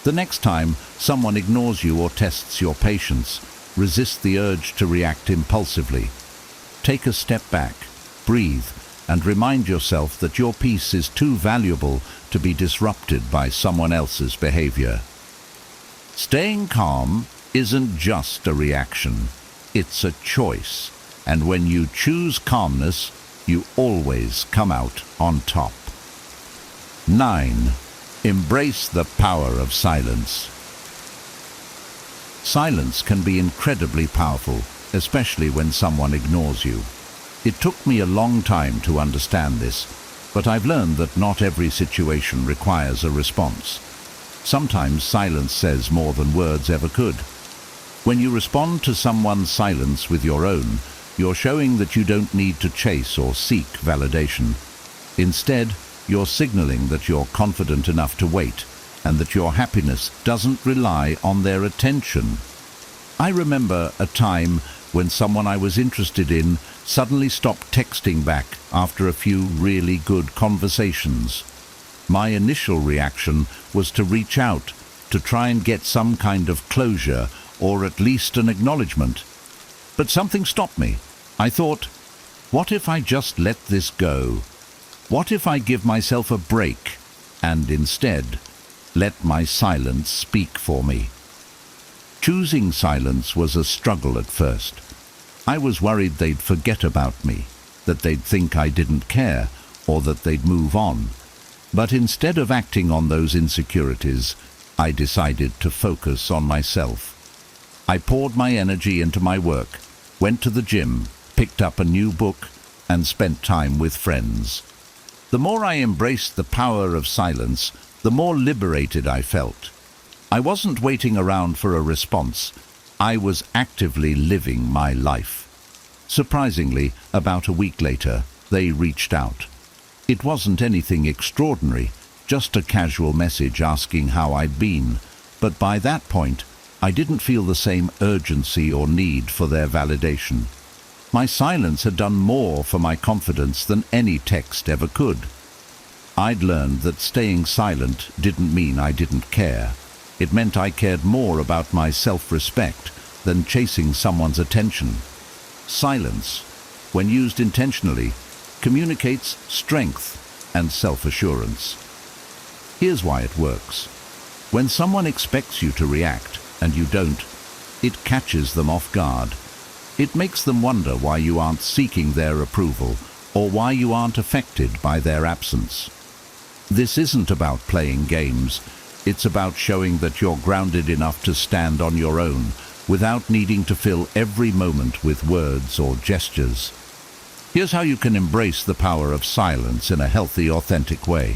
The next time someone ignores you or tests your patience, resist the urge to react impulsively. Take a step back, breathe, and remind yourself that your peace is too valuable to be disrupted by someone else's behavior. Staying calm isn't just a reaction, it's a choice. And when you choose calmness, you always come out on top. 9. Embrace the power of silence. Silence can be incredibly powerful, especially when someone ignores you. It took me a long time to understand this, but I've learned that not every situation requires a response. Sometimes silence says more than words ever could. When you respond to someone's silence with your own, you're showing that you don't need to chase or seek validation. Instead, you're signaling that you're confident enough to wait, and that your happiness doesn't rely on their attention. I remember a time when someone I was interested in suddenly stopped texting back after a few really good conversations. My initial reaction was to reach out, to try and get some kind of closure or at least an acknowledgement. But something stopped me. I thought, what if I just let this go? What if I give myself a break and instead let my silence speak for me? Choosing silence was a struggle at first. I was worried they'd forget about me, that they'd think I didn't care, or that they'd move on. But instead of acting on those insecurities, I decided to focus on myself. I poured my energy into my work, went to the gym, picked up a new book, and spent time with friends. The more I embraced the power of silence, the more liberated I felt. I wasn't waiting around for a response. I was actively living my life. Surprisingly, about a week later, they reached out. It wasn't anything extraordinary, just a casual message asking how I'd been. But by that point, I didn't feel the same urgency or need for their validation. My silence had done more for my confidence than any text ever could. I'd learned that staying silent didn't mean I didn't care. It meant I cared more about my self-respect than chasing someone's attention. Silence, when used intentionally, communicates strength and self-assurance. Here's why it works. When someone expects you to react and you don't, it catches them off guard. It makes them wonder why you aren't seeking their approval or why you aren't affected by their absence. This isn't about playing games. It's about showing that you're grounded enough to stand on your own without needing to fill every moment with words or gestures. Here's how you can embrace the power of silence in a healthy, authentic way.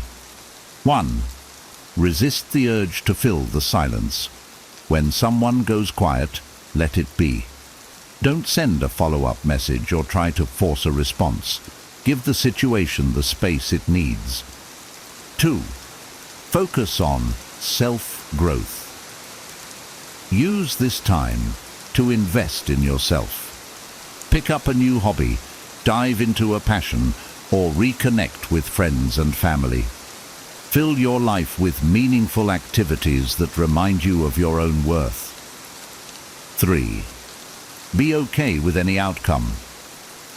1. Resist the urge to fill the silence. When someone goes quiet, let it be. Don't send a follow-up message or try to force a response. Give the situation the space it needs. 2. Focus on self-growth. Use this time to invest in yourself. Pick up a new hobby, dive into a passion, or reconnect with friends and family. Fill your life with meaningful activities that remind you of your own worth. 3. Be okay with any outcome.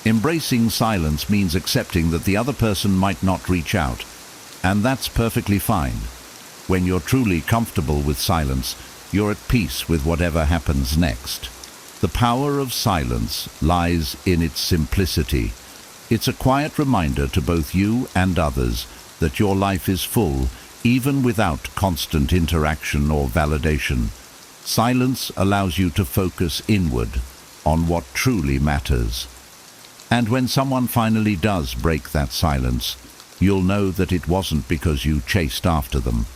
Embracing silence means accepting that the other person might not reach out, and that's perfectly fine. When you're truly comfortable with silence, you're at peace with whatever happens next. The power of silence lies in its simplicity. It's a quiet reminder to both you and others that your life is full, even without constant interaction or validation. Silence allows you to focus inward on what truly matters. And when someone finally does break that silence, you'll know that it wasn't because you chased after them.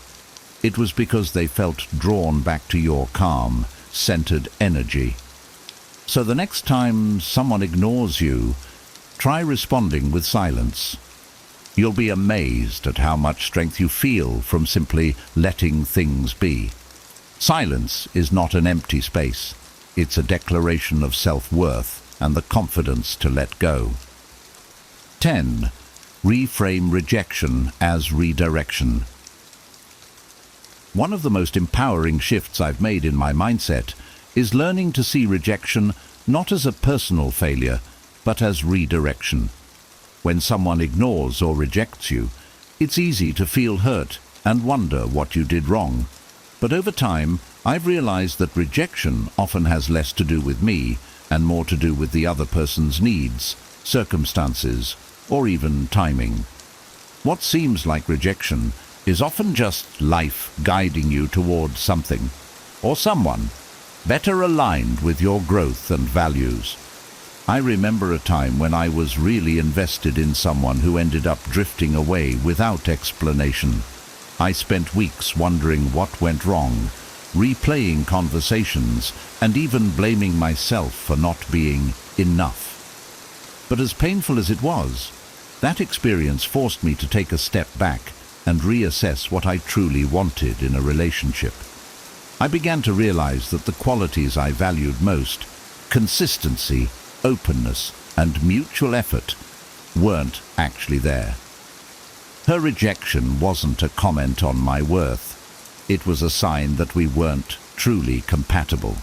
It was because they felt drawn back to your calm, centered energy. So the next time someone ignores you, try responding with silence. You'll be amazed at how much strength you feel from simply letting things be. Silence is not an empty space. It's a declaration of self-worth and the confidence to let go. 10. Reframe rejection as redirection. One of the most empowering shifts I've made in my mindset is learning to see rejection not as a personal failure, but as redirection. When someone ignores or rejects you, it's easy to feel hurt and wonder what you did wrong. But over time, I've realized that rejection often has less to do with me and more to do with the other person's needs, circumstances, or even timing. What seems like rejection is often just life guiding you towards something or someone better aligned with your growth and values. I remember a time when I was really invested in someone who ended up drifting away without explanation. I spent weeks wondering what went wrong, replaying conversations, and even blaming myself for not being enough. But as painful as it was, that experience forced me to take a step back and reassess what I truly wanted in a relationship. I began to realize that the qualities I valued most, consistency, openness, and mutual effort, weren't actually there. Her rejection wasn't a comment on my worth. It was a sign that we weren't truly compatible.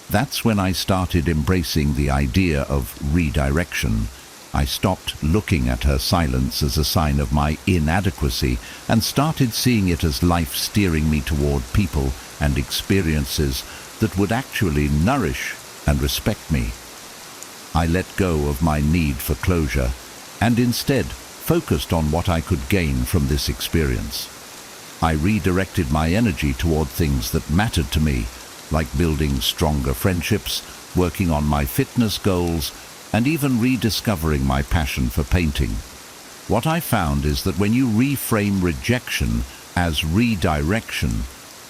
That's when I started embracing the idea of redirection. I stopped looking at her silence as a sign of my inadequacy and started seeing it as life steering me toward people and experiences that would actually nourish and respect me. I let go of my need for closure and instead focused on what I could gain from this experience. I redirected my energy toward things that mattered to me, like building stronger friendships, working on my fitness goals, and even rediscovering my passion for painting. What I found is that when you reframe rejection as redirection,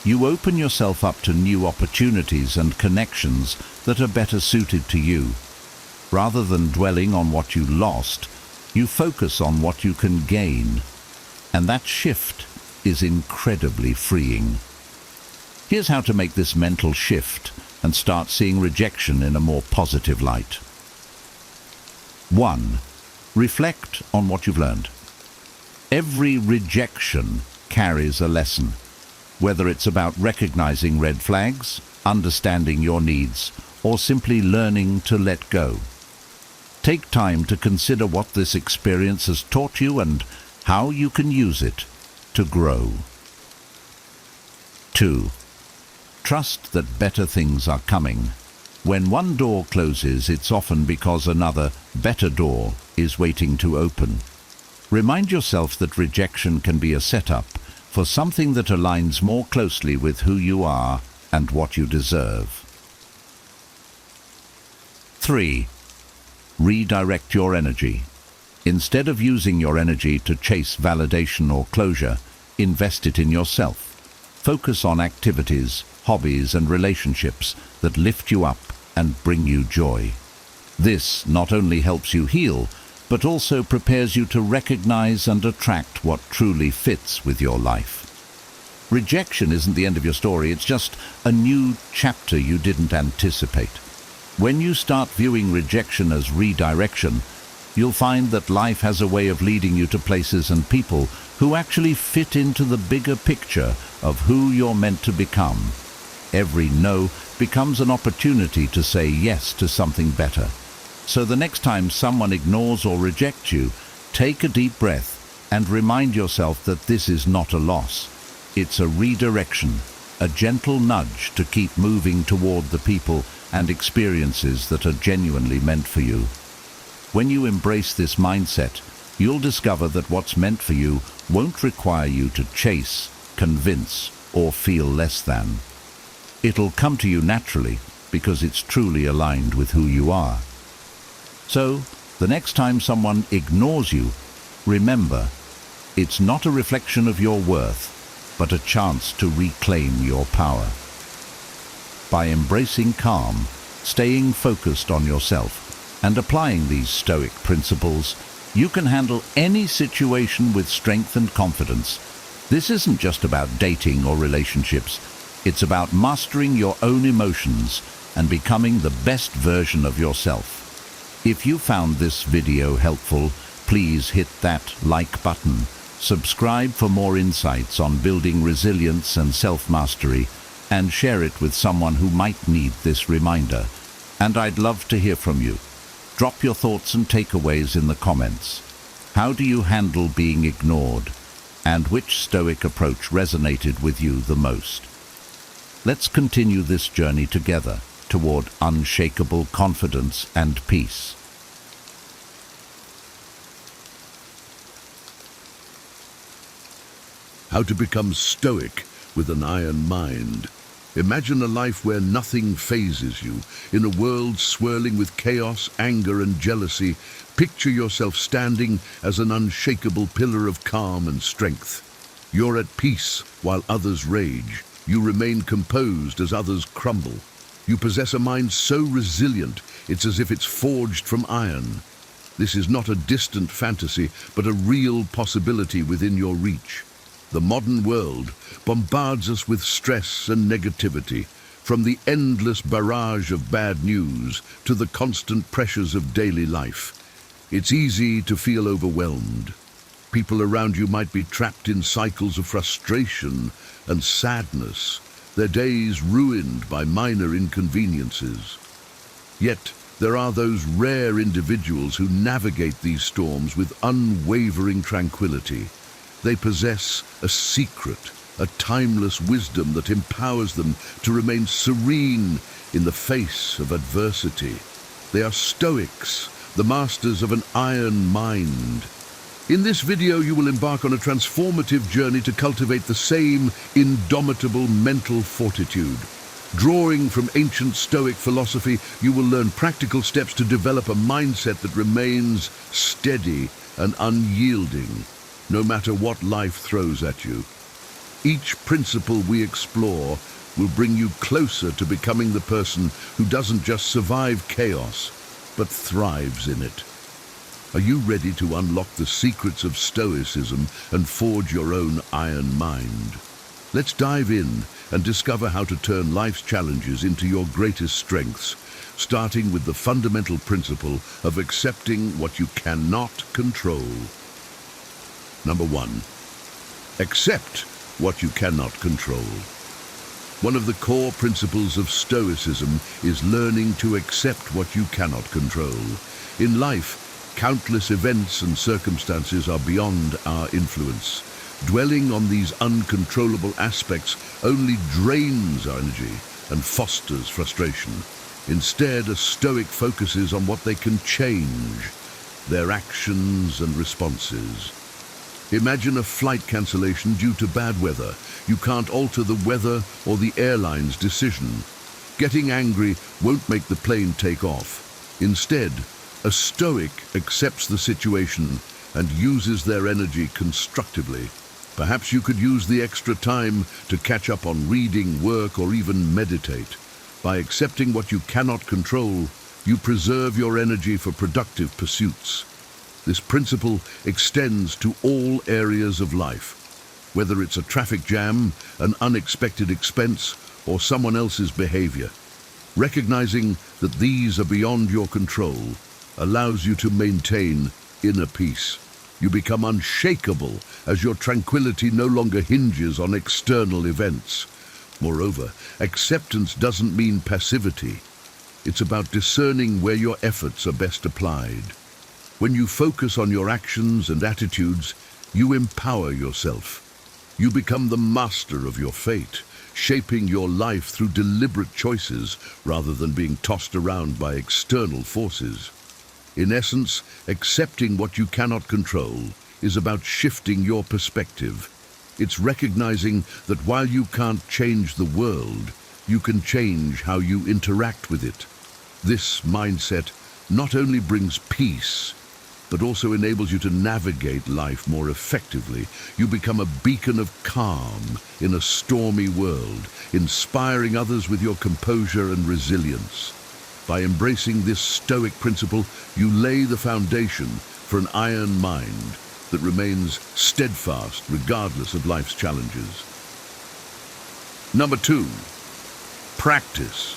you open yourself up to new opportunities and connections that are better suited to you. Rather than dwelling on what you lost, you focus on what you can gain. And that shift is incredibly freeing. Here's how to make this mental shift and start seeing rejection in a more positive light. 1. Reflect on what you've learned. Every rejection carries a lesson, whether it's about recognizing red flags, understanding your needs, or simply learning to let go. Take time to consider what this experience has taught you and how you can use it to grow. 2. Trust that better things are coming. When one door closes, it's often because another, better door is waiting to open. Remind yourself that rejection can be a setup for something that aligns more closely with who you are and what you deserve. 3. Redirect your energy. Instead of using your energy to chase validation or closure, invest it in yourself. Focus on activities, hobbies, and relationships that lift you up and bring you joy. This not only helps you heal, but also prepares you to recognize and attract what truly fits with your life. Rejection isn't the end of your story, it's just a new chapter you didn't anticipate. When you start viewing rejection as redirection, you'll find that life has a way of leading you to places and people who actually fit into the bigger picture of who you're meant to become. Every no becomes an opportunity to say yes to something better. So the next time someone ignores or rejects you, take a deep breath and remind yourself that this is not a loss. It's a redirection, a gentle nudge to keep moving toward the people and experiences that are genuinely meant for you. When you embrace this mindset, you'll discover that what's meant for you won't require you to chase, convince, or feel less than. It'll come to you naturally because it's truly aligned with who you are. So, the next time someone ignores you, remember, it's not a reflection of your worth, but a chance to reclaim your power. By embracing calm, staying focused on yourself, and applying these Stoic principles, you can handle any situation with strength and confidence. This isn't just about dating or relationships. It's about mastering your own emotions and becoming the best version of yourself. If you found this video helpful, please hit that like button. Subscribe for more insights on building resilience and self-mastery, and share it with someone who might need this reminder. And I'd love to hear from you. Drop your thoughts and takeaways in the comments. How do you handle being ignored? And which Stoic approach resonated with you the most? Let's continue this journey together toward unshakable confidence and peace. How to become stoic with an iron mind. Imagine a life where nothing phases you. In a world swirling with chaos, anger, and jealousy, picture yourself standing as an unshakable pillar of calm and strength. You're at peace while others rage. You remain composed as others crumble. You possess a mind so resilient, it's as if it's forged from iron. This is not a distant fantasy, but a real possibility within your reach. The modern world bombards us with stress and negativity, from the endless barrage of bad news to the constant pressures of daily life. It's easy to feel overwhelmed. People around you might be trapped in cycles of frustration and sadness, their days ruined by minor inconveniences. Yet, there are those rare individuals who navigate these storms with unwavering tranquility. They possess a secret, a timeless wisdom that empowers them to remain serene in the face of adversity. They are Stoics, the masters of an iron mind. In this video, you will embark on a transformative journey to cultivate the same indomitable mental fortitude. Drawing from ancient Stoic philosophy, you will learn practical steps to develop a mindset that remains steady and unyielding, no matter what life throws at you. Each principle we explore will bring you closer to becoming the person who doesn't just survive chaos, but thrives in it. Are you ready to unlock the secrets of Stoicism and forge your own iron mind? Let's dive in and discover how to turn life's challenges into your greatest strengths, starting with the fundamental principle of accepting what you cannot control. Number 1. Accept what you cannot control. One of the core principles of Stoicism is learning to accept what you cannot control. In life, countless events and circumstances are beyond our influence. Dwelling on these uncontrollable aspects only drains our energy and fosters frustration. Instead, a Stoic focuses on what they can change, their actions and responses. Imagine a flight cancellation due to bad weather. You can't alter the weather or the airline's decision. Getting angry won't make the plane take off. Instead, a Stoic accepts the situation and uses their energy constructively. Perhaps you could use the extra time to catch up on reading, work, or even meditate. By accepting what you cannot control, you preserve your energy for productive pursuits. This principle extends to all areas of life, whether it's a traffic jam, an unexpected expense, or someone else's behavior. Recognizing that these are beyond your control allows you to maintain inner peace. You become unshakable as your tranquility no longer hinges on external events. Moreover, acceptance doesn't mean passivity. It's about discerning where your efforts are best applied. When you focus on your actions and attitudes, you empower yourself. You become the master of your fate, shaping your life through deliberate choices rather than being tossed around by external forces. In essence, accepting what you cannot control is about shifting your perspective. It's recognizing that while you can't change the world, you can change how you interact with it. This mindset not only brings peace, but also enables you to navigate life more effectively. You become a beacon of calm in a stormy world, inspiring others with your composure and resilience. By embracing this Stoic principle, you lay the foundation for an iron mind that remains steadfast regardless of life's challenges. Number 2, practice.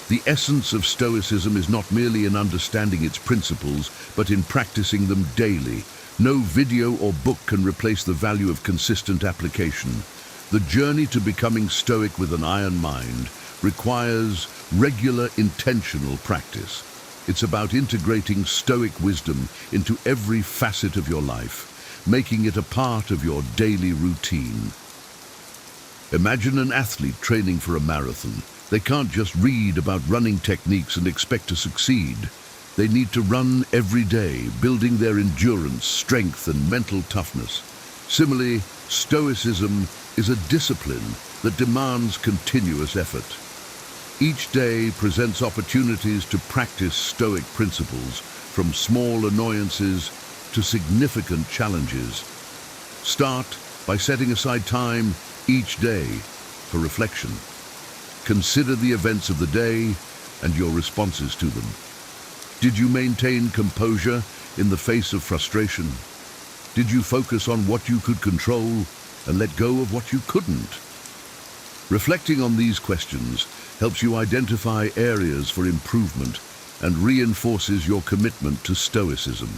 The essence of Stoicism is not merely in understanding its principles, but in practicing them daily. No video or book can replace the value of consistent application. The journey to becoming Stoic with an iron mind requires regular, intentional practice. It's about integrating Stoic wisdom into every facet of your life, making it a part of your daily routine. Imagine an athlete training for a marathon. They can't just read about running techniques and expect to succeed. They need to run every day, building their endurance, strength, and mental toughness. Similarly, Stoicism is a discipline that demands continuous effort. Each day presents opportunities to practice Stoic principles, from small annoyances to significant challenges. Start by setting aside time each day for reflection. Consider the events of the day and your responses to them. Did you maintain composure in the face of frustration? Did you focus on what you could control and let go of what you couldn't? Reflecting on these questions helps you identify areas for improvement and reinforces your commitment to Stoicism.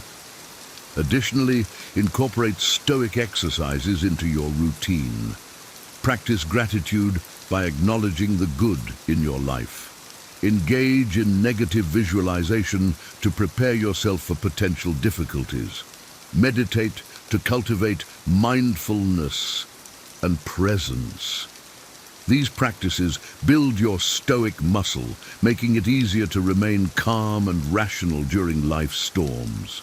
Additionally, incorporate Stoic exercises into your routine. Practice gratitude by acknowledging the good in your life. Engage in negative visualization to prepare yourself for potential difficulties. Meditate to cultivate mindfulness and presence. These practices build your Stoic muscle, making it easier to remain calm and rational during life's storms.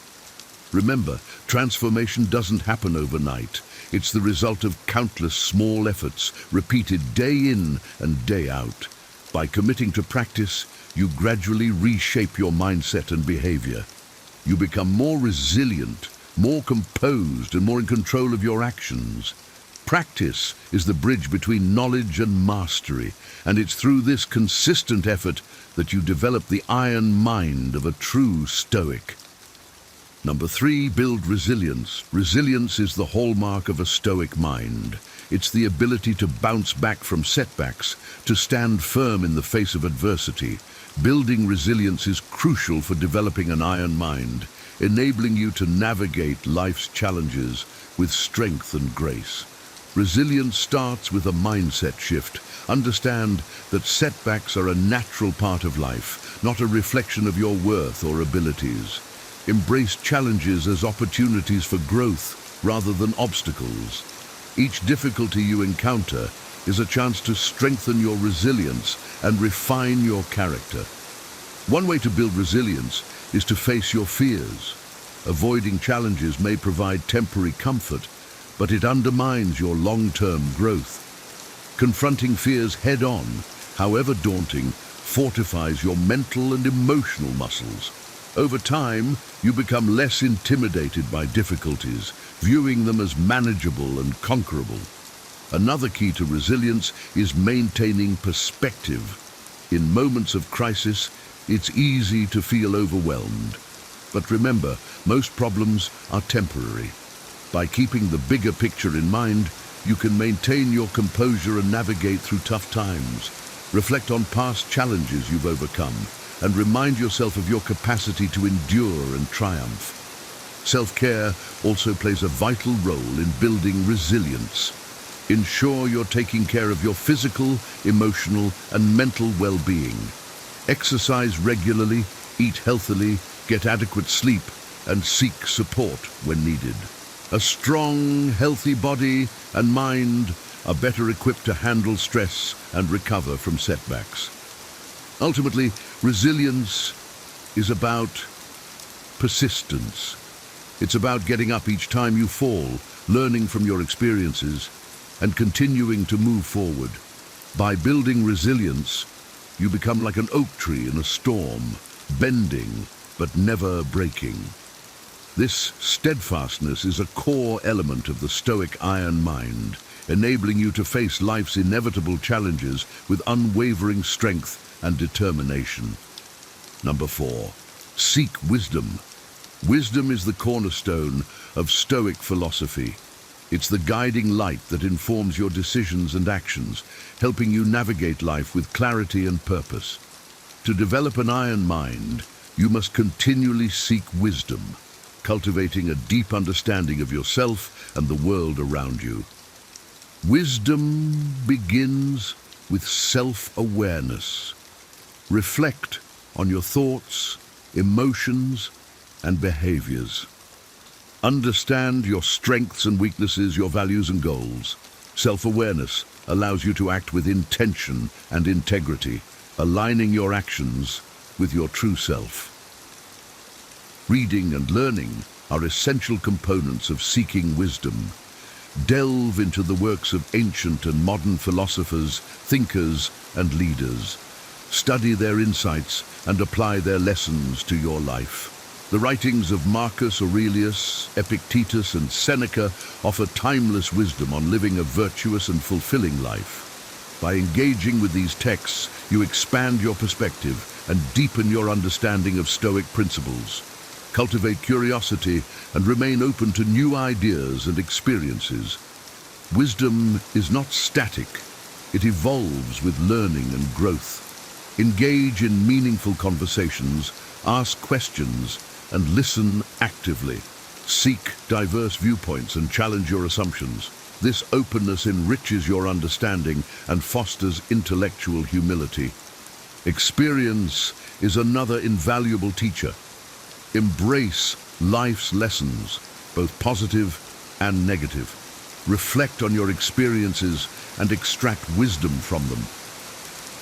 Remember, transformation doesn't happen overnight. It's the result of countless small efforts, repeated day in and day out. By committing to practice, you gradually reshape your mindset and behavior. You become more resilient, more composed, and more in control of your actions. Practice is the bridge between knowledge and mastery, and it's through this consistent effort that you develop the iron mind of a true Stoic. Number 3, build resilience. Resilience is the hallmark of a Stoic mind. It's the ability to bounce back from setbacks, to stand firm in the face of adversity. Building resilience is crucial for developing an iron mind, enabling you to navigate life's challenges with strength and grace. Resilience starts with a mindset shift. Understand that setbacks are a natural part of life, not a reflection of your worth or abilities. Embrace challenges as opportunities for growth rather than obstacles. Each difficulty you encounter is a chance to strengthen your resilience and refine your character. One way to build resilience is to face your fears. Avoiding challenges may provide temporary comfort, but it undermines your long-term growth. Confronting fears head-on, however daunting, fortifies your mental and emotional muscles. Over time, you become less intimidated by difficulties, viewing them as manageable and conquerable. Another key to resilience is maintaining perspective. In moments of crisis, it's easy to feel overwhelmed. But remember, most problems are temporary. By keeping the bigger picture in mind, you can maintain your composure and navigate through tough times. Reflect on past challenges you've overcome and remind yourself of your capacity to endure and triumph. Self-care also plays a vital role in building resilience. Ensure you're taking care of your physical, emotional, and mental well-being. Exercise regularly, eat healthily, get adequate sleep, and seek support when needed. A strong, healthy body and mind are better equipped to handle stress and recover from setbacks. Ultimately, resilience is about persistence. It's about getting up each time you fall, learning from your experiences, and continuing to move forward. By building resilience, you become like an oak tree in a storm, bending but never breaking. This steadfastness is a core element of the Stoic iron mind, enabling you to face life's inevitable challenges with unwavering strength and determination. Number 4, seek wisdom. Wisdom is the cornerstone of Stoic philosophy. It's the guiding light that informs your decisions and actions, helping you navigate life with clarity and purpose. To develop an iron mind, you must continually seek wisdom, cultivating a deep understanding of yourself and the world around you. Wisdom begins with self-awareness. Reflect on your thoughts, emotions, and behaviors. Understand your strengths and weaknesses, your values and goals. Self-awareness allows you to act with intention and integrity, aligning your actions with your true self. Reading and learning are essential components of seeking wisdom. Delve into the works of ancient and modern philosophers, thinkers, and leaders. Study their insights and apply their lessons to your life. The writings of Marcus Aurelius, Epictetus, and Seneca offer timeless wisdom on living a virtuous and fulfilling life. By engaging with these texts, you expand your perspective and deepen your understanding of Stoic principles. Cultivate curiosity and remain open to new ideas and experiences. Wisdom is not static. It evolves with learning and growth. Engage in meaningful conversations, ask questions, and listen actively. Seek diverse viewpoints and challenge your assumptions. This openness enriches your understanding and fosters intellectual humility. Experience is another invaluable teacher. Embrace life's lessons, both positive and negative. Reflect on your experiences and extract wisdom from them.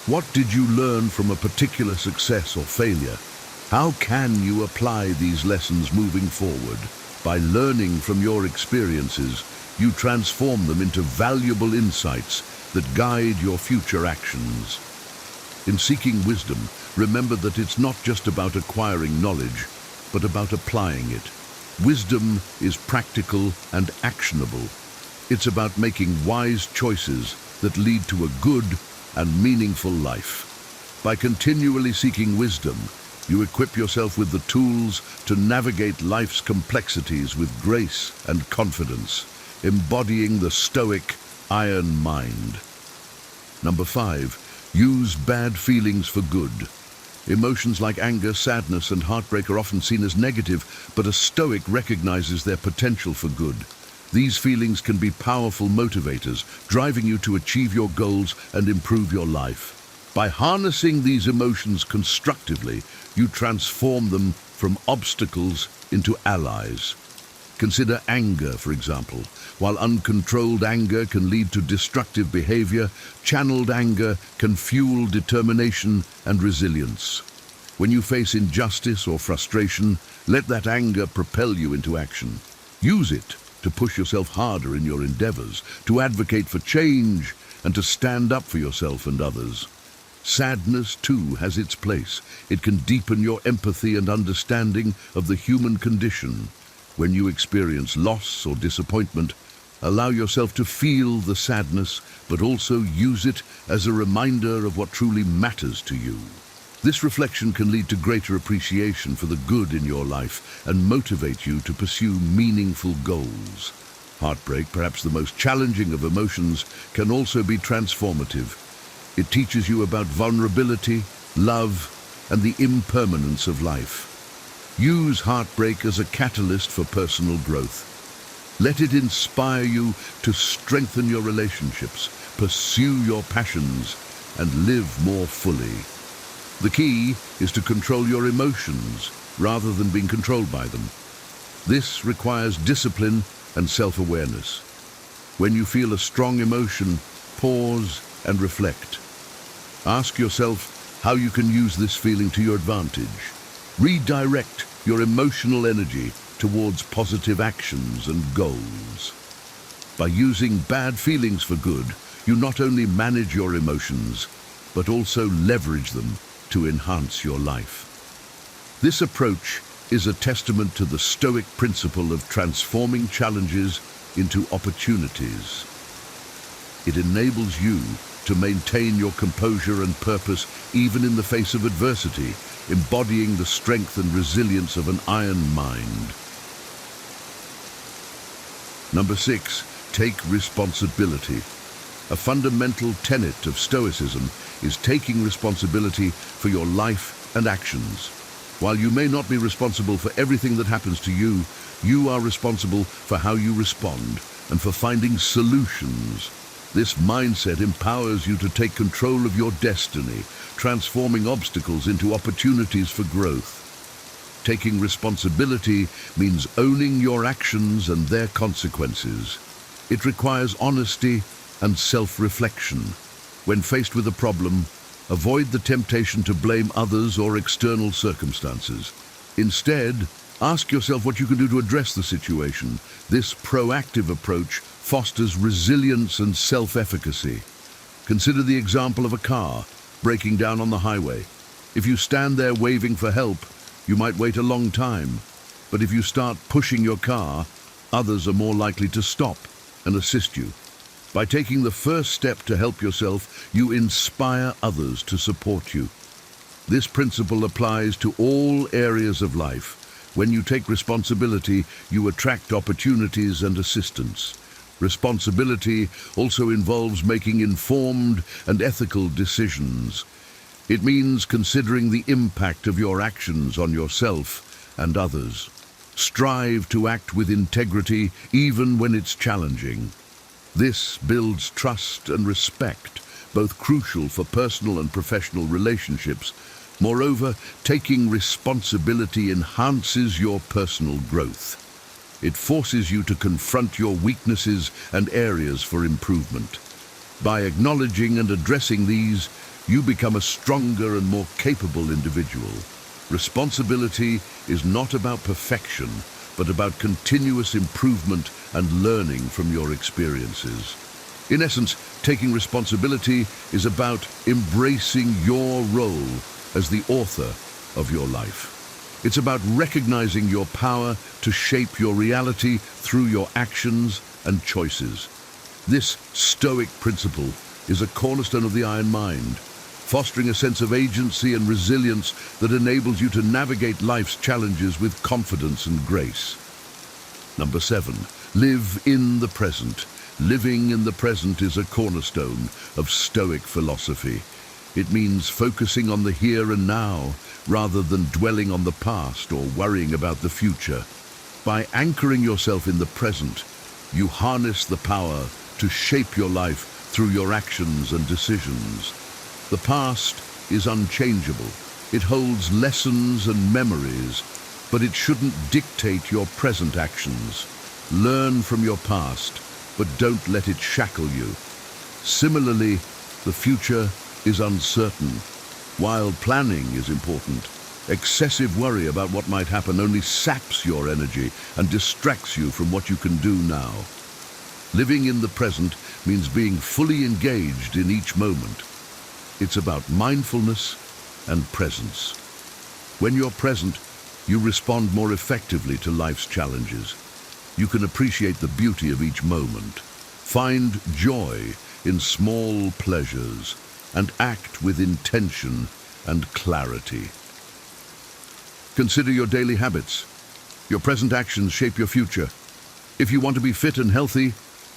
What did you learn from a particular success or failure? How can you apply these lessons moving forward? By learning from your experiences, you transform them into valuable insights that guide your future actions. In seeking wisdom, remember that it's not just about acquiring knowledge, but about applying it. Wisdom is practical and actionable. It's about making wise choices that lead to a good and meaningful life. By continually seeking wisdom, You equip yourself with the tools to navigate life's complexities with grace and confidence, embodying the Stoic iron mind. Number 5, use bad feelings for good. Emotions like anger, sadness, and heartbreak are often seen as negative, but a Stoic recognizes their potential for good. These feelings can be powerful motivators, driving you to achieve your goals and improve your life. By harnessing these emotions constructively, you transform them from obstacles into allies. Consider anger, for example. While uncontrolled anger can lead to destructive behavior, channeled anger can fuel determination and resilience. When you face injustice or frustration, let that anger propel you into action. Use it to push yourself harder in your endeavors, to advocate for change, and to stand up for yourself and others. Sadness, too, has its place. It can deepen your empathy and understanding of the human condition. When you experience loss or disappointment, allow yourself to feel the sadness, but also use it as a reminder of what truly matters to you. This reflection can lead to greater appreciation for the good in your life and motivate you to pursue meaningful goals. Heartbreak, perhaps the most challenging of emotions, can also be transformative. It teaches you about vulnerability, love, and the impermanence of life. Use heartbreak as a catalyst for personal growth. Let it inspire you to strengthen your relationships, pursue your passions, and live more fully. The key is to control your emotions rather than being controlled by them. This requires discipline and self-awareness. When you feel a strong emotion, pause and reflect. Ask yourself how you can use this feeling to your advantage. Redirect your emotional energy towards positive actions and goals. By using bad feelings for good, you not only manage your emotions, but also leverage them to enhance your life. This approach is a testament to the Stoic principle of transforming challenges into opportunities. It enables you to maintain your composure and purpose even in the face of adversity, embodying the strength and resilience of an iron mind. Number 6, take responsibility. A fundamental tenet of Stoicism is taking responsibility for your life and actions. While you may not be responsible for everything that happens to you, you are responsible for how you respond and for finding solutions. This mindset empowers you to take control of your destiny, transforming obstacles into opportunities for growth. Taking responsibility means owning your actions and their consequences. It requires honesty and self-reflection. When faced with a problem, avoid the temptation to blame others or external circumstances. Instead, ask yourself what you can do to address the situation. This proactive approach fosters resilience and self-efficacy. Consider the example of a car breaking down on the highway. If you stand there waving for help, you might wait a long time. But if you start pushing your car, others are more likely to stop and assist you. By taking the first step to help yourself, you inspire others to support you. This principle applies to all areas of life. When you take responsibility, you attract opportunities and assistance. Responsibility also involves making informed and ethical decisions. It means considering the impact of your actions on yourself and others. Strive to act with integrity even when it's challenging. This builds trust and respect, both crucial for personal and professional relationships. Moreover, taking responsibility enhances your personal growth. It forces you to confront your weaknesses and areas for improvement. By acknowledging and addressing these, you become a stronger and more capable individual. Responsibility is not about perfection, but about continuous improvement and learning from your experiences. In essence, taking responsibility is about embracing your role as the author of your life. It's about recognizing your power to shape your reality through your actions and choices. This Stoic principle is a cornerstone of the Iron Mind, fostering a sense of agency and resilience that enables you to navigate life's challenges with confidence and grace. Number 7, live in the present. Living in the present is a cornerstone of Stoic philosophy. It means focusing on the here and now rather than dwelling on the past or worrying about the future. By anchoring yourself in the present, you harness the power to shape your life through your actions and decisions. The past is unchangeable. It holds lessons and memories, but it shouldn't dictate your present actions. Learn from your past, but don't let it shackle you. Similarly, the future is uncertain. While planning is important, excessive worry about what might happen only saps your energy and distracts you from what you can do now. Living in the present means being fully engaged in each moment. It's about mindfulness and presence. When you're present, you respond more effectively to life's challenges. You can appreciate the beauty of each moment, find joy in small pleasures, and act with intention and clarity. Consider your daily habits. Your present actions shape your future. If you want to be fit and healthy,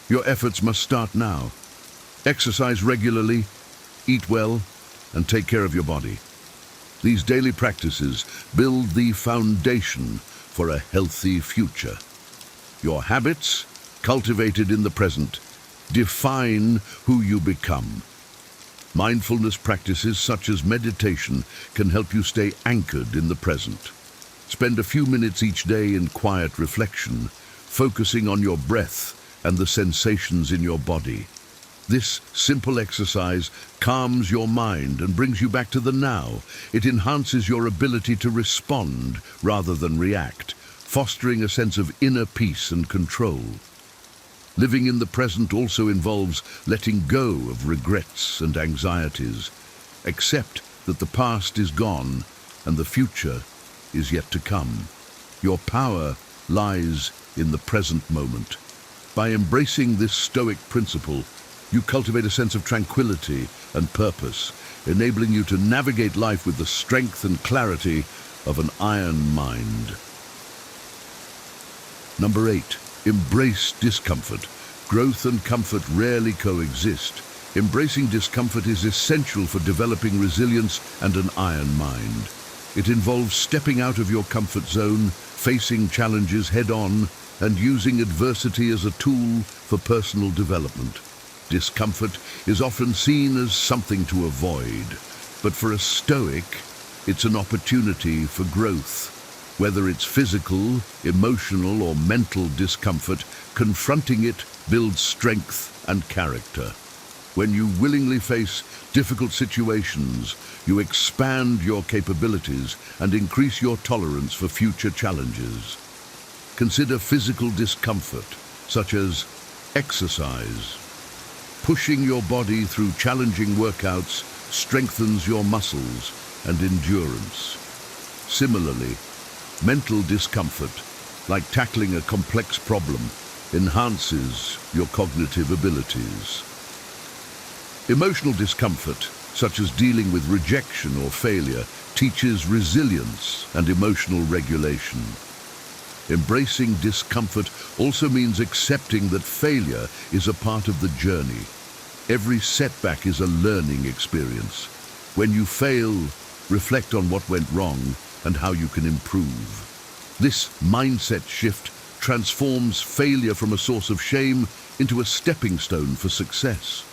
your efforts must start now. Exercise regularly, eat well, and take care of your body. These daily practices build the foundation for a healthy future. Your habits, cultivated in the present, define who you become. Mindfulness practices such as meditation can help you stay anchored in the present. Spend a few minutes each day in quiet reflection, focusing on your breath and the sensations in your body. This simple exercise calms your mind and brings you back to the now. It enhances your ability to respond rather than react, fostering a sense of inner peace and control. Living in the present also involves letting go of regrets and anxieties. Accept that the past is gone and the future is yet to come. Your power lies in the present moment. By embracing this Stoic principle, you cultivate a sense of tranquility and purpose, enabling you to navigate life with the strength and clarity of an iron mind. Number 8, embrace discomfort. Growth and comfort rarely coexist. Embracing discomfort is essential for developing resilience and an iron mind. It involves stepping out of your comfort zone, facing challenges head-on, and using adversity as a tool for personal development. Discomfort is often seen as something to avoid, but for a Stoic, it's an opportunity for growth. Whether it's physical, emotional, or mental discomfort, confronting it builds strength and character. When you willingly face difficult situations, you expand your capabilities and increase your tolerance for future challenges. Consider physical discomfort, such as exercise. Pushing your body through challenging workouts strengthens your muscles and endurance. Similarly, mental discomfort, like tackling a complex problem, enhances your cognitive abilities. Emotional discomfort, such as dealing with rejection or failure, teaches resilience and emotional regulation. Embracing discomfort also means accepting that failure is a part of the journey. Every setback is a learning experience. When you fail, reflect on what went wrong and how you can improve. This mindset shift transforms failure from a source of shame into a stepping stone for success.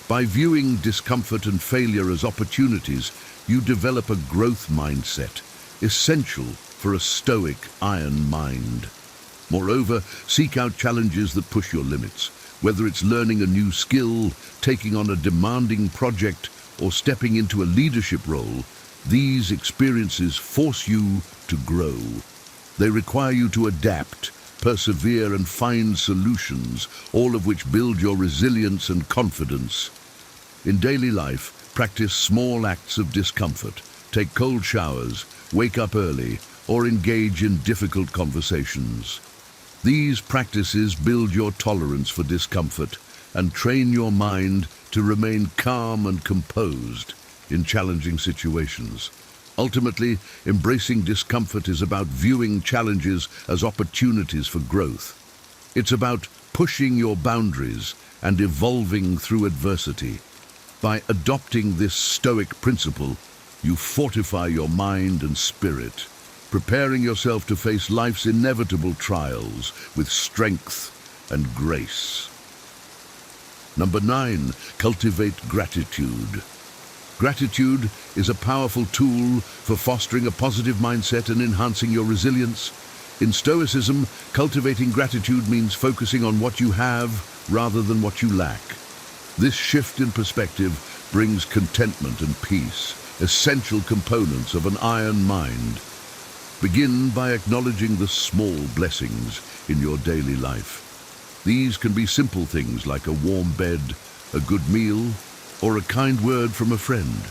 By viewing discomfort and failure as opportunities, you develop a growth mindset, essential for a Stoic iron mind. Moreover, seek out challenges that push your limits. Whether it's learning a new skill, taking on a demanding project, or stepping into a leadership role, these experiences force you to grow. They require you to adapt, persevere, and find solutions, all of which build your resilience and confidence. In daily life, practice small acts of discomfort. Take cold showers, wake up early, or engage in difficult conversations. These practices build your tolerance for discomfort and train your mind to remain calm and composed, in challenging situations. Ultimately, embracing discomfort is about viewing challenges as opportunities for growth. It's about pushing your boundaries and evolving through adversity. By adopting this Stoic principle, you fortify your mind and spirit, preparing yourself to face life's inevitable trials with strength and grace. Number 9, cultivate gratitude. Gratitude is a powerful tool for fostering a positive mindset and enhancing your resilience. In Stoicism, cultivating gratitude means focusing on what you have rather than what you lack. This shift in perspective brings contentment and peace, essential components of an iron mind. Begin by acknowledging the small blessings in your daily life. These can be simple things like a warm bed, a good meal, or a kind word from a friend.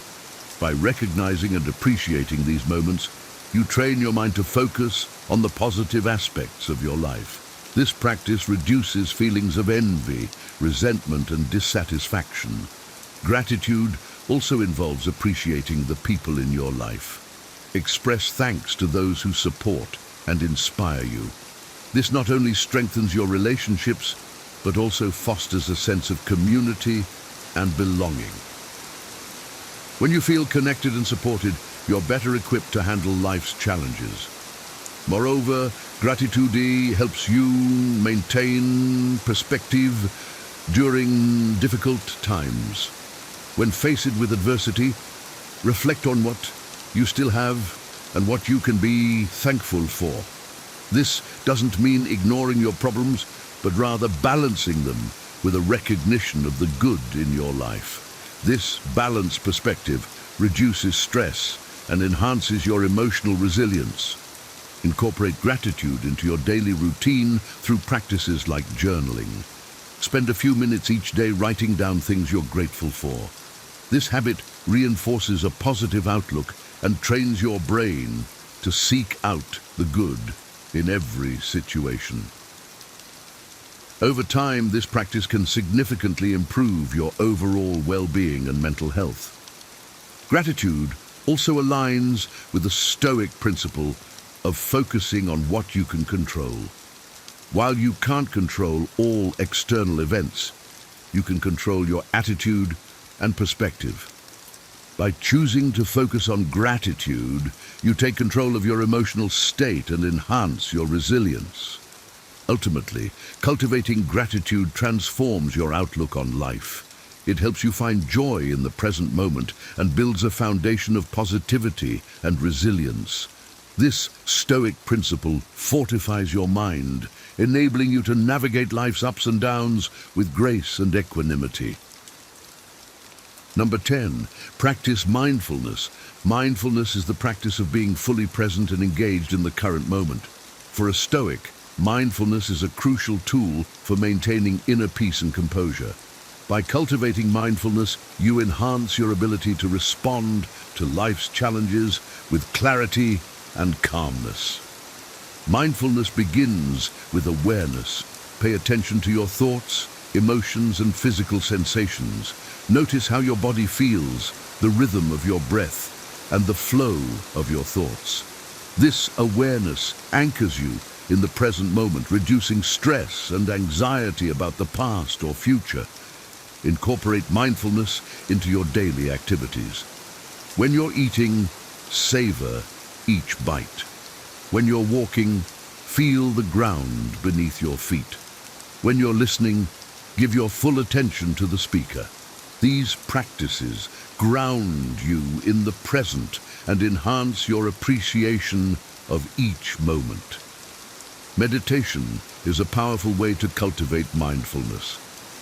By recognizing and appreciating these moments, you train your mind to focus on the positive aspects of your life. This practice reduces feelings of envy, resentment, and dissatisfaction. Gratitude also involves appreciating the people in your life. Express thanks to those who support and inspire you. This not only strengthens your relationships, but also fosters a sense of community and belonging. When you feel connected and supported, you're better equipped to handle life's challenges. Moreover, gratitude helps you maintain perspective during difficult times. When faced with adversity, reflect on what you still have and what you can be thankful for. This doesn't mean ignoring your problems, but rather balancing them with a recognition of the good in your life. This balanced perspective reduces stress and enhances your emotional resilience. Incorporate gratitude into your daily routine through practices like journaling. Spend a few minutes each day writing down things you're grateful for. This habit reinforces a positive outlook and trains your brain to seek out the good in every situation. Over time, this practice can significantly improve your overall well-being and mental health. Gratitude also aligns with the Stoic principle of focusing on what you can control. While you can't control all external events, you can control your attitude and perspective. By choosing to focus on gratitude, you take control of your emotional state and enhance your resilience. Ultimately, cultivating gratitude transforms your outlook on life. It helps you find joy in the present moment and builds a foundation of positivity and resilience. This Stoic principle fortifies your mind, enabling you to navigate life's ups and downs with grace and equanimity. Number 10, practice mindfulness. Mindfulness is the practice of being fully present and engaged in the current moment. For a Stoic, mindfulness is a crucial tool for maintaining inner peace and composure. By cultivating mindfulness, you enhance your ability to respond to life's challenges with clarity and calmness. Mindfulness begins with awareness. Pay attention to your thoughts, emotions, and physical sensations. Notice how your body feels, the rhythm of your breath, and the flow of your thoughts. This awareness anchors you in the present moment, reducing stress and anxiety about the past or future. Incorporate mindfulness into your daily activities. When you're eating, savor each bite. When you're walking, feel the ground beneath your feet. When you're listening, give your full attention to the speaker. These practices ground you in the present and enhance your appreciation of each moment. Meditation is a powerful way to cultivate mindfulness.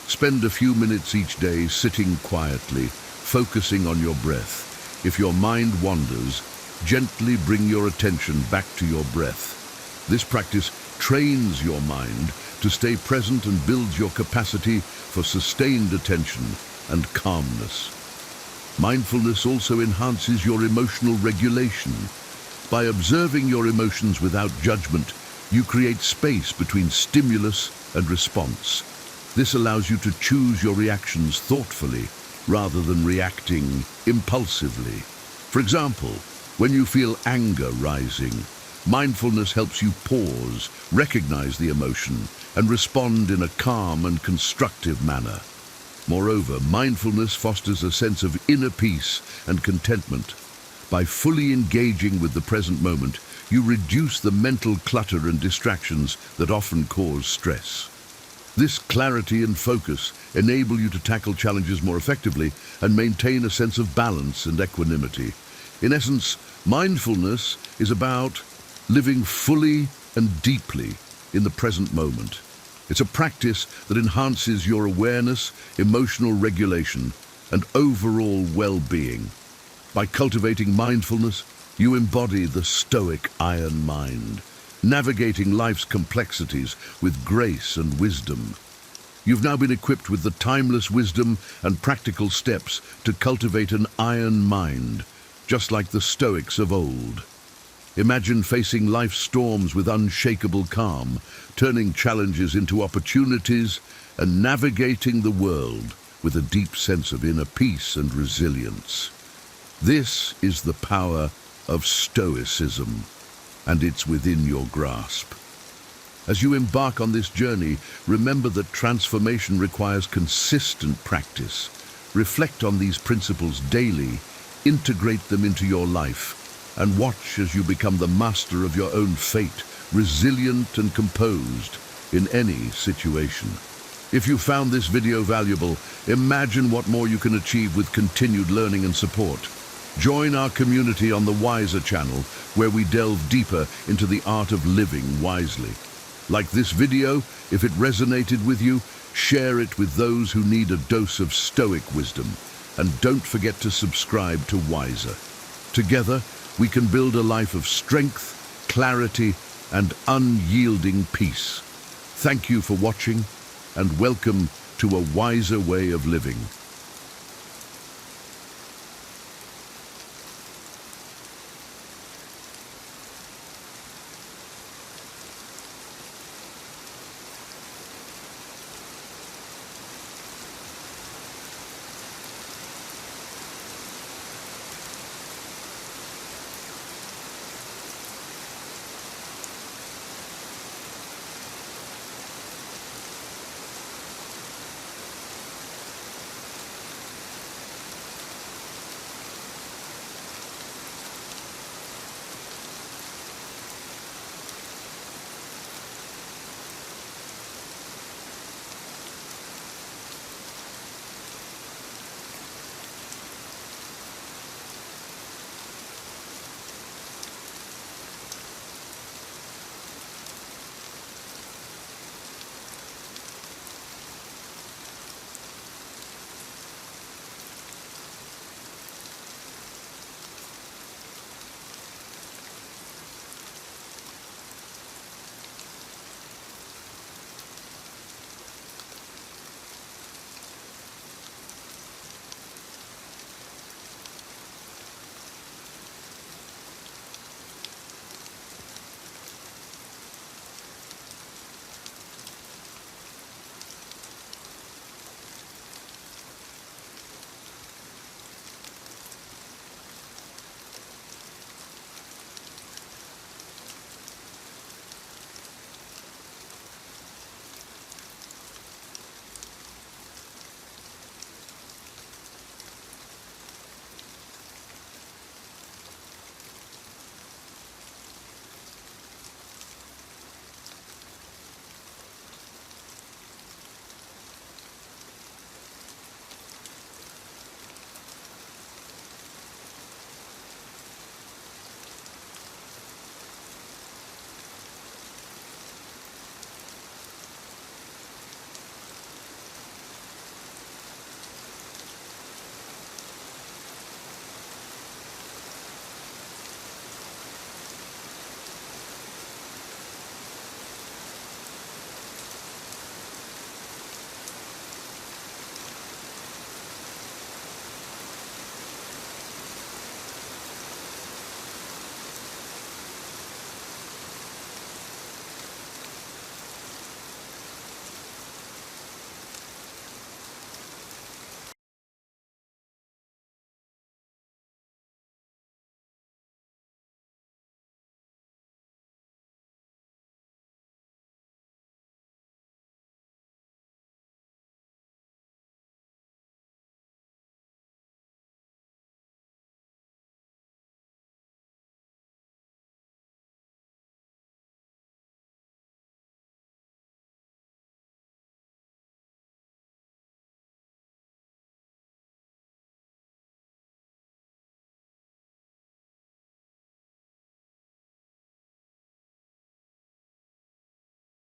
Spend a few minutes each day sitting quietly, focusing on your breath. If your mind wanders, gently bring your attention back to your breath. This practice trains your mind to stay present and builds your capacity for sustained attention and calmness. Mindfulness also enhances your emotional regulation. By observing your emotions without judgment, you create space between stimulus and response. This allows you to choose your reactions thoughtfully, rather than reacting impulsively. For example, when you feel anger rising, mindfulness helps you pause, recognize the emotion, and respond in a calm and constructive manner. Moreover, mindfulness fosters a sense of inner peace and contentment. By fully engaging with the present moment, you reduce the mental clutter and distractions that often cause stress. This clarity and focus enable you to tackle challenges more effectively and maintain a sense of balance and equanimity. In essence, mindfulness is about living fully and deeply in the present moment. It's a practice that enhances your awareness, emotional regulation, and overall well-being. By cultivating mindfulness, you embody the Stoic iron mind, navigating life's complexities with grace and wisdom. You've now been equipped with the timeless wisdom and practical steps to cultivate an iron mind, just like the Stoics of old. Imagine facing life's storms with unshakable calm, turning challenges into opportunities, and navigating the world with a deep sense of inner peace and resilience. This is the power of Stoicism, and it's within your grasp. As you embark on this journey, remember that transformation requires consistent practice. Reflect on these principles daily, integrate them into your life, and watch as you become the master of your own fate, resilient and composed in any situation. If you found this video valuable, imagine what more you can achieve with continued learning and support. Join our community on the Wiser channel, where we delve deeper into the art of living wisely. Like this video, if it resonated with you, share it with those who need a dose of Stoic wisdom. And don't forget to subscribe to Wiser. Together, we can build a life of strength, clarity, and unyielding peace. Thank you for watching, and welcome to a wiser way of living.